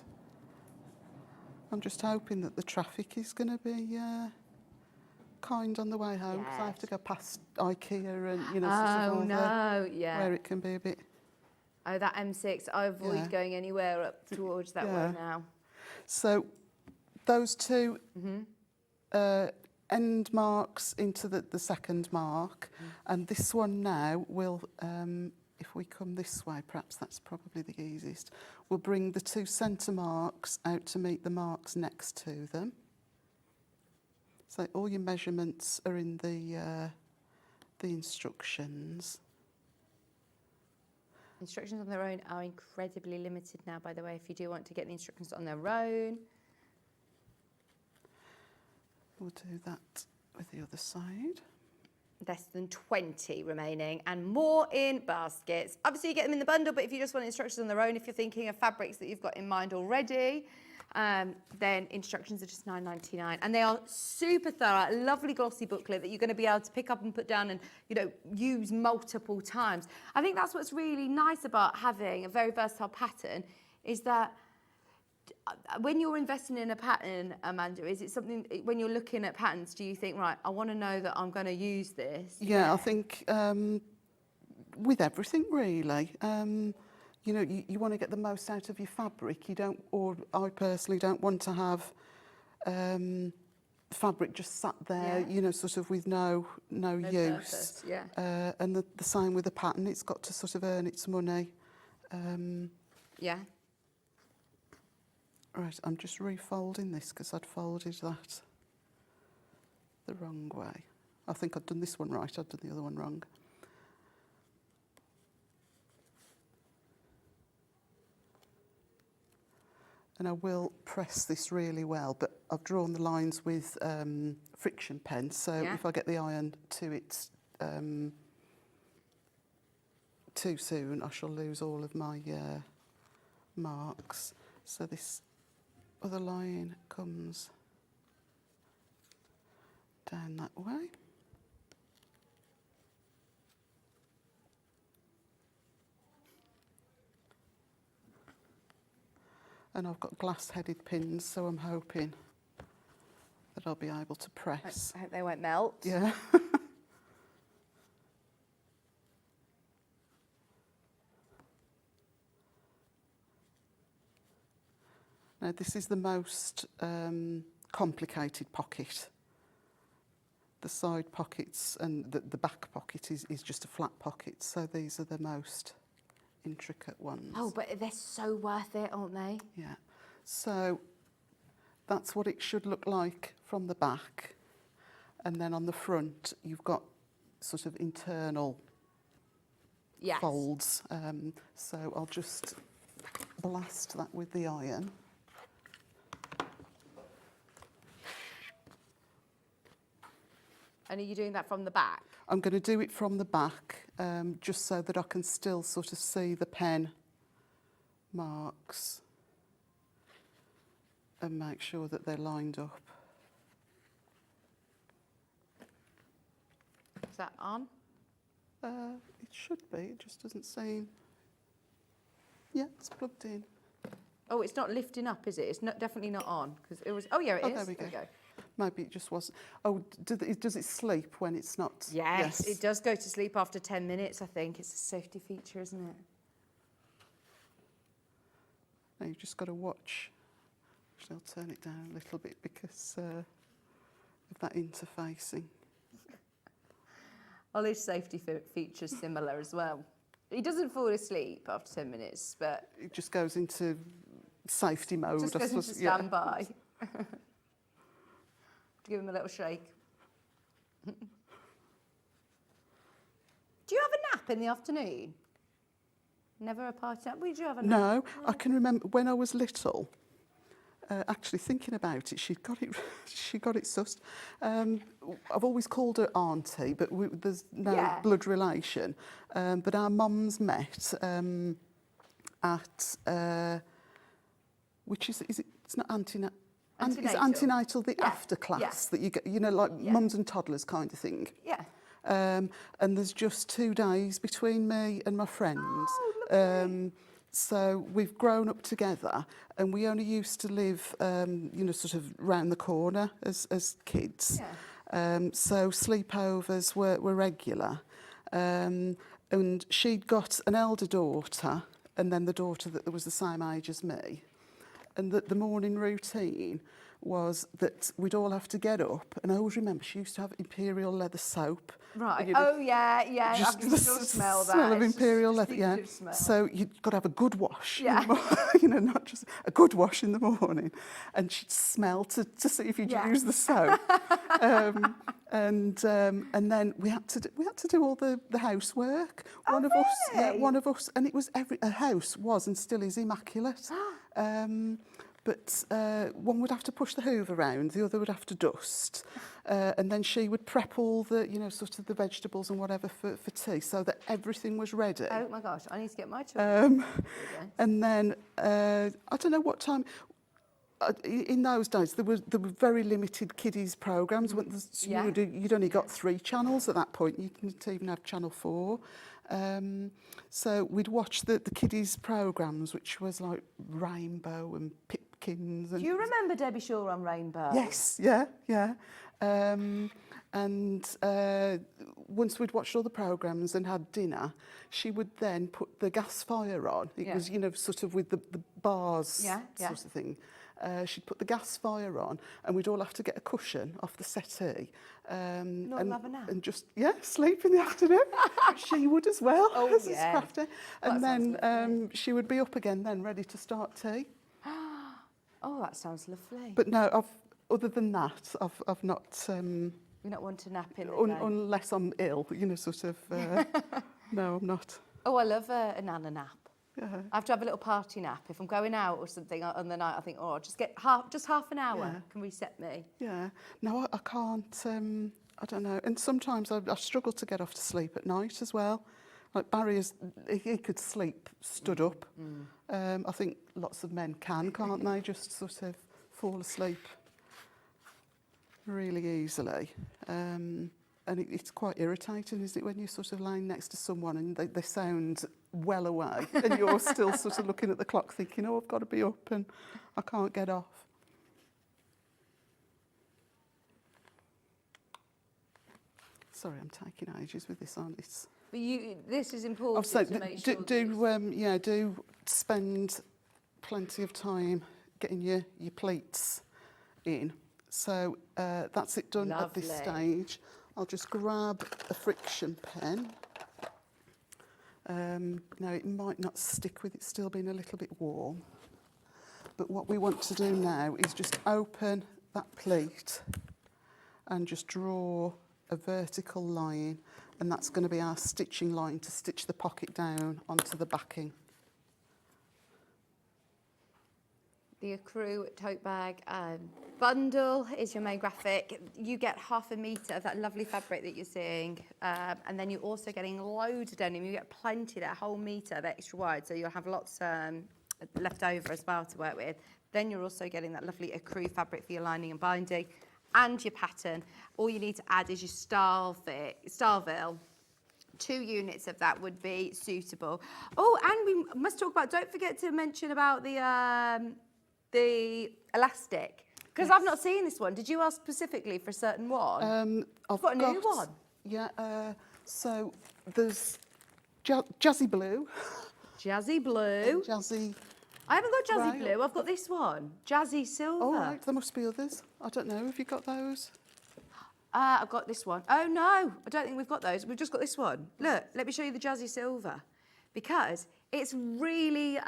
I'm just hoping that the traffic is going to be kind on the way home because I have to go past IKEA and, you know, sort of all where it can be a bit. Oh, that M6, I avoid going anywhere up towards that way now. So those two end marks into the second mark, and this one now will, if we come this way, perhaps that's probably the easiest, we'll bring the two centre marks out to meet the marks next to them. So all your measurements are in the instructions. Instructions on their own are incredibly limited now, by the way, if you do want to get the instructions on their own. We'll do that with the other side. Less than 20 remaining and more in baskets. Obviously, you get them in the bundle, but if you just want instructions on their own, if you're thinking of fabrics that you've got in mind already, then instructions are just £9.99. And they are super thorough, a lovely glossy booklet that you're going to be able to pick up and put down and, you know, use multiple times. I think that's what's really nice about having a very versatile pattern is that when you're investing in a pattern, Amanda, is it something, when you're looking at patterns, do you think, right, I want to know that I'm going to use this? Yeah, I think with everything really, you know, you want to get the most out of your fabric. You don't, or I personally don't want to have fabric just sat there, you know, sort of with no use. Purpose, and the same with the pattern, it's got to sort of earn its money. Yeah. Right, I'm just refolding this because I'd folded that the wrong way. I think I'd done this one right, I'd done the other one wrong. And I will press this really well, but I've drawn the lines with friction pen, so if I get the iron to it too soon, I shall lose all of my marks. So this other line comes down that way. And I've got glass-headed pins, so I'm hoping that I'll be able to press. I hope they won't melt. Yeah. Now, this is the most complicated pocket. The side pockets and the back pocket is just a flat pocket, so these are the most intricate ones. Oh, but they're so worth it, aren't they? Yeah. So that's what it should look like from the back. And then on the front, you've got sort of internal folds. So I'll just blast that with the iron. And are you doing that from the back? I'm going to do it from the back, just so that I can still sort of see the pen marks and make sure that they're lined up. Is that on? It should be, it just doesn't seem... Yeah, it's plugged in. Oh, it's not lifting up, is it? It's not, definitely not on, because it was... Oh, yeah, it is. There we go. Maybe it just wasn't... Oh, does it sleep when it's not... Yes, it does go to sleep after 10 minutes, I think. It's a safety feature, isn't it? Now you've just got to watch. Actually, I'll turn it down a little bit because of that interfacing. Ollie's safety feature's similar as well. He doesn't fall asleep after 10 minutes, but... It just goes into safety mode. Just goes into standby. Give him a little shake. Do you have a nap in the afternoon? Never a party nap? We do have a nap. No, I can remember when I was little, actually thinking about it, she got it sussed. I've always called her auntie, but there's no blood relation. But our mums met at, which is it? It's not antenatal. It's antenatal, the after class that you get, you know, like mums and toddlers kind of thing. Yeah. And there's just 2 days between me and my friend. Oh, so we've grown up together, and we only used to live, you know, sort of round the corner as kids. Yeah. So sleepovers were regular. And she'd got an elder daughter, and then the daughter that was the same age as me. And the morning routine was that we'd all have to get up, and I always remember she used to have imperial leather soap. Right. Oh, yeah. I can still smell that. Smell of imperial leather, yeah. So you've got to have a good wash. Yeah. You know, not just a good wash in the morning. And she'd smell to see if you'd use the soap. And then we had to do all the housework. One of us, and it was a house was and still is immaculate. But one would have to push the hoover around, the other would have to dust, and then she would prep all the, you know, sort of the vegetables and whatever for tea, so that everything was ready. Oh my gosh, I need to get my children. And then I don't know what time. In those days, there were very limited kiddies programmes. You'd only got 3 channels at that point. You didn't even have Channel 4. So we'd watch the kiddies programmes, which was like Rainbow and Pipkins. And do you remember Debbie Shaw on Rainbow? Yes, yeah. And once we'd watched all the programmes and had dinner, she would then put the gas fire on. It was, you know, sort of with the bars sort of thing. She'd put the gas fire on, and we'd all have to get a cushion off the settee. And have a nap. And just, sleep in the afternoon. She would as well. Oh, As crafty. And then she would be up again then, ready to start tea. Oh, that sounds lovely. But no, other than that, I've not... You're not one to nap in the day? Unless I'm ill, you know, sort of... no, I'm not. Oh, I love a nana nap. Yeah. I have to have a little party nap. If I'm going out or something on the night, I think, oh, just half an hour can reset me. Yeah. No, I can't, I don't know. And sometimes I struggle to get off to sleep at night as well. Like Barry, he could sleep stood up. I think lots of men can't they? Just sort of fall asleep really easily. And it's quite irritating, isn't it, when you're sort of lying next to someone and they sound well away and you're still sort of looking at the clock thinking, oh, I've got to be up and I can't get off. Sorry, I'm taking ages with this on. But this is important to make sure. Do spend plenty of time getting your pleats in. So that's it done at this stage. I'll just grab a friction pen. Now it might not stick with it still being a little bit warm. But what we want to do now is just open that pleat and just draw a vertical line, and that's going to be our stitching line to stitch the pocket down onto the backing. The Accrue tote bag bundle is your main graphic. You get 1/2 metre of that lovely fabric that you're seeing, and then you're also getting loads of denim. You get plenty, that whole metre of extra wide, so you'll have lots left over as well to work with. Then you're also getting that lovely Accrue fabric for your lining and binding, and your pattern. All you need to add is your style veil 2 units of that would be suitable. Oh, and we must talk about, don't forget to mention about the elastic, because I've not seen this one. Did you ask specifically for a certain one? I've got a new one. Yeah, so there's Jazzy Blue. Jazzy blue. Jazzy. I haven't got jazzy Right. blue, I've got this one. Jazzy silver. Oh, right, there must be others. I don't know. Have you got those? I've got this one. Oh no, I don't think we've got those. We've just got this one. Look, let me show you the jazzy silver, because it's really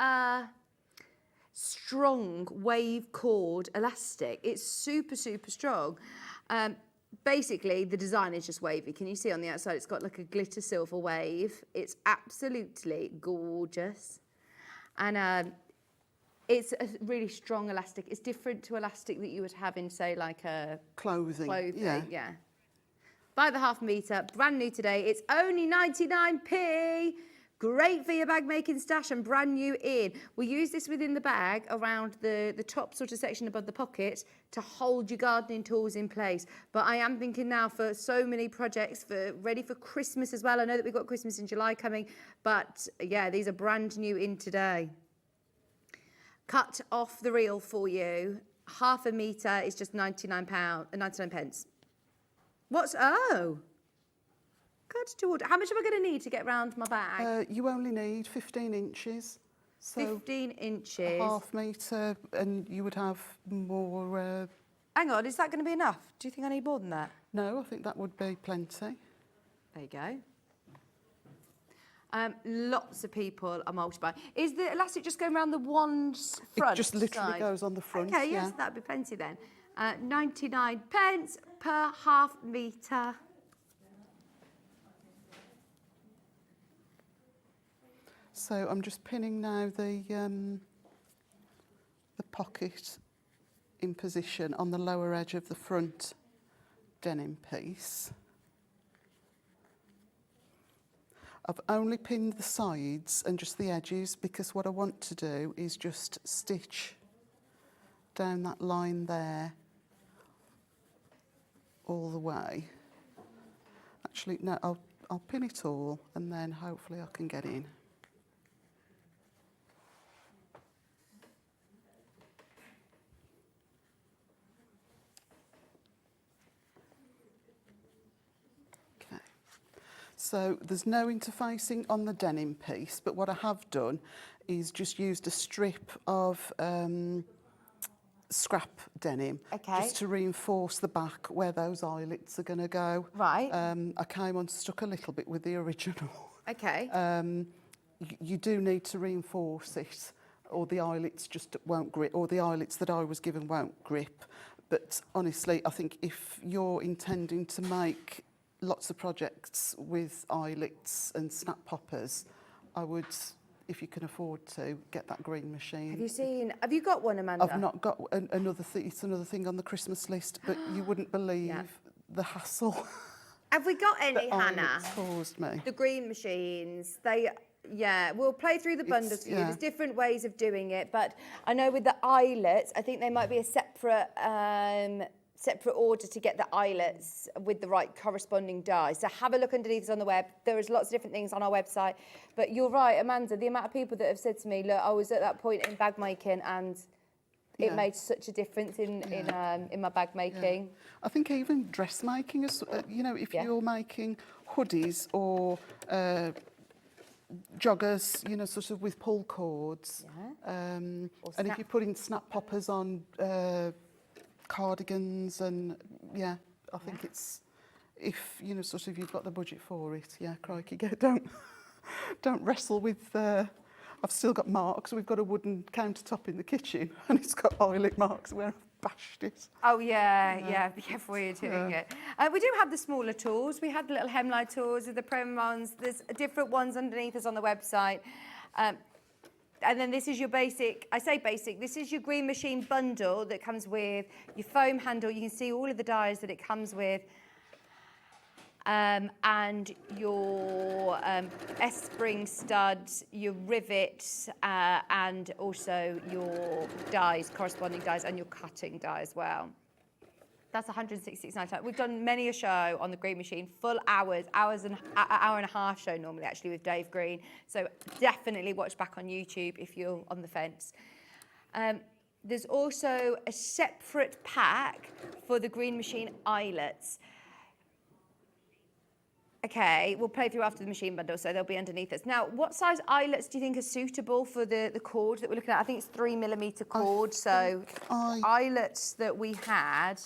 strong wave cord elastic. It's super, super strong. Basically, the design is just wavy. Can you see on the outside? It's got like a glitter silver wave. It's absolutely gorgeous, and it's a really strong elastic. It's different to elastic that you would have in, say, like a Clothing. yeah. By the half metre, brand new today. It's only 99p. Great for your bag making stash and brand new in. We use this within the bag around the top sort of section above the pocket to hold your gardening tools in place. But I am thinking now for so many projects ready for Christmas as well. I know that we've got Christmas in July coming, but yeah, these are brand new in today. Cut off the reel for you. Half a metre is just £99. Oh. Cut to order. How much am I going to need to get round my bag? You only need 15 inches. So 15 inches. a half metre, and you would have more... Hang on, is that going to be enough? Do you think I need more than that? No, I think that would be plenty. There you go. Lots of people are multi-buying. Is the elastic just going around the one front It just literally side? goes on the front, Okay, yeah. yes, that'd be plenty then. 99 pence per half metre. So I'm just pinning now the pocket in position on the lower edge of the front denim piece. I've only pinned the sides and just the edges, because what I want to do is just stitch down that line there all the way. Actually, no, I'll pin it all and then hopefully I can get in. So there's no interfacing on the denim piece, but what I have done is just used a strip of scrap denim, just to reinforce the back where those eyelets are going to go. Right. I came unstuck a little bit with the original. Okay. You do need to reinforce it, or the eyelets just won't grip, or the eyelets that I was given won't grip. But honestly, I think if you're intending to make lots of projects with eyelets and snap poppers, I would, if you can afford to, get that green machine. Have you got one, Amanda? I've not got another thing. It's another thing on the Christmas list, but you wouldn't believe the hassle Have we got any, that Hannah? eyelets caused me. The green machines, we'll play through the bundles for you. There's different ways of doing it, but I know with the eyelets, I think they might be a separate order to get the eyelets with the right corresponding dye. So have a look underneath us on the web. There is lots of different things on our website. But you're right, Amanda, the amount of people that have said to me, look, I was at that point in bag making and it made such a difference in my bag making. Yeah. I think even dressmaking, if you're making hoodies or joggers, sort of with pull cords, and if you're putting snap poppers on cardigans, and I think it's, if sort of you've got the budget for it, crikey, don't wrestle with. I've still got marks. We've got a wooden countertop in the kitchen, and it's got eyelet marks where I've bashed it. Oh yeah, be careful where you're doing it. We do have the smaller tools. We have the little hemline tools with the Prem ones. There's different ones underneath us on the website. And then this is your basic, I say basic, this is your green machine bundle that comes with your foam handle. You can see all of the dies that it comes with. And your S-spring studs, your rivets, and also your dies, corresponding dies, and your cutting die as well. That's 166.99. We've done many a show on the Green Machine, full hour and a half show normally actually with Dave Green. So definitely watch back on YouTube if you're on the fence. There's also a separate pack for the Green Machine eyelets. Okay, we'll play through after the machine bundle, so they'll be underneath us. Now, what size eyelets do you think are suitable for the cord that we're looking at? I think it's 3mm cord, so eyelets that we had.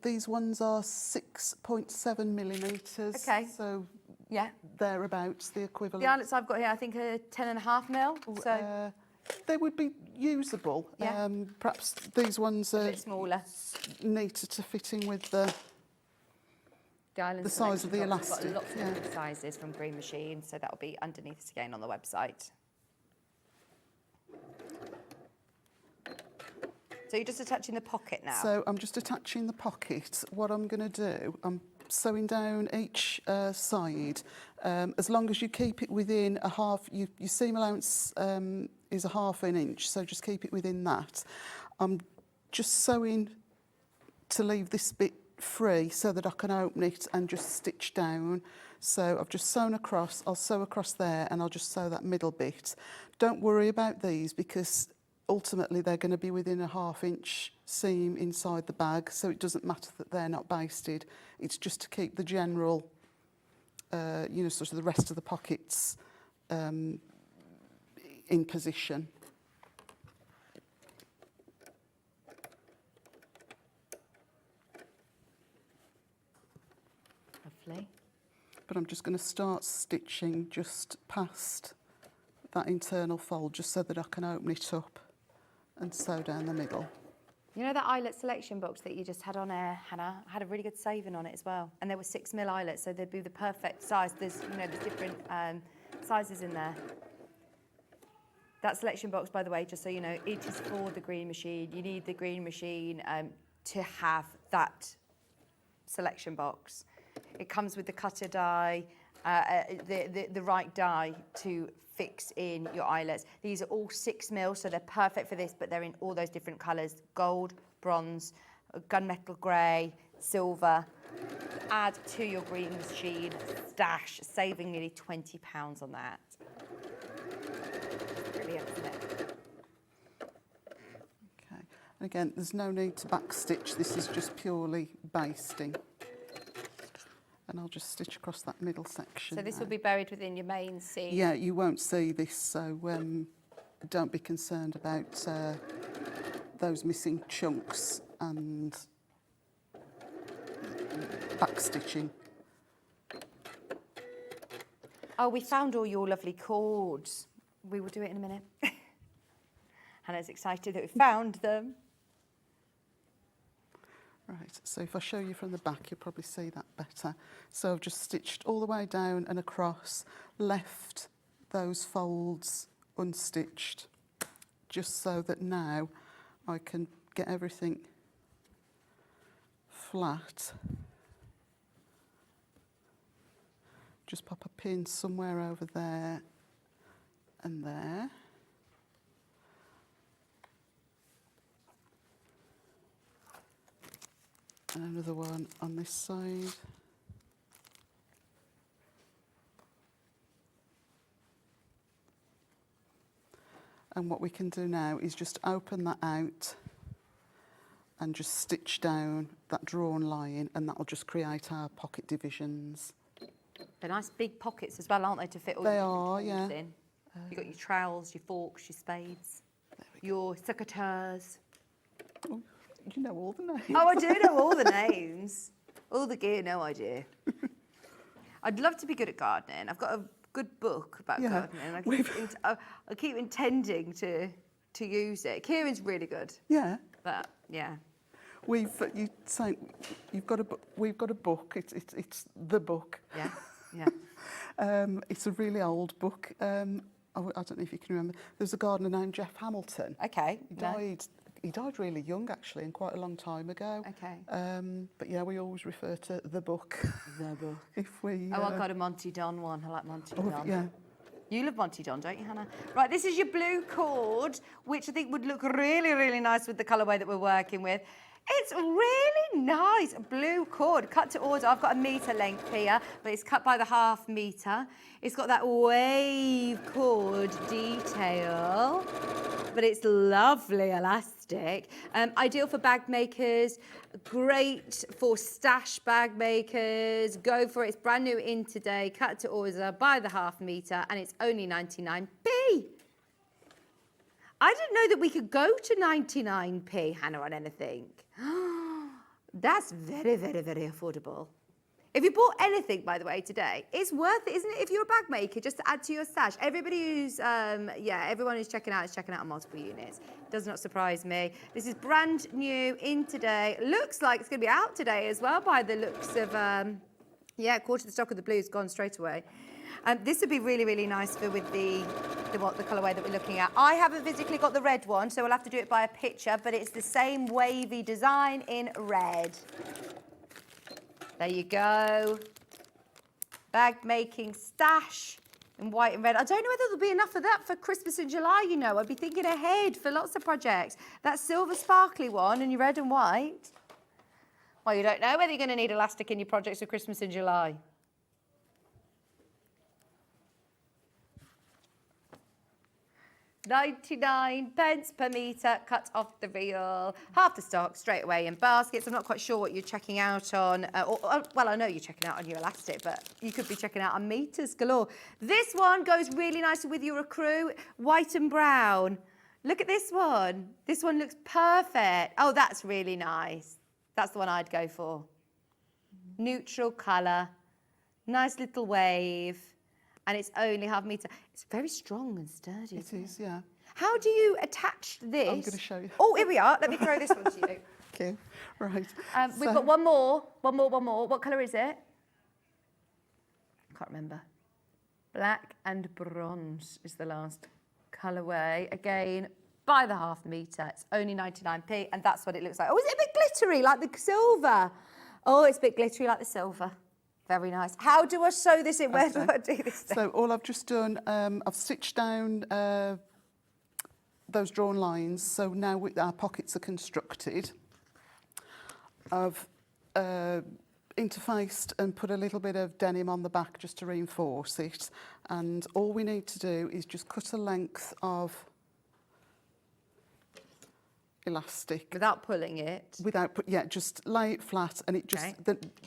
These ones are 6.7mm. Okay. So yeah, thereabouts the equivalent. The eyelets I've got here, I think are 10.5mm. So they would be usable. Yeah. Perhaps these ones are a bit smaller, neater to fit in with the size of the elastic. We've got lots of different sizes from Green Machine, so that'll be underneath us again on the website. So you're just attaching the pocket now? So I'm just attaching the pocket. What I'm going to do, I'm sewing down each side. As long as you keep it within a half, your seam allowance is a ½ inch, so just keep it within that. I'm just sewing to leave this bit free so that I can open it and just stitch down. So I've just sewn across, I'll sew across there and I'll just sew that middle bit. Don't worry about these because ultimately they're going to be within a ½ inch seam inside the bag, so it doesn't matter that they're not basted. It's just to keep the general, sort of the rest of the pockets in position. Lovely. But I'm just going to start stitching just past that internal fold just so that I can open it up and sew down the middle. You know that eyelet selection box that you just had on air, Hannah? I had a really good saving on it as well. And there were 6mm eyelets, so they'd be the perfect size. There's different sizes in there. That selection box, by the way, just so you know, it is for the Green Machine. You need the Green Machine to have that selection box. It comes with the cutter die, the right die to fix in your eyelets. These are all 6mm, so they're perfect for this, but they're in all those different colours: gold, bronze, gunmetal grey, silver. Add to your Green Machine stash, saving nearly £20 on that. Brilliant, isn't it? Okay, and again, there's no need to backstitch. This is just purely basting. And I'll just stitch across that middle section. So this now. will be buried within your main seam? Yeah, you won't see this, so don't be concerned about those missing chunks and backstitching. Oh, we found all your lovely cords. We will do it in a minute. Hannah's excited that we found them. Right, so if I show you from the back, you'll probably see that better. So I've just stitched all the way down and across, left those folds unstitched, just so that now I can get everything flat. Just pop a pin somewhere over there and there. And another one on this side. And what we can do now is just open that out and just stitch down that drawn line, and that will just create our pocket divisions. They're nice big pockets as well, aren't they, to fit all They your are, tools yeah. in? You've got your trowels, your forks, your spades, your secateurs. Oh, you know all the names. Oh, I do know all the names. All the gear, no idea. I'd love to be good at gardening. I've got a good book about gardening. I keep intending to use it. Kieran's really good. Yeah. But, yeah. We've got a book. We've got a book. It's the book. Yeah, yeah. It's a really old book. I don't know if you can remember. There's a gardener named Jeff Hamilton. Okay. He died really young, actually, and quite a long time ago. Okay. But yeah, we always refer to the book. The book. If we. Oh, I've got a Monty Don one. I like Monty Don. Yeah. You love Monty Don, don't you, Hannah? Right, this is your blue cord, which I think would look really, really nice with the colourway that we're working with. It's really nice. Blue cord, cut to order. I've got a metre length here, but it's cut by the ½ metre. It's got that wave cord detail, but it's lovely elastic. Ideal for bag makers, great for stash bag makers. Go for it. It's brand new in today, cut to order by the ½ metre, and it's only 99p. I didn't know that we could go to 99p, Hannah, on anything. That's very, very, very affordable. If you bought anything, by the way, today, it's worth it, isn't it? If you're a bag maker, just to add to your stash. Everybody who's, everyone who's checking out is checking out on multiple units. Does not surprise me. This is brand new in today. Looks like it's going to be out today as well by the looks of, quarter the stock of the blue's gone straight away. This would be really, really nice for with the colourway that we're looking at. I haven't physically got the red one, so we'll have to do it by a picture, but it's the same wavy design in red. There you go. Bag making stash in white and red. I don't know whether there'll be enough of that for Christmas in July, you know. I'd be thinking ahead for lots of projects. That silver sparkly one and your red and white. Well, you don't know whether you're going to need elastic in your projects for Christmas in July. 99p per metre, cut off the reel. Half the stock straight away in baskets. I'm not quite sure what you're checking out on. Well, I know you're checking out on your elastic, but you could be checking out on metres galore. This one goes really nicely with your accrue, white and brown. Look at this one. This one looks perfect. Oh, that's really nice. That's the one I'd go for. Neutral colour, nice little wave. And it's only ½ metre. It's very strong and sturdy. It is, yeah. How do you attach this? I'm going to show you. Oh, here we are. Let me throw this one to you. Okay, right. We've got one more. What colour is it? Can't remember. Black and bronze is the last colourway. Again, by the ½ metre. It's only 99p, and that's what it looks like. Oh, is it a bit glittery, like the silver? Oh, it's a bit glittery like the silver. Very nice. How do I sew this in? Where do I do this then? So all I've just done, I've stitched down those drawn lines. So now our pockets are constructed. I've interfaced and put a little bit of denim on the back just to reinforce it. And all we need to do is just cut a length of elastic. Without pulling it? Just lay it flat, and it just,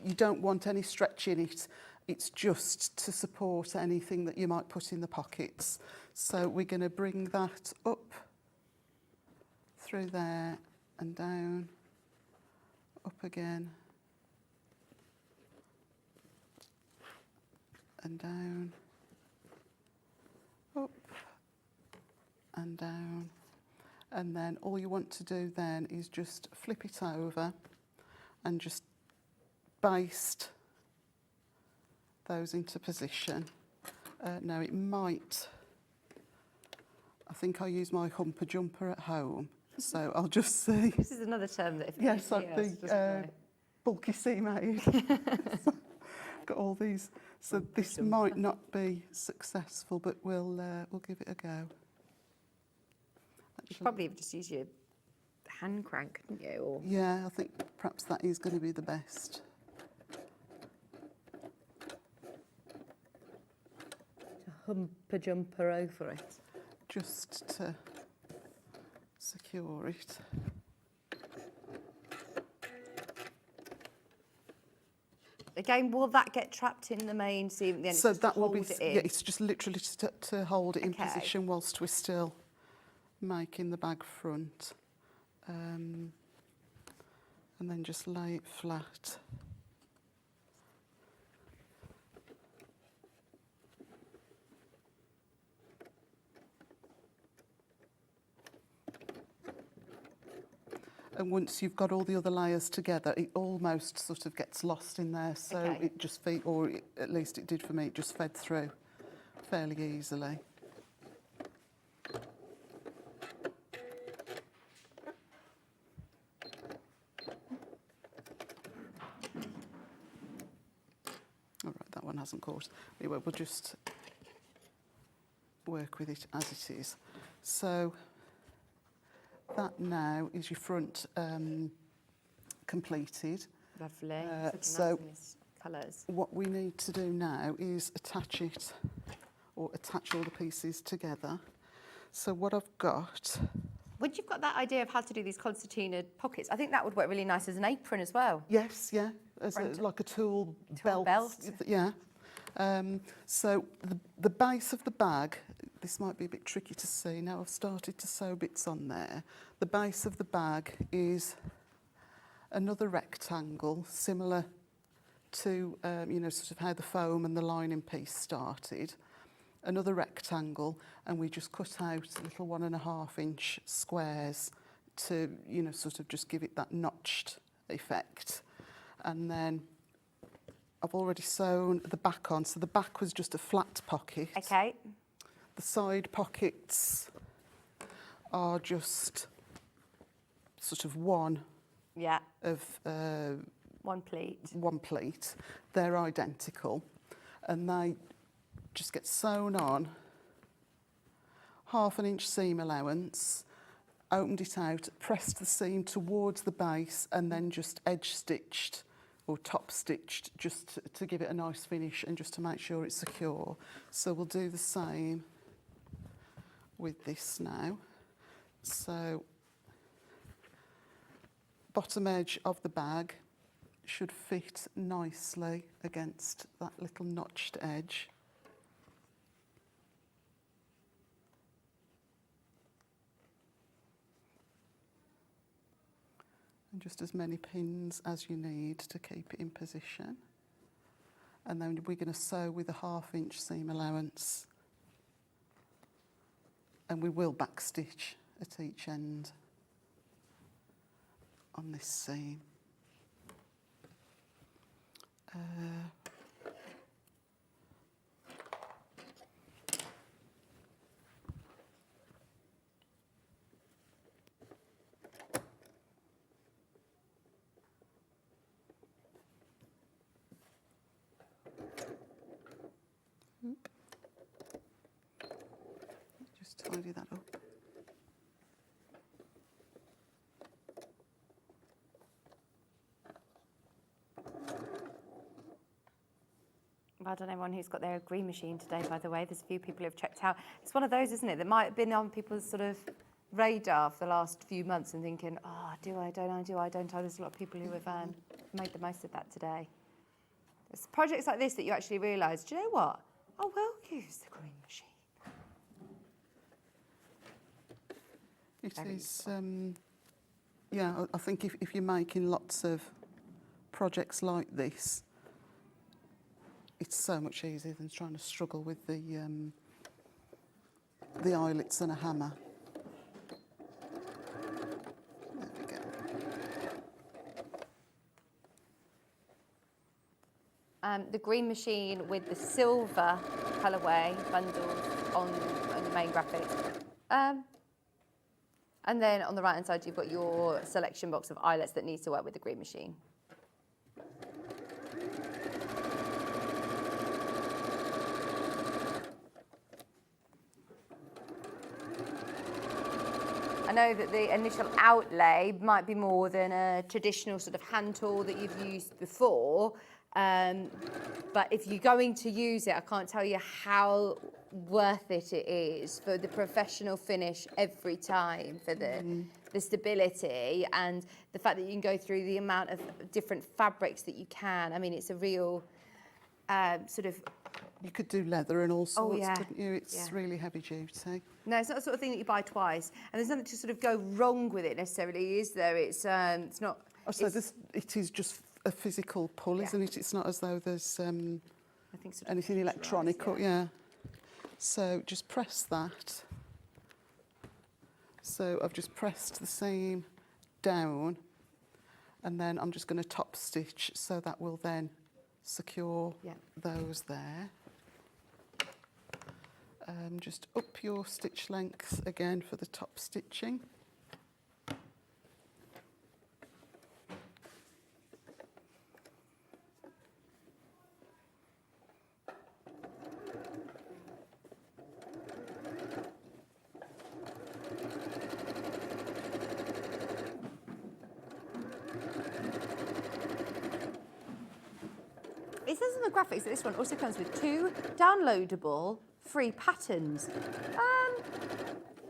you don't want any stretch in it. It's just to support anything that you might put in the pockets. So we're going to bring that up through there and down, up again, and down, up and down. And then all you want to do then is just flip it over and just baste those into position. Now it might, I think I use my humper jumper at home, so I'll just see. This is another term that if Yes, like the bulky seam aid. Got all these, so this might not be successful, but we'll give it a go. You probably just use your hand crank, couldn't you? Or... Yeah, I think perhaps that is going to be the best. To humper jumper over it. Just to secure it. Again, will that get trapped in the main seam at the end? So that will be, it in? yeah, it's just literally to hold it in Okay. position whilst we're still making the bag front, and then just lay it flat. And once you've got all the other layers together, it almost sort of gets lost in there, so it just at least it did for me, it just fed through fairly easily. All right, that one hasn't caught. Anyway, we'll just work with it as it is. So that now is your front completed. Lovely. So Colours. what we need to do now is attach it, or attach all the pieces together. So what I've got, Once you've got that idea of how to do these concertina pockets, I think that would work really nice as an apron as well. yes, yeah, as like a tool belt. Yeah. So the base of the bag, this might be a bit tricky to see. Now I've started to sew bits on there. The base of the bag is another rectangle, similar to, you know, sort of how the foam and the lining piece started. Another rectangle, and we just cut out little 1.5 inch squares to, you know, sort of just give it that notched effect. And then I've already sewn the back on, so the back was just a flat pocket. Okay. The side pockets are just sort of one Yeah. of One pleat. one pleat. They're identical, and they just get sewn on, 1/2 inch seam allowance, opened it out, pressed the seam towards the base, and then just edge stitched or top stitched just to give it a nice finish and just to make sure it's secure. So we'll do the same with this now. So bottom edge of the bag should fit nicely against that little notched edge. And just as many pins as you need to keep it in position. And then we're going to sew with a 1/2 inch seam allowance. And we will backstitch at each end on this seam. Just tidy that up. Well done, everyone who's got their agree machine today, by the way. There's a few people who have checked out. It's one of those, isn't it, that might have been on people's sort of radar for the last few months and thinking, oh, do I, don't I, do I, don't I? There's a lot of people who have made the most of that today. It's projects like this that you actually realise, do you know what? I will use the green machine. It is, yeah, I think if you're making lots of projects like this, it's so much easier than trying to struggle with the eyelets and a hammer. There we go. The green machine with the silver colourway bundles on the main graphic. And then on the right hand side, you've got your selection box of eyelets that needs to work with the green machine. I know that the initial outlay might be more than a traditional sort of hand tool that you've used before, but if you're going to use it, I can't tell you how worth it is for the professional finish every time, for the stability and the fact that you can go through the amount of different fabrics that you can. I mean, it's a real sort of... You could do leather and all sorts, yeah. couldn't you? It's really heavy duty. No, it's not the sort of thing that you buy twice, and there's nothing to sort of go wrong with it necessarily, is there? It's not. Oh, so it is just a physical pull, isn't it? It's not as though there's I think sort of anything electronic, or yeah. So just press that. So I've just pressed the seam down, and then I'm just going to top stitch, so that will then secure those there. Just up your stitch length again for the top stitching. it says in the graphics that this one also comes with 2 downloadable free patterns.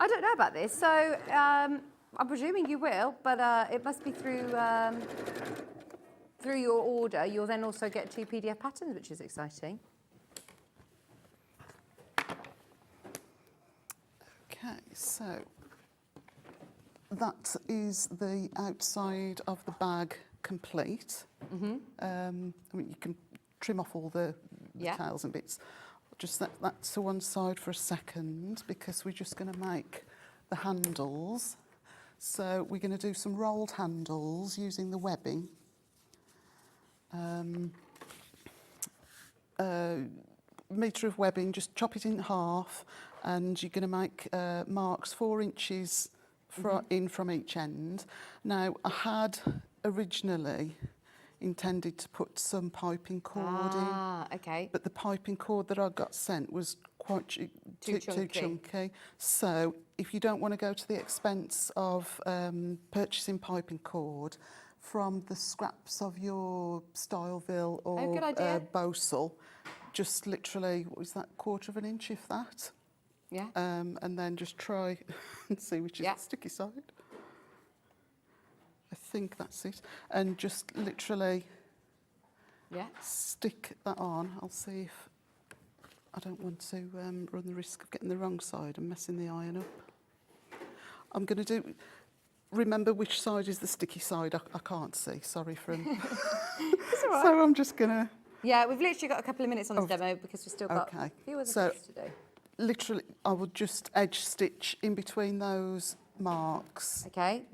I don't know about this, so I'm presuming you will, but it must be through your order. You'll then also get 2 PDF patterns, which is exciting. Okay, so that is the outside of the bag complete. I mean, you can trim off all the tails and bits. Just set that to one side for a second because we're just going to make the handles. So we're going to do some rolled handles using the webbing. Metre of webbing, just chop it in half, and you're going to make marks 4 inches in from each end. Now, I had originally intended to put some piping cord in. Okay. But the piping cord that I got sent was quite too chunky. So if you don't want to go to the expense of purchasing piping cord, from the scraps of your Styleville or Bosal, just literally, what is that, 1/4 of an inch, if that? Yeah. And then just try and see which is the sticky side. I think that's it. And just literally stick that on. I'll see if I don't want to run the risk of getting the wrong side and messing the iron up. I'm going to do... Remember which side is the sticky side? I can't see, sorry from... It's all right. So I'm just going to... Yeah, we've literally got a couple of minutes on this demo because we've still got a few other things to do. Literally, I would just edge stitch in between those marks. Okay.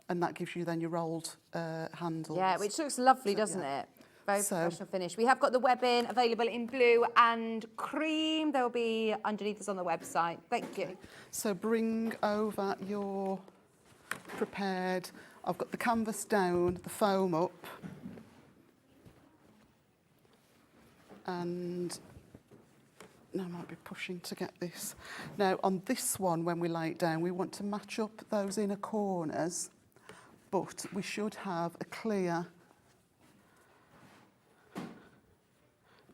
And that gives you then your rolled handles. Yeah, which looks lovely, doesn't it? Very professional finish. We have got the webbing available in blue and cream. They'll be underneath us on the website. Thank you. So bring over your prepared. I've got the canvas down, the foam up. And I might be pushing to get this. Now, on this one, when we lay it down, we want to match up those inner corners, but we should have a clear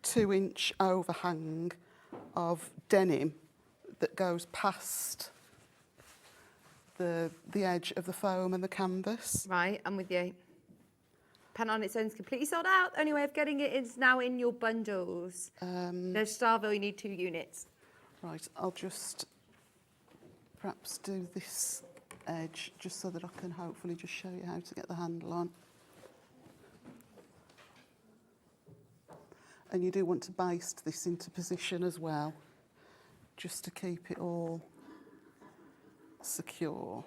2-inch overhang of denim that goes past the edge of the foam and the canvas. Right, I'm with you. Pen on its own is completely sold out. The only way of getting it is now in your bundles. There's Starville, you need 2 units. Right, I'll just perhaps do this edge just so that I can hopefully just show you how to get the handle on. And you do want to baste this into position as well, just to keep it all secure.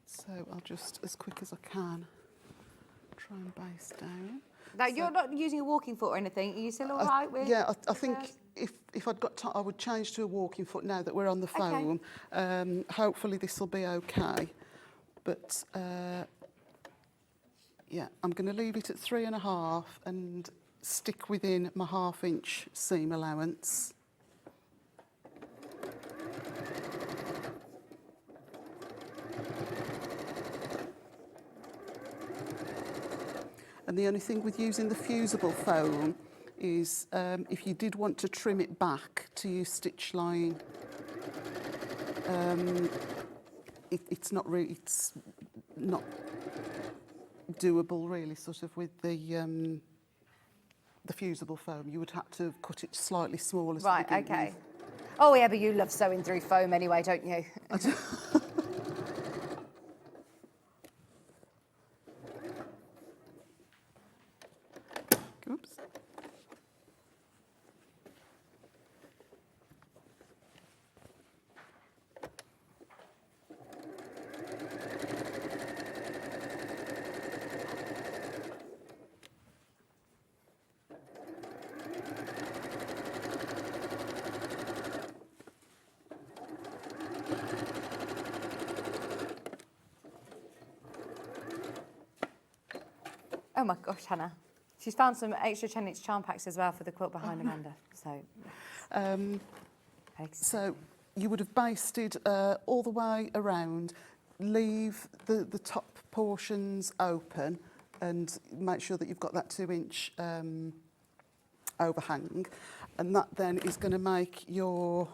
So I'll just, as quick as I can, try and baste down. Now, you're not using a walking foot or anything. Are you still all right with? Yeah, I think if I'd got time, I would change to a walking foot now that we're on the foam. Okay. Hopefully this will be okay. But yeah, I'm going to leave it at 3.5 and stick within my 1/2-inch seam allowance. And the only thing with using the fusible foam is if you did want to trim it back to your stitch line, it's not doable really, sort of with the fusible foam. You would have to cut it slightly smaller. Right, okay. Oh yeah, but you love sewing through foam anyway, don't you? Oops. Oh my gosh, Hannah. She's found some extra 10-inch charm packs as well for the quilt behind Amanda. So, So you would have basted all the way around, leave the top portions open and make sure that you've got that 2-inch overhang, and that then is going to make your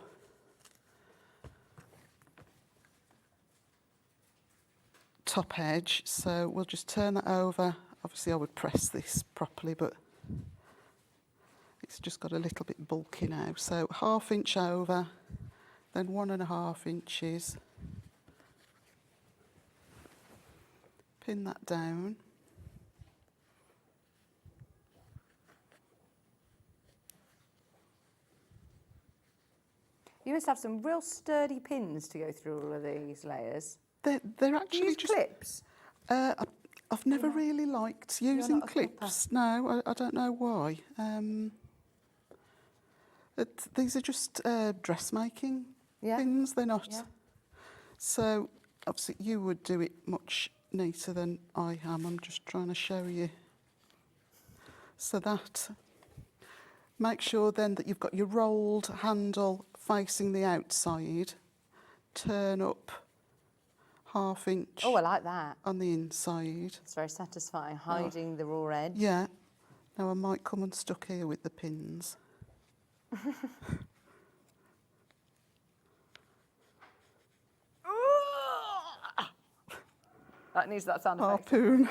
top edge. So we'll just turn that over. Obviously I would press this properly, but it's just got a little bit bulky now. So 1/2 inch over, then 1.5 inches. Pin that down. You must have some real sturdy pins to go through all of these layers. They're Do you actually use just clips? I've never really liked using not a clipper? clips. No, I don't know why. These are just dressmaking Yeah. pins. They're not. Yeah. So obviously you would do it much neater than I am. I'm just trying to show you. So that, make sure then that you've got your rolled handle facing the outside. Turn up 1/2 inch Oh, I like that. on the inside. It's very satisfying, hiding the raw edge. Yeah. Now I might come unstuck here with the pins. That needs that sound effect. Harpoon.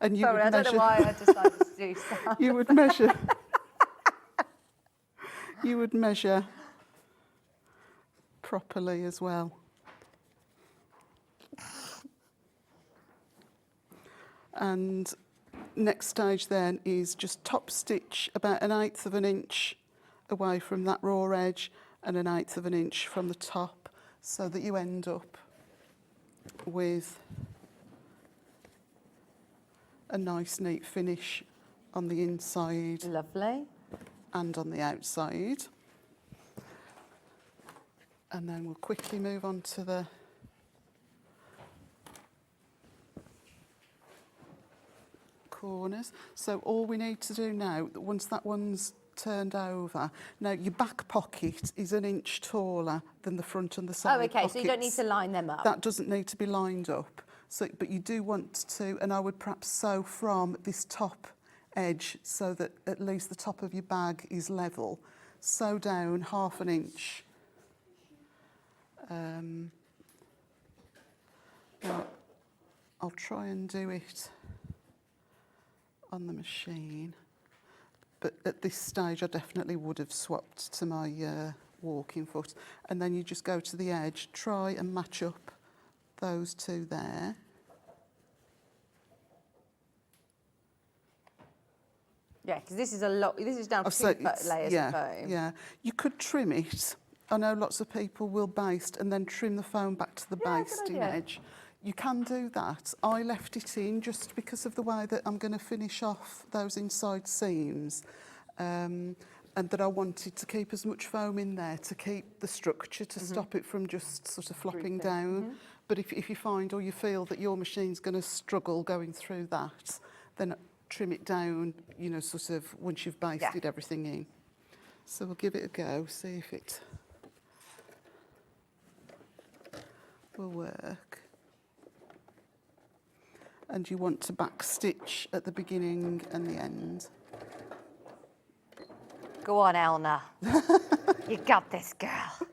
And you Sorry, I would don't measure. know why I decided to do sound. You would measure. You would measure properly as well. And next stage then is just top stitch about 1/8 of an inch away from that raw edge and 1/8 of an inch from the top, so that you end up with a nice neat finish on the inside Lovely. and on the outside. And then we'll quickly move on to the corners. So all we need to do now, once that one's turned over, now your back pocket is 1 inch taller than the front and the side Oh, okay, so you don't need pockets. to line them up. That doesn't need to be lined up. So, but you do want to, and I would perhaps sew from this top edge so that at least the top of your bag is level. Sew down 1/2 inch. Now, I'll try and do it on the machine, but at this stage I definitely would have swapped to my walking foot. And then you just go to the edge, try and match up those two there. Yeah, because this is a lot. This is down to So 2 it's- layers yeah, of foam. Yeah, you could trim it. I know lots of people will baste and then trim the foam back to the Yeah, good basting idea. edge. You can do that. I left it in just because of the way that I'm going to finish off those inside seams, and that I wanted to keep as much foam in there to keep the structure, to stop it from just sort of flopping down. But if you find or you feel that your machine's going to struggle going through that, then trim it down, you know, sort of once you've basted everything in. So we'll give it a go, see if it will work. And you want to back stitch at the beginning and the end. Go on, Elna. You got this, girl.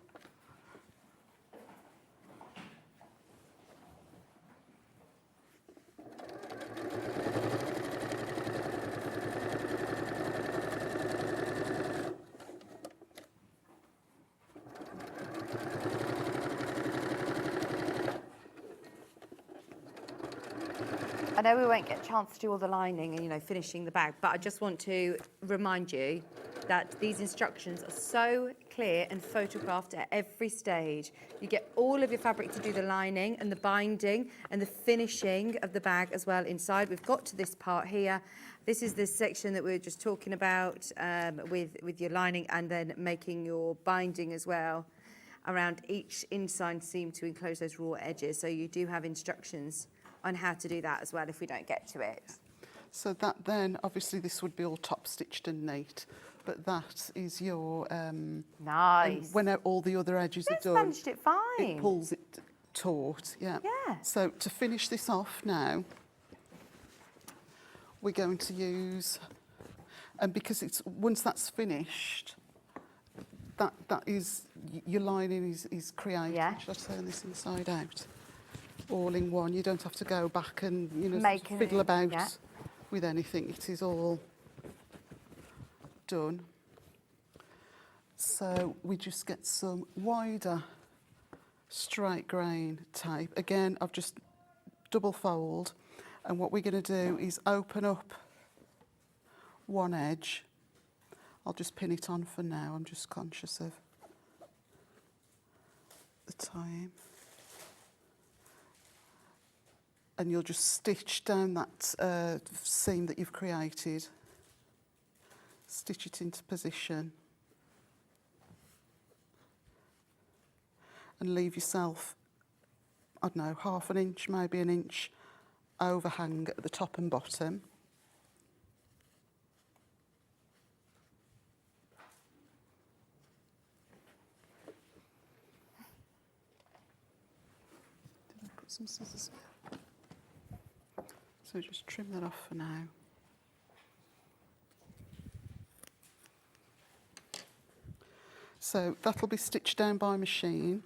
I know we won't get a chance to do all the lining and, you know, finishing the bag, but I just want to remind you that these instructions are so clear and photographed at every stage. You get all of your fabric to do the lining and the binding and the finishing of the bag as well inside. We've got to this part here. This is the section that we were just talking about with your lining and then making your binding as well around each inside seam to enclose those raw edges. So you do have instructions on how to do that as well if we don't get to it. So that then, obviously this would be all top stitched and neat. but that is your... Nice. when all the other edges It's are done, managed it fine. it pulls it taut, yeah. Yeah. So to finish this off now, we're going to use, and because it's once that's finished, that is your lining is created. Yeah. Should I turn this inside out? All in one. You don't have to go back and Making fiddle it, about yeah. with anything. It is all done. So we just get some wider straight grain tape. Again, I've just double fold, and what we're going to do is open up one edge. I'll just pin it on for now. I'm just conscious of the time. And you'll just stitch down that seam that you've created. Stitch it into position. And leave yourself, I don't know, half an inch, maybe an inch overhang at the top and bottom. Did I put some scissors? So just trim that off for now. So that'll be stitched down by machine,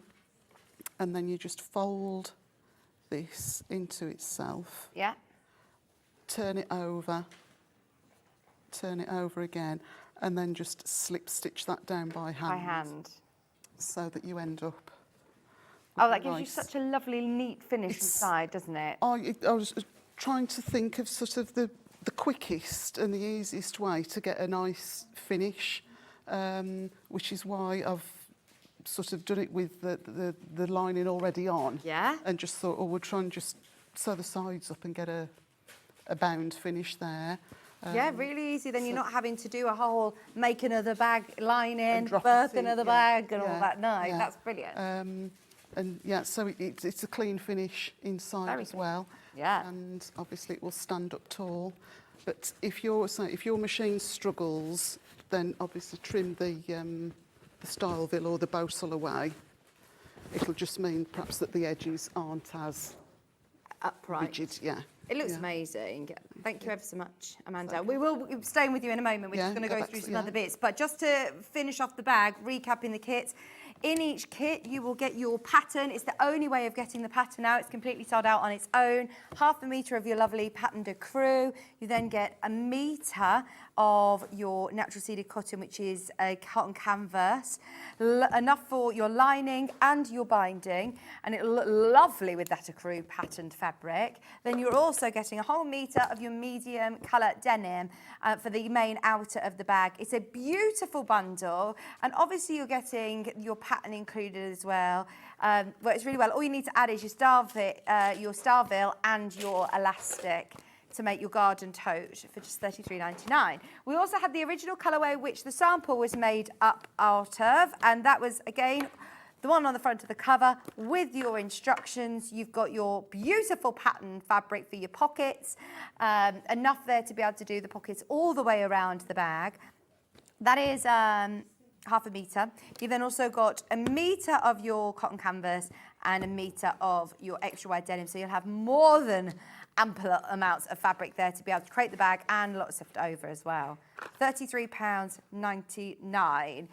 and then you just fold this into itself, Yeah. turn it over again, and then just slip stitch that down by hand. By hand. So that you end up Oh, with that a gives you nice- such a lovely, neat finish It's- inside, doesn't it? I was trying to think of sort of the quickest and the easiest way to get a nice finish, which is why I've sort of done it with the lining already on. Yeah. And just thought, oh, we'll try and just sew the sides up and get a bound finish there. Yeah, really easy. Then you're not having to do a whole make another bag lining, drop birth it in, another yeah, bag and all yeah, that. No, yeah. that's brilliant. And yeah, so it's a clean finish inside Very as good. well. Yeah. And obviously it will stand up tall. But if your machine struggles, then obviously trim the styleville or the bossel away. It'll just mean perhaps that the edges aren't as Upright. rigid. Yeah. It looks Yeah. amazing. Thank you ever so much, Amanda. We will be staying with you in a moment. We're Yeah, just going to go go back through to- some yeah. other bits. But just to finish off the bag, recapping the kits. In each kit, you will get your pattern. It's the only way of getting the pattern out. It's completely sold out on its own. 1/2 metre of your lovely pattern de creux. You then get 1 metre of your natural seeded cotton, which is a cotton canvas. Enough for your lining and your binding. And it'll look lovely with that ecru patterned fabric. Then you're also getting 1 metre of your medium colour denim for the main outer of the bag. It's a beautiful bundle. And obviously you're getting your pattern included as well. Works really well. All you need to add is your starville and your elastic to make your garden tote for just $33.99. We also had the original colourway, which the sample was made up out of, and that was, again, the one on the front of the cover with your instructions. You've got your beautiful pattern fabric for your pockets, enough there to be able to do the pockets all the way around the bag. That is 1/2 metre. You've then also got 1 metre of your cotton canvas and 1 metre of your extra wide denim, so you'll have more than ample amounts of fabric there to be able to create the bag and lots left over as well. £33.99.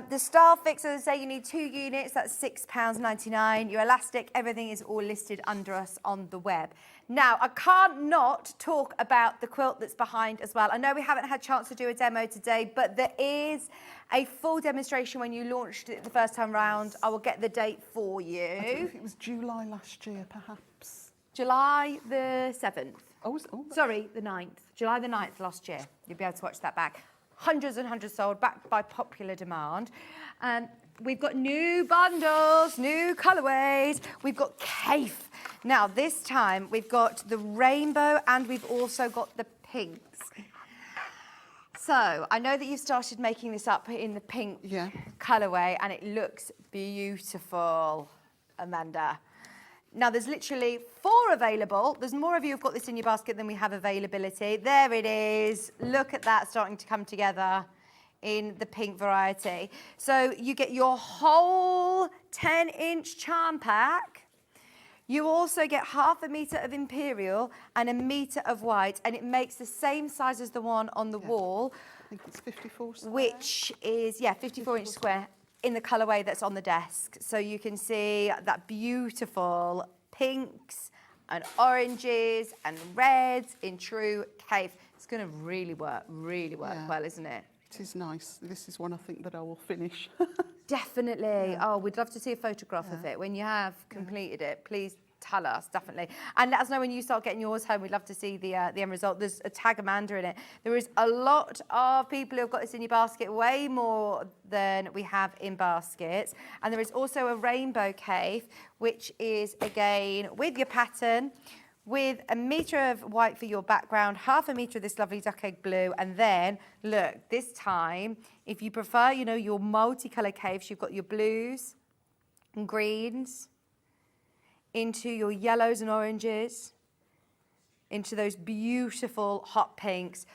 The style fix, as I say, you need 2 units, that's £6.99. Your elastic, everything is all listed under us on the web. Now, I can't not talk about the quilt that's behind as well. I know we haven't had a chance to do a demo today, but there is a full demonstration when you launched it the first time round. I will get the date for you. I don't know if it was July last year, perhaps. July the 7th. Oh, Sorry, the 9th. July the 9th last year. You'll be able to watch that back. Hundreds and hundreds sold, backed by popular demand. We've got new bundles, new colourways. We've got Cafe. Now, this time, we've got the rainbow and we've also got the pinks. So, I know that you've started making this up in the pink colourway and it looks beautiful, Amanda. Now, there's literally 4 available. There's more of you who've got this in your basket than we have availability. There it is. Look at that starting to come together. in the pink variety. So you get your whole 10-inch charm pack. You also get half a metre of imperial and a metre of white, and it makes the same size as the one on the wall, I think it's 54 square. which is, 54-inch square in the colourway that's on the desk. So you can see that beautiful pinks and oranges and reds in true cave. It's going to really work well, isn't it? It is nice. This is one I think that I will finish. Definitely. Oh, we'd love to see a photograph of it. When you have completed it, please tell us, definitely. And let us know when you start getting yours home. We'd love to see the end result. There's a tag Amanda in it. There is a lot of people who have got this in your basket, way more than we have in baskets. And there is also a rainbow cave, which is, again, with your pattern, with a metre of white for your background, half a metre of this lovely duck egg blue, and then, look, this time, if you prefer, you know, your multicolour caves, you've got your blues and greens, into your yellows and oranges, into those beautiful hot pinks.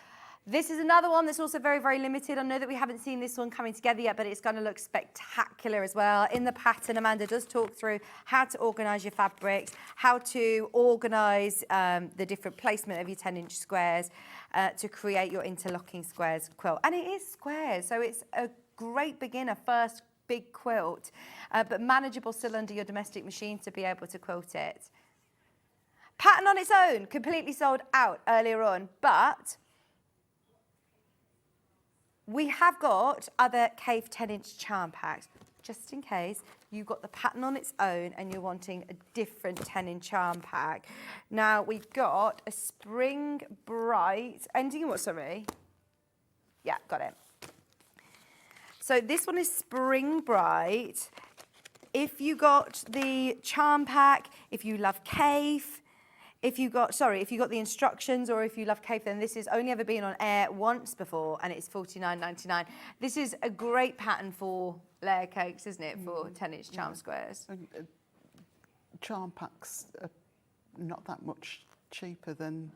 This is another one that's also very, very limited. I know that we haven't seen this one coming together yet, but it's going to look spectacular as well. In the pattern, Amanda does talk through how to organise your fabrics, how to organise the different placement of your 10-inch squares to create your interlocking squares quilt. And it is squares, so it's a great beginner first big quilt, but manageable still under your domestic machine to be able to quilt it. Pattern on its own, completely sold out earlier on, but we have got other cave 10-inch charm packs, just in case you've got the pattern on its own and you're wanting a different 10-inch charm pack. Now, we've got a Spring Bright, ending in what, sorry? Yeah, got it. So this one is Spring Bright. If you got the charm pack, if you love cave, if you got the instructions, or if you love cave, then this has only ever been on air once before, and it's $49.99. This is a great pattern for layer cakes, isn't it, for 10-inch charm squares? Charm packs are not that much cheaper than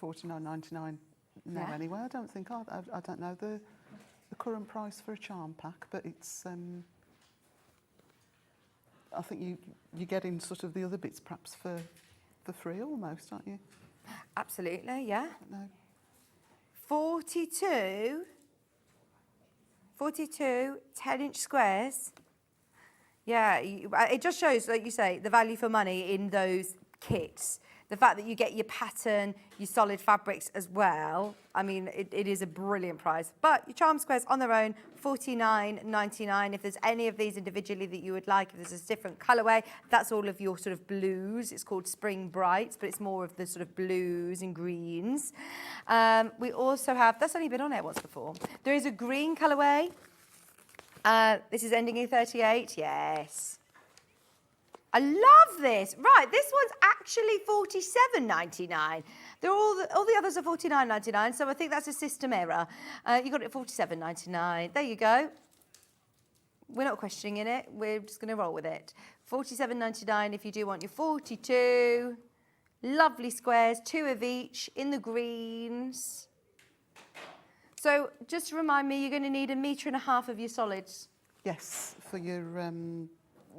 $49.99 now anyway. I don't think. I don't know the current price for a charm pack, but it's. I think you get in sort of the other bits perhaps for free almost, aren't you? Absolutely, yeah. No. 42 10-inch squares. Yeah, it just shows, like you say, the value for money in those kits. The fact that you get your pattern, your solid fabrics as well. I mean, it is a brilliant price. But your charm squares on their own, $49.99. If there's any of these individually that you would like, if there's a different colourway, that's all of your sort of blues. It's called Spring Brights, but it's more of the sort of blues and greens. We also have, that's only been on air once before. There is a green colourway. This is ending in 38, yes. I love this. Right, this one's actually $47.99. All the others are $49.99, so I think that's a system error. You got it at $47.99. There you go. We're not questioning it. We're just going to roll with it. $47.99 if you do want your 42. Lovely squares, 2 of each in the greens. So just to remind me, you're going to need 1.5 meters of your solids. Yes, for your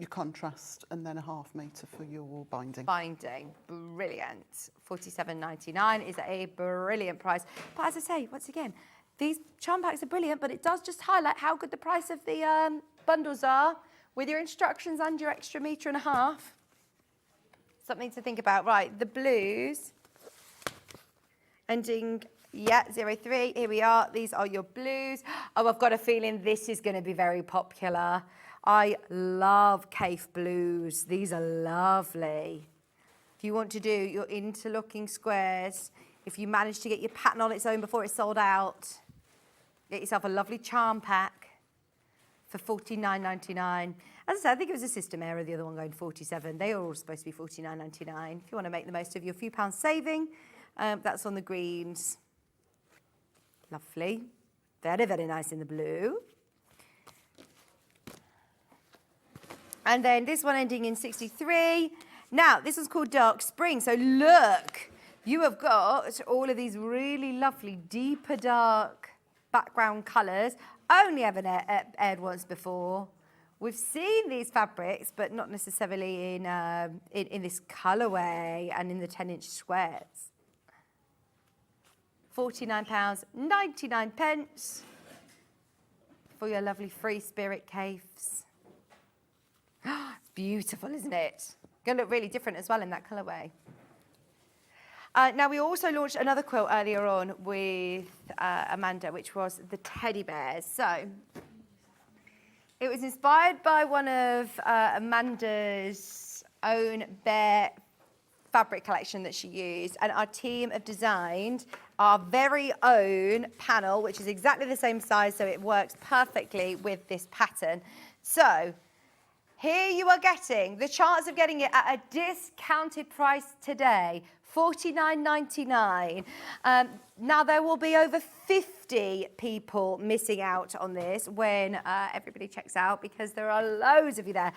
contrast, and then 1/2 metre for your binding. Binding, brilliant. $47.99 is a brilliant price. But as I say, once again, these charm packs are brilliant, but it does just highlight how good the price of the bundles are with your instructions and your extra 1.5 meters. Something to think about. Right, the blues, ending, 03. Here we are. These are your blues. Oh, I've got a feeling this is going to be very popular. I love cave blues. These are lovely. If you want to do your interlocking squares, if you manage to get your pattern on its own before it's sold out, get yourself a lovely charm pack for $49.99. As I said, I think it was a system error, the other one going 47. They are all supposed to be $49.99. If you want to make the most of your few pounds saving, that's on the greens. Lovely. Very, very nice in the blue. And then this one ending in 63. Now, this one's called Dark Spring. So look, you have got all of these really lovely, deeper dark background colours only ever aired once before. We've seen these fabrics, but not necessarily in this colourway and in the 10-inch squares. £49.99 for your lovely free spirit caves. It's beautiful, isn't it? Going to look really different as well in that colourway. Now, we also launched another quilt earlier on with Amanda, which was the teddy bears. So it was inspired by one of Amanda's own bear fabric collection that she used, and our team have designed our very own panel, which is exactly the same size, so it works perfectly with this pattern. So here you are getting the chance of getting it at a discounted price today, $49.99. Now, there will be over 50 people missing out on this when everybody checks out, because there are loads of you there.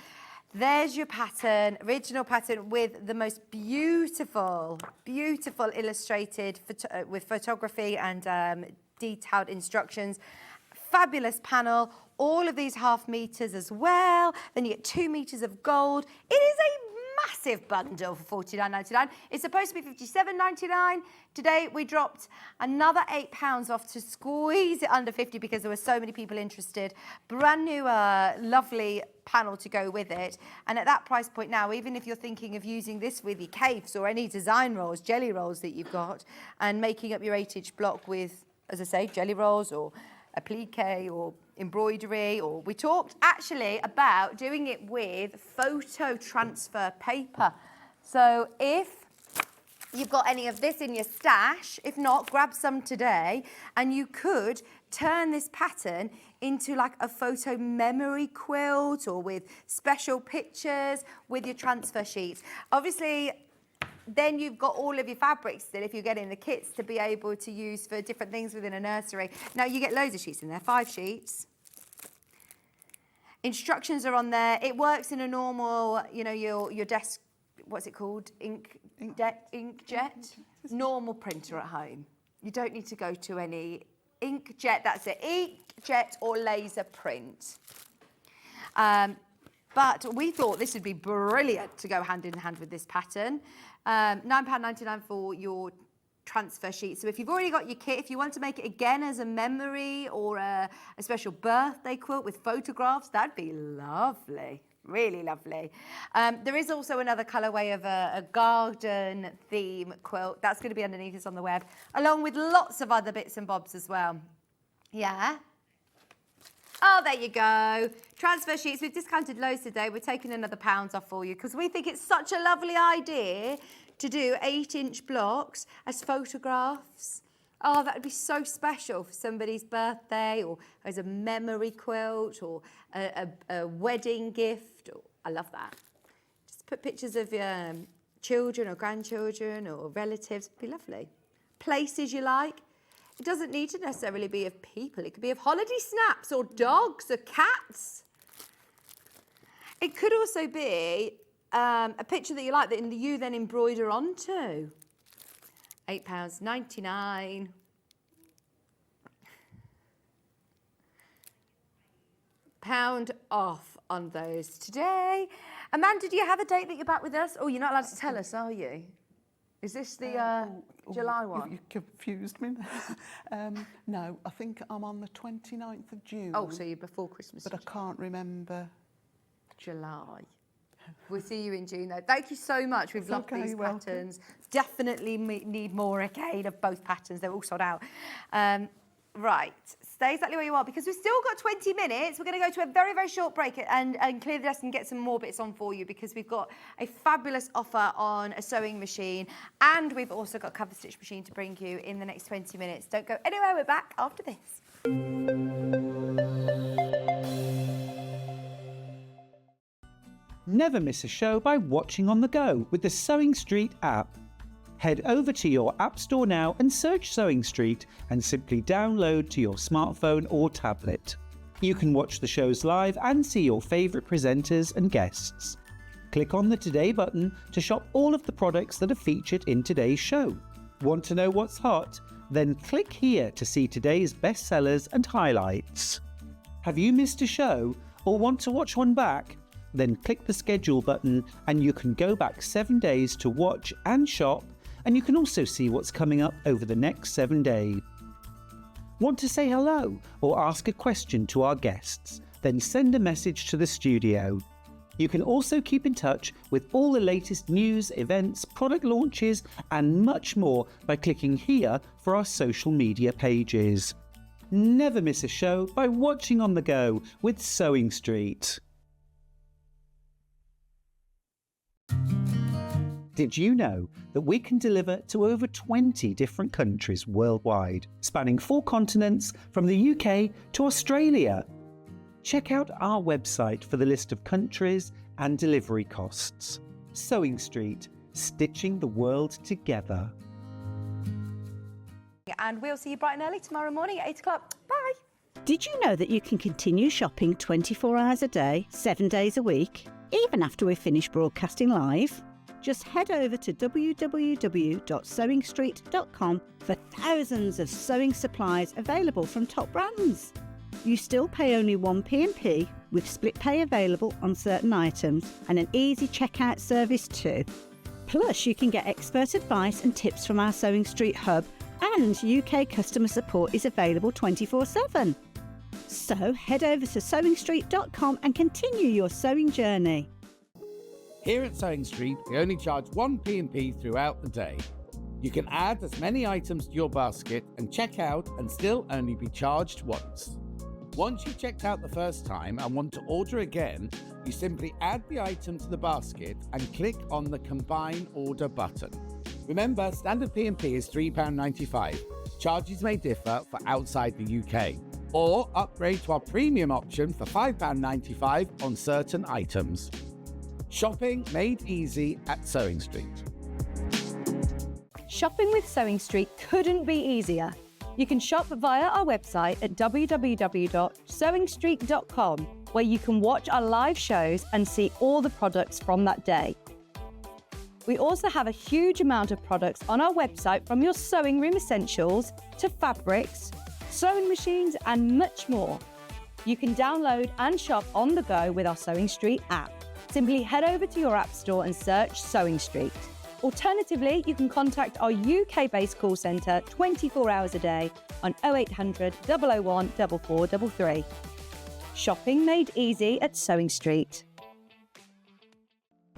There's your pattern, original pattern with the most beautiful, beautiful illustrated with photography and detailed instructions. Fabulous panel. All of these half meters as well. Then you get 2 meters of gold. It is a massive bundle for $49.99. It's supposed to be $57.99. Today we dropped another £8 off to squeeze it under 50 because there were so many people interested. Brand new, lovely panel to go with it. And at that price point now, even if you're thinking of using this with your caves or any design rolls, jelly rolls that you've got, and making up your 8-inch block with, as I say, jelly rolls or applique or embroidery, or we talked actually about doing it with photo transfer paper. So if you've got any of this in your stash, if not, grab some today, and you could turn this pattern into like a photo memory quilt, or with special pictures with your transfer sheets. Obviously, then you've got all of your fabrics still, if you're getting the kits, to be able to use for different things within a nursery. Now, you get loads of sheets in there, 5 sheets. Instructions are on there. It works in a normal, you know, your desk, what's it called? Inkjet? Normal printer at home. You don't need to go to any inkjet, that's it, inkjet or laser print. But we thought this would be brilliant to go hand in hand with this pattern. £9.99 for your transfer sheet. So if you've already got your kit, if you want to make it again as a memory or a special birthday quilt with photographs, that'd be lovely. Really lovely. There is also another colourway of a garden theme quilt. That's going to be underneath us on the web, along with lots of other bits and bobs as well. Yeah. Oh, there you go. Transfer sheets. We've discounted loads today. We're taking another £1 off for you because we think it's such a lovely idea to do 8-inch blocks as photographs. Oh, that would be so special for somebody's birthday, or as a memory quilt, or a wedding gift. I love that. Just put pictures of your children or grandchildren or relatives. It'd be lovely. Places you like. It doesn't need to necessarily be of people. It could be of holiday snaps or dogs or cats. It could also be a picture that you like that you then embroider onto. £8.99. £1 off on those today. Amanda, do you have a date that you're back with us? Oh, you're not allowed to tell us, are you? Is this the July one? You confused me. No, I think I'm on the 29th of June. Oh, so you're before Christmas. But I can't remember. July. We'll see you in June, though. Thank you so much. We've loved these patterns. Definitely need more again of both patterns. They're all sold out. Right, stay exactly where you are because we've still got 20 minutes. We're going to go to a very, very short break and clear the desk and get some more bits on for you because we've got a fabulous offer on a sewing machine and we've also got a cover stitch machine to bring you in the next 20 minutes. Don't go anywhere. We're back after this. Never miss a show by watching on the go with the Sewing Street app. Head over to your App Store now and search Sewing Street and simply download to your smartphone or tablet. You can watch the shows live and see your favourite presenters and guests. Click on the Today button to shop all of the products that are featured in today's show. Want to know what's hot? Then click here to see today's bestsellers and highlights. Have you missed a show or want to watch one back? Then click the schedule button and you can go back 7 days to watch and shop, and you can also see what's coming up over the next 7 days. Want to say hello or ask a question to our guests? Then send a message to the studio. You can also keep in touch with all the latest news, events, product launches and much more by clicking here for our social media pages. Never miss a show by watching on the go with Sewing Street. Did you know that we can deliver to over 20 different countries worldwide, spanning 4 continents from the UK to Australia? Check out our website for the list of countries and delivery costs. Sewing Street, stitching the world together. And we'll see you bright and early tomorrow morning at 8 o'clock. Bye. Did you know that you can continue shopping 24 hours a day, 7 days a week, even after we've finished broadcasting live? Just head over to www.sewingstreet.com for thousands of sewing supplies available from top brands. You still pay only 1p&p with split pay available on certain items and an easy checkout service too. Plus, you can get expert advice and tips from our Sewing Street hub, and UK customer support is available 24/7. So head over to sewingstreet.com and continue your sewing journey. Here at Sewing Street, we only charge 1p&p throughout the day. You can add as many items to your basket and check out and still only be charged once. Once you've checked out the first time and want to order again, you simply add the item to the basket and click on the Combine Order button. Remember, standard P&P is £3.95. Charges may differ for outside the UK. Or upgrade to our premium option for £5.95 on certain items. Shopping made easy at Sewing Street. Shopping with Sewing Street couldn't be easier. You can shop via our website at www.sewingstreet.com, where you can watch our live shows and see all the products from that day. We also have a huge amount of products on our website, from your sewing room essentials to fabrics, sewing machines and much more. You can download and shop on the go with our Sewing Street app. Simply head over to your app store and search Sewing Street. Alternatively, you can contact our UK-based call centre 24 hours a day on 0800 001 4433. Shopping made easy at Sewing Street.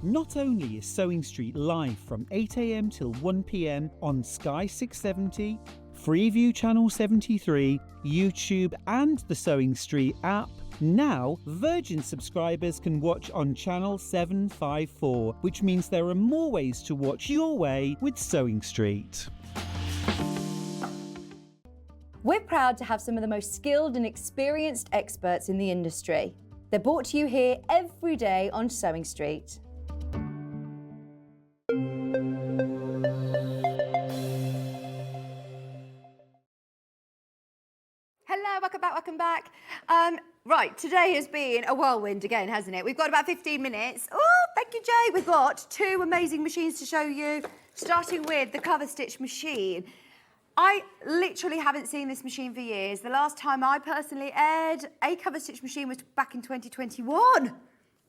Not only is Sewing Street live from 8 a.m. till 1 p.m. on Sky 670, Freeview Channel 73, YouTube and the Sewing Street app, now Virgin subscribers can watch on Channel 754, which means there are more ways to watch your way with Sewing Street. We're proud to have some of the most skilled and experienced experts in the industry. They're brought to you here every day on Sewing Street. Hello, welcome back. Right, today has been a whirlwind again, hasn't it? We've got about 15 minutes. Oh, thank you, Jay. We've got 2 amazing machines to show you, starting with the cover stitch machine. I literally haven't seen this machine for years. The last time I personally aired a cover stitch machine was back in 2021.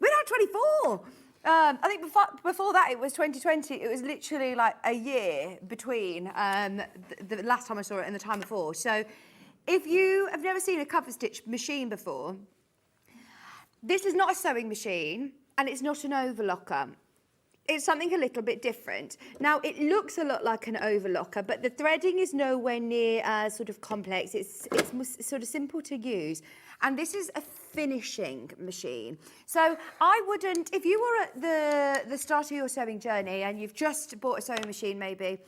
We're now 24. I think before that it was 2020. It was literally like a year between the last time I saw it and the time before. So if you have never seen a cover stitch machine before, this is not a sewing machine and it's not an overlocker. It's something a little bit different. Now, it looks a lot like an overlocker, but the threading is nowhere near as sort of complex. It's sort of simple to use. And this is a finishing machine. So I wouldn't, if you were at the start of your sewing journey and you've just bought a sewing machine maybe,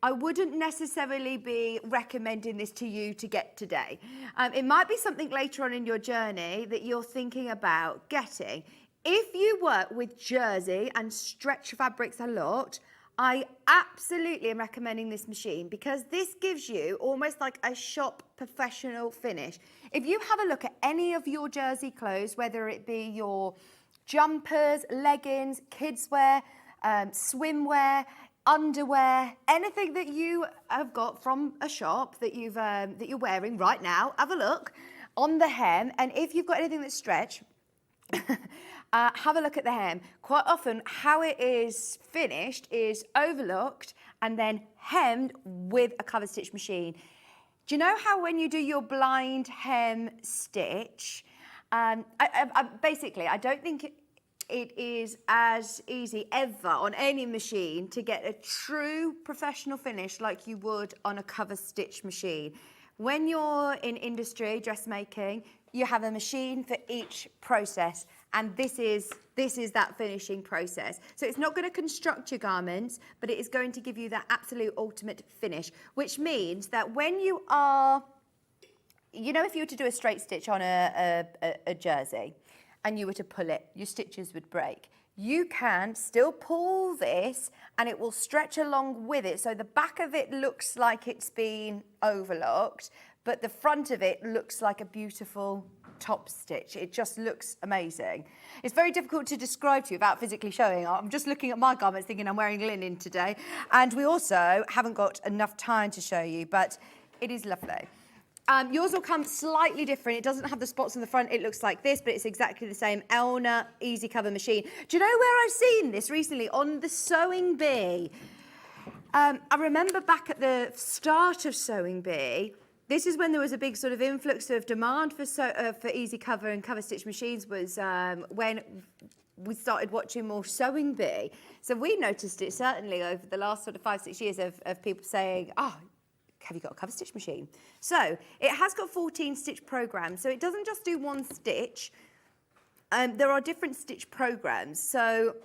I wouldn't necessarily be recommending this to you to get today. It might be something later on in your journey that you're thinking about getting. If you work with jersey and stretch fabrics a lot, I absolutely am recommending this machine because this gives you almost like a shop professional finish. If you have a look at any of your jersey clothes, whether it be your jumpers, leggings, kids wear, swimwear, underwear, anything that you have got from a shop that you're wearing right now, have a look. on the hem, and if you've got anything that's stretch, have a look at the hem. Quite often how it is finished is overlooked and then hemmed with a cover stitch machine. Do you know how when you do your blind hem stitch, basically I don't think it is as easy ever on any machine to get a true professional finish like you would on a cover stitch machine. When you're in industry, dressmaking, you have a machine for each process, and this is that finishing process. So it's not going to construct your garments, but it is going to give you that absolute ultimate finish, which means that when you are, you know, if you were to do a straight stitch on a jersey and you were to pull it, your stitches would break. You can still pull this and it will stretch along with it. So the back of it looks like it's been overlocked, but the front of it looks like a beautiful top stitch. It just looks amazing. It's very difficult to describe to you without physically showing. I'm just looking at my garments thinking I'm wearing linen today. And we also haven't got enough time to show you, but it is lovely. Yours will come slightly different. It doesn't have the spots on the front. It looks like this, but it's exactly the same. Elna Easy Cover machine. Do you know where I've seen this recently? On the Sewing Bee. I remember back at the start of Sewing Bee, this is when there was a big sort of influx of demand for easy cover and cover stitch machines, was when we started watching more Sewing Bee. So we noticed it certainly over the last sort of 5-6 years of people saying, oh, have you got a cover stitch machine? So it has got 14 stitch programs. So it doesn't just do one stitch. There are different stitch programs. So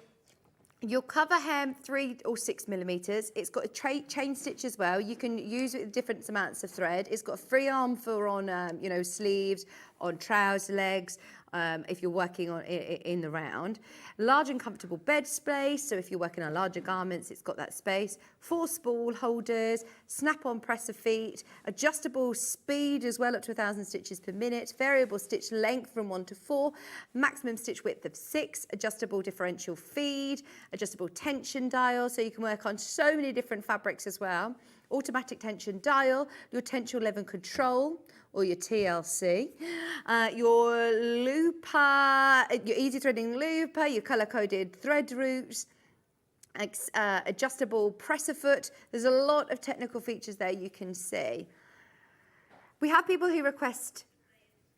your cover hem 3 or 6 millimeters. It's got a chain stitch as well. You can use it with different amounts of thread. It's got a free arm for on sleeves, on trouser legs, if you're working on in the round. Large and comfortable bed space, so if you're working on larger garments, it's got that space. 4 spool holders, snap-on presser feet, adjustable speed as well, up to 1,000 stitches per minute, variable stitch length from 1 to 4, maximum stitch width of 6, adjustable differential feed, adjustable tension dial, so you can work on so many different fabrics as well. Automatic tension dial, your tension level control, or your TLC, your looper, your easy threading looper, your colour-coded thread routes, adjustable presser foot. There's a lot of technical features there you can see. We have people who request,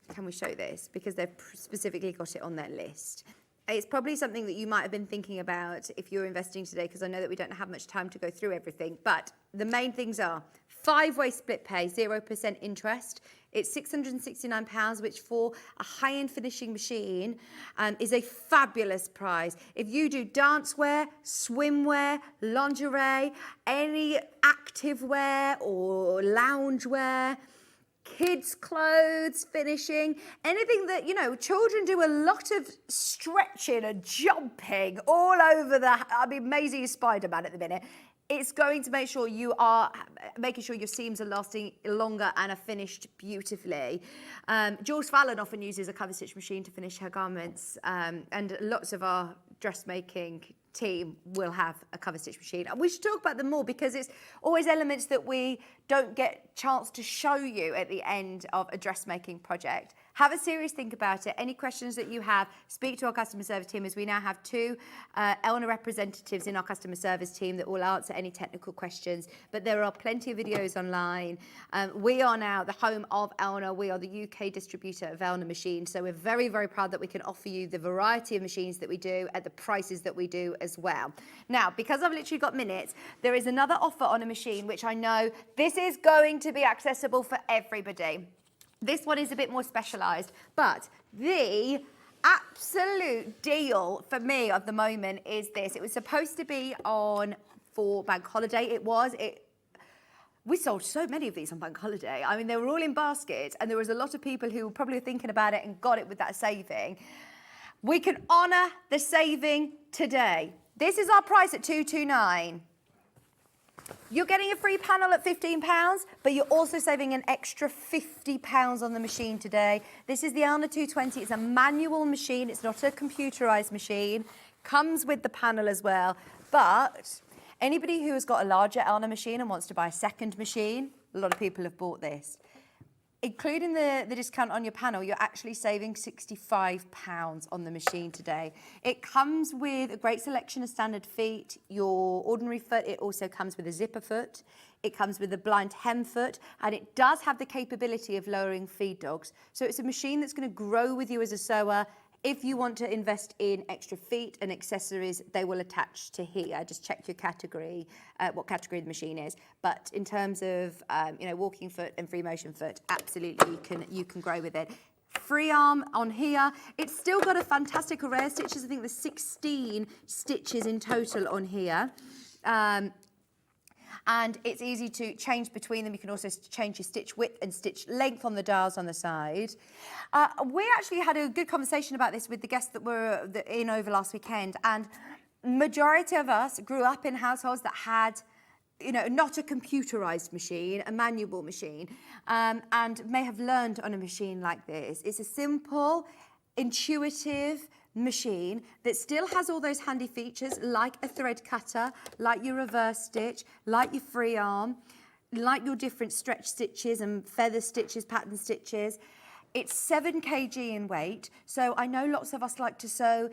can we show this? Because they've specifically got it on their list. It's probably something that you might have been thinking about if you're investing today, because I know that we don't have much time to go through everything. But the main things are 5-way split pay, 0% interest. It's £669, which for a high-end finishing machine is a fabulous price. If you do dancewear, swimwear, lingerie, any activewear or loungewear, kids' clothes, finishing, anything that, you know, children do a lot of stretching and jumping all over Maisie is Spider-Man at the minute. It's going to make sure you are making sure your seams are lasting longer and are finished beautifully. Jules Fallon often uses a cover stitch machine to finish her garments, and lots of our dressmaking team will have a cover stitch machine. And we should talk about them more, because it's always elements that we don't get a chance to show you at the end of a dressmaking project. Have a serious think about it. Any questions that you have, speak to our customer service team, as we now have 2 Elna representatives in our customer service team that will answer any technical questions. But there are plenty of videos online. We are now the home of Elna. We are the UK distributor of Elna machines. So we're very, very proud that we can offer you the variety of machines that we do at the prices that we do as well. Now, because I've literally got minutes, there is another offer on a machine, which I know this is going to be accessible for everybody. This one is a bit more specialised, but the absolute deal for me of the moment is this. It was supposed to be on for Bank Holiday. We sold so many of these on Bank Holiday. I mean, they were all in baskets, and there was a lot of people who were probably thinking about it and got it with that saving. We can honour the saving today. This is our price at £229. You're getting a free panel at £15, but you're also saving an extra £50 on the machine today. This is the Elna 220. It's a manual machine. It's not a computerised machine. Comes with the panel as well. But anybody who has got a larger Elna machine and wants to buy a second machine, a lot of people have bought this. including the discount on your panel, you're actually saving £65 on the machine today. It comes with a great selection of standard feet, your ordinary foot. It also comes with a zipper foot. It comes with a blind hem foot, and it does have the capability of lowering feed dogs. So it's a machine that's going to grow with you as a sewer. If you want to invest in extra feet and accessories, they will attach to here. Just check your category, what category the machine is. But in terms of walking foot and free motion foot, absolutely you can grow with it. Free arm on here. It's still got a fantastic array of stitches. I think there's 16 stitches in total on here. And it's easy to change between them. You can also change your stitch width and stitch length on the dials on the side. We actually had a good conversation about this with the guests that were in over last weekend, and majority of us grew up in households that had, not a computerized machine, a manual machine, and may have learned on a machine like this. It's a simple, intuitive machine that still has all those handy features like a thread cutter, like your reverse stitch, like your free arm, like your different stretch stitches and feather stitches, pattern stitches. It's 7 kg in weight, so I know lots of us like to sew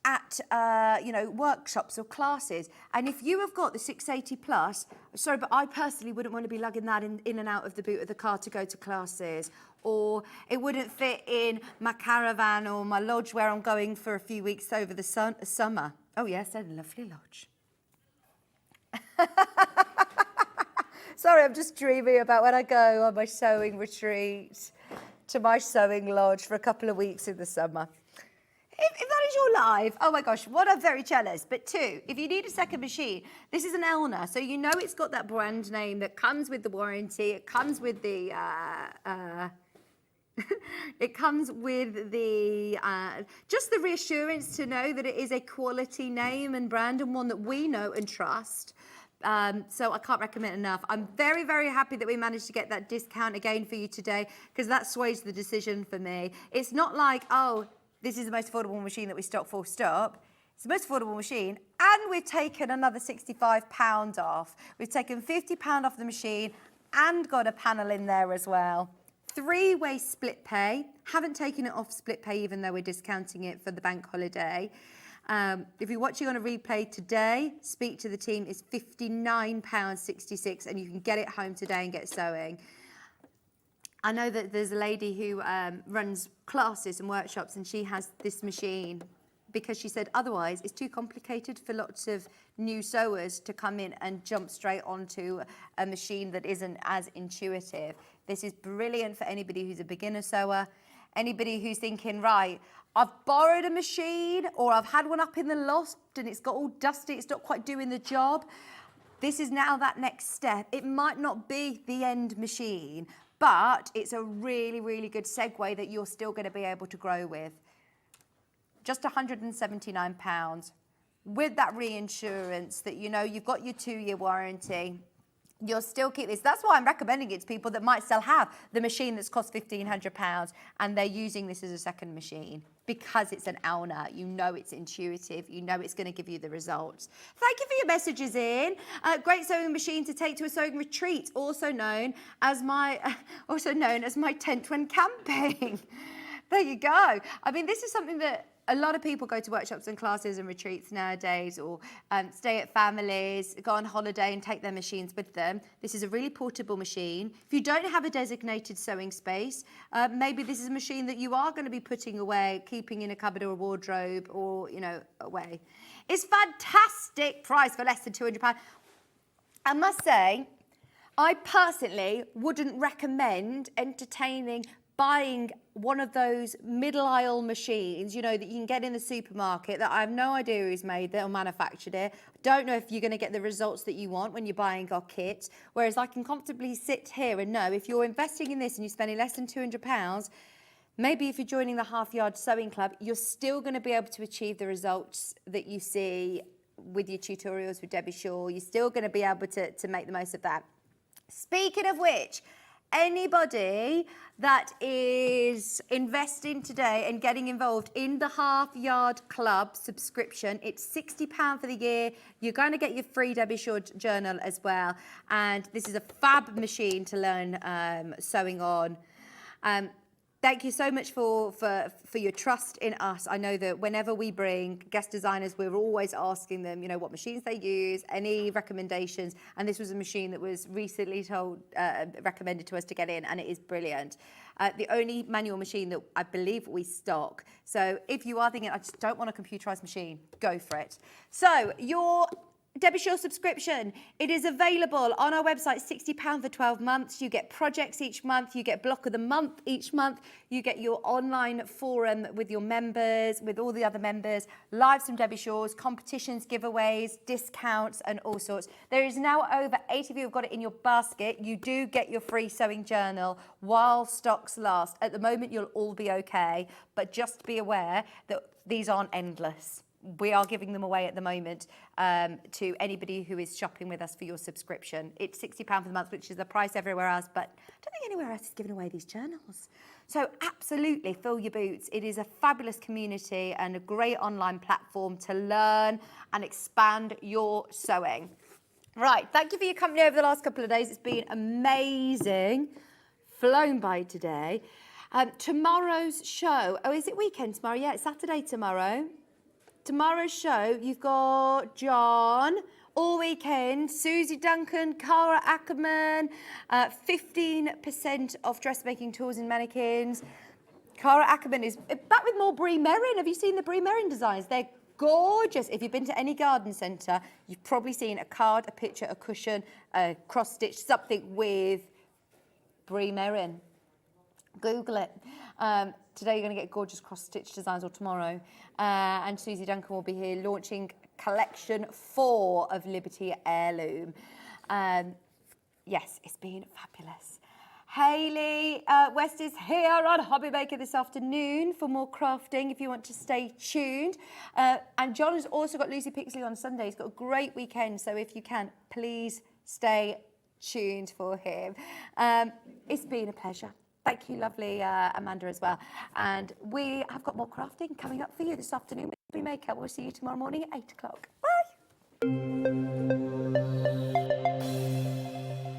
at workshops or classes, and if you have got the 680 plus, sorry, but I personally wouldn't want to be lugging that in and out of the boot of the car to go to classes, or it wouldn't fit in my caravan or my lodge where I'm going for a few weeks over the summer. Oh yes, a lovely lodge. Sorry, I'm just dreaming about when I go on my sewing retreat to my sewing lodge for a couple of weeks in the summer. If that is your life, oh my gosh, what, I'm very jealous. But 2, if you need a second machine, this is an Elna, so you know it's got that brand name that comes with the warranty. It comes with the it comes with the just the reassurance to know that it is a quality name and brand, and one that we know and trust. So I can't recommend it enough. I'm very, very happy that we managed to get that discount again for you today, because that sways the decision for me. It's not like, oh, this is the most affordable machine that we stock, full stop. It's the most affordable machine, and we've taken another £65 off. We've taken £50 off the machine and got a panel in there as well. 3-way split pay. Haven't taken it off split pay, even though we're discounting it for the bank holiday. If you're watching on a replay today, speak to the team. It's £59.66, and you can get it home today and get sewing. I know that there's a lady who runs classes and workshops, and she has this machine because she said otherwise it's too complicated for lots of new sewers to come in and jump straight onto a machine that isn't as intuitive. This is brilliant for anybody who's a beginner sewer, anybody who's thinking, right, I've borrowed a machine, or I've had one up in the loft and it's got all dusty, it's not quite doing the job. This is now that next step. It might not be the end machine, but it's a really, really good segue that you're still going to be able to grow with. Just £179 with that reinsurance that you've got your 2-year warranty. You'll still keep this. That's why I'm recommending it to people that might still have the machine that's cost £1,500 and they're using this as a second machine, because it's an Elna. You know it's intuitive. You know it's going to give you the results. Thank you for your messages in. Great sewing machine to take to a sewing retreat, also known as my tent when camping. There you go. I mean, this is something that a lot of people go to workshops and classes and retreats nowadays, or stay at families, go on holiday and take their machines with them. This is a really portable machine. If you don't have a designated sewing space, maybe this is a machine that you are going to be putting away, keeping in a cupboard or a wardrobe, or, away. It's fantastic price for less than £200. I must say, I personally wouldn't recommend entertaining buying one of those middle aisle machines, that you can get in the supermarket, that I have no idea who's made that or manufactured it. I don't know if you're going to get the results that you want when you're buying our kit. Whereas I can comfortably sit here and know if you're investing in this and you're spending less than £200, maybe if you're joining the Half Yard Sewing Club, you're still going to be able to achieve the results that you see with your tutorials with Debbie Shaw. You're still going to be able to make the most of that. Speaking of which, anybody that is investing today and getting involved in the Half Yard Club subscription, it's £60 for the year. You're going to get your free Debbie Shaw journal as well. And this is a fab machine to learn sewing on. Thank you so much for your trust in us. I know that whenever we bring guest designers, we're always asking them, what machines they use, any recommendations. And this was a machine that was recently recommended to us to get in, and it is brilliant. The only manual machine that I believe we stock. So if you are thinking, I just don't want a computerized machine, go for it. So your Debbie Shaw subscription, it is available on our website, £60 for 12 months. You get projects each month, you get block of the month each month, you get your online forum with your members, with all the other members, lives from Debbie Shaw's, competitions, giveaways, discounts and all sorts. There is now over 80 of you who've got it in your basket. You do get your free sewing journal while stocks last. At the moment, you'll all be okay, but just be aware that these aren't endless. We are giving them away at the moment to anybody who is shopping with us for your subscription. It's £60 for the month, which is the price everywhere else, but I don't think anywhere else is giving away these journals. So absolutely fill your boots. It is a fabulous community and a great online platform to learn and expand your sewing. Right, thank you for your company over the last couple of days. It's been amazing. Flown by today. Tomorrow's show, is it weekend tomorrow? Yeah, it's Saturday tomorrow. Tomorrow's show, you've got John all weekend, Susie Duncan, Cara Ackerman, 15% off dressmaking tools and mannequins. Cara Ackerman is back with more Brie Merrin. Have you seen the Brie Merrin designs? They're gorgeous. If you've been to any garden centre, you've probably seen a card, a picture, a cushion, a cross-stitch, something with Brie Merrin. Google it. Today you're going to get gorgeous cross-stitch designs, or tomorrow. And Susie Duncan will be here launching collection 4 of Liberty Heirloom. Yes, it's been fabulous. Hayley West is here on Hobby Maker this afternoon for more crafting if you want to stay tuned. And John has also got Lucy Pixley on Sunday. He's got a great weekend, so if you can, please stay tuned for him. It's been a pleasure. Thank you, lovely Amanda, as well. And we have got more crafting coming up for you this afternoon with Hobby Maker. We'll see you tomorrow morning at 8 o'clock. Bye.